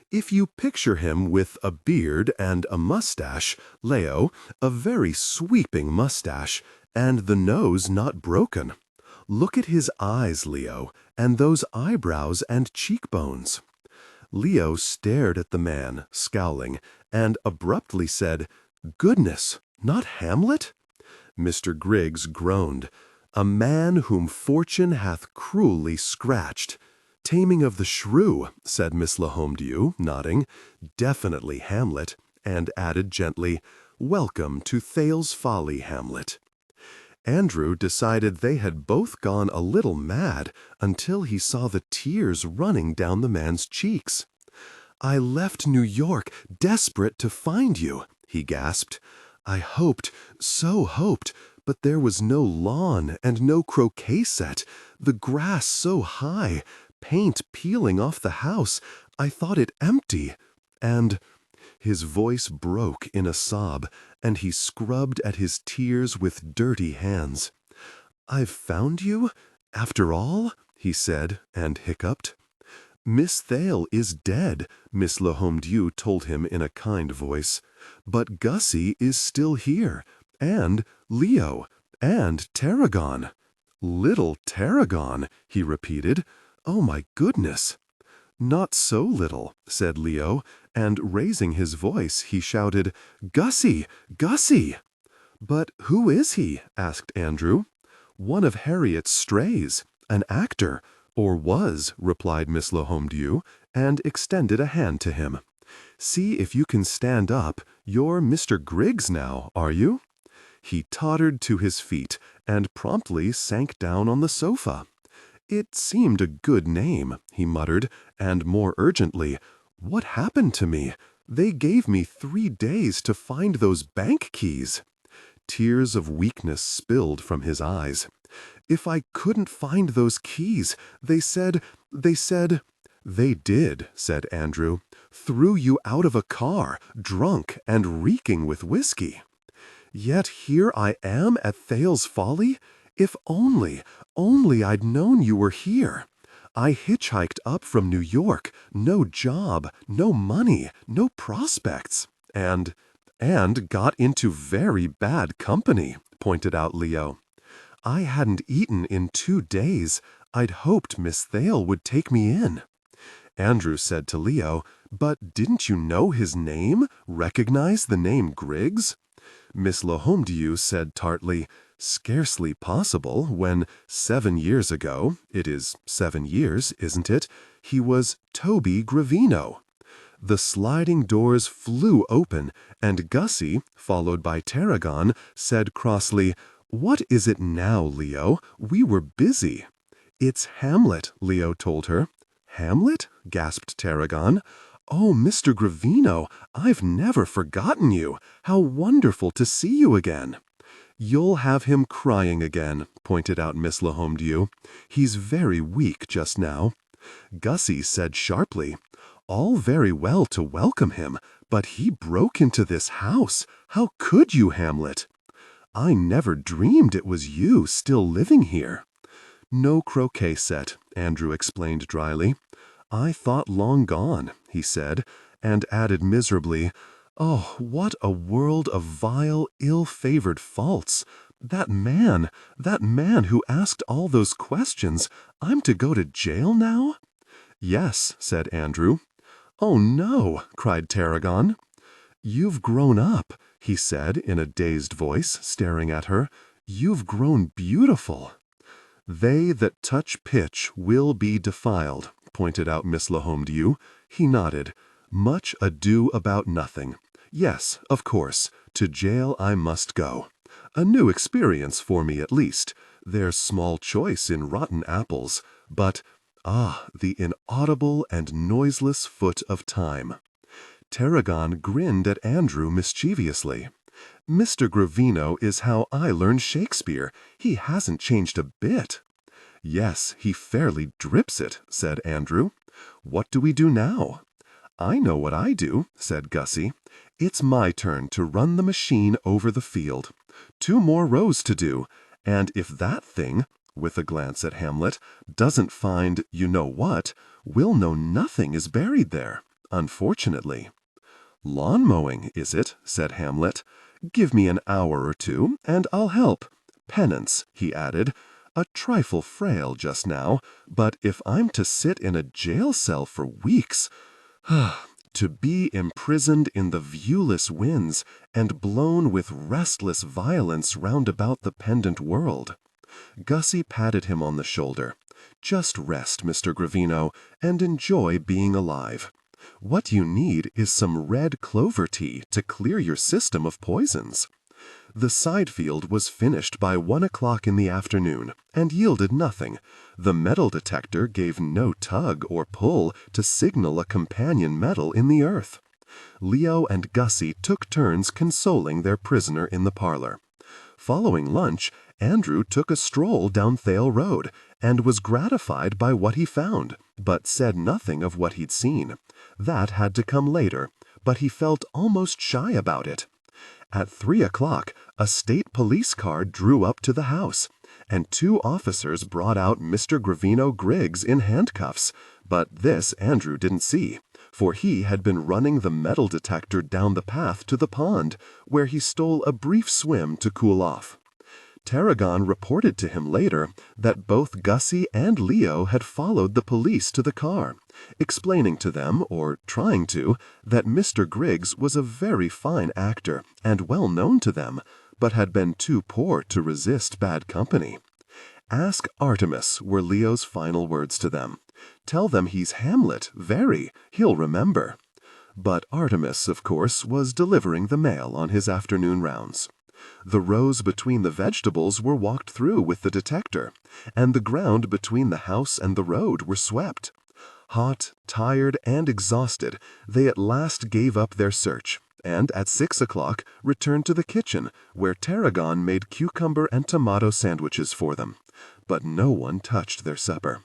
"If you picture him with a beard and a mustache, Leo, a very sweeping mustache, and the nose not broken. Look at his eyes, Leo, and those eyebrows and cheekbones." Leo stared at the man, scowling, and abruptly said, "Goodness, not Hamlet?" Mr. Griggs groaned. "A man whom fortune hath cruelly scratched." "Taming of the Shrew," said Miss Lahomdew, nodding. "Definitely Hamlet," and added gently, "Welcome to Thale's Folly, Hamlet." Andrew decided they had both gone a little mad until he saw the tears running down the man's cheeks. "I left New York, desperate to find you," he gasped. "I hoped, so hoped, but there was no lawn and no croquet set, the grass so high, paint peeling off the house, I thought it empty, and—" His voice broke in a sob, and he scrubbed at his tears with dirty hands. "I've found you, after all?" he said, and hiccuped. "Miss Thale is dead," Miss Lahomdew told him in a kind voice. "But Gussie is still here, and Leo, and Tarragon." "Little Tarragon," he repeated. "Oh, my goodness." "Not so little," said Leo, and raising his voice, he shouted, "Gussie! Gussie!" "But who is he?" asked Andrew. "One of Harriet's strays, an actor, or was," replied Miss Lahomdew, and extended a hand to him. "See if you can stand up. You're Mr. Griggs now, are you?" He tottered to his feet and promptly sank down on the sofa. "It seemed a good name," he muttered, and more urgently, "What happened to me? They gave me 3 days to find those bank keys." Tears of weakness spilled from his eyes. "If I couldn't find those keys, they said—" "They did," said Andrew. "Threw you out of a car, drunk and reeking with whiskey." "Yet here I am at Thale's Folly? If only I'd known you were here. I hitchhiked up from New York, no job, no money, no prospects, and got into very bad company," pointed out Leo. "I hadn't eaten in 2 days. I'd hoped Miss Thale would take me in." Andrew said to Leo, "But didn't you know his name? Recognize the name Griggs?" Miss Lahomdew said tartly, "Scarcely possible, when 7 years ago, it is 7 years, isn't it, he was Toby Gravino." The sliding doors flew open, and Gussie, followed by Tarragon, said crossly, "What is it now, Leo? We were busy." "It's Hamlet," Leo told her. "Hamlet?" gasped Tarragon. "Oh, Mr. Gravino, I've never forgotten you. How wonderful to see you again." "You'll have him crying again," pointed out Miss Lahomdew. "He's very weak just now." Gussie said sharply, "All very well to welcome him, but he broke into this house. How could you, Hamlet?" "I never dreamed it was you still living here." "No croquet set," Andrew explained dryly. "I thought long gone," he said, and added miserably, "Oh, what a world of vile, ill-favored faults! That man who asked all those questions, I'm to go to jail now?" "Yes," said Andrew. "Oh, no!" cried Tarragon. "You've grown up," he said in a dazed voice, staring at her. "You've grown beautiful." "They that touch pitch will be defiled," pointed out Miss Lahomdew. He nodded. "Much ado about nothing. Yes, of course, to jail I must go. A new experience for me at least. There's small choice in rotten apples, but, the inaudible and noiseless foot of time." Tarragon grinned at Andrew mischievously. "Mr. Gravino is how I learned Shakespeare. He hasn't changed a bit." "Yes, he fairly drips it," said Andrew. "What do we do now?" "I know what I do," said Gussie. "It's my turn to run the machine over the field. 2 more rows to do, and if that thing," with a glance at Hamlet, "doesn't find you-know-what, we'll know nothing is buried there, unfortunately." "Lawn mowing, is it?" said Hamlet. "Give me an hour or 2, and I'll help. Penance," he added. a trifle frail just now, but if I'm to sit in a jail cell for weeks, to be imprisoned in the viewless winds and blown with restless violence round about the pendant world. Gussie patted him on the shoulder. Just rest, Mr. Gravino, and enjoy being alive. What you need is some red clover tea to clear your system of poisons. The side field was finished by 1 o'clock in the afternoon and yielded nothing. The metal detector gave no tug or pull to signal a companion metal in the earth. Leo and Gussie took turns consoling their prisoner in the parlor. Following lunch, Andrew took a stroll down Thale Road and was gratified by what he found, but said nothing of what he'd seen. That had to come later, but he felt almost shy about it. At 3 o'clock, a state police car drew up to the house, and 2 officers brought out Mr. Gravino Griggs in handcuffs, but this Andrew didn't see, for he had been running the metal detector down the path to the pond, where he stole a brief swim to cool off. Tarragon reported to him later that both Gussie and Leo had followed the police to the car, explaining to them, or trying to, that Mr. Griggs was a very fine actor and well known to them, but had been too poor to resist bad company. "Ask Artemis," were Leo's final words to them. "Tell them he's Hamlet, very. He'll remember." But Artemis, of course, was delivering the mail on his afternoon rounds. The rows between the vegetables were walked through with the detector, and the ground between the house and the road were swept. Hot, tired, and exhausted, they at last gave up their search, and at 6 o'clock returned to the kitchen, where Tarragon made cucumber and tomato sandwiches for them. But no one touched their supper.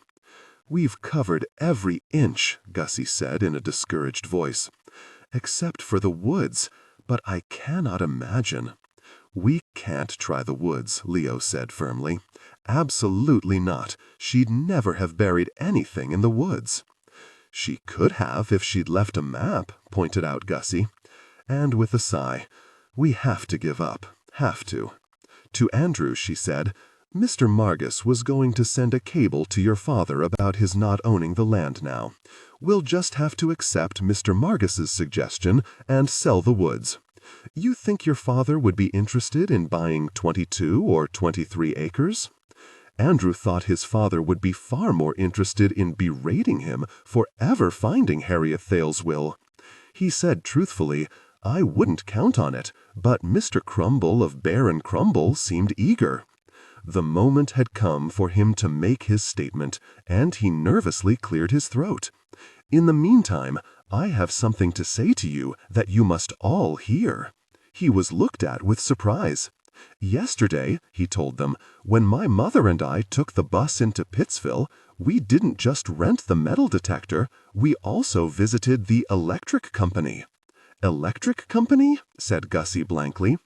"We've covered every inch," Gussie said in a discouraged voice. "Except for the woods, but I cannot imagine." "We can't try the woods," Leo said firmly. "Absolutely not. She'd never have buried anything in the woods." "She could have if she'd left a map," pointed out Gussie. And with a sigh, "We have to give up. Have to." To Andrew, she said, "Mr. Margus was going to send a cable to your father about his not owning the land now. We'll just have to accept Mr. Margus's suggestion and sell the woods. You think your father would be interested in buying 22 or 23 acres? Andrew thought his father would be far more interested in berating him for ever finding Harriet Thale's will. He said truthfully, 'I wouldn't count on it,' but Mr. Crumble of Bear and Crumble seemed eager. The moment had come for him to make his statement, and he nervously cleared his throat. 'In the meantime, I have something to say to you that you must all hear.' He was looked at with surprise. 'Yesterday,' he told them, 'when my mother and I took the bus into Pittsville, we didn't just rent the metal detector, we also visited the electric company.' 'Electric company?' said Gussie blankly.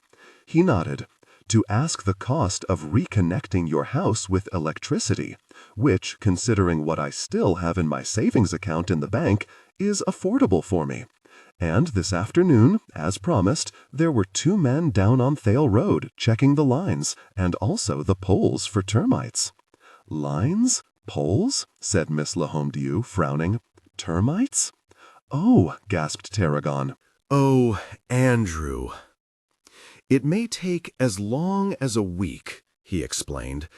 He nodded. 'To ask the cost of reconnecting your house with electricity, which, considering what I still have in my savings account in the bank, is affordable for me. And this afternoon, as promised, there were 2 men down on Thale Road checking the lines and also the poles for termites.' 'Lines? Poles?' said Miss Lahomedieu, frowning. 'Termites?' 'Oh,' gasped Tarragon. 'Oh, Andrew.' 'It may take as long as a week,' he explained,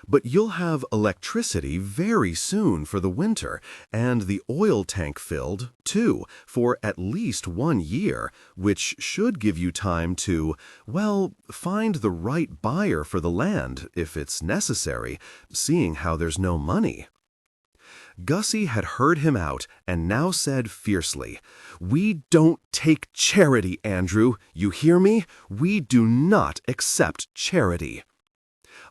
'but you'll have electricity very soon for the winter, and the oil tank filled, too, for at least 1 year, which should give you time to, well, find the right buyer for the land, if it's necessary, seeing how there's no money.' Gussie had heard him out and now said fiercely, 'We don't take charity, Andrew. You hear me? We do not accept charity.'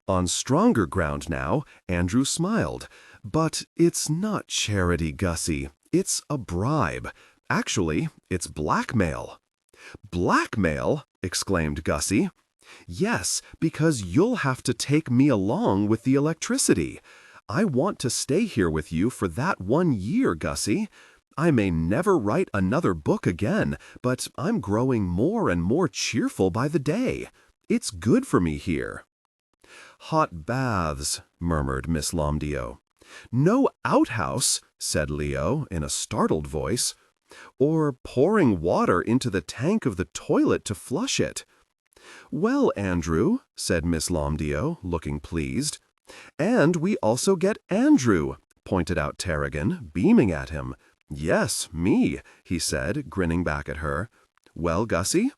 On stronger ground now, Andrew smiled. 'But it's not charity, Gussie. It's a bribe. Actually, it's blackmail.' 'Blackmail?' exclaimed Gussie. 'Yes, because you'll have to take me along with the electricity. I want to stay here with you for that 1 year, Gussie. I may never write another book again, but I'm growing more and more cheerful by the day. It's good for me here.' Hot baths, murmured Miss Lomdio. No outhouse, said Leo in a startled voice. Or pouring water into the tank of the toilet to flush it. Well, Andrew, said Miss Lomdio, looking pleased. And we also get Andrew, pointed out Tarragon, beaming at him. Yes, me, he said, grinning back at her. Well, Gussie?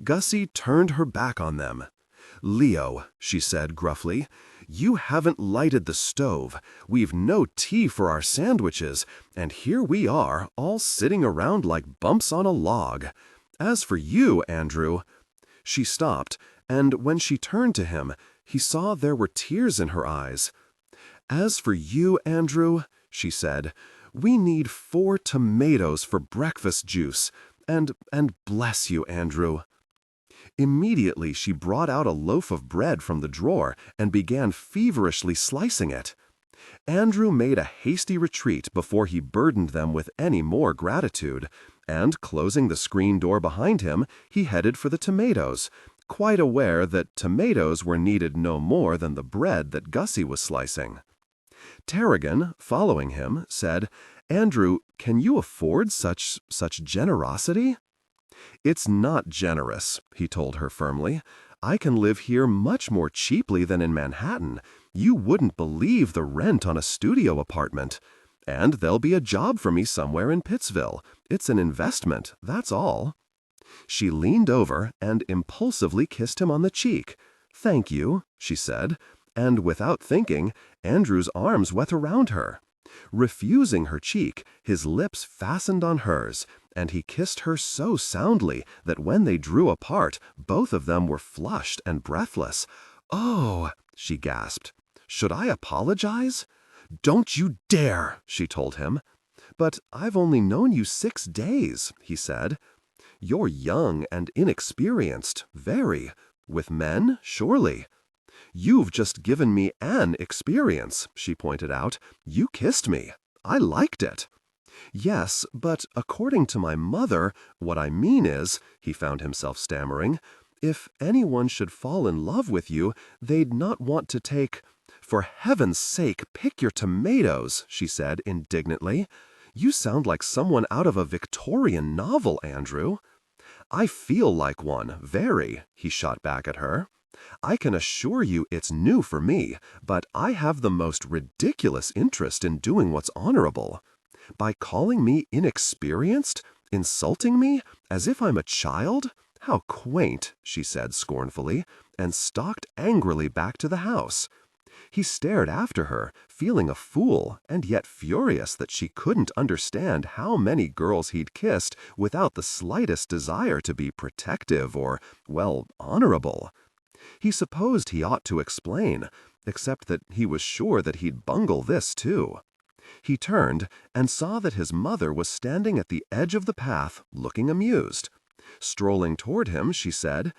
Gussie turned her back on them. Leo, she said gruffly, you haven't lighted the stove. We've no tea for our sandwiches, and here we are, all sitting around like bumps on a log. As for you, Andrew— She stopped, and when she turned to him, he saw there were tears in her eyes. As for you, Andrew, she said, we need 4 tomatoes for breakfast juice, and bless you, Andrew. Immediately she brought out a loaf of bread from the drawer and began feverishly slicing it. Andrew made a hasty retreat before he burdened them with any more gratitude, and, closing the screen door behind him, he headed for the tomatoes, quite aware that tomatoes were needed no more than the bread that Gussie was slicing. Tarragon, following him, said, Andrew, can you afford such generosity? It's not generous, he told her firmly. I can live here much more cheaply than in Manhattan. You wouldn't believe the rent on a studio apartment. And there'll be a job for me somewhere in Pittsville. It's an investment, that's all. She leaned over and impulsively kissed him on the cheek. Thank you, she said, and without thinking, Andrew's arms went around her. Refusing her cheek, his lips fastened on hers, and he kissed her so soundly that when they drew apart, both of them were flushed and breathless. Oh, she gasped. Should I apologize? Don't you dare, she told him. But I've only known you 6 days, he said. You're young and inexperienced, very. With men, surely. You've just given me an experience, she pointed out. You kissed me. I liked it. Yes, but according to my mother, what I mean is, he found himself stammering, if anyone should fall in love with you, they'd not want to take— For heaven's sake, pick your tomatoes, she said indignantly. You sound like someone out of a Victorian novel, Andrew. I feel like one, very, he shot back at her. I can assure you it's new for me, but I have the most ridiculous interest in doing what's honorable. By calling me inexperienced, insulting me, as if I'm a child? How quaint, she said scornfully, and stalked angrily back to the house. He stared after her, feeling a fool, and yet furious that she couldn't understand how many girls he'd kissed without the slightest desire to be protective or, well, honorable. He supposed he ought to explain, except that he was sure that he'd bungle this too. He turned and saw that his mother was standing at the edge of the path, looking amused. Strolling toward him, she said,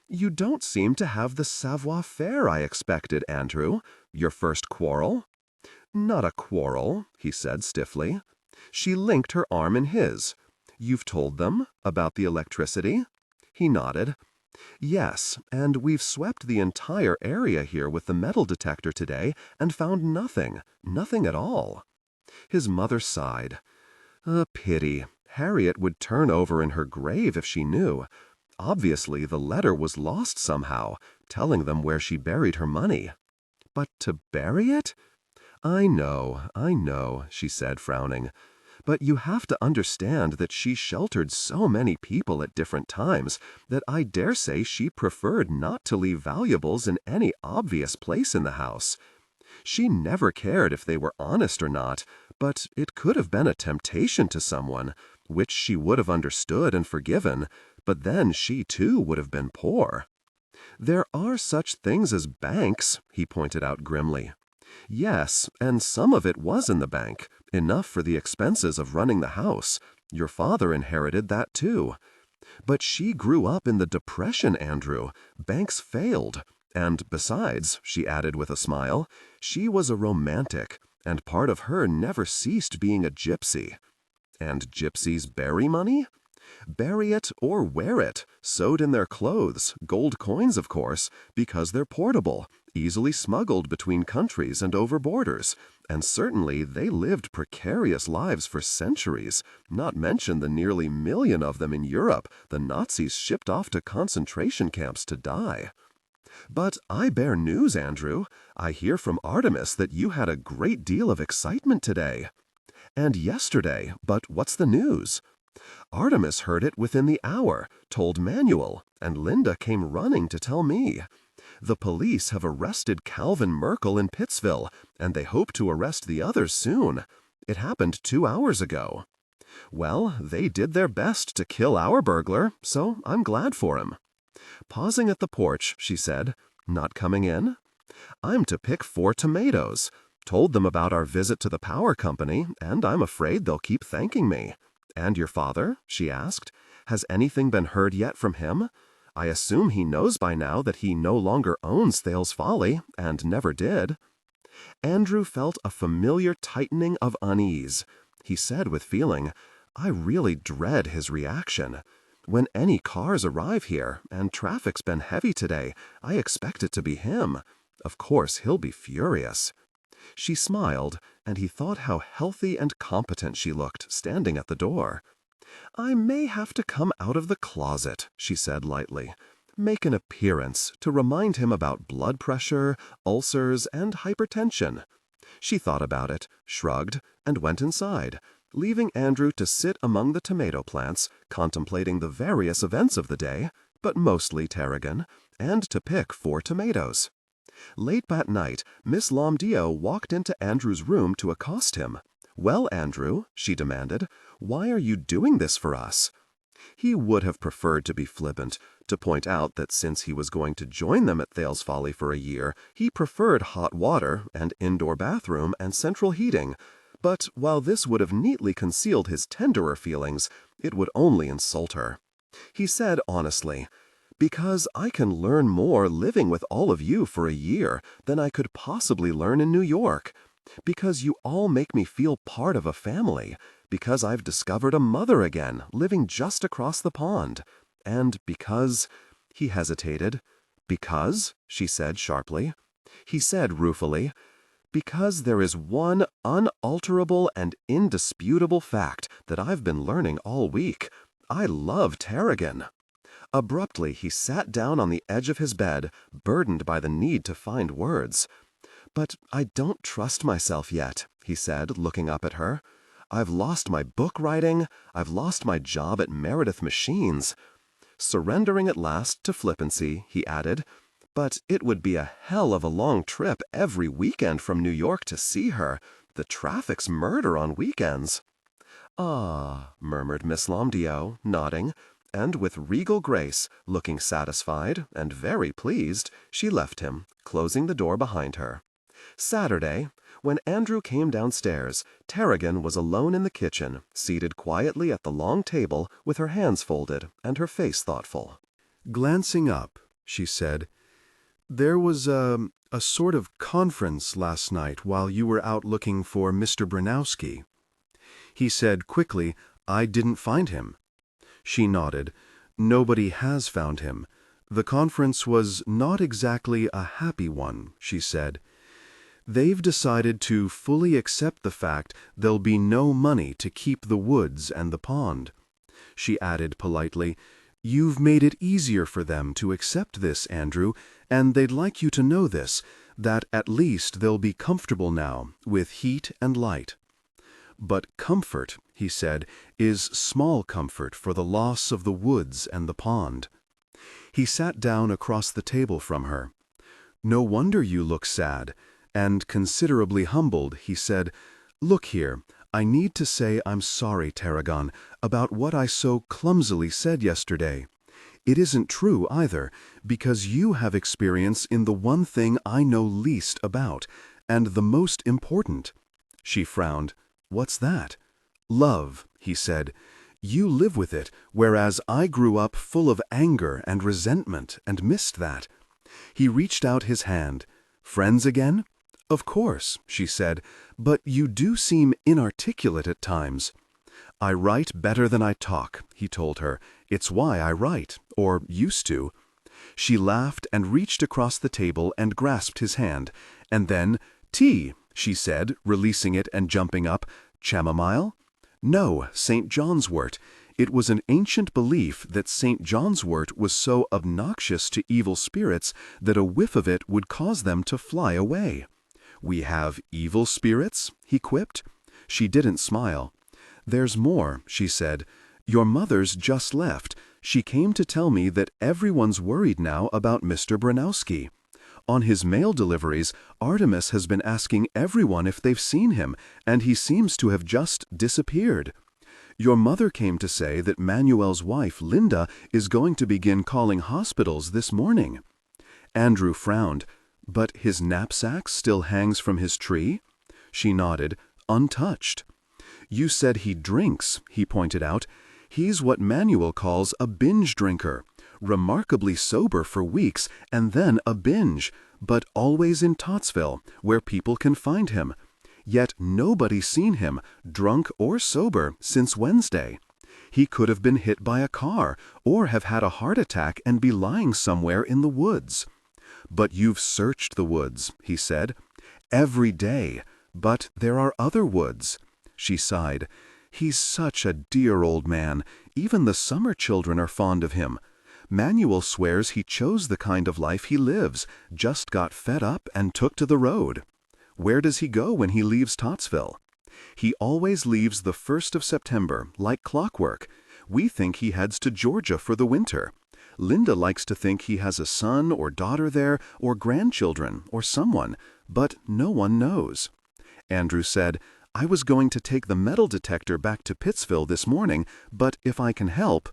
You don't seem to have the savoir-faire I expected, Andrew. Your first quarrel? Not a quarrel, he said stiffly. She linked her arm in his. You've told them about the electricity? He nodded. Yes, and we've swept the entire area here with the metal detector today and found nothing at all. His mother sighed. A pity. Harriet would turn over in her grave if she knew. Obviously, the letter was lost somehow, telling them where she buried her money. But to bury it? I know, she said, frowning. But you have to understand that she sheltered so many people at different times that I dare say she preferred not to leave valuables in any obvious place in the house. She never cared if they were honest or not, but it could have been a temptation to someone, which she would have understood and forgiven, but then she too would have been poor. There are such things as banks, he pointed out grimly. Yes, and some of it was in the bank, enough for the expenses of running the house. Your father inherited that too. But she grew up in the Depression, Andrew. Banks failed. And besides, she added with a smile, she was a romantic, and part of her never ceased being a gypsy. And gypsies bury money? Bury it or wear it, sewed in their clothes, gold coins, of course, because they're portable, easily smuggled between countries and over borders, and certainly they lived precarious lives for centuries, not mention the nearly 1,000,000 of them in Europe the Nazis shipped off to concentration camps to die. But I bear news, Andrew. I hear from Artemis that you had a great deal of excitement today. And yesterday, but what's the news? Artemis heard it within the hour, told Manuel, and Linda came running to tell me. The police have arrested Calvin Merkel in Pittsville, and they hope to arrest the others soon. It happened 2 hours ago. Well, they did their best to kill our burglar, so I'm glad for him. Pausing at the porch, she said, "Not coming in?" "I'm to pick 4 tomatoes. Told them about our visit to the power company, and I'm afraid they'll keep thanking me." "And your father?" she asked. "Has anything been heard yet from him? I assume he knows by now that he no longer owns Thale's Folly, and never did." Andrew felt a familiar tightening of unease. He said with feeling, "I really dread his reaction. When any cars arrive here, and traffic's been heavy today, I expect it to be him. Of course, he'll be furious." She smiled, and he thought how healthy and competent she looked, standing at the door. "I may have to come out of the closet," she said lightly. "Make an appearance to remind him about blood pressure, ulcers, and hypertension." She thought about it, shrugged, and went inside, leaving Andrew to sit among the tomato plants, contemplating the various events of the day, but mostly Tarragon, and to pick 4 tomatoes. Late that night, Miss Lomdio walked into Andrew's room to accost him. "Well, Andrew," she demanded, "why are you doing this for us?" He would have preferred to be flippant, to point out that since he was going to join them at Thale's Folly for a year, he preferred hot water and indoor bathroom and central heating. But while this would have neatly concealed his tenderer feelings, it would only insult her. He said honestly, "Because I can learn more living with all of you for a year than I could possibly learn in New York. Because you all make me feel part of a family. Because I've discovered a mother again, living just across the pond. And because—" He hesitated. "Because?" she said sharply. He said ruefully, "Because there is one unalterable and indisputable fact that I've been learning all week. I love Tarragon." Abruptly, he sat down on the edge of his bed, burdened by the need to find words. "But I don't trust myself yet," he said, looking up at her. "I've lost my book writing. I've lost my job at Meredith Machines." Surrendering at last to flippancy, he added, "But it would be a hell of a long trip every weekend from New York to see her. The traffic's murder on weekends." "Ah," murmured Miss Lomdio, nodding, and with regal grace, looking satisfied and very pleased, she left him, closing the door behind her. Saturday, when Andrew came downstairs, Tarragon was alone in the kitchen, seated quietly at the long table with her hands folded and her face thoughtful. Glancing up, she said, "There was a sort of conference last night while you were out looking for Mr. Branowski." He said quickly, "I didn't find him." She nodded. "Nobody has found him. The conference was not exactly a happy one," she said. "They've decided to fully accept the fact there'll be no money to keep the woods and the pond." She added politely, "You've made it easier for them to accept this, Andrew, and they'd like you to know this, that at least they'll be comfortable now, with heat and light." "But comfort," he said, "is small comfort for the loss of the woods and the pond." He sat down across the table from her. "No wonder you look sad." And considerably humbled, he said, "Look here, I need to say I'm sorry, Tarragon, about what I so clumsily said yesterday. It isn't true, either, because you have experience in the one thing I know least about, and the most important." She frowned. "What's that?" "Love," he said. "You live with it, whereas I grew up full of anger and resentment and missed that." He reached out his hand. "Friends again?" "Of course," she said, "but you do seem inarticulate at times." "I write better than I talk," he told her. "It's why I write, or used to." She laughed and reached across the table and grasped his hand. And then, "Tea," she said, releasing it and jumping up. "Chamomile?" "No, St. John's wort." It was an ancient belief that St. John's wort was so obnoxious to evil spirits that a whiff of it would cause them to fly away. "We have evil spirits?" he quipped. She didn't smile. "There's more," she said. "Your mother's just left. She came to tell me that everyone's worried now about Mr. Branowski. On his mail deliveries, Artemis has been asking everyone if they've seen him, and he seems to have just disappeared. Your mother came to say that Manuel's wife, Linda, is going to begin calling hospitals this morning." Andrew frowned. "But his knapsack still hangs from his tree?" She nodded, untouched. "You said he drinks," he pointed out. "He's what Manuel calls a binge drinker. Remarkably sober for weeks, and then a binge, but always in Tottsville, where people can find him. Yet nobody's seen him, drunk or sober, since Wednesday. He could have been hit by a car, or have had a heart attack and be lying somewhere in the woods." "But you've searched the woods," he said. "Every day. But there are other woods." She sighed. "He's such a dear old man. Even the summer children are fond of him. Manuel swears he chose the kind of life he lives, just got fed up and took to the road." "Where does he go when he leaves Tottsville?" "He always leaves the 1st of September, like clockwork. We think he heads to Georgia for the winter. Linda likes to think he has a son or daughter there, or grandchildren, or someone, but no one knows." Andrew said, "I was going to take the metal detector back to Pittsville this morning, but if I can help—"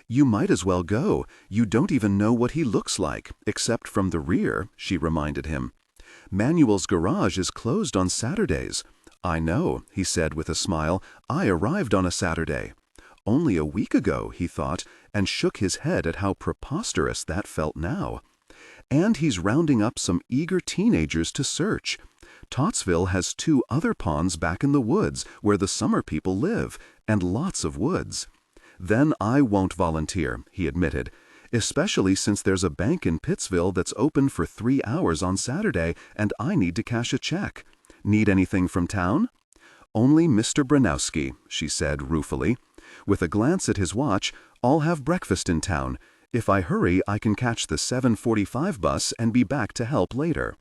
"You might as well go. You don't even know what he looks like, except from the rear," she reminded him. "Manuel's garage is closed on Saturdays." "I know," he said with a smile. "I arrived on a Saturday." Only a week ago, he thought, and shook his head at how preposterous that felt now. "And he's rounding up some eager teenagers to search. Tottsville has 2 other ponds back in the woods where the summer people live, and lots of woods." "Then I won't volunteer," he admitted, "especially since there's a bank in Pittsville that's open for 3 hours on Saturday, and I need to cash a check. Need anything from town?" "Only Mr. Branowski," she said ruefully. With a glance at his watch, "I'll have breakfast in town. If I hurry, I can catch the 7:45 bus and be back to help later."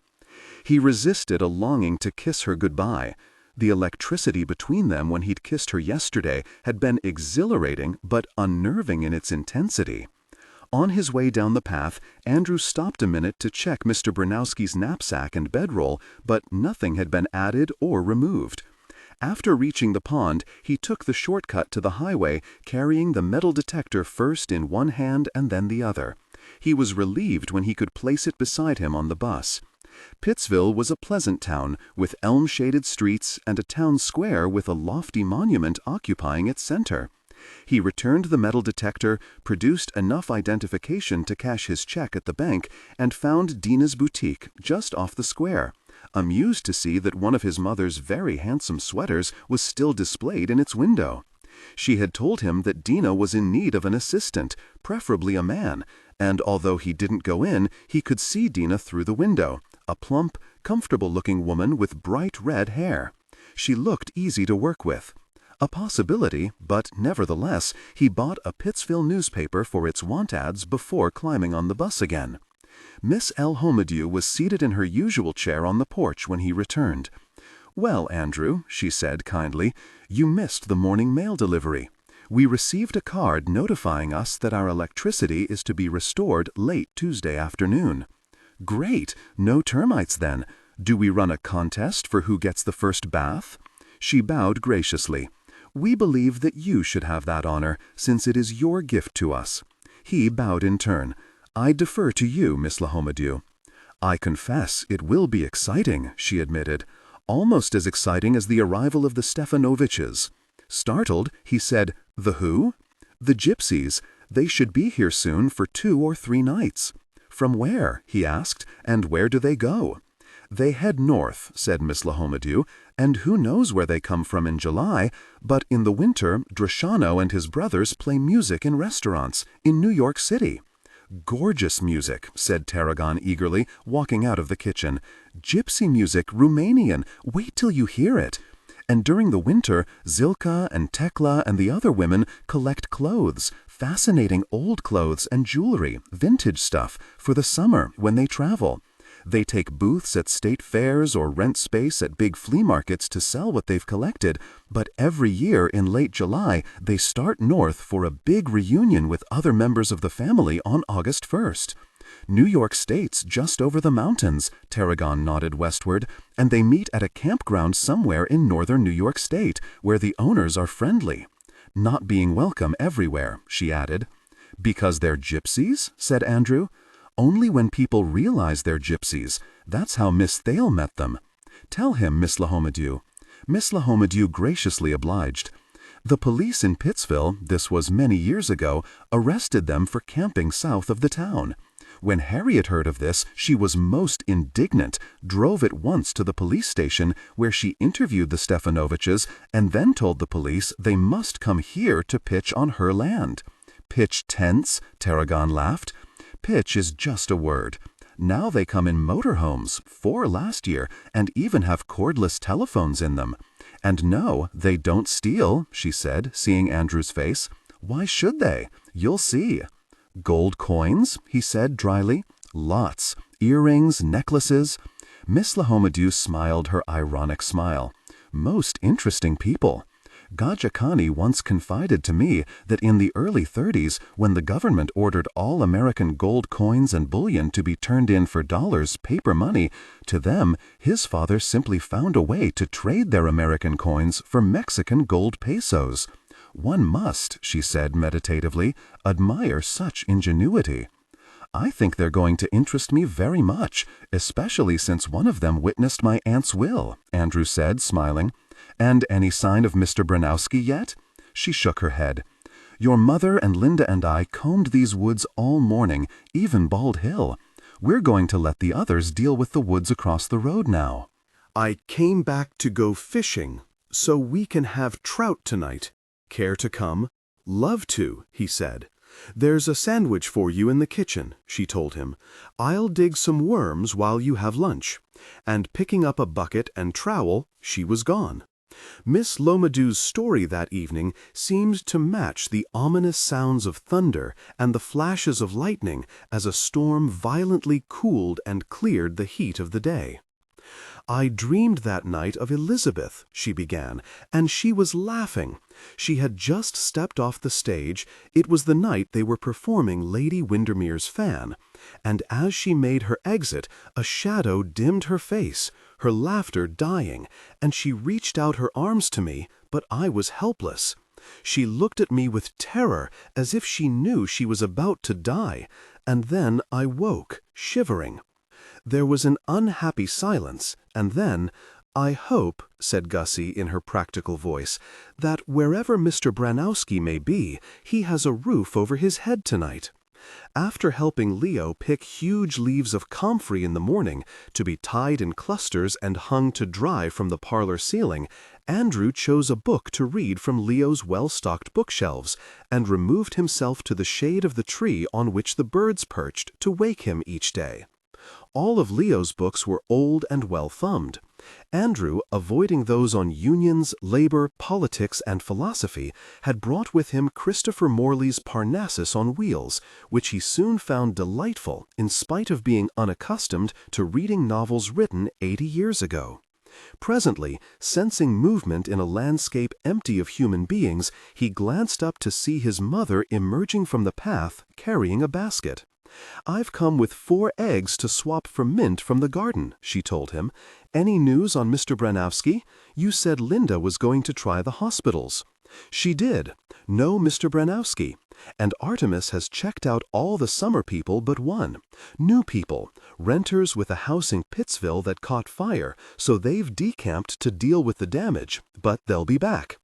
He resisted a longing to kiss her goodbye. The electricity between them when he'd kissed her yesterday had been exhilarating but unnerving in its intensity. On his way down the path, Andrew stopped a minute to check Mr. Branowski's knapsack and bedroll, but nothing had been added or removed. After reaching the pond, he took the shortcut to the highway, carrying the metal detector first in one hand and then the other. He was relieved when he could place it beside him on the bus. Pittsville was a pleasant town, with elm-shaded streets and a town square with a lofty monument occupying its center. He returned the metal detector, produced enough identification to cash his check at the bank, and found Dina's boutique just off the square, amused to see that one of his mother's very handsome sweaters was still displayed in its window. She had told him that Dina was in need of an assistant, preferably a man, and although he didn't go in, he could see Dina through the window, a plump, comfortable-looking woman with bright red hair. She looked easy to work with. A possibility, but nevertheless, he bought a Pittsville newspaper for its want ads before climbing on the bus again. Miss L. Homadew was seated in her usual chair on the porch when he returned. "Well, Andrew," she said kindly, "you missed the morning mail delivery. We received a card notifying us that our electricity is to be restored late Tuesday afternoon." "Great! No termites then. Do we run a contest for who gets the first bath?" She bowed graciously. "We believe that you should have that honor, since it is your gift to us." He bowed in turn. "I defer to you, Miss Lahomadew." "I confess it will be exciting," she admitted. "Almost as exciting as the arrival of the Stefanoviches." Startled, he said, "The who?" "The gypsies. They should be here soon for 2 or 3 nights." "From where?" he asked, "and where do they go?" "They head north," said Miss Lahomadew, "and who knows where they come from in July, but in the winter Drashano and his brothers play music in restaurants in New York City." "Gorgeous music," said Tarragon eagerly, walking out of the kitchen. "Gypsy music, Romanian. Wait till you hear it. And during the winter, Zilka and Tekla and the other women collect clothes, fascinating old clothes and jewelry, vintage stuff, for the summer when they travel. They take booths at state fairs or rent space at big flea markets to sell what they've collected, but every year in late July, they start north for a big reunion with other members of the family on August 1st. New York State's just over the mountains," Tarragon nodded westward, "and they meet at a campground somewhere in northern New York State, where the owners are friendly. Not being welcome everywhere," she added. "Because they're gypsies?" said Andrew. "Only when people realize they're gypsies. That's how Miss Thale met them. Tell him, Miss Lahomadew." Miss Lahomadew graciously obliged. "The police in Pittsville, this was many years ago, arrested them for camping south of the town. When Harriet heard of this, she was most indignant, drove at once to the police station, where she interviewed the Stefanoviches, and then told the police they must come here to pitch on her land." "Pitch tents?" Tarragon laughed. "Pitch is just a word. Now they come in motorhomes, 4 last year, and even have cordless telephones in them. And no, they don't steal," she said, seeing Andrew's face. "Why should they? You'll see." "Gold coins?" he said dryly. "Lots. Earrings, necklaces." Miss Lahomadew smiled her ironic smile. "Most interesting people. Gajakani once confided to me that in the early 30s, when the government ordered all American gold coins and bullion to be turned in for dollars, paper money, to them, his father simply found a way to trade their American coins for Mexican gold pesos. One must," she said meditatively, "admire such ingenuity." "I think they're going to interest me very much, especially since one of them witnessed my aunt's will," Andrew said, smiling. "And any sign of Mr. Branowski yet?" She shook her head. "Your mother and Linda and I combed these woods all morning, even Bald Hill. We're going to let the others deal with the woods across the road now." "I came back to go fishing, so we can have trout tonight. Care to come?" "Love to," he said. "There's a sandwich for you in the kitchen," she told him. "I'll dig some worms while you have lunch." And picking up a bucket and trowel, she was gone. Miss Lahomadew's story that evening seemed to match the ominous sounds of thunder and the flashes of lightning as a storm violently cooled and cleared the heat of the day. "I dreamed that night of Elizabeth," she began, "and she was laughing. She had just stepped off the stage. It was the night they were performing Lady Windermere's Fan, and as she made her exit, a shadow dimmed her face, her laughter dying, and she reached out her arms to me, but I was helpless. She looked at me with terror, as if she knew she was about to die, and then I woke, shivering. There was an unhappy silence, and then, 'I hope,' said Gussie in her practical voice, 'that wherever Mr. Branowski may be, he has a roof over his head tonight.' After helping Leo pick huge leaves of comfrey in the morning, to be tied in clusters and hung to dry from the parlor ceiling, Andrew chose a book to read from Leo's well-stocked bookshelves, and removed himself to the shade of the tree on which the birds perched to wake him each day. All of Leo's books were old and well-thumbed. Andrew, avoiding those on unions, labor, politics, and philosophy, had brought with him Christopher Morley's Parnassus on Wheels, which he soon found delightful in spite of being unaccustomed to reading novels written 80 years ago. Presently, sensing movement in a landscape empty of human beings, he glanced up to see his mother emerging from the path, carrying a basket. "I've come with 4 eggs to swap for mint from the garden," she told him. "Any news on Mr. Branowski? You said Linda was going to try the hospitals." "She did. No Mr. Branowski. And Artemis has checked out all the summer people but one. New people, renters with a house in Pittsville that caught fire, so they've decamped to deal with the damage, but they'll be back."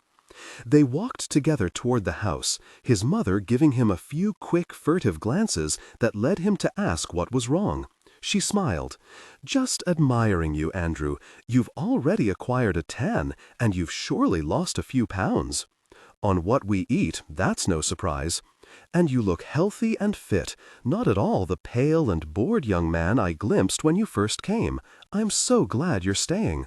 They walked together toward the house, his mother giving him a few quick, furtive glances that led him to ask what was wrong. She smiled. "Just admiring you, Andrew. You've already acquired a tan, and you've surely lost a few pounds. On what we eat, that's no surprise. And you look healthy and fit, not at all the pale and bored young man I glimpsed when you first came. I'm so glad you're staying."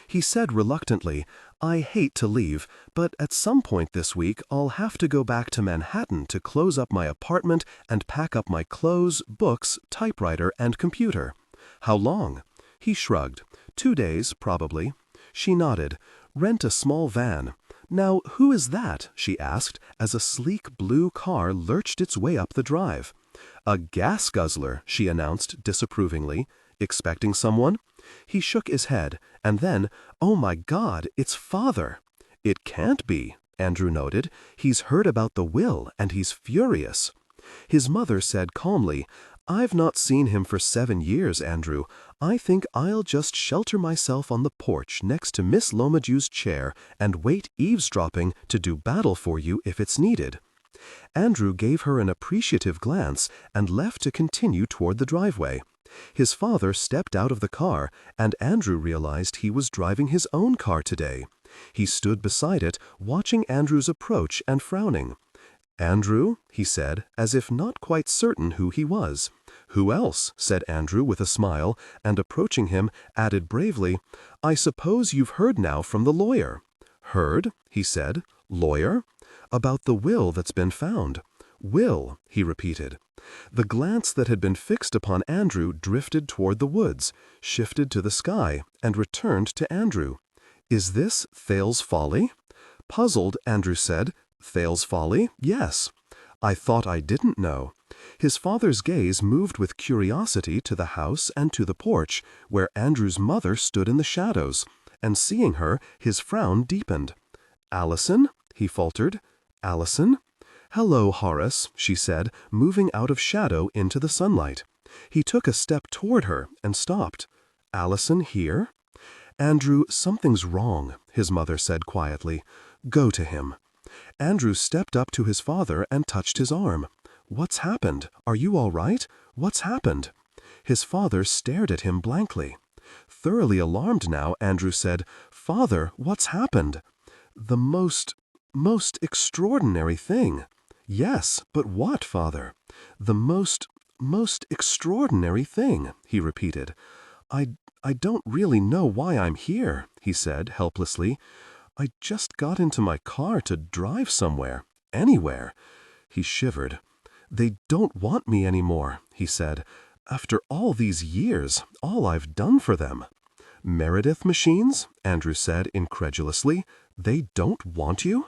He said reluctantly, "I hate to leave, but at some point this week I'll have to go back to Manhattan to close up my apartment and pack up my clothes, books, typewriter, and computer." "How long?" He shrugged. 2 days, probably. She nodded. "Rent a small van." "Now, who is that?" she asked, as a sleek blue car lurched its way up the drive. "A gas guzzler," she announced disapprovingly. "Expecting someone?" He shook his head, and then, "Oh my God, it's Father!" "It can't be," Andrew noted. "He's heard about the will, and he's furious." His mother said calmly, "I've not seen him for 7 years, Andrew. I think I'll just shelter myself on the porch next to Miss Lomadew's chair and wait eavesdropping to do battle for you if it's needed." Andrew gave her an appreciative glance and left to continue toward the driveway. His father stepped out of the car, and Andrew realized he was driving his own car today. He stood beside it, watching Andrew's approach and frowning. "Andrew?" he said, as if not quite certain who he was. "Who else?" said Andrew with a smile, and approaching him, added bravely, "I suppose you've heard now from the lawyer." "Heard?" he said. "Lawyer?" "About the will that's been found." "Will," he repeated. The glance that had been fixed upon Andrew drifted toward the woods, shifted to the sky, and returned to Andrew. "Is this Thale's Folly?" Puzzled, Andrew said, "Thale's Folly? Yes." "I thought I didn't know." His father's gaze moved with curiosity to the house and to the porch, where Andrew's mother stood in the shadows, and seeing her, his frown deepened. "Allison?" he faltered. "Allison?" "Hello, Horace," she said, moving out of shadow into the sunlight. He took a step toward her and stopped. "Allison here?" "Andrew, something's wrong," his mother said quietly. "Go to him." Andrew stepped up to his father and touched his arm. "What's happened? Are you all right? What's happened?" His father stared at him blankly. Thoroughly alarmed now, Andrew said, "Father, what's happened?" "The most extraordinary thing." "Yes, but what, Father?" "The most extraordinary thing," he repeated. I don't really know why I'm here," he said helplessly. "I just got into my car to drive somewhere. Anywhere." He shivered. "They don't want me anymore," he said. "After all these years, all I've done for them." "Meredith machines?" Andrew said incredulously. "They don't want you?"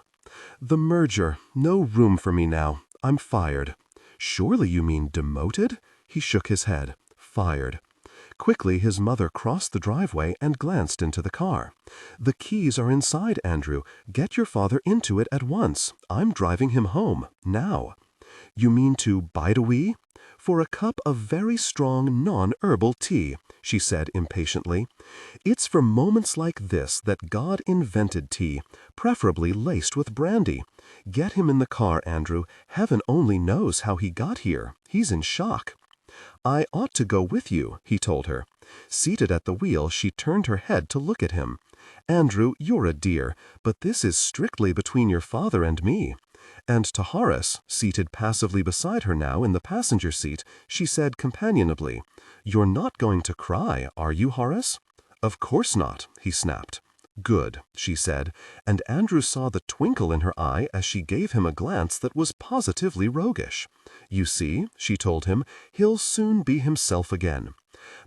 "The merger. No room for me now. I'm fired." "Surely you mean demoted?" He shook his head. "Fired." Quickly his mother crossed the driveway and glanced into the car. "The keys are inside, Andrew. Get your father into it at once. I'm driving him home. Now." "You mean to bide a wee?" "For a cup of very strong non-herbal tea," she said impatiently. "It's for moments like this that God invented tea, preferably laced with brandy. Get him in the car, Andrew. Heaven only knows how he got here. He's in shock." "I ought to go with you," he told her. Seated at the wheel, she turned her head to look at him. "Andrew, you're a dear, but this is strictly between your father and me." And to Horace, seated passively beside her now in the passenger seat, she said companionably, "You're not going to cry, are you, Horace?" "Of course not," he snapped. "Good," she said, and Andrew saw the twinkle in her eye as she gave him a glance that was positively roguish. "You see," she told him, "he'll soon be himself again."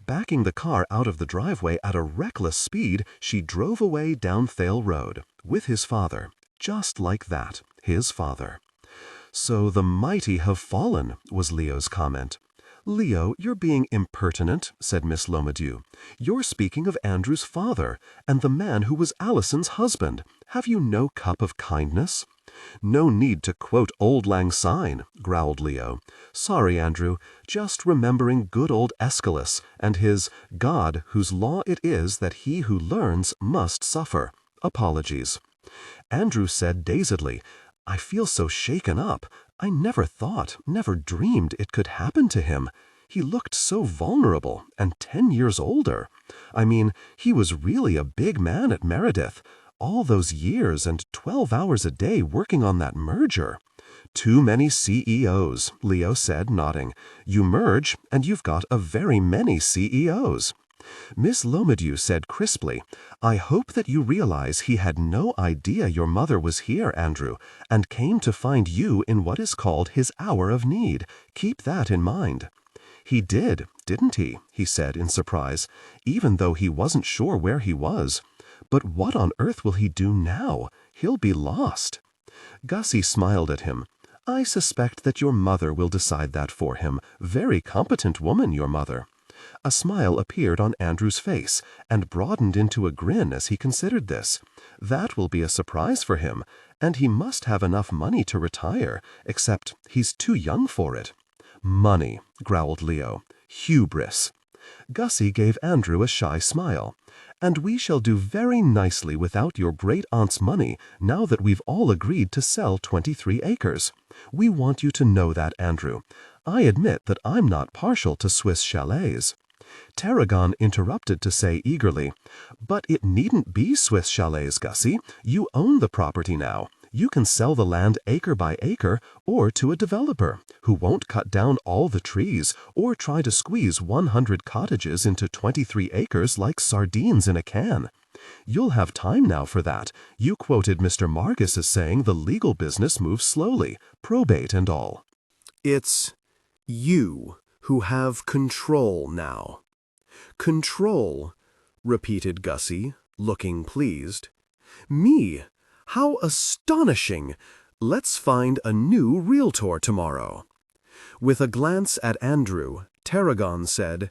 Backing the car out of the driveway at a reckless speed, she drove away down Thale Road, with his father, just like that, his father. "So the mighty have fallen," was Leo's comment. "Leo, you're being impertinent," said Miss Lomadew. "You're speaking of Andrew's father, and the man who was Allison's husband. Have you no cup of kindness?" "No need to quote Auld Lang Syne," growled Leo. "Sorry, Andrew, just remembering good old Aeschylus and his God whose law it is that he who learns must suffer. Apologies." Andrew said dazedly, "I feel so shaken up. I never thought, never dreamed it could happen to him." He looked so vulnerable, and 10 years older. I mean, he was really a big man at Meredith. All those years and 12 hours a day working on that merger. Too many CEOs, Leo said, nodding. You merge, and you've got a very many CEOs. Miss Lomadew said crisply, I hope that you realize he had no idea your mother was here, Andrew, and came to find you in what is called his hour of need. Keep that in mind. He did, didn't he? He said in surprise, even though he wasn't sure where he was. But what on earth will he do now? He'll be lost. Gussie smiled at him. I suspect that your mother will decide that for him. Very competent woman, your mother. A smile appeared on Andrew's face and broadened into a grin as he considered this. That will be a surprise for him, and he must have enough money to retire, except he's too young for it. Money, growled Leo. Hubris. Gussie gave Andrew a shy smile. And we shall do very nicely without your great-aunt's money now that we've all agreed to sell 23 acres. We want you to know that, Andrew. I admit that I'm not partial to Swiss chalets. Tarragon interrupted to say eagerly, But it needn't be Swiss chalets, Gussie. You own the property now. You can sell the land acre by acre or to a developer who won't cut down all the trees or try to squeeze 100 cottages into 23 acres like sardines in a can. You'll have time now for that. You quoted Mr. Marcus as saying the legal business moves slowly, probate and all. It's you who have control now. Control, repeated Gussie, looking pleased. Me? How astonishing! Let's find a new realtor tomorrow. With a glance at Andrew, Tarragon said,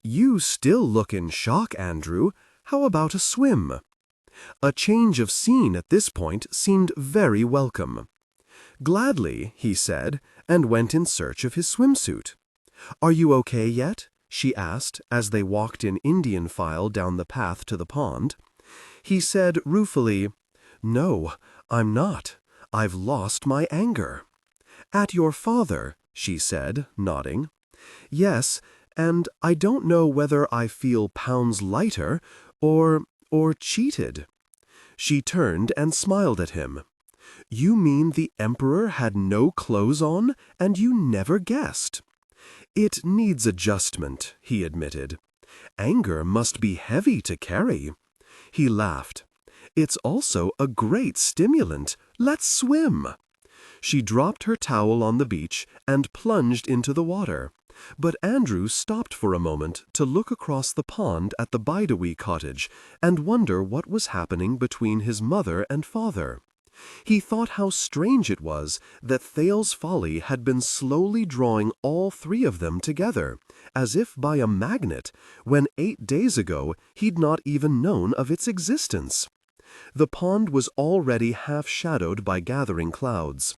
You still look in shock, Andrew. How about a swim? A change of scene at this point seemed very welcome. Gladly, he said, and went in search of his swimsuit. Are you okay yet? She asked as they walked in Indian file down the path to the pond. He said ruefully, No, I'm not. I've lost my anger. At your father, she said, nodding. Yes, and I don't know whether I feel pounds lighter or cheated. She turned and smiled at him. You mean the emperor had no clothes on, and you never guessed? It needs adjustment, he admitted. Anger must be heavy to carry. He laughed. It's also a great stimulant. Let's swim. She dropped her towel on the beach and plunged into the water. But Andrew stopped for a moment to look across the pond at the Bidewee cottage and wonder what was happening between his mother and father. He thought how strange it was that Thale's Folly had been slowly drawing all three of them together, as if by a magnet, when 8 days ago he'd not even known of its existence. The pond was already half-shadowed by gathering clouds.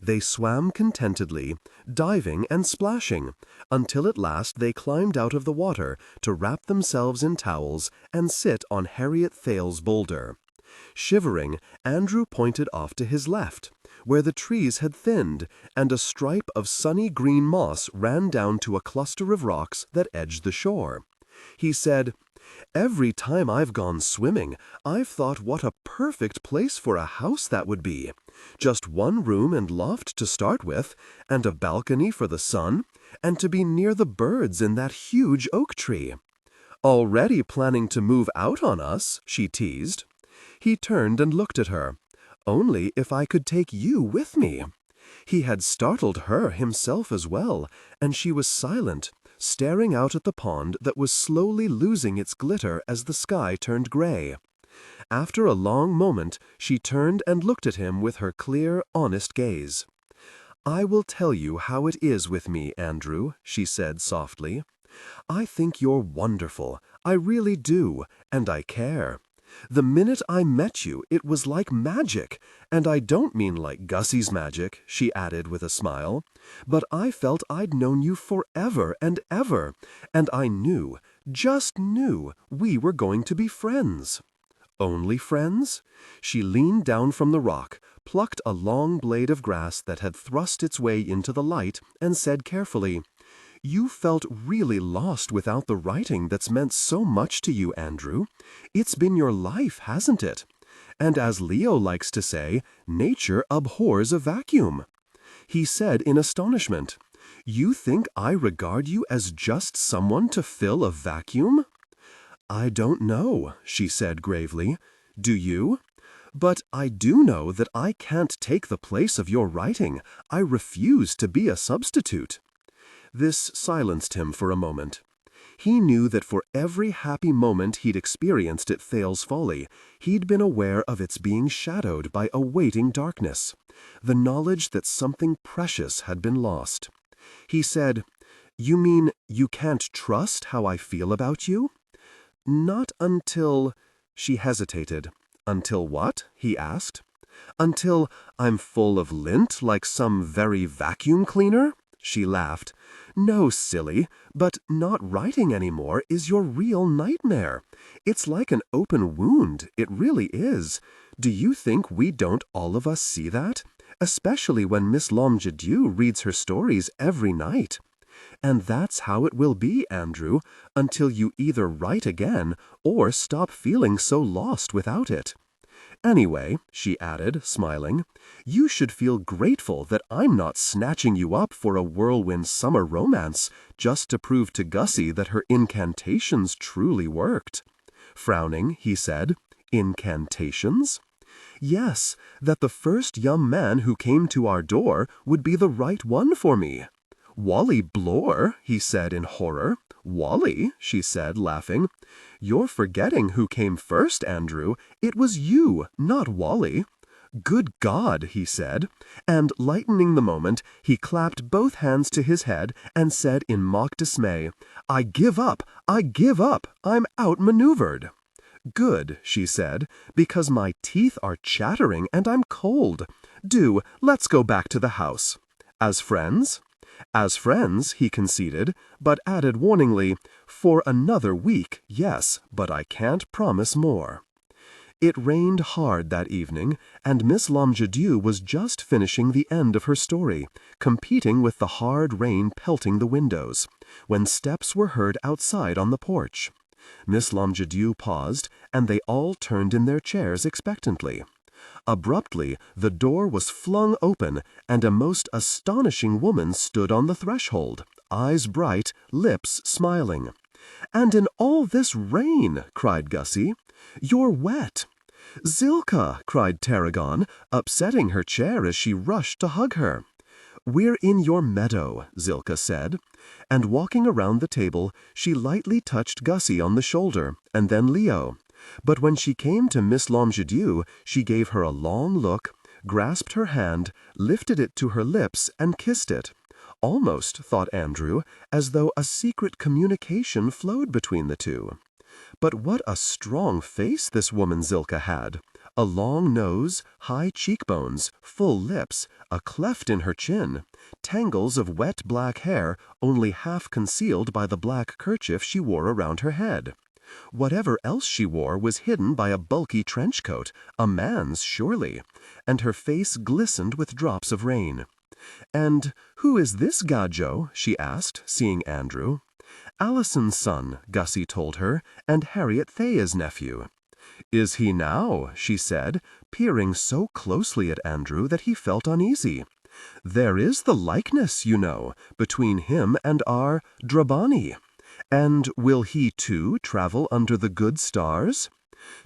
They swam contentedly, diving and splashing, until at last they climbed out of the water to wrap themselves in towels and sit on Harriet Thale's boulder. Shivering, Andrew pointed off to his left, where the trees had thinned, and a stripe of sunny green moss ran down to a cluster of rocks that edged the shore. He said, Every time I've gone swimming, I've thought what a perfect place for a house that would be. Just 1 room and loft to start with, and a balcony for the sun, and to be near the birds in that huge oak tree. Already planning to move out on us, she teased. He turned and looked at her. Only if I could take you with me. He had startled her himself as well, and she was silent, staring out at the pond that was slowly losing its glitter as the sky turned gray. After a long moment, she turned and looked at him with her clear, honest gaze. I will tell you how it is with me, Andrew, she said softly. I think you're wonderful. I really do, and I care. The minute I met you, it was like magic, and I don't mean like Gussie's magic, she added with a smile, but I felt I'd known you forever and ever, and I knew, just knew, we were going to be friends. Only friends? She leaned down from the rock, plucked a long blade of grass that had thrust its way into the light, and said carefully, You felt really lost without the writing that's meant so much to you, Andrew. It's been your life, hasn't it? And as Leo likes to say, nature abhors a vacuum. He said in astonishment, "You think I regard you as just someone to fill a vacuum?" "I don't know," she said gravely. "Do you? But I do know that I can't take the place of your writing. I refuse to be a substitute." This silenced him for a moment. He knew that for every happy moment he'd experienced at Thale's Folly, he'd been aware of its being shadowed by a waiting darkness, the knowledge that something precious had been lost. He said, "You mean you can't trust how I feel about you?" "Not until—" She hesitated. "Until what?" he asked. "Until I'm full of lint like some very vacuum cleaner?" She laughed. "No, silly, but not writing anymore is your real nightmare. It's like an open wound, it really is. Do you think we don't all of us see that? Especially when Miss Lomjadieu reads her stories every night. And that's how it will be, Andrew, until you either write again or stop feeling so lost without it. Anyway," she added, smiling, "you should feel grateful that I'm not snatching you up for a whirlwind summer romance just to prove to Gussie that her incantations truly worked." Frowning, he said, "Incantations?" "Yes, that the first young man who came to our door would be the right one for me." "Wally Blore," he said in horror. "Wally?" she said, laughing. "You're forgetting who came first, Andrew. It was you, not Wally." "Good God," he said, and, lightening the moment, he clapped both hands to his head and said in mock dismay, "I give up! I give up! I'm outmaneuvered." "Good," she said, "because my teeth are chattering and I'm cold. Do, let's go back to the house." "As friends?" "As friends," he conceded, but added warningly, "For another week, yes, but I can't promise more." It rained hard that evening, and Miss Lomjadieu was just finishing the end of her story, competing with the hard rain pelting the windows, when steps were heard outside on the porch. Miss Lomjadieu paused, and they all turned in their chairs expectantly. Abruptly, the door was flung open, and a most astonishing woman stood on the threshold, eyes bright, lips smiling. "And in all this rain!" cried Gussie. "You're wet!" "Zilka!" cried Tarragon, upsetting her chair as she rushed to hug her. "We're in your meadow," Zilka said, and walking around the table, she lightly touched Gussie on the shoulder, and then Leo. But when she came to Miss Lomjadieu, she gave her a long look, grasped her hand, lifted it to her lips, and kissed it. Almost, thought Andrew, as though a secret communication flowed between the two. But what a strong face this woman Zilka had! A long nose, high cheekbones, full lips, a cleft in her chin, tangles of wet black hair only half concealed by the black kerchief she wore around her head. Whatever else she wore was hidden by a bulky trench coat, a man's surely, and her face glistened with drops of rain. "And who is this Gajo?" she asked, seeing Andrew. "Allison's son," Gussie told her, "and Harriet Thaye's nephew." "Is he now?" she said, peering so closely at Andrew that he felt uneasy. "There is the likeness, you know, between him and our Drabani. And will he, too, travel under the good stars?"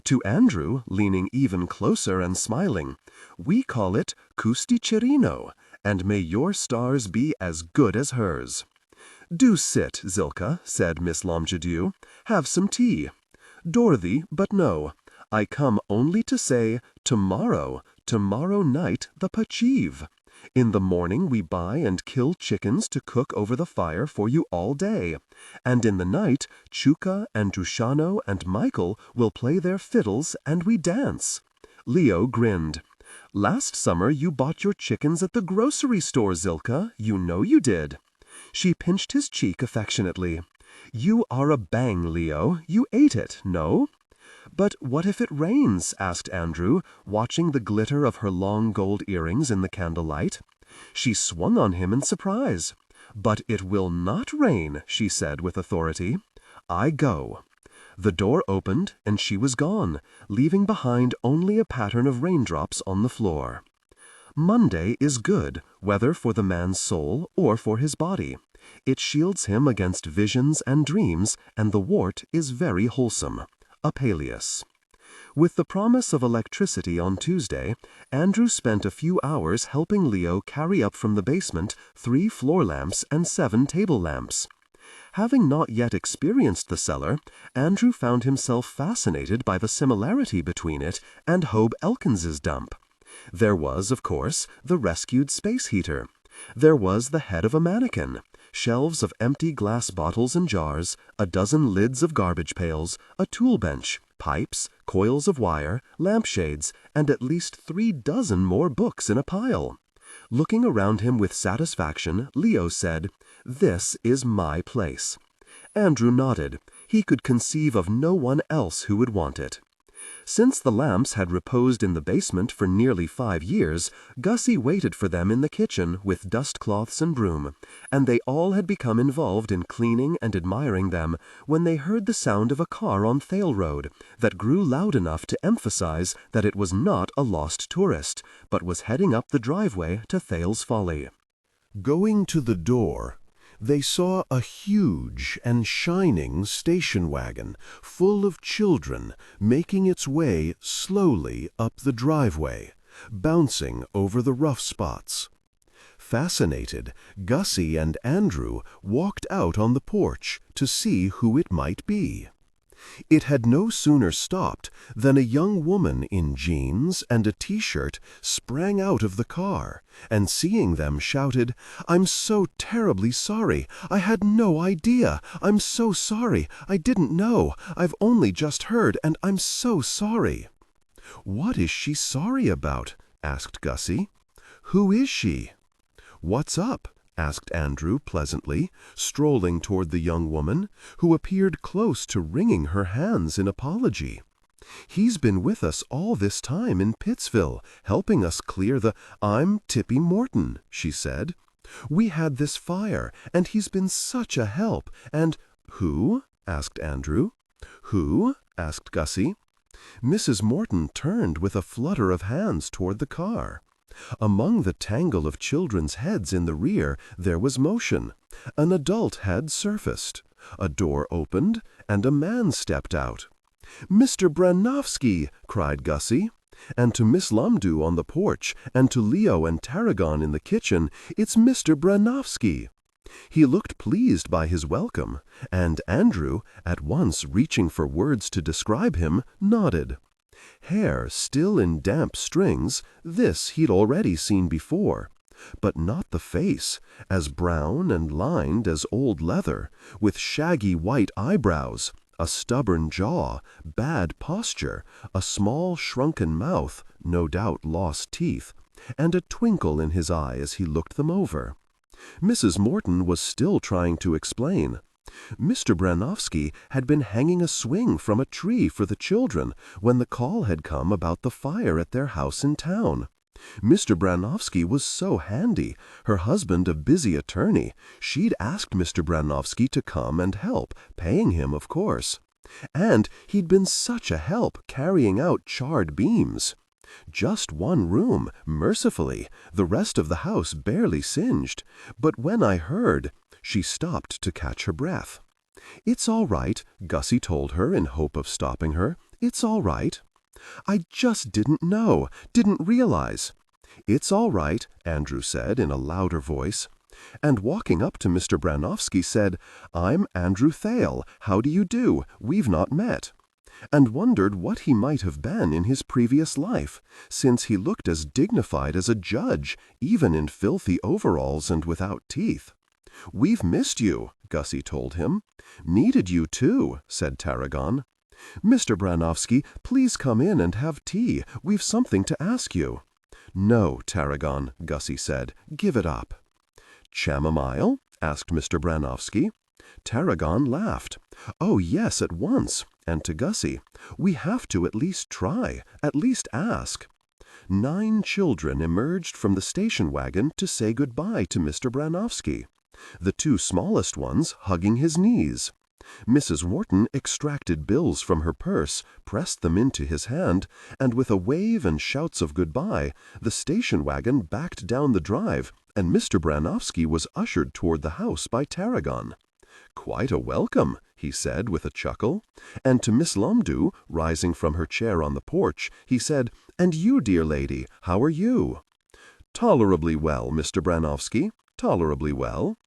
To Andrew, leaning even closer and smiling, "We call it Custicerino, and may your stars be as good as hers." "Do sit, Zilka," said Miss Lomjadieu. "Have some tea." "Dorothy, but no. I come only to say, tomorrow night the pachiv. In the morning we buy and kill chickens to cook over the fire for you all day, and in the night Chuka and Drushano and Michael will play their fiddles and we dance." Leo grinned. "Last summer you bought your chickens at the grocery store, Zilka. You know you did." She pinched his cheek affectionately. "You are a bang, Leo. You ate it, no?" "But what if it rains?" asked Andrew, watching the glitter of her long gold earrings in the candlelight. She swung on him in surprise. "But it will not rain," she said with authority. "I go." The door opened, and she was gone, leaving behind only a pattern of raindrops on the floor. Monday is good, whether for the man's soul or for his body. It shields him against visions and dreams, and the wart is very wholesome. Apuleius. With the promise of electricity on Tuesday, Andrew spent a few hours helping Leo carry up from the basement 3 floor lamps and 7 table lamps. Having not yet experienced the cellar, Andrew found himself fascinated by the similarity between it and Hobe Elkins's dump. There was, of course, the rescued space heater. There was the head of a mannequin, shelves of empty glass bottles and jars, a dozen lids of garbage pails, a tool bench, pipes, coils of wire, lampshades, and at least 3 dozen more books in a pile. Looking around him with satisfaction, Leo said, "This is my place." Andrew nodded. He could conceive of no one else who would want it. Since the lamps had reposed in the basement for nearly 5 years, Gussie waited for them in the kitchen with dustcloths and broom, and they all had become involved in cleaning and admiring them when they heard the sound of a car on Thale Road that grew loud enough to emphasize that it was not a lost tourist, but was heading up the driveway to Thale's Folly. Going to the door, they saw a huge and shining station wagon full of children making its way slowly up the driveway, bouncing over the rough spots. Fascinated, Gussie and Andrew walked out on the porch to see who it might be. It had no sooner stopped than a young woman in jeans and a t-shirt sprang out of the car, and seeing them shouted, "I'm so terribly sorry! I had no idea! I'm so sorry! I didn't know! I've only just heard, and I'm so sorry!" "What is she sorry about?" asked Gussie. "Who is she?" "What's up?" asked Andrew pleasantly, strolling toward the young woman, who appeared close to wringing her hands in apology. "He's been with us all this time in Pittsville, helping us clear the—" "I'm Tippy Morton," she said. "We had this fire, and he's been such a help, and—" "Who?" asked Andrew. "Who?" asked Gussie. Mrs. Morton turned with a flutter of hands toward the car. Among the tangle of children's heads in the rear there was motion. An adult had surfaced. A door opened, and a man stepped out. "Mr. Branofsky!" cried Gussie. And to Miss Lumdu on the porch, and to Leo and Tarragon in the kitchen, "It's Mr. Branofsky!" He looked pleased by his welcome, and Andrew, at once reaching for words to describe him, nodded. Hair still in damp strings, this he'd already seen before, but not the face, as brown and lined as old leather, with shaggy white eyebrows, a stubborn jaw, bad posture, a small shrunken mouth, no doubt lost teeth, and a twinkle in his eye as he looked them over. Mrs. Morton was still trying to explain. Mr. Branofsky had been hanging a swing from a tree for the children when the call had come about the fire at their house in town. Mr. Branofsky was so handy. Her husband a busy attorney. She'd asked Mr. Branofsky to come and help, paying him, of course. And he'd been such a help carrying out charred beams. Just one room, mercifully, the rest of the house barely singed. But when I heard... She stopped to catch her breath. "It's all right," Gussie told her in hope of stopping her. "It's all right." "I just didn't know, didn't realize." "It's all right," Andrew said in a louder voice. And walking up to Mr. Branofsky said, "I'm Andrew Thale. How do you do? We've not met." And wondered what he might have been in his previous life, since he looked as dignified as a judge, even in filthy overalls and without teeth. "We've missed you," Gussie told him. "Needed you, too," said Tarragon. "Mr. Branofsky, please come in and have tea. We've something to ask you." "No, Tarragon," Gussie said. "Give it up." "Chamomile?" asked Mr. Branofsky. Tarragon laughed. "Oh, yes, at once." And to Gussie, "We have to at least try, at least ask." 9 children emerged from the station wagon to say goodbye to Mr. Branofsky. the two smallest ones hugging his knees. Mrs. Wharton extracted bills from her purse, pressed them into his hand, and with a wave and shouts of goodbye, the station wagon backed down the drive, and Mr. Branofsky was ushered toward the house by Tarragon. "Quite a welcome," he said with a chuckle, and to Miss Lumdu, rising from her chair on the porch, he said, "And you, dear lady, how are you?" "Tolerably well, Mr. Branofsky, tolerably well."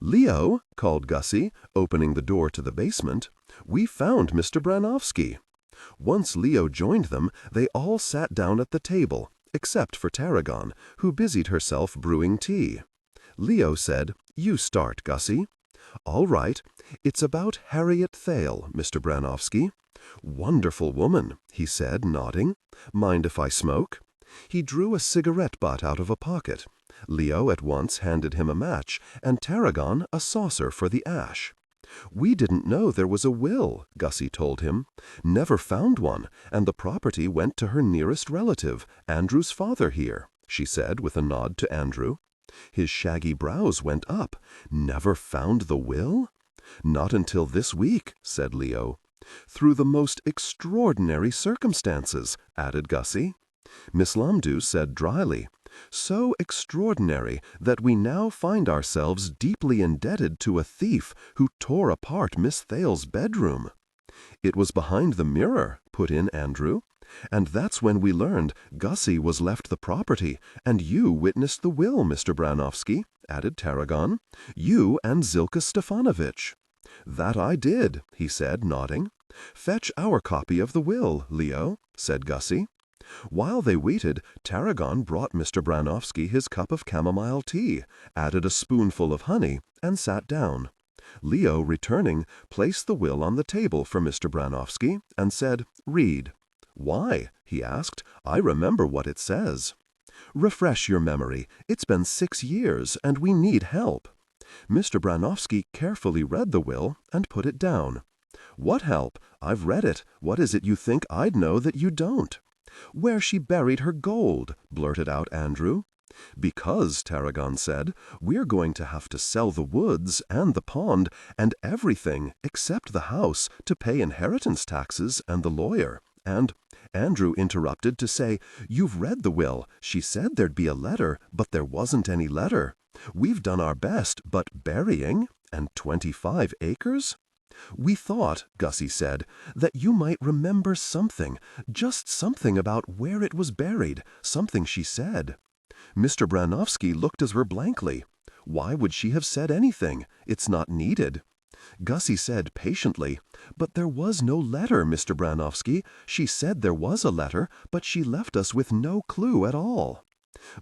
"Leo," called Gussie, opening the door to the basement, "we found Mr. Branofsky." Once Leo joined them, they all sat down at the table, except for Tarragon, who busied herself brewing tea. Leo said, "You start, Gussie." "All right. It's about Harriet Thale, Mr. Branofsky." "Wonderful woman," he said, nodding. "Mind if I smoke?" He drew a cigarette butt out of a pocket. Leo at once handed him a match, and Tarragon a saucer for the ash. "We didn't know there was a will," Gussie told him. "Never found one, and the property went to her nearest relative, Andrew's father here," she said with a nod to Andrew. His shaggy brows went up. "Never found the will?" "Not until this week," said Leo. "Through the most extraordinary circumstances," added Gussie. Miss Lumdu said dryly, "So extraordinary that we now find ourselves deeply indebted to a thief who tore apart Miss Thale's bedroom." "It was behind the mirror," put in Andrew. "And that's when we learned Gussie was left the property, and you witnessed the will, Mr. Branofsky," added Tarragon. "You and Zilka Stefanovich." "That I did," he said, nodding. "Fetch our copy of the will, Leo," said Gussie. While they waited, Tarragon brought Mr. Branofsky his cup of chamomile tea, added a spoonful of honey, and sat down. Leo, returning, placed the will on the table for Mr. Branofsky and said, "Read." "Why?" he asked. "I remember what it says." "Refresh your memory. It's been 6 years, and we need help." Mr. Branofsky carefully read the will and put it down. "What help? I've read it. What is it you think I'd know that you don't?" "Where she buried her gold," blurted out Andrew. "Because," Tarragon said, "we're going to have to sell the woods and the pond and everything except the house to pay inheritance taxes and the lawyer. And," Andrew interrupted to say, "you've read the will. She said there'd be a letter, but there wasn't any letter. We've done our best, but burying? And 25 acres?" "We thought," Gussie said, "that you might remember something, just something about where it was buried, something she said." Mr. Branofsky looked at her blankly. "Why would she have said anything? It's not needed." Gussie said patiently, "But there was no letter, Mr. Branofsky. She said there was a letter, but she left us with no clue at all."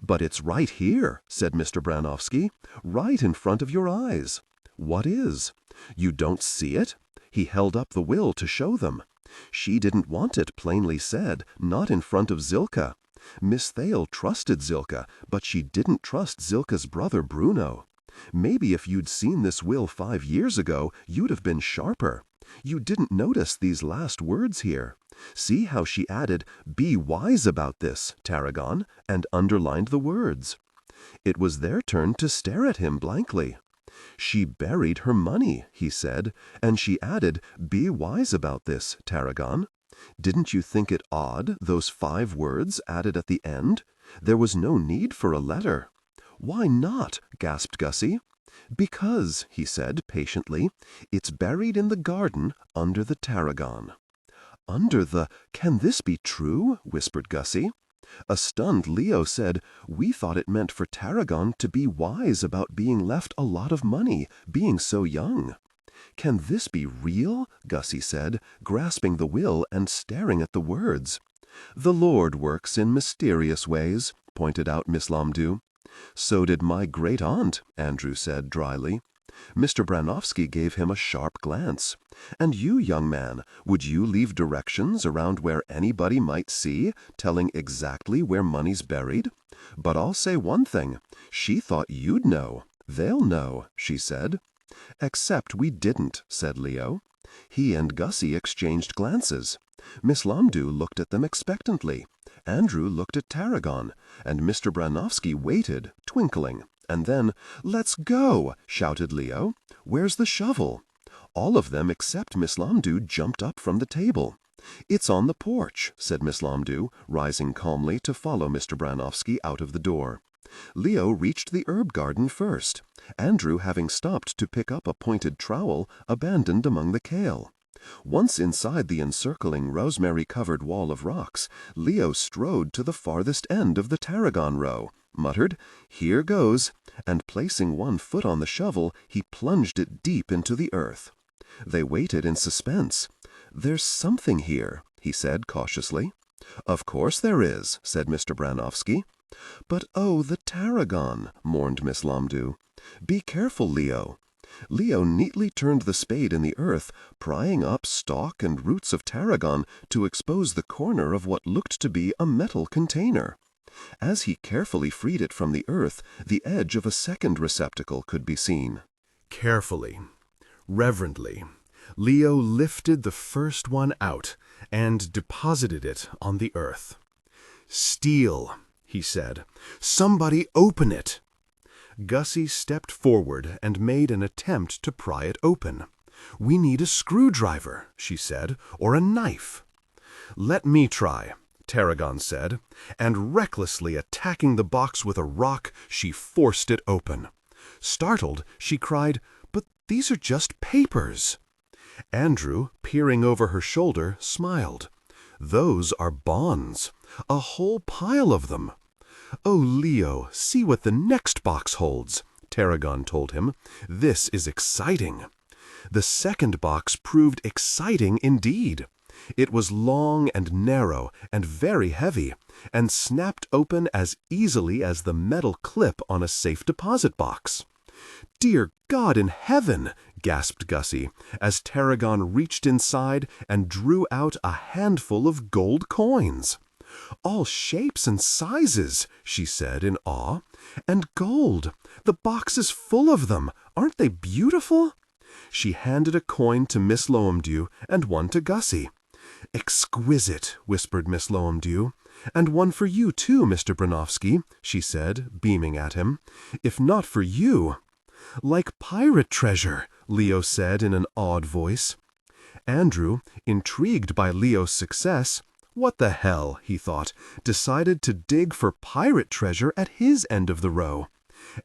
"But it's right here," said Mr. Branofsky, "right in front of your eyes." "What is?" "You don't see it?" He held up the will to show them. "She didn't want it, plainly said, not in front of Zilka. Miss Thale trusted Zilka, but she didn't trust Zilka's brother Bruno. Maybe if you'd seen this will 5 years ago, you'd have been sharper. You didn't notice these last words here. See how she added, 'Be wise about this, Tarragon,' and underlined the words." It was their turn to stare at him blankly. "She buried her money," he said, "and she added, 'Be wise about this, Tarragon.' Didn't you think it odd, those 5 words added at the end? There was no need for a letter." "Why not?" gasped Gussie. "Because," he said patiently, "it's buried in the garden under the Tarragon." "Under the... Can this be true?" whispered Gussie. A stunned Leo said, "We thought it meant for Tarragon to be wise about being left a lot of money, being so young." "Can this be real?" Gussie said, grasping the will and staring at the words. "The Lord works in mysterious ways," pointed out Miss Lumdu. "So did my great-aunt," Andrew said dryly. Mr. Branofsky gave him a sharp glance. "And you, young man, would you leave directions around where anybody might see, telling exactly where money's buried? But I'll say one thing. She thought you'd know. They'll know," she said. "Except we didn't," said Leo. He and Gussie exchanged glances. Miss Lumdu looked at them expectantly. Andrew looked at Tarragon, and Mr. Branofsky waited, twinkling, And then, "Let's go!" shouted Leo. "Where's the shovel?" All of them except Miss Lomdu jumped up from the table. "It's on the porch," said Miss Lomdu, rising calmly to follow Mr. Branofsky out of the door. Leo reached the herb garden first. Andrew, having stopped to pick up a pointed trowel, abandoned among the kale. Once inside the encircling rosemary-covered wall of rocks, Leo strode to the farthest end of the Tarragon row, muttered, "Here goes," and placing one foot on the shovel, he plunged it deep into the earth. They waited in suspense. "There's something here," he said cautiously. "Of course there is," said Mr. Branofsky. "But oh, the Tarragon," mourned Miss Lomdu. "Be careful, Leo." Leo neatly turned the spade in the earth, prying up stalk and roots of tarragon to expose the corner of what looked to be a metal container. As he carefully freed it from the earth, the edge of a second receptacle could be seen. Carefully, reverently, Leo lifted the first one out and deposited it on the earth. "Steel," he said. "Somebody open it." Gussie stepped forward and made an attempt to pry it open. "We need a screwdriver," she said, "or a knife." "Let me try," Tarragon said, and recklessly attacking the box with a rock, she forced it open. Startled, she cried, "But these are just papers." Andrew, peering over her shoulder, smiled. "Those are bonds, a whole pile of them." "Oh, Leo, see what the next box holds," Tarragon told him. "This is exciting." The second box proved exciting indeed. It was long and narrow and very heavy, and snapped open as easily as the metal clip on a safe deposit box. "Dear God in heaven!" gasped Gussie, as Tarragon reached inside and drew out a handful of gold coins. "All shapes and sizes," she said in awe. "And gold! The box is full of them. Aren't they beautiful?" She handed a coin to Miss Lomdu and one to Gussie. "Exquisite," whispered Miss Lomdu. "And one for you too, Mr. Branofsky," she said, beaming at him. "If not for you—" "Like pirate treasure," Leo said in an awed voice. Andrew, intrigued by Leo's success, "What the hell," he thought, decided to dig for pirate treasure at his end of the row.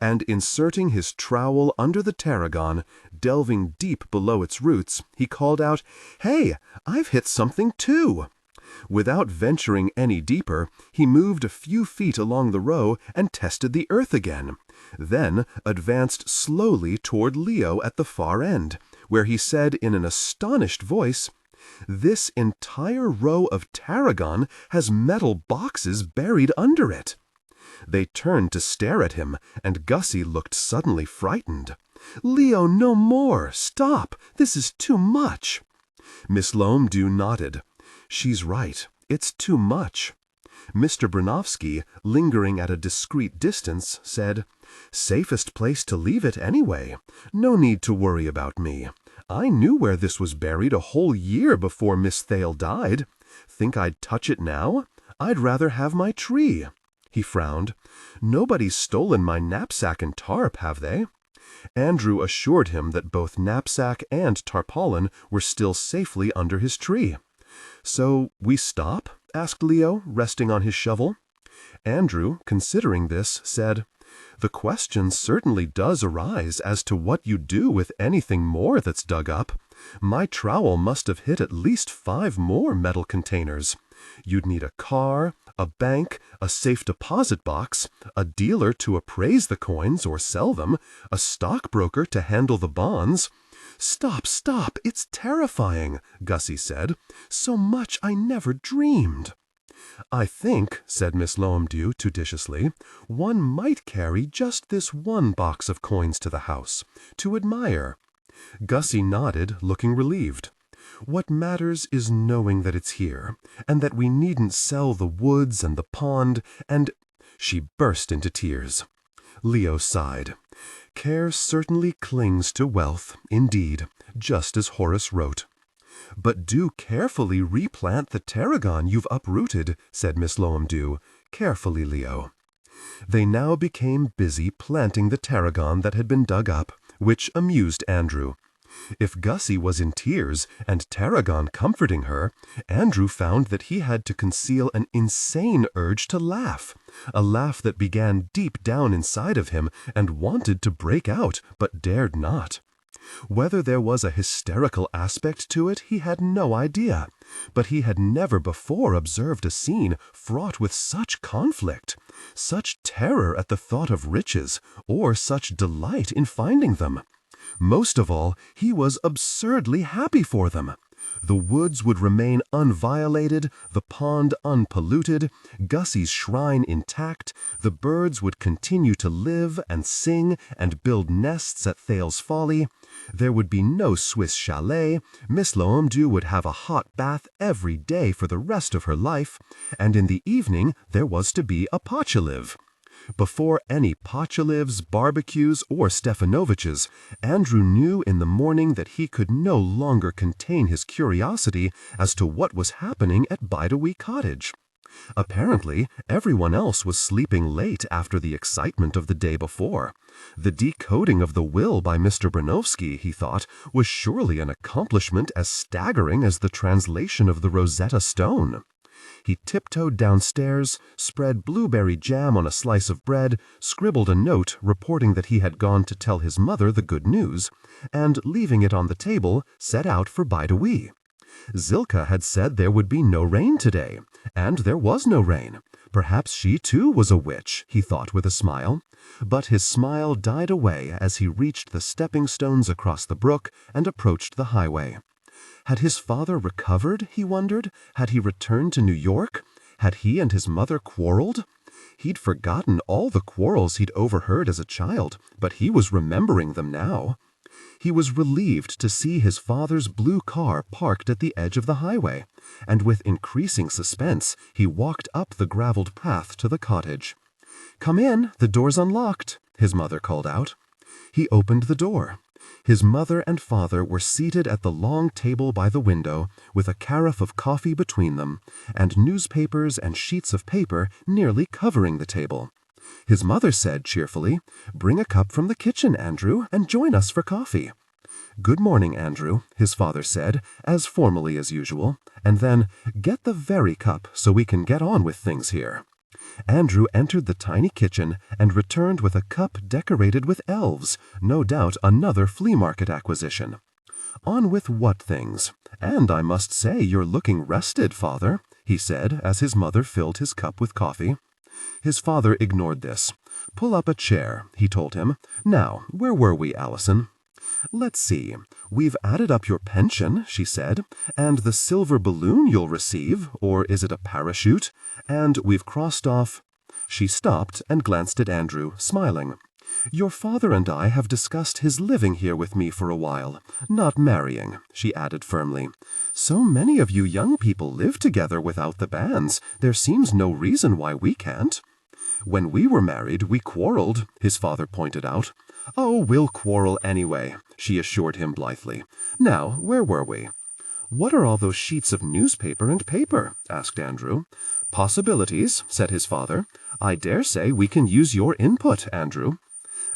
And inserting his trowel under the tarragon, delving deep below its roots, he called out, "Hey, I've hit something too!" Without venturing any deeper, he moved a few feet along the row and tested the earth again, then advanced slowly toward Leo at the far end, where he said in an astonished voice, "This entire row of tarragon has metal boxes buried under it." They turned to stare at him, and Gussie looked suddenly frightened. "Leo, no more! Stop! This is too much!" Miss Lomdu nodded. "She's right. It's too much." Mr. Branofsky, lingering at a discreet distance, said, "Safest place to leave it anyway. No need to worry about me. I knew where this was buried a whole year before Miss Thale died. Think I'd touch it now? I'd rather have my tree." He frowned. "Nobody's stolen my knapsack and tarp, have they?" Andrew assured him that both knapsack and tarpaulin were still safely under his tree. "So we stop?" asked Leo, resting on his shovel. Andrew, considering this, said, "The question certainly does arise as to what you do with anything more that's dug up. My trowel must have hit at least 5 more metal containers. You'd need a car, a bank, a safe deposit box, a dealer to appraise the coins or sell them, a stockbroker to handle the bonds." "Stop, stop! It's terrifying," Gussie said. "So much I never dreamed." "I think," said Miss Lomdu judiciously, "one might carry just this one box of coins to the house, to admire." Gussie nodded, looking relieved. "What matters is knowing that it's here, and that we needn't sell the woods and the pond, and—" She burst into tears. Leo sighed. "Care certainly clings to wealth, indeed, just as Horace wrote." "But do carefully replant the tarragon you've uprooted," said Miss Lomdu. "Carefully, Leo." They now became busy planting the tarragon that had been dug up, which amused Andrew. If Gussie was in tears and Tarragon comforting her, Andrew found that he had to conceal an insane urge to laugh, a laugh that began deep down inside of him and wanted to break out but dared not. Whether there was a hysterical aspect to it, he had no idea, but he had never before observed a scene fraught with such conflict, such terror at the thought of riches, or such delight in finding them. Most of all, he was absurdly happy for them. The woods would remain unviolated, the pond unpolluted, Gussie's shrine intact, the birds would continue to live and sing and build nests at Thale's Folly, there would be no Swiss chalet, Miss Loamdew would have a hot bath every day for the rest of her life, and in the evening there was to be a Potchaliv. Before any Potchalivs, barbecues, or Stefanoviches, Andrew knew in the morning that he could no longer contain his curiosity as to what was happening at Bidawee Cottage. Apparently, everyone else was sleeping late after the excitement of the day before. The decoding of the will by Mr. Branovsky, he thought, was surely an accomplishment as staggering as the translation of the Rosetta Stone. He tiptoed downstairs, spread blueberry jam on a slice of bread, scribbled a note reporting that he had gone to tell his mother the good news, and, leaving it on the table, set out for Bidawee. Zilka had said there would be no rain today, and there was no rain. Perhaps she too was a witch, he thought with a smile. But his smile died away as he reached the stepping stones across the brook and approached the highway. Had his father recovered, he wondered? Had he returned to New York? Had he and his mother quarreled? He'd forgotten all the quarrels he'd overheard as a child, but he was remembering them now. He was relieved to see his father's blue car parked at the edge of the highway, and with increasing suspense he walked up the graveled path to the cottage. "Come in, the door's unlocked," his mother called out. He opened the door. His mother and father were seated at the long table by the window, with a carafe of coffee between them, and newspapers and sheets of paper nearly covering the table. His mother said cheerfully, "Bring a cup from the kitchen, Andrew, and join us for coffee." "Good morning, Andrew," his father said, as formally as usual, and then, "Get the very cup so we can get on with things here." Andrew entered the tiny kitchen and returned with a cup decorated with elves, no doubt another flea market acquisition. "On with what things? And I must say you're looking rested, father," he said as his mother filled his cup with coffee. His father ignored this. "Pull up a chair," he told him. "Now, where were we, Allison?" "Let's see. We've added up your pension," she said, "and the silver balloon you'll receive, or is it a parachute? And we've crossed off—" She stopped and glanced at Andrew, smiling. "Your father and I have discussed his living here with me for a while, not marrying," she added firmly. "So many of you young people live together without the banns, there seems no reason why we can't." "When we were married, we quarreled," his father pointed out. "Oh, we'll quarrel anyway," she assured him blithely. "Now, where were we?" "What are all those sheets of newspaper and paper?" asked Andrew. "Possibilities," said his father. "I dare say we can use your input, Andrew."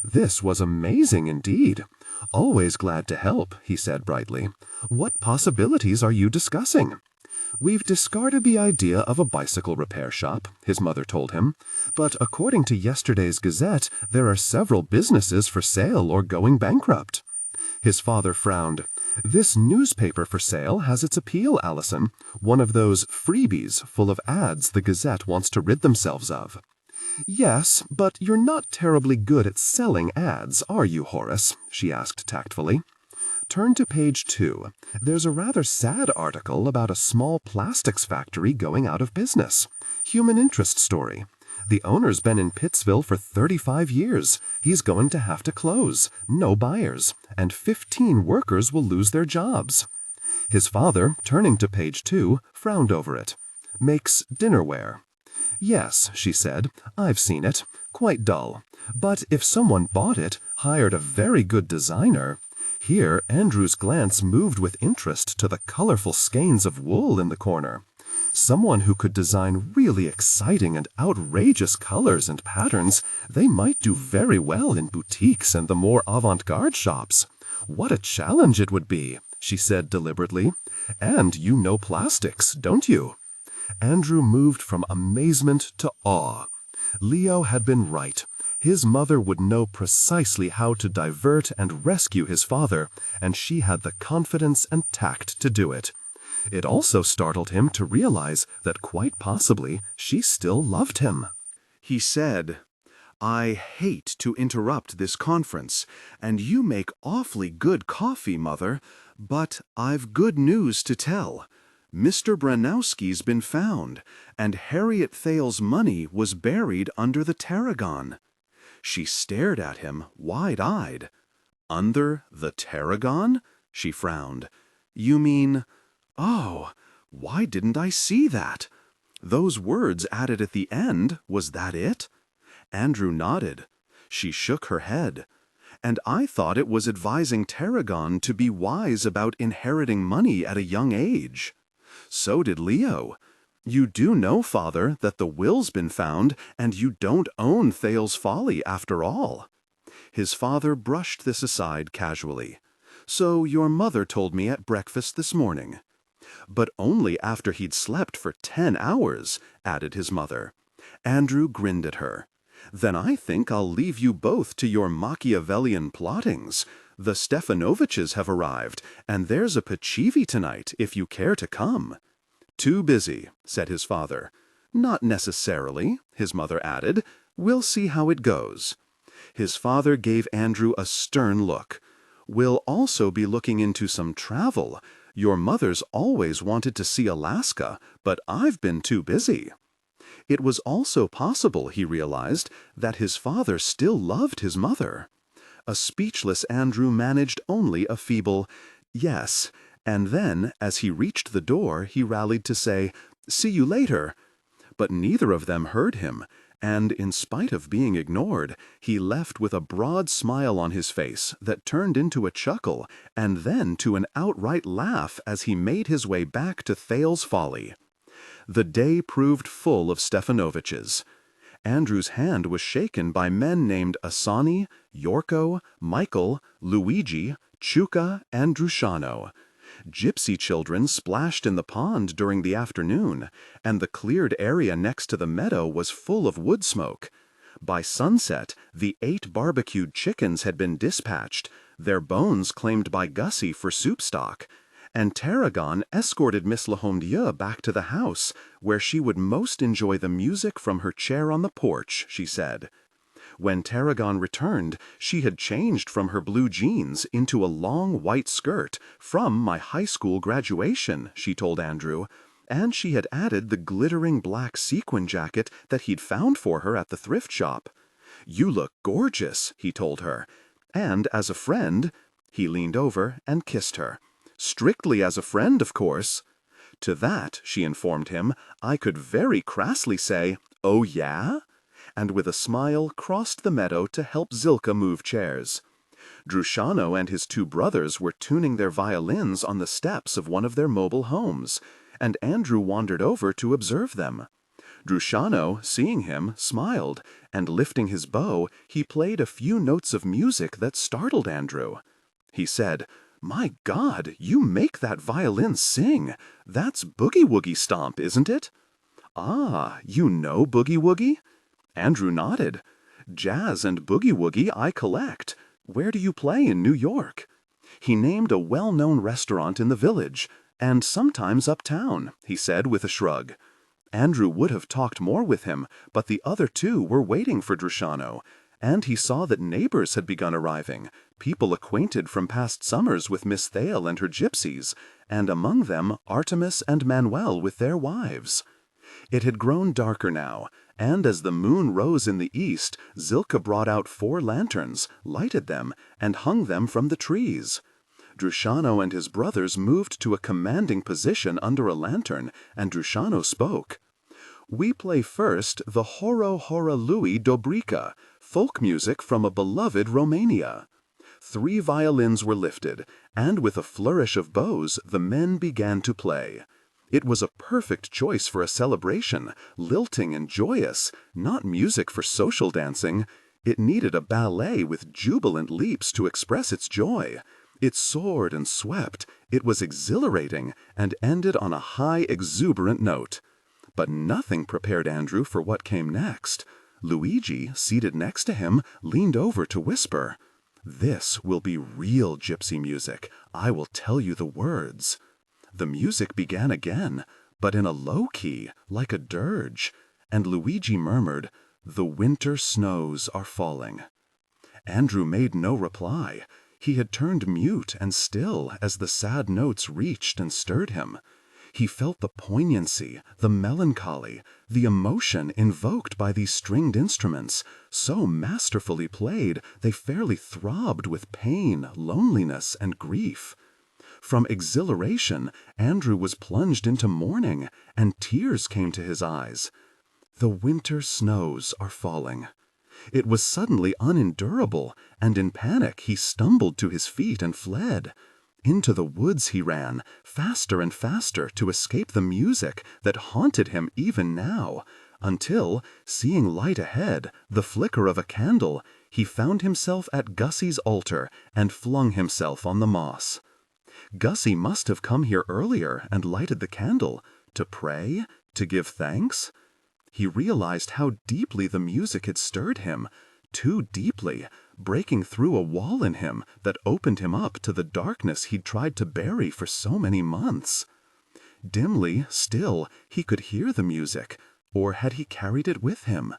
This was amazing indeed. "Always glad to help," he said brightly. "What possibilities are you discussing?" "We've discarded the idea of a bicycle repair shop," his mother told him. "But according to yesterday's Gazette, there are several businesses for sale or going bankrupt." His father frowned. "This newspaper for sale has its appeal, Allison. One of those freebies full of ads the Gazette wants to rid themselves of." "Yes, but you're not terribly good at selling ads, are you, Horace?" she asked tactfully. "Turn to page 2. There's a rather sad article about a small plastics factory going out of business. Human interest story. The owner's been in Pittsville for 35 years. He's going to have to close. No buyers. And 15 workers will lose their jobs." His father, turning to page 2, frowned over it. "Makes dinnerware." "Yes," she said, "I've seen it. Quite dull. But if someone bought it, hired a very good designer—" Here Andrew's glance moved with interest to the colorful skeins of wool in the corner. Someone who could design really exciting and outrageous colors and patterns, they might do very well in boutiques and the more avant-garde shops. What a challenge it would be, she said deliberately. And you know plastics, don't you? Andrew moved from amazement to awe. Leo had been right. His mother would know precisely how to divert and rescue his father, and she had the confidence and tact to do it. It also startled him to realize that quite possibly she still loved him. He said, "I hate to interrupt this conference, and you make awfully good coffee, Mother, but I've good news to tell. Mr. Branowski's been found, and Harriet Thale's money was buried under the Tarragon." She stared at him, wide-eyed. "Under the Tarragon?" she frowned. "You mean... Oh, why didn't I see that? Those words added at the end, was that it?" Andrew nodded. She shook her head. "And I thought it was advising Tarragon to be wise about inheriting money at a young age." "So did Leo. You do know, Father, that the will's been found, and you don't own Thale's Folly after all." His father brushed this aside casually. "So your mother told me at breakfast this morning." "But only after he'd slept for 10 hours, added his mother. Andrew grinned at her. "Then I think I'll leave you both to your Machiavellian plottings. The Stefanoviches have arrived, and there's a Pacivi tonight if you care to come." "Too busy," said his father. "Not necessarily," his mother added. "We'll see how it goes." His father gave Andrew a stern look. "We'll also be looking into some travel. Your mother's always wanted to see Alaska, but I've been too busy." It was also possible, he realized, that his father still loved his mother. A speechless Andrew managed only a feeble "yes," and then, as he reached the door, he rallied to say, "See you later." But neither of them heard him, and in spite of being ignored, he left with a broad smile on his face that turned into a chuckle and then to an outright laugh as he made his way back to Thale's Folly. The day proved full of Stefanoviches. Andrew's hand was shaken by men named Asani, Yorko, Michael, Luigi, Chuka, and Drusciano. Gypsy children splashed in the pond during the afternoon, and the cleared area next to the meadow was full of wood smoke. By sunset, the 8 barbecued chickens had been dispatched, their bones claimed by Gussie for soup stock, and Tarragon escorted Miss Lahomdieu back to the house, where she would most enjoy the music from her chair on the porch, she said. When Tarragon returned, she had changed from her blue jeans into a long white skirt, from my high school graduation, she told Andrew, and she had added the glittering black sequin jacket that he'd found for her at the thrift shop. "You look gorgeous," he told her, "and as a friend—" He leaned over and kissed her. "Strictly as a friend, of course." To that, she informed him, I could very crassly say, "Oh yeah?" and with a smile crossed the meadow to help Zilka move chairs. Drusciano and his 2 brothers were tuning their violins on the steps of one of their mobile homes, and Andrew wandered over to observe them. Drusciano, seeing him, smiled, and lifting his bow, he played a few notes of music that startled Andrew. He said, "My God, you make that violin sing. That's boogie-woogie stomp, isn't it?" "Ah, you know boogie-woogie?" Andrew nodded. "Jazz and boogie-woogie I collect. Where do you play in New York?" He named a well-known restaurant in the village, and sometimes uptown, he said with a shrug. Andrew would have talked more with him, but the other 2 were waiting for Drusciano, and he saw that neighbors had begun arriving, people acquainted from past summers with Miss Thale and her gypsies, and among them Artemis and Manuel with their wives. It had grown darker now, and as the moon rose in the east, Zilka brought out 4 lanterns, lighted them, and hung them from the trees. Drusciano and his brothers moved to a commanding position under a lantern, and Drusciano spoke. "We play first the Horo Hora Lui Dobrica, folk music from a beloved Romania." 3 violins were lifted, and with a flourish of bows the men began to play. It was a perfect choice for a celebration, lilting and joyous, not music for social dancing. It needed a ballet with jubilant leaps to express its joy. It soared and swept, it was exhilarating, and ended on a high, exuberant note. But nothing prepared Andrew for what came next. Luigi, seated next to him, leaned over to whisper, "This will be real gypsy music. I will tell you the words." The music began again, but in a low key, like a dirge, and Luigi murmured, "The winter snows are falling." Andrew made no reply. He had turned mute and still as the sad notes reached and stirred him. He felt the poignancy, the melancholy, the emotion invoked by these stringed instruments, so masterfully played they fairly throbbed with pain, loneliness, and grief. From exhilaration, Andrew was plunged into mourning, and tears came to his eyes. The winter snows are falling. It was suddenly unendurable, and in panic he stumbled to his feet and fled. Into the woods he ran, faster and faster, to escape the music that haunted him even now, until, seeing light ahead, the flicker of a candle, he found himself at Gussie's altar and flung himself on the moss. Gussie must have come here earlier and lighted the candle, to pray, to give thanks. He realized how deeply the music had stirred him, too deeply, breaking through a wall in him that opened him up to the darkness he'd tried to bury for so many months. Dimly, still, he could hear the music, or had he carried it with him?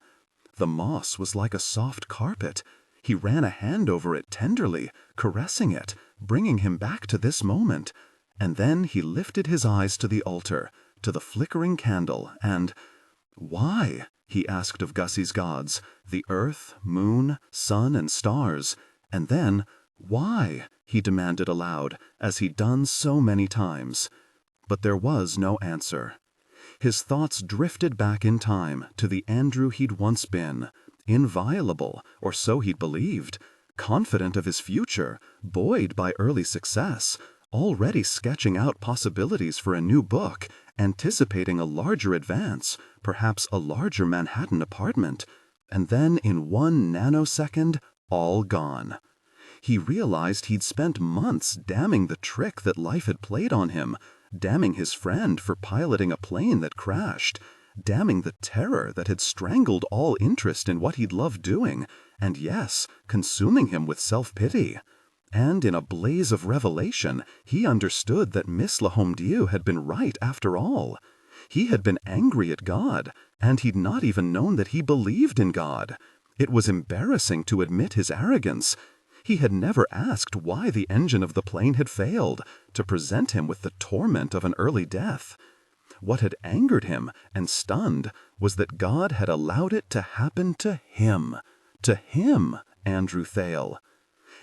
The moss was like a soft carpet. He ran a hand over it tenderly, caressing it, bringing him back to this moment, and then he lifted his eyes to the altar, to the flickering candle, and "Why?" he asked of Gussie's gods, the earth, moon, sun, and stars, and then, "Why?" he demanded aloud, as he'd done so many times. But there was no answer. His thoughts drifted back in time to the Andrew he'd once been, inviolable, or so he'd believed, confident of his future, buoyed by early success, already sketching out possibilities for a new book, anticipating a larger advance, perhaps a larger Manhattan apartment, and then in one nanosecond, all gone. He realized he'd spent months damning the trick that life had played on him, damning his friend for piloting a plane that crashed, damning the terror that had strangled all interest in what he'd loved doing, and yes, consuming him with self-pity. And in a blaze of revelation, he understood that Miss La Homedieu had been right after all. He had been angry at God, and he'd not even known that he believed in God. It was embarrassing to admit his arrogance. He had never asked why the engine of the plane had failed, to present him with the torment of an early death. What had angered him and stunned was that God had allowed it to happen to him, Andrew Thale.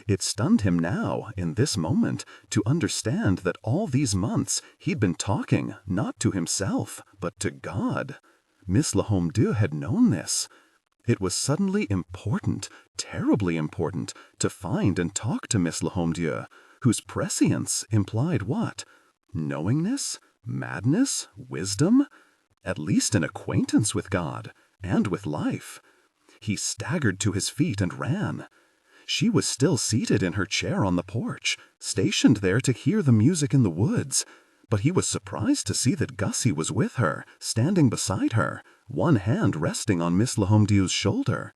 It stunned him now, in this moment, to understand that all these months he'd been talking, not to himself, but to God. Miss La Homedieu had known this. It was suddenly important, terribly important, to find and talk to Miss La Homedieu, whose prescience implied what? Knowingness? Madness? Wisdom? At least an acquaintance with God, and with life. He staggered to his feet and ran. She was still seated in her chair on the porch, stationed there to hear the music in the woods, but he was surprised to see that Gussie was with her, standing beside her, one hand resting on Miss La Homedieu's shoulder.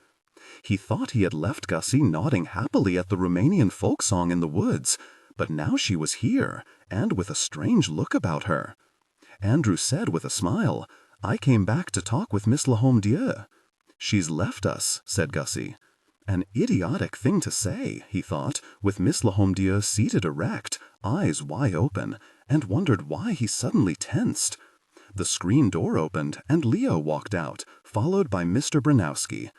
He thought he had left Gussie nodding happily at the Romanian folk song in the woods, but now she was here, and with a strange look about her. Andrew said with a smile, "I came back to talk with Miss La Homedieu." "She's left us," said Gussie. An idiotic thing to say, he thought, with Miss La Homedieu seated erect, eyes wide open, and wondered why he suddenly tensed. The screen door opened, and Leo walked out, followed by Mr. Branowski.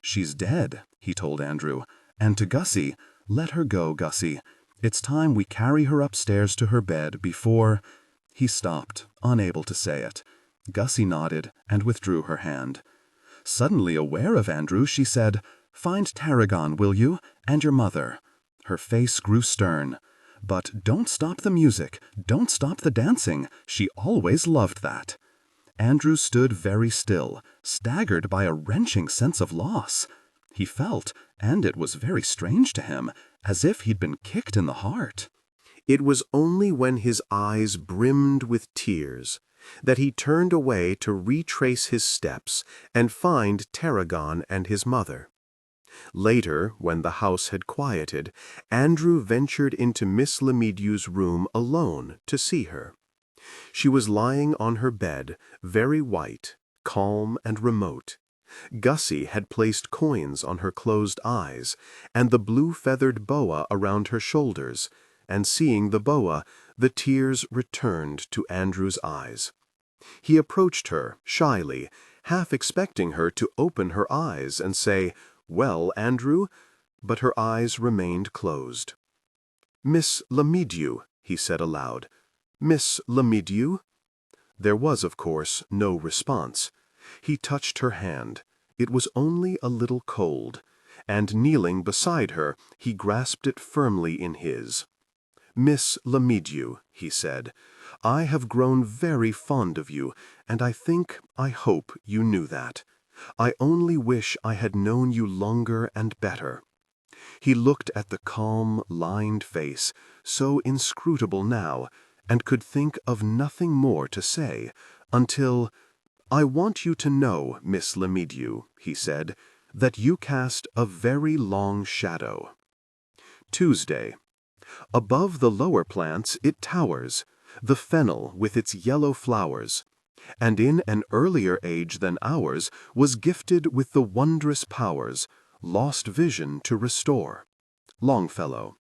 "She's dead," he told Andrew, and to Gussie, "Let her go, Gussie. It's time we carry her upstairs to her bed before—" He stopped, unable to say it. Gussie nodded and withdrew her hand. Suddenly aware of Andrew, she said, "Find Tarragon, will you, and your mother." Her face grew stern. But don't stop the music, don't stop the dancing. She always loved that. Andrew stood very still, staggered by a wrenching sense of loss. He felt, and it was very strange to him, as if he'd been kicked in the heart. It was only when his eyes brimmed with tears that he turned away to retrace his steps and find Tarragon and his mother. Later, when the house had quieted, Andrew ventured into Miss Lemidew's room alone to see her. She was lying on her bed, very white, calm and remote. Gussie had placed coins on her closed eyes, and the blue-feathered boa around her shoulders, and seeing the boa, the tears returned to Andrew's eyes. He approached her, shyly, half expecting her to open her eyes and say, "Well, Andrew?" But her eyes remained closed. "Miss Lemedew," he said aloud. "Miss Lemedew?" There was, of course, no response. He touched her hand. It was only a little cold, and kneeling beside her, he grasped it firmly in his. "Miss Lemedew," he said, "I have grown very fond of you, and I hope you knew that. I only wish I had known you longer and better." He looked at the calm, lined face, so inscrutable now, and could think of nothing more to say, until, "I want you to know, Miss Lemedew," he said, "that you cast a very long shadow." Tuesday. Above the lower plants it towers, the fennel with its yellow flowers, and in an earlier age than ours was gifted with the wondrous powers, lost vision to restore. Longfellow.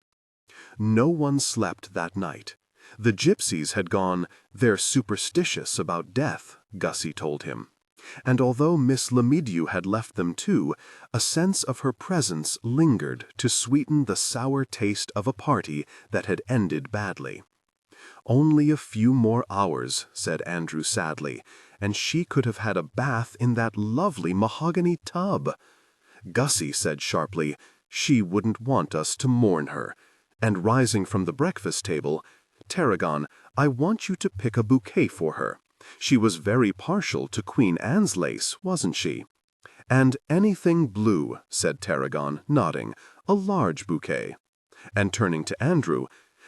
No one slept that night. The gypsies had gone. "They're superstitious about death," Gussie told him. And although Miss Lemedew had left them too, a sense of her presence lingered to sweeten the sour taste of a party that had ended badly. "Only a few more hours," said Andrew sadly, "and she could have had a bath in that lovely mahogany tub." Gussie said sharply, "She wouldn't want us to mourn her," and rising from the breakfast table, "Tarragon, I want you to pick a bouquet for her. She was very partial to Queen Anne's lace, wasn't she?" "And anything blue," said Tarragon, nodding, "a large bouquet." And turning to Andrew,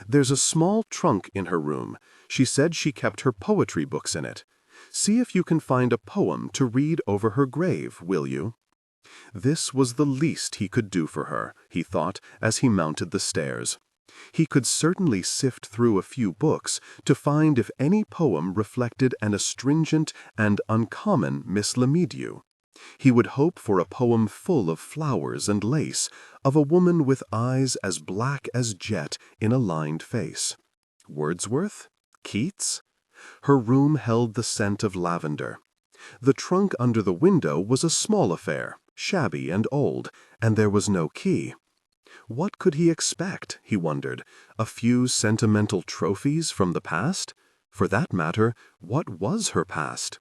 "There's a small trunk in her room. She said she kept her poetry books in it. See if you can find a poem to read over her grave, will you?" This was the least he could do for her, he thought, as he mounted the stairs. He could certainly sift through a few books to find if any poem reflected an astringent and uncommon Miss Lemedew. He would hope for a poem full of flowers and lace, of a woman with eyes as black as jet in a lined face. Wordsworth? Keats? Her room held the scent of lavender. The trunk under the window was a small affair, shabby and old, and there was no key. What could he expect, he wondered? A few sentimental trophies from the past? For that matter, what was her past?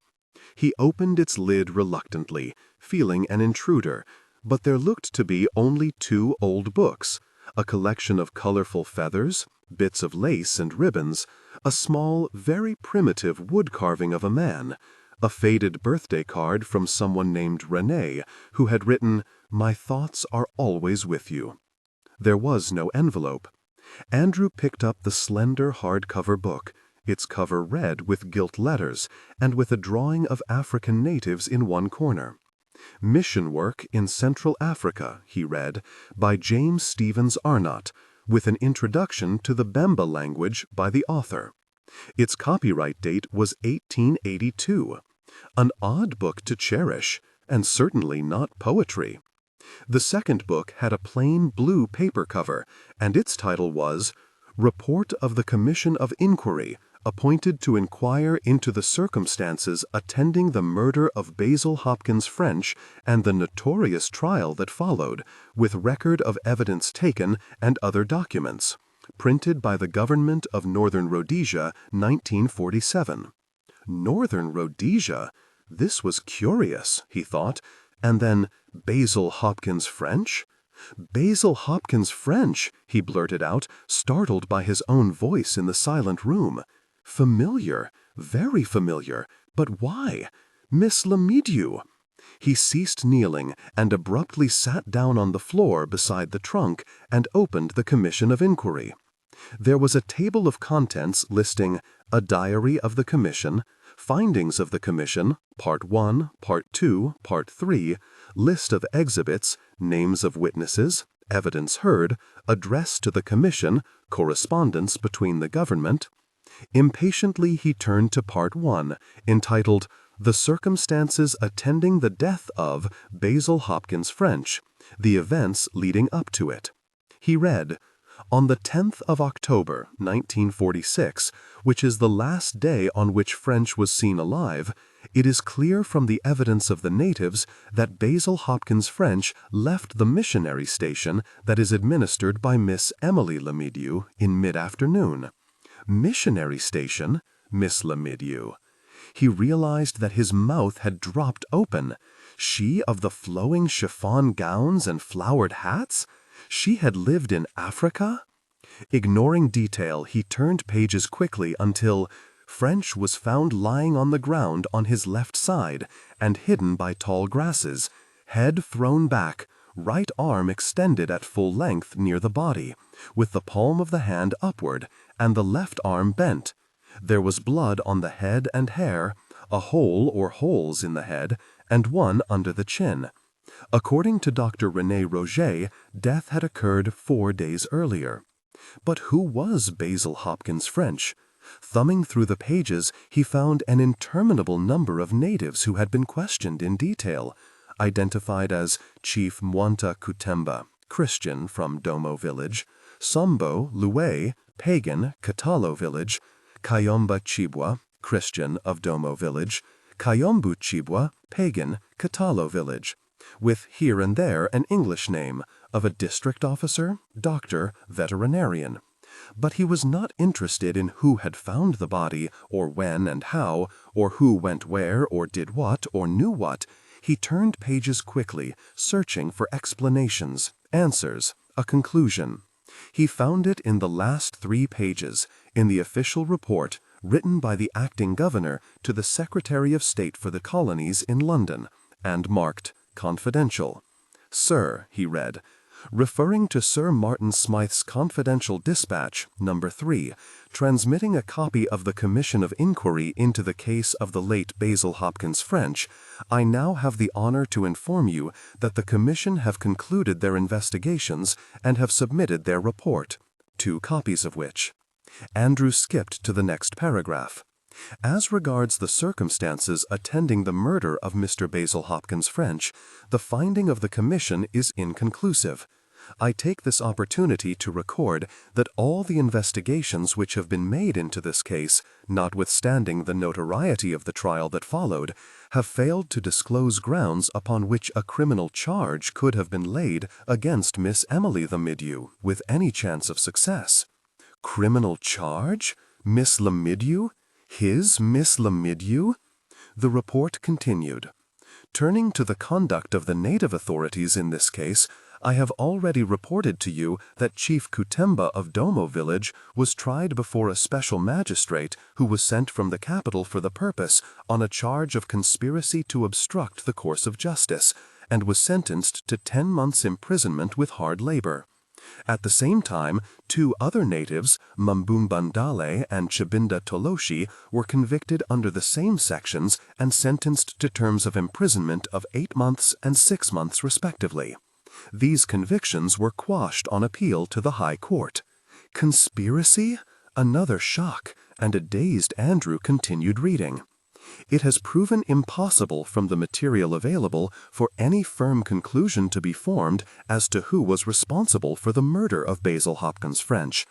He opened its lid reluctantly, feeling an intruder, but there looked to be only 2 old books, a collection of colorful feathers, bits of lace and ribbons, a small, very primitive wood carving of a man, a faded birthday card from someone named Renée, who had written, "My thoughts are always with you." There was no envelope. Andrew picked up the slender hardcover book, its cover red with gilt letters, and with a drawing of African natives in one corner. "Mission Work in Central Africa," he read, by James Stevens Arnott, with an introduction to the Bemba language by the author. Its copyright date was 1882. An odd book to cherish, and certainly not poetry. The second book had a plain blue paper cover, and its title was "Report of the Commission of Inquiry, appointed to inquire into the circumstances attending the murder of Basil Hopkins French and the notorious trial that followed, with record of evidence taken and other documents. Printed by the Government of Northern Rhodesia, 1947. Northern Rhodesia? This was curious, he thought. And then Basil Hopkins French? "Basil Hopkins French," he blurted out, startled by his own voice in the silent room. "Familiar, very familiar, but why? Miss Lemedieu." He ceased kneeling and abruptly sat down on the floor beside the trunk and opened the commission of inquiry. There was a table of contents listing a diary of the commission, findings of the commission, Part 1, Part 2, Part 3, list of exhibits, names of witnesses, evidence heard, address to the commission, correspondence between the government. Impatiently he turned to Part 1, entitled "The Circumstances Attending the Death of Basil Hopkins French, the Events Leading Up to It." He read, "On the 10th of October, 1946, which is the last day on which French was seen alive, it is clear from the evidence of the natives that Basil Hopkins French left the missionary station that is administered by Miss Emily Lemedieu in mid-afternoon." Missionary station? Miss Lemedieu. He realized that his mouth had dropped open. She of the flowing chiffon gowns and flowered hats? She had lived in Africa? Ignoring detail, he turned pages quickly until French was found lying on the ground on his left side and hidden by tall grasses, head thrown back, right arm extended at full length near the body, with the palm of the hand upward and the left arm bent. There was blood on the head and hair, a hole or holes in the head, and one under the chin. According to Dr. René Roget, death had occurred 4 days earlier. But who was Basil Hopkins French? Thumbing through the pages, he found an interminable number of natives who had been questioned in detail, identified as Chief Mwanta Kutemba, Christian from Domo Village, Sombo Luwe, pagan, Katalo Village, Kayomba Chibwa, Christian of Domo Village, Kayombu Chibwa, pagan, Katalo Village, with here and there an English name of a district officer, doctor, veterinarian. But he was not interested in who had found the body, or when and how, or who went where, or did what, or knew what. He turned pages quickly, searching for explanations, answers, a conclusion. He found it in the last 3 pages, in the official report written by the acting governor to the Secretary of State for the Colonies in London, and marked "Confidential." "Sir," he read, "referring to Sir Martin Smythe's confidential dispatch, number 3, transmitting a copy of the Commission of Inquiry into the case of the late Basil Hopkins French, I now have the honor to inform you that the Commission have concluded their investigations and have submitted their report, 2 copies of which." Andrew skipped to the next paragraph. "As regards the circumstances attending the murder of Mr. Basil Hopkins French, the finding of the Commission is inconclusive. I take this opportunity to record that all the investigations which have been made into this case, notwithstanding the notoriety of the trial that followed, have failed to disclose grounds upon which a criminal charge could have been laid against Miss Emily Lemedieu with any chance of success." Criminal charge? Miss Lemedieu? His Miss Lemedieu? The report continued. "Turning to the conduct of the native authorities in this case, I have already reported to you that Chief Kutemba of Domo Village was tried before a special magistrate who was sent from the capital for the purpose on a charge of conspiracy to obstruct the course of justice, and was sentenced to 10 months' imprisonment with hard labor. At the same time, 2 other natives, Mambumbandale and Chibinda Toloshi, were convicted under the same sections and sentenced to terms of imprisonment of 8 months and 6 months respectively. These convictions were quashed on appeal to the High Court." Conspiracy? Another shock, and a dazed Andrew continued reading. "It has proven impossible from the material available for any firm conclusion to be formed as to who was responsible for the murder of Basil Hopkins French.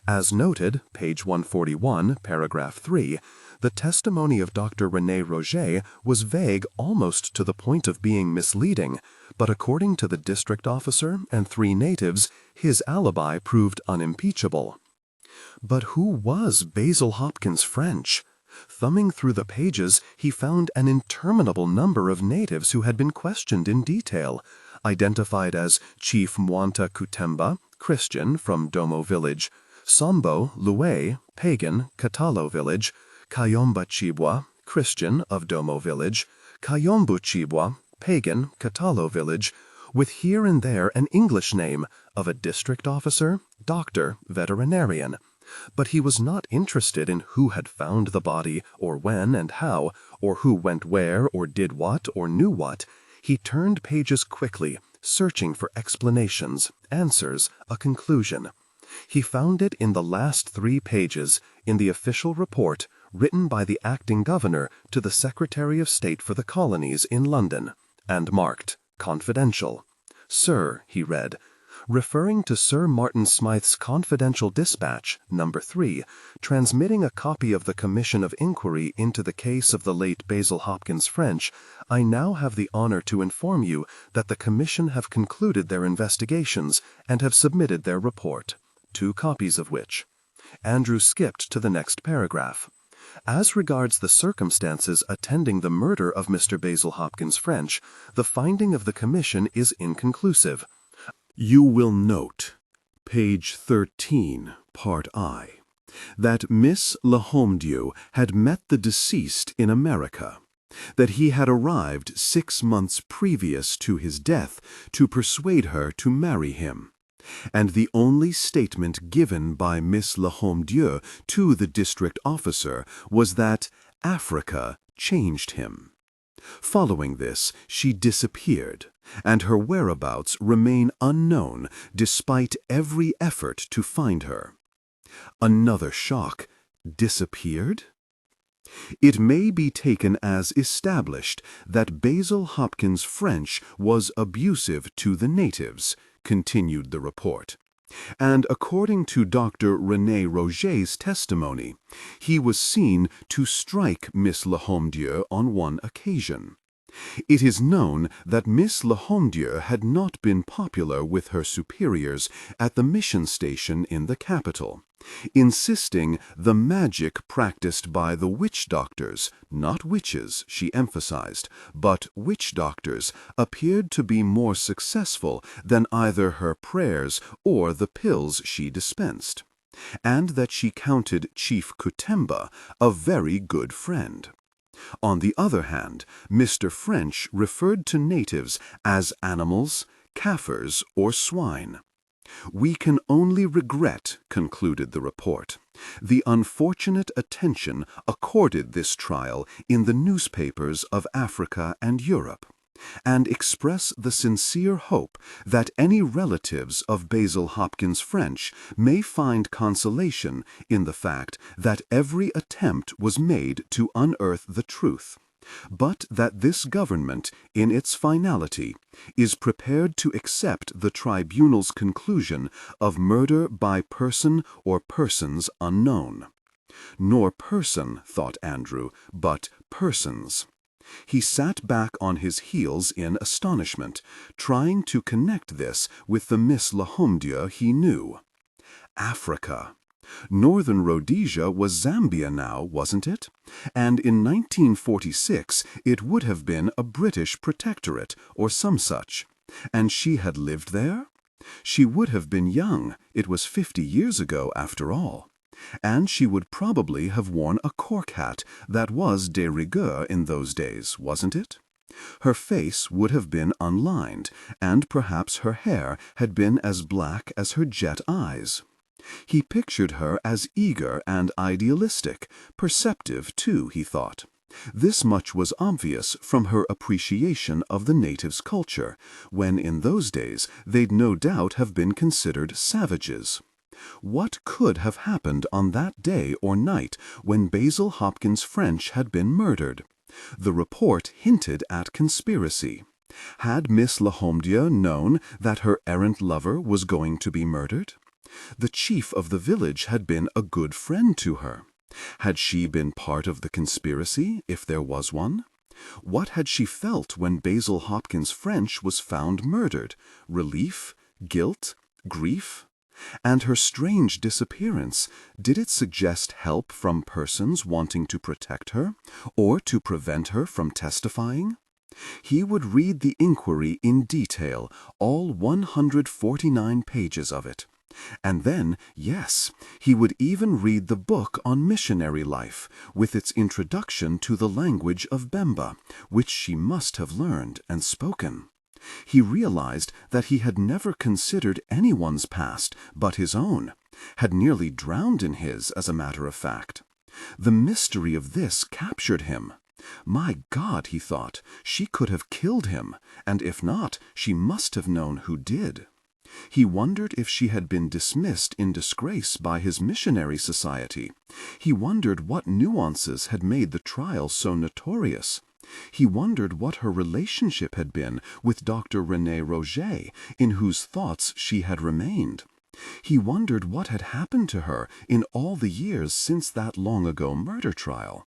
As noted, page 141, paragraph 3, the testimony of Dr. René Roget was vague almost to the point of being misleading, but according to the district officer and 3 natives, his alibi proved unimpeachable." But who was Basil Hopkins French? Thumbing through the pages, he found an interminable number of natives who had been questioned in detail, identified as Chief Mwanta Kutemba, Christian, from Domo village, Sambo Lue, pagan, Katalo village, Kayomba Chibwa, Christian, of Domo village, Kayombu Chibwa, pagan, Katalo village, with here and there an English name of a district officer, doctor, veterinarian. But he was not interested in who had found the body, or when and how, or who went where, or did what, or knew what. He turned pages quickly, searching for explanations, answers, a conclusion. He found it in the last 3 pages, in the official report written by the acting governor to the Secretary of State for the Colonies in London, and marked confidential. Sir, he read, referring to Sir Martin Smythe's confidential dispatch, number 3, transmitting a copy of the Commission of Inquiry into the case of the late Basil Hopkins French, I now have the honor to inform you that the Commission have concluded their investigations and have submitted their report, 2 copies of which. Andrew skipped to the next paragraph. As regards the circumstances attending the murder of Mr. Basil Hopkins French, the finding of the Commission is inconclusive. You will note, page 13, part I, that Miss Lahomdieu had met the deceased in America, that he had arrived 6 months previous to his death to persuade her to marry him, and the only statement given by Miss Lahomdieu to the district officer was that Africa changed him. Following this, she disappeared, and her whereabouts remain unknown despite every effort to find her. Another shock. Disappeared? It may be taken as established that Basil Hopkins French was abusive to the natives, continued the report. And according to Dr. René Roget's testimony, he was seen to strike Miss Lahomdieu on one occasion. It is known that Miss Lahomdieu had not been popular with her superiors at the mission station in the capital, insisting the magic practiced by the witch doctors, not witches, she emphasized, but witch doctors, appeared to be more successful than either her prayers or the pills she dispensed, and that she counted Chief Kutemba a very good friend. On the other hand, Mr. French referred to natives as animals, Kaffirs, or swine. We can only regret, concluded the report, the unfortunate attention accorded this trial in the newspapers of Africa and Europe, and express the sincere hope that any relatives of Basil Hopkins French may find consolation in the fact that every attempt was made to unearth the truth, but that this government, in its finality, is prepared to accept the tribunal's conclusion of murder by person or persons unknown. Nor person, thought Andrew, but persons. He sat back on his heels in astonishment, trying to connect this with the Miss Lahomdieu he knew. Africa. Northern Rhodesia was Zambia now, wasn't it? And in 1946 it would have been a British protectorate or some such. And she had lived there? She would have been young. It was 50 years ago, after all. And she would probably have worn a cork hat that was de rigueur in those days, wasn't it? Her face would have been unlined, and perhaps her hair had been as black as her jet eyes. He pictured her as eager and idealistic, perceptive too, he thought. This much was obvious from her appreciation of the natives' culture, when in those days they'd no doubt have been considered savages. What could have happened on that day or night when Basil Hopkins French had been murdered? The report hinted at conspiracy. Had Miss Lahomdieu known that her errant lover was going to be murdered? The chief of the village had been a good friend to her. Had she been part of the conspiracy, if there was one? What had she felt when Basil Hopkins French was found murdered? Relief? Guilt? Grief? And her strange disappearance, did it suggest help from persons wanting to protect her, or to prevent her from testifying? He would read the inquiry in detail, all 149 pages of it. And then, yes, he would even read the book on missionary life, with its introduction to the language of Bemba, which she must have learned and spoken. He realized that he had never considered anyone's past but his own, had nearly drowned in his, as a matter of fact. The mystery of this captured him. My God, he thought, she could have killed him, and if not, she must have known who did. He wondered if she had been dismissed in disgrace by his missionary society. He wondered what nuances had made the trial so notorious. He wondered what her relationship had been with Dr. René Roget, in whose thoughts she had remained. He wondered what had happened to her in all the years since that long-ago murder trial.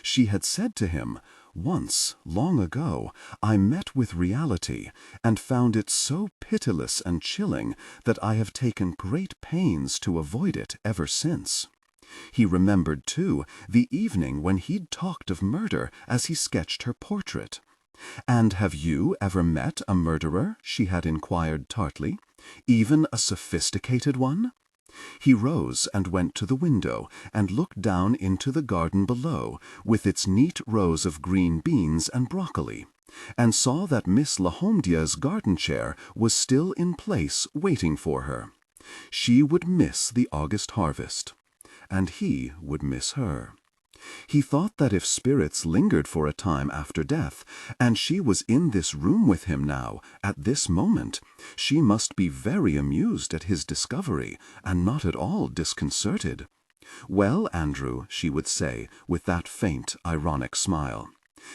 She had said to him, "Once, long ago, I met with reality, and found it so pitiless and chilling that I have taken great pains to avoid it ever since." He remembered, too, the evening when he'd talked of murder as he sketched her portrait. "And have you ever met a murderer?" she had inquired tartly. "Even a sophisticated one?" He rose and went to the window and looked down into the garden below, with its neat rows of green beans and broccoli, and saw that Miss Lahomdia's garden chair was still in place waiting for her. She would miss the August harvest, and he would miss her. He thought that if spirits lingered for a time after death, and she was in this room with him now, at this moment, she must be very amused at his discovery, and not at all disconcerted. "Well, Andrew," she would say, with that faint, ironic smile.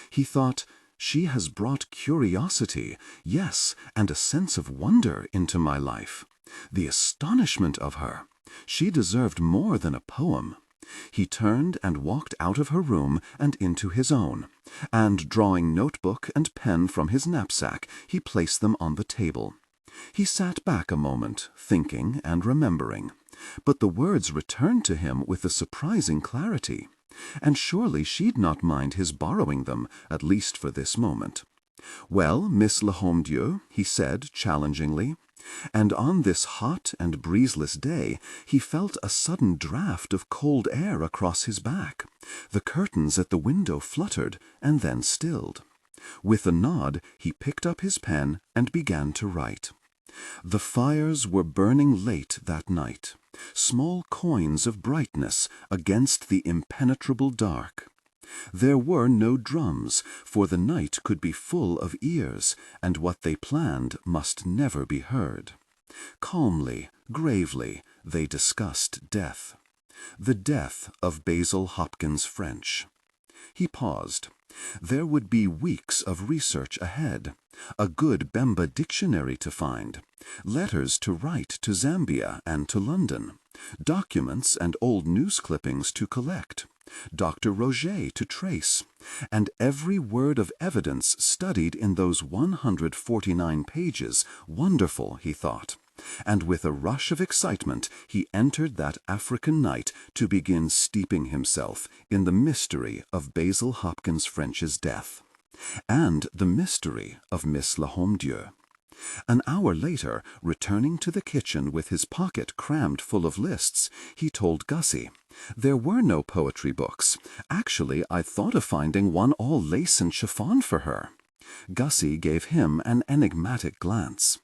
He thought, "She has brought curiosity, yes, and a sense of wonder into my life. The astonishment of her! She deserved more than a poem." He turned and walked out of her room and into his own, and drawing notebook and pen from his knapsack, he placed them on the table. He sat back a moment, thinking and remembering, but the words returned to him with a surprising clarity, and surely she'd not mind his borrowing them, at least for this moment. "Well, Miss Lahomdieu," he said challengingly, and on this hot and breezeless day he felt a sudden draught of cold air across his back. The curtains at the window fluttered and then stilled. With a nod he picked up his pen and began to write. The fires were burning late that night, small coins of brightness against the impenetrable dark. There were no drums, for the night could be full of ears, and what they planned must never be heard. Calmly, gravely, they discussed death. The death of Basil Hopkins French. He paused. There would be weeks of research ahead, a good Bemba dictionary to find, letters to write to Zambia and to London, documents and old news clippings to collect, Dr. Roget to trace, and every word of evidence studied in those 149 pages. Wonderful, he thought. And with a rush of excitement he entered that African night to begin steeping himself in the mystery of Basil Hopkins French's death, and the mystery of Miss Lahomdieu. An hour later, returning to the kitchen with his pocket crammed full of lists, he told Gussie, "There were no poetry books. Actually, I thought of finding one all lace and chiffon for her." Gussie gave him an enigmatic glance.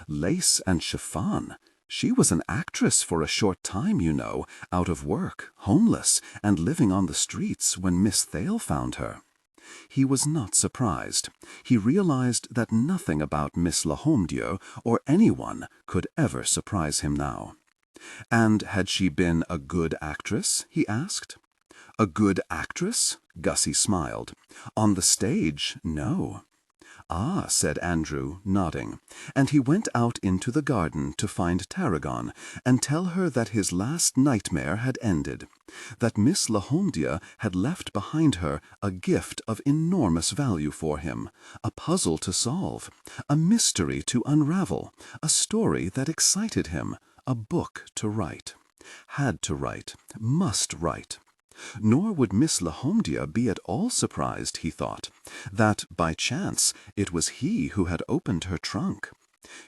Lace and chiffon? She was an actress for a short time, you know, out of work, homeless, and living on the streets when Miss Thale found her. He was not surprised. He realized that nothing about Miss Lahomdieu or anyone could ever surprise him now. "And had she been a good actress?" he asked. "A good actress?" Gussie smiled. "On the stage, no." "Ah," said Andrew, nodding, and he went out into the garden to find Tarragon and tell her that his last nightmare had ended, that Miss Lahomdieu had left behind her a gift of enormous value for him, a puzzle to solve, a mystery to unravel, a story that excited him, a book to write. Had to write, must write. Nor would Miss Lahomdia be at all surprised, he thought, that, by chance, it was he who had opened her trunk.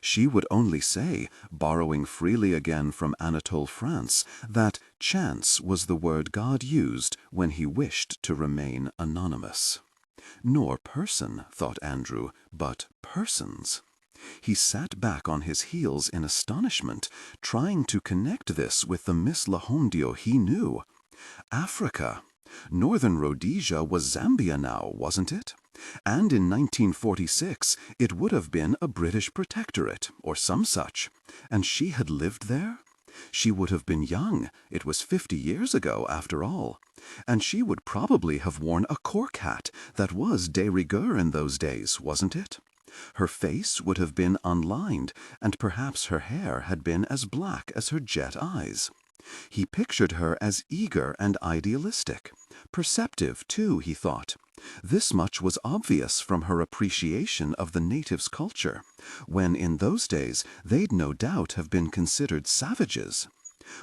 She would only say, borrowing freely again from Anatole France, that chance was the word God used when he wished to remain anonymous. Nor person, thought Andrew, but persons. He sat back on his heels in astonishment, trying to connect this with the Miss Lahomdia he knew. Africa. Northern Rhodesia was Zambia now, wasn't it? And in 1946 it would have been a British protectorate, or some such. And she had lived there? She would have been young. It was 50 years ago, after all. And she would probably have worn a cork hat that was de rigueur in those days, wasn't it? Her face would have been unlined, and perhaps her hair had been as black as her jet eyes. He pictured her as eager and idealistic. Perceptive, too, he thought. This much was obvious from her appreciation of the natives' culture, when in those days they'd no doubt have been considered savages.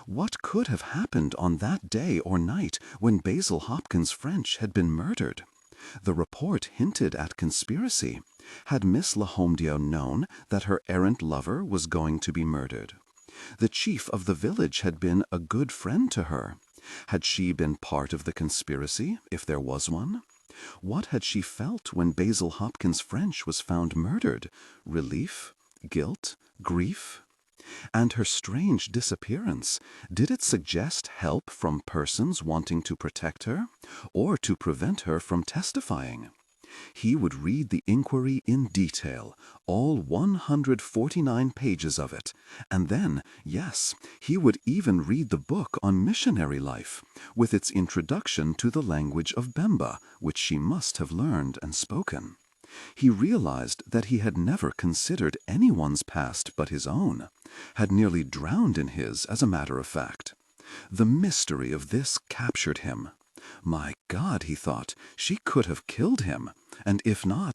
What could have happened on that day or night when Basil Hopkins French had been murdered? The report hinted at conspiracy. Had Miss Lahomdia known that her errant lover was going to be murdered? The chief of the village had been a good friend to her. Had she been part of the conspiracy, if there was one? What had she felt when Basil Hopkins French was found murdered? Relief? Guilt? Grief? And her strange disappearance, did it suggest help from persons wanting to protect her, or to prevent her from testifying? He would read the inquiry in detail, all 149 pages of it, and then, yes, he would even read the book on missionary life, with its introduction to the language of Bemba, which she must have learned and spoken. He realized that he had never considered anyone's past but his own, had nearly drowned in his, as a matter of fact. The mystery of this captured him. My God, he thought, she could have killed him, and if not,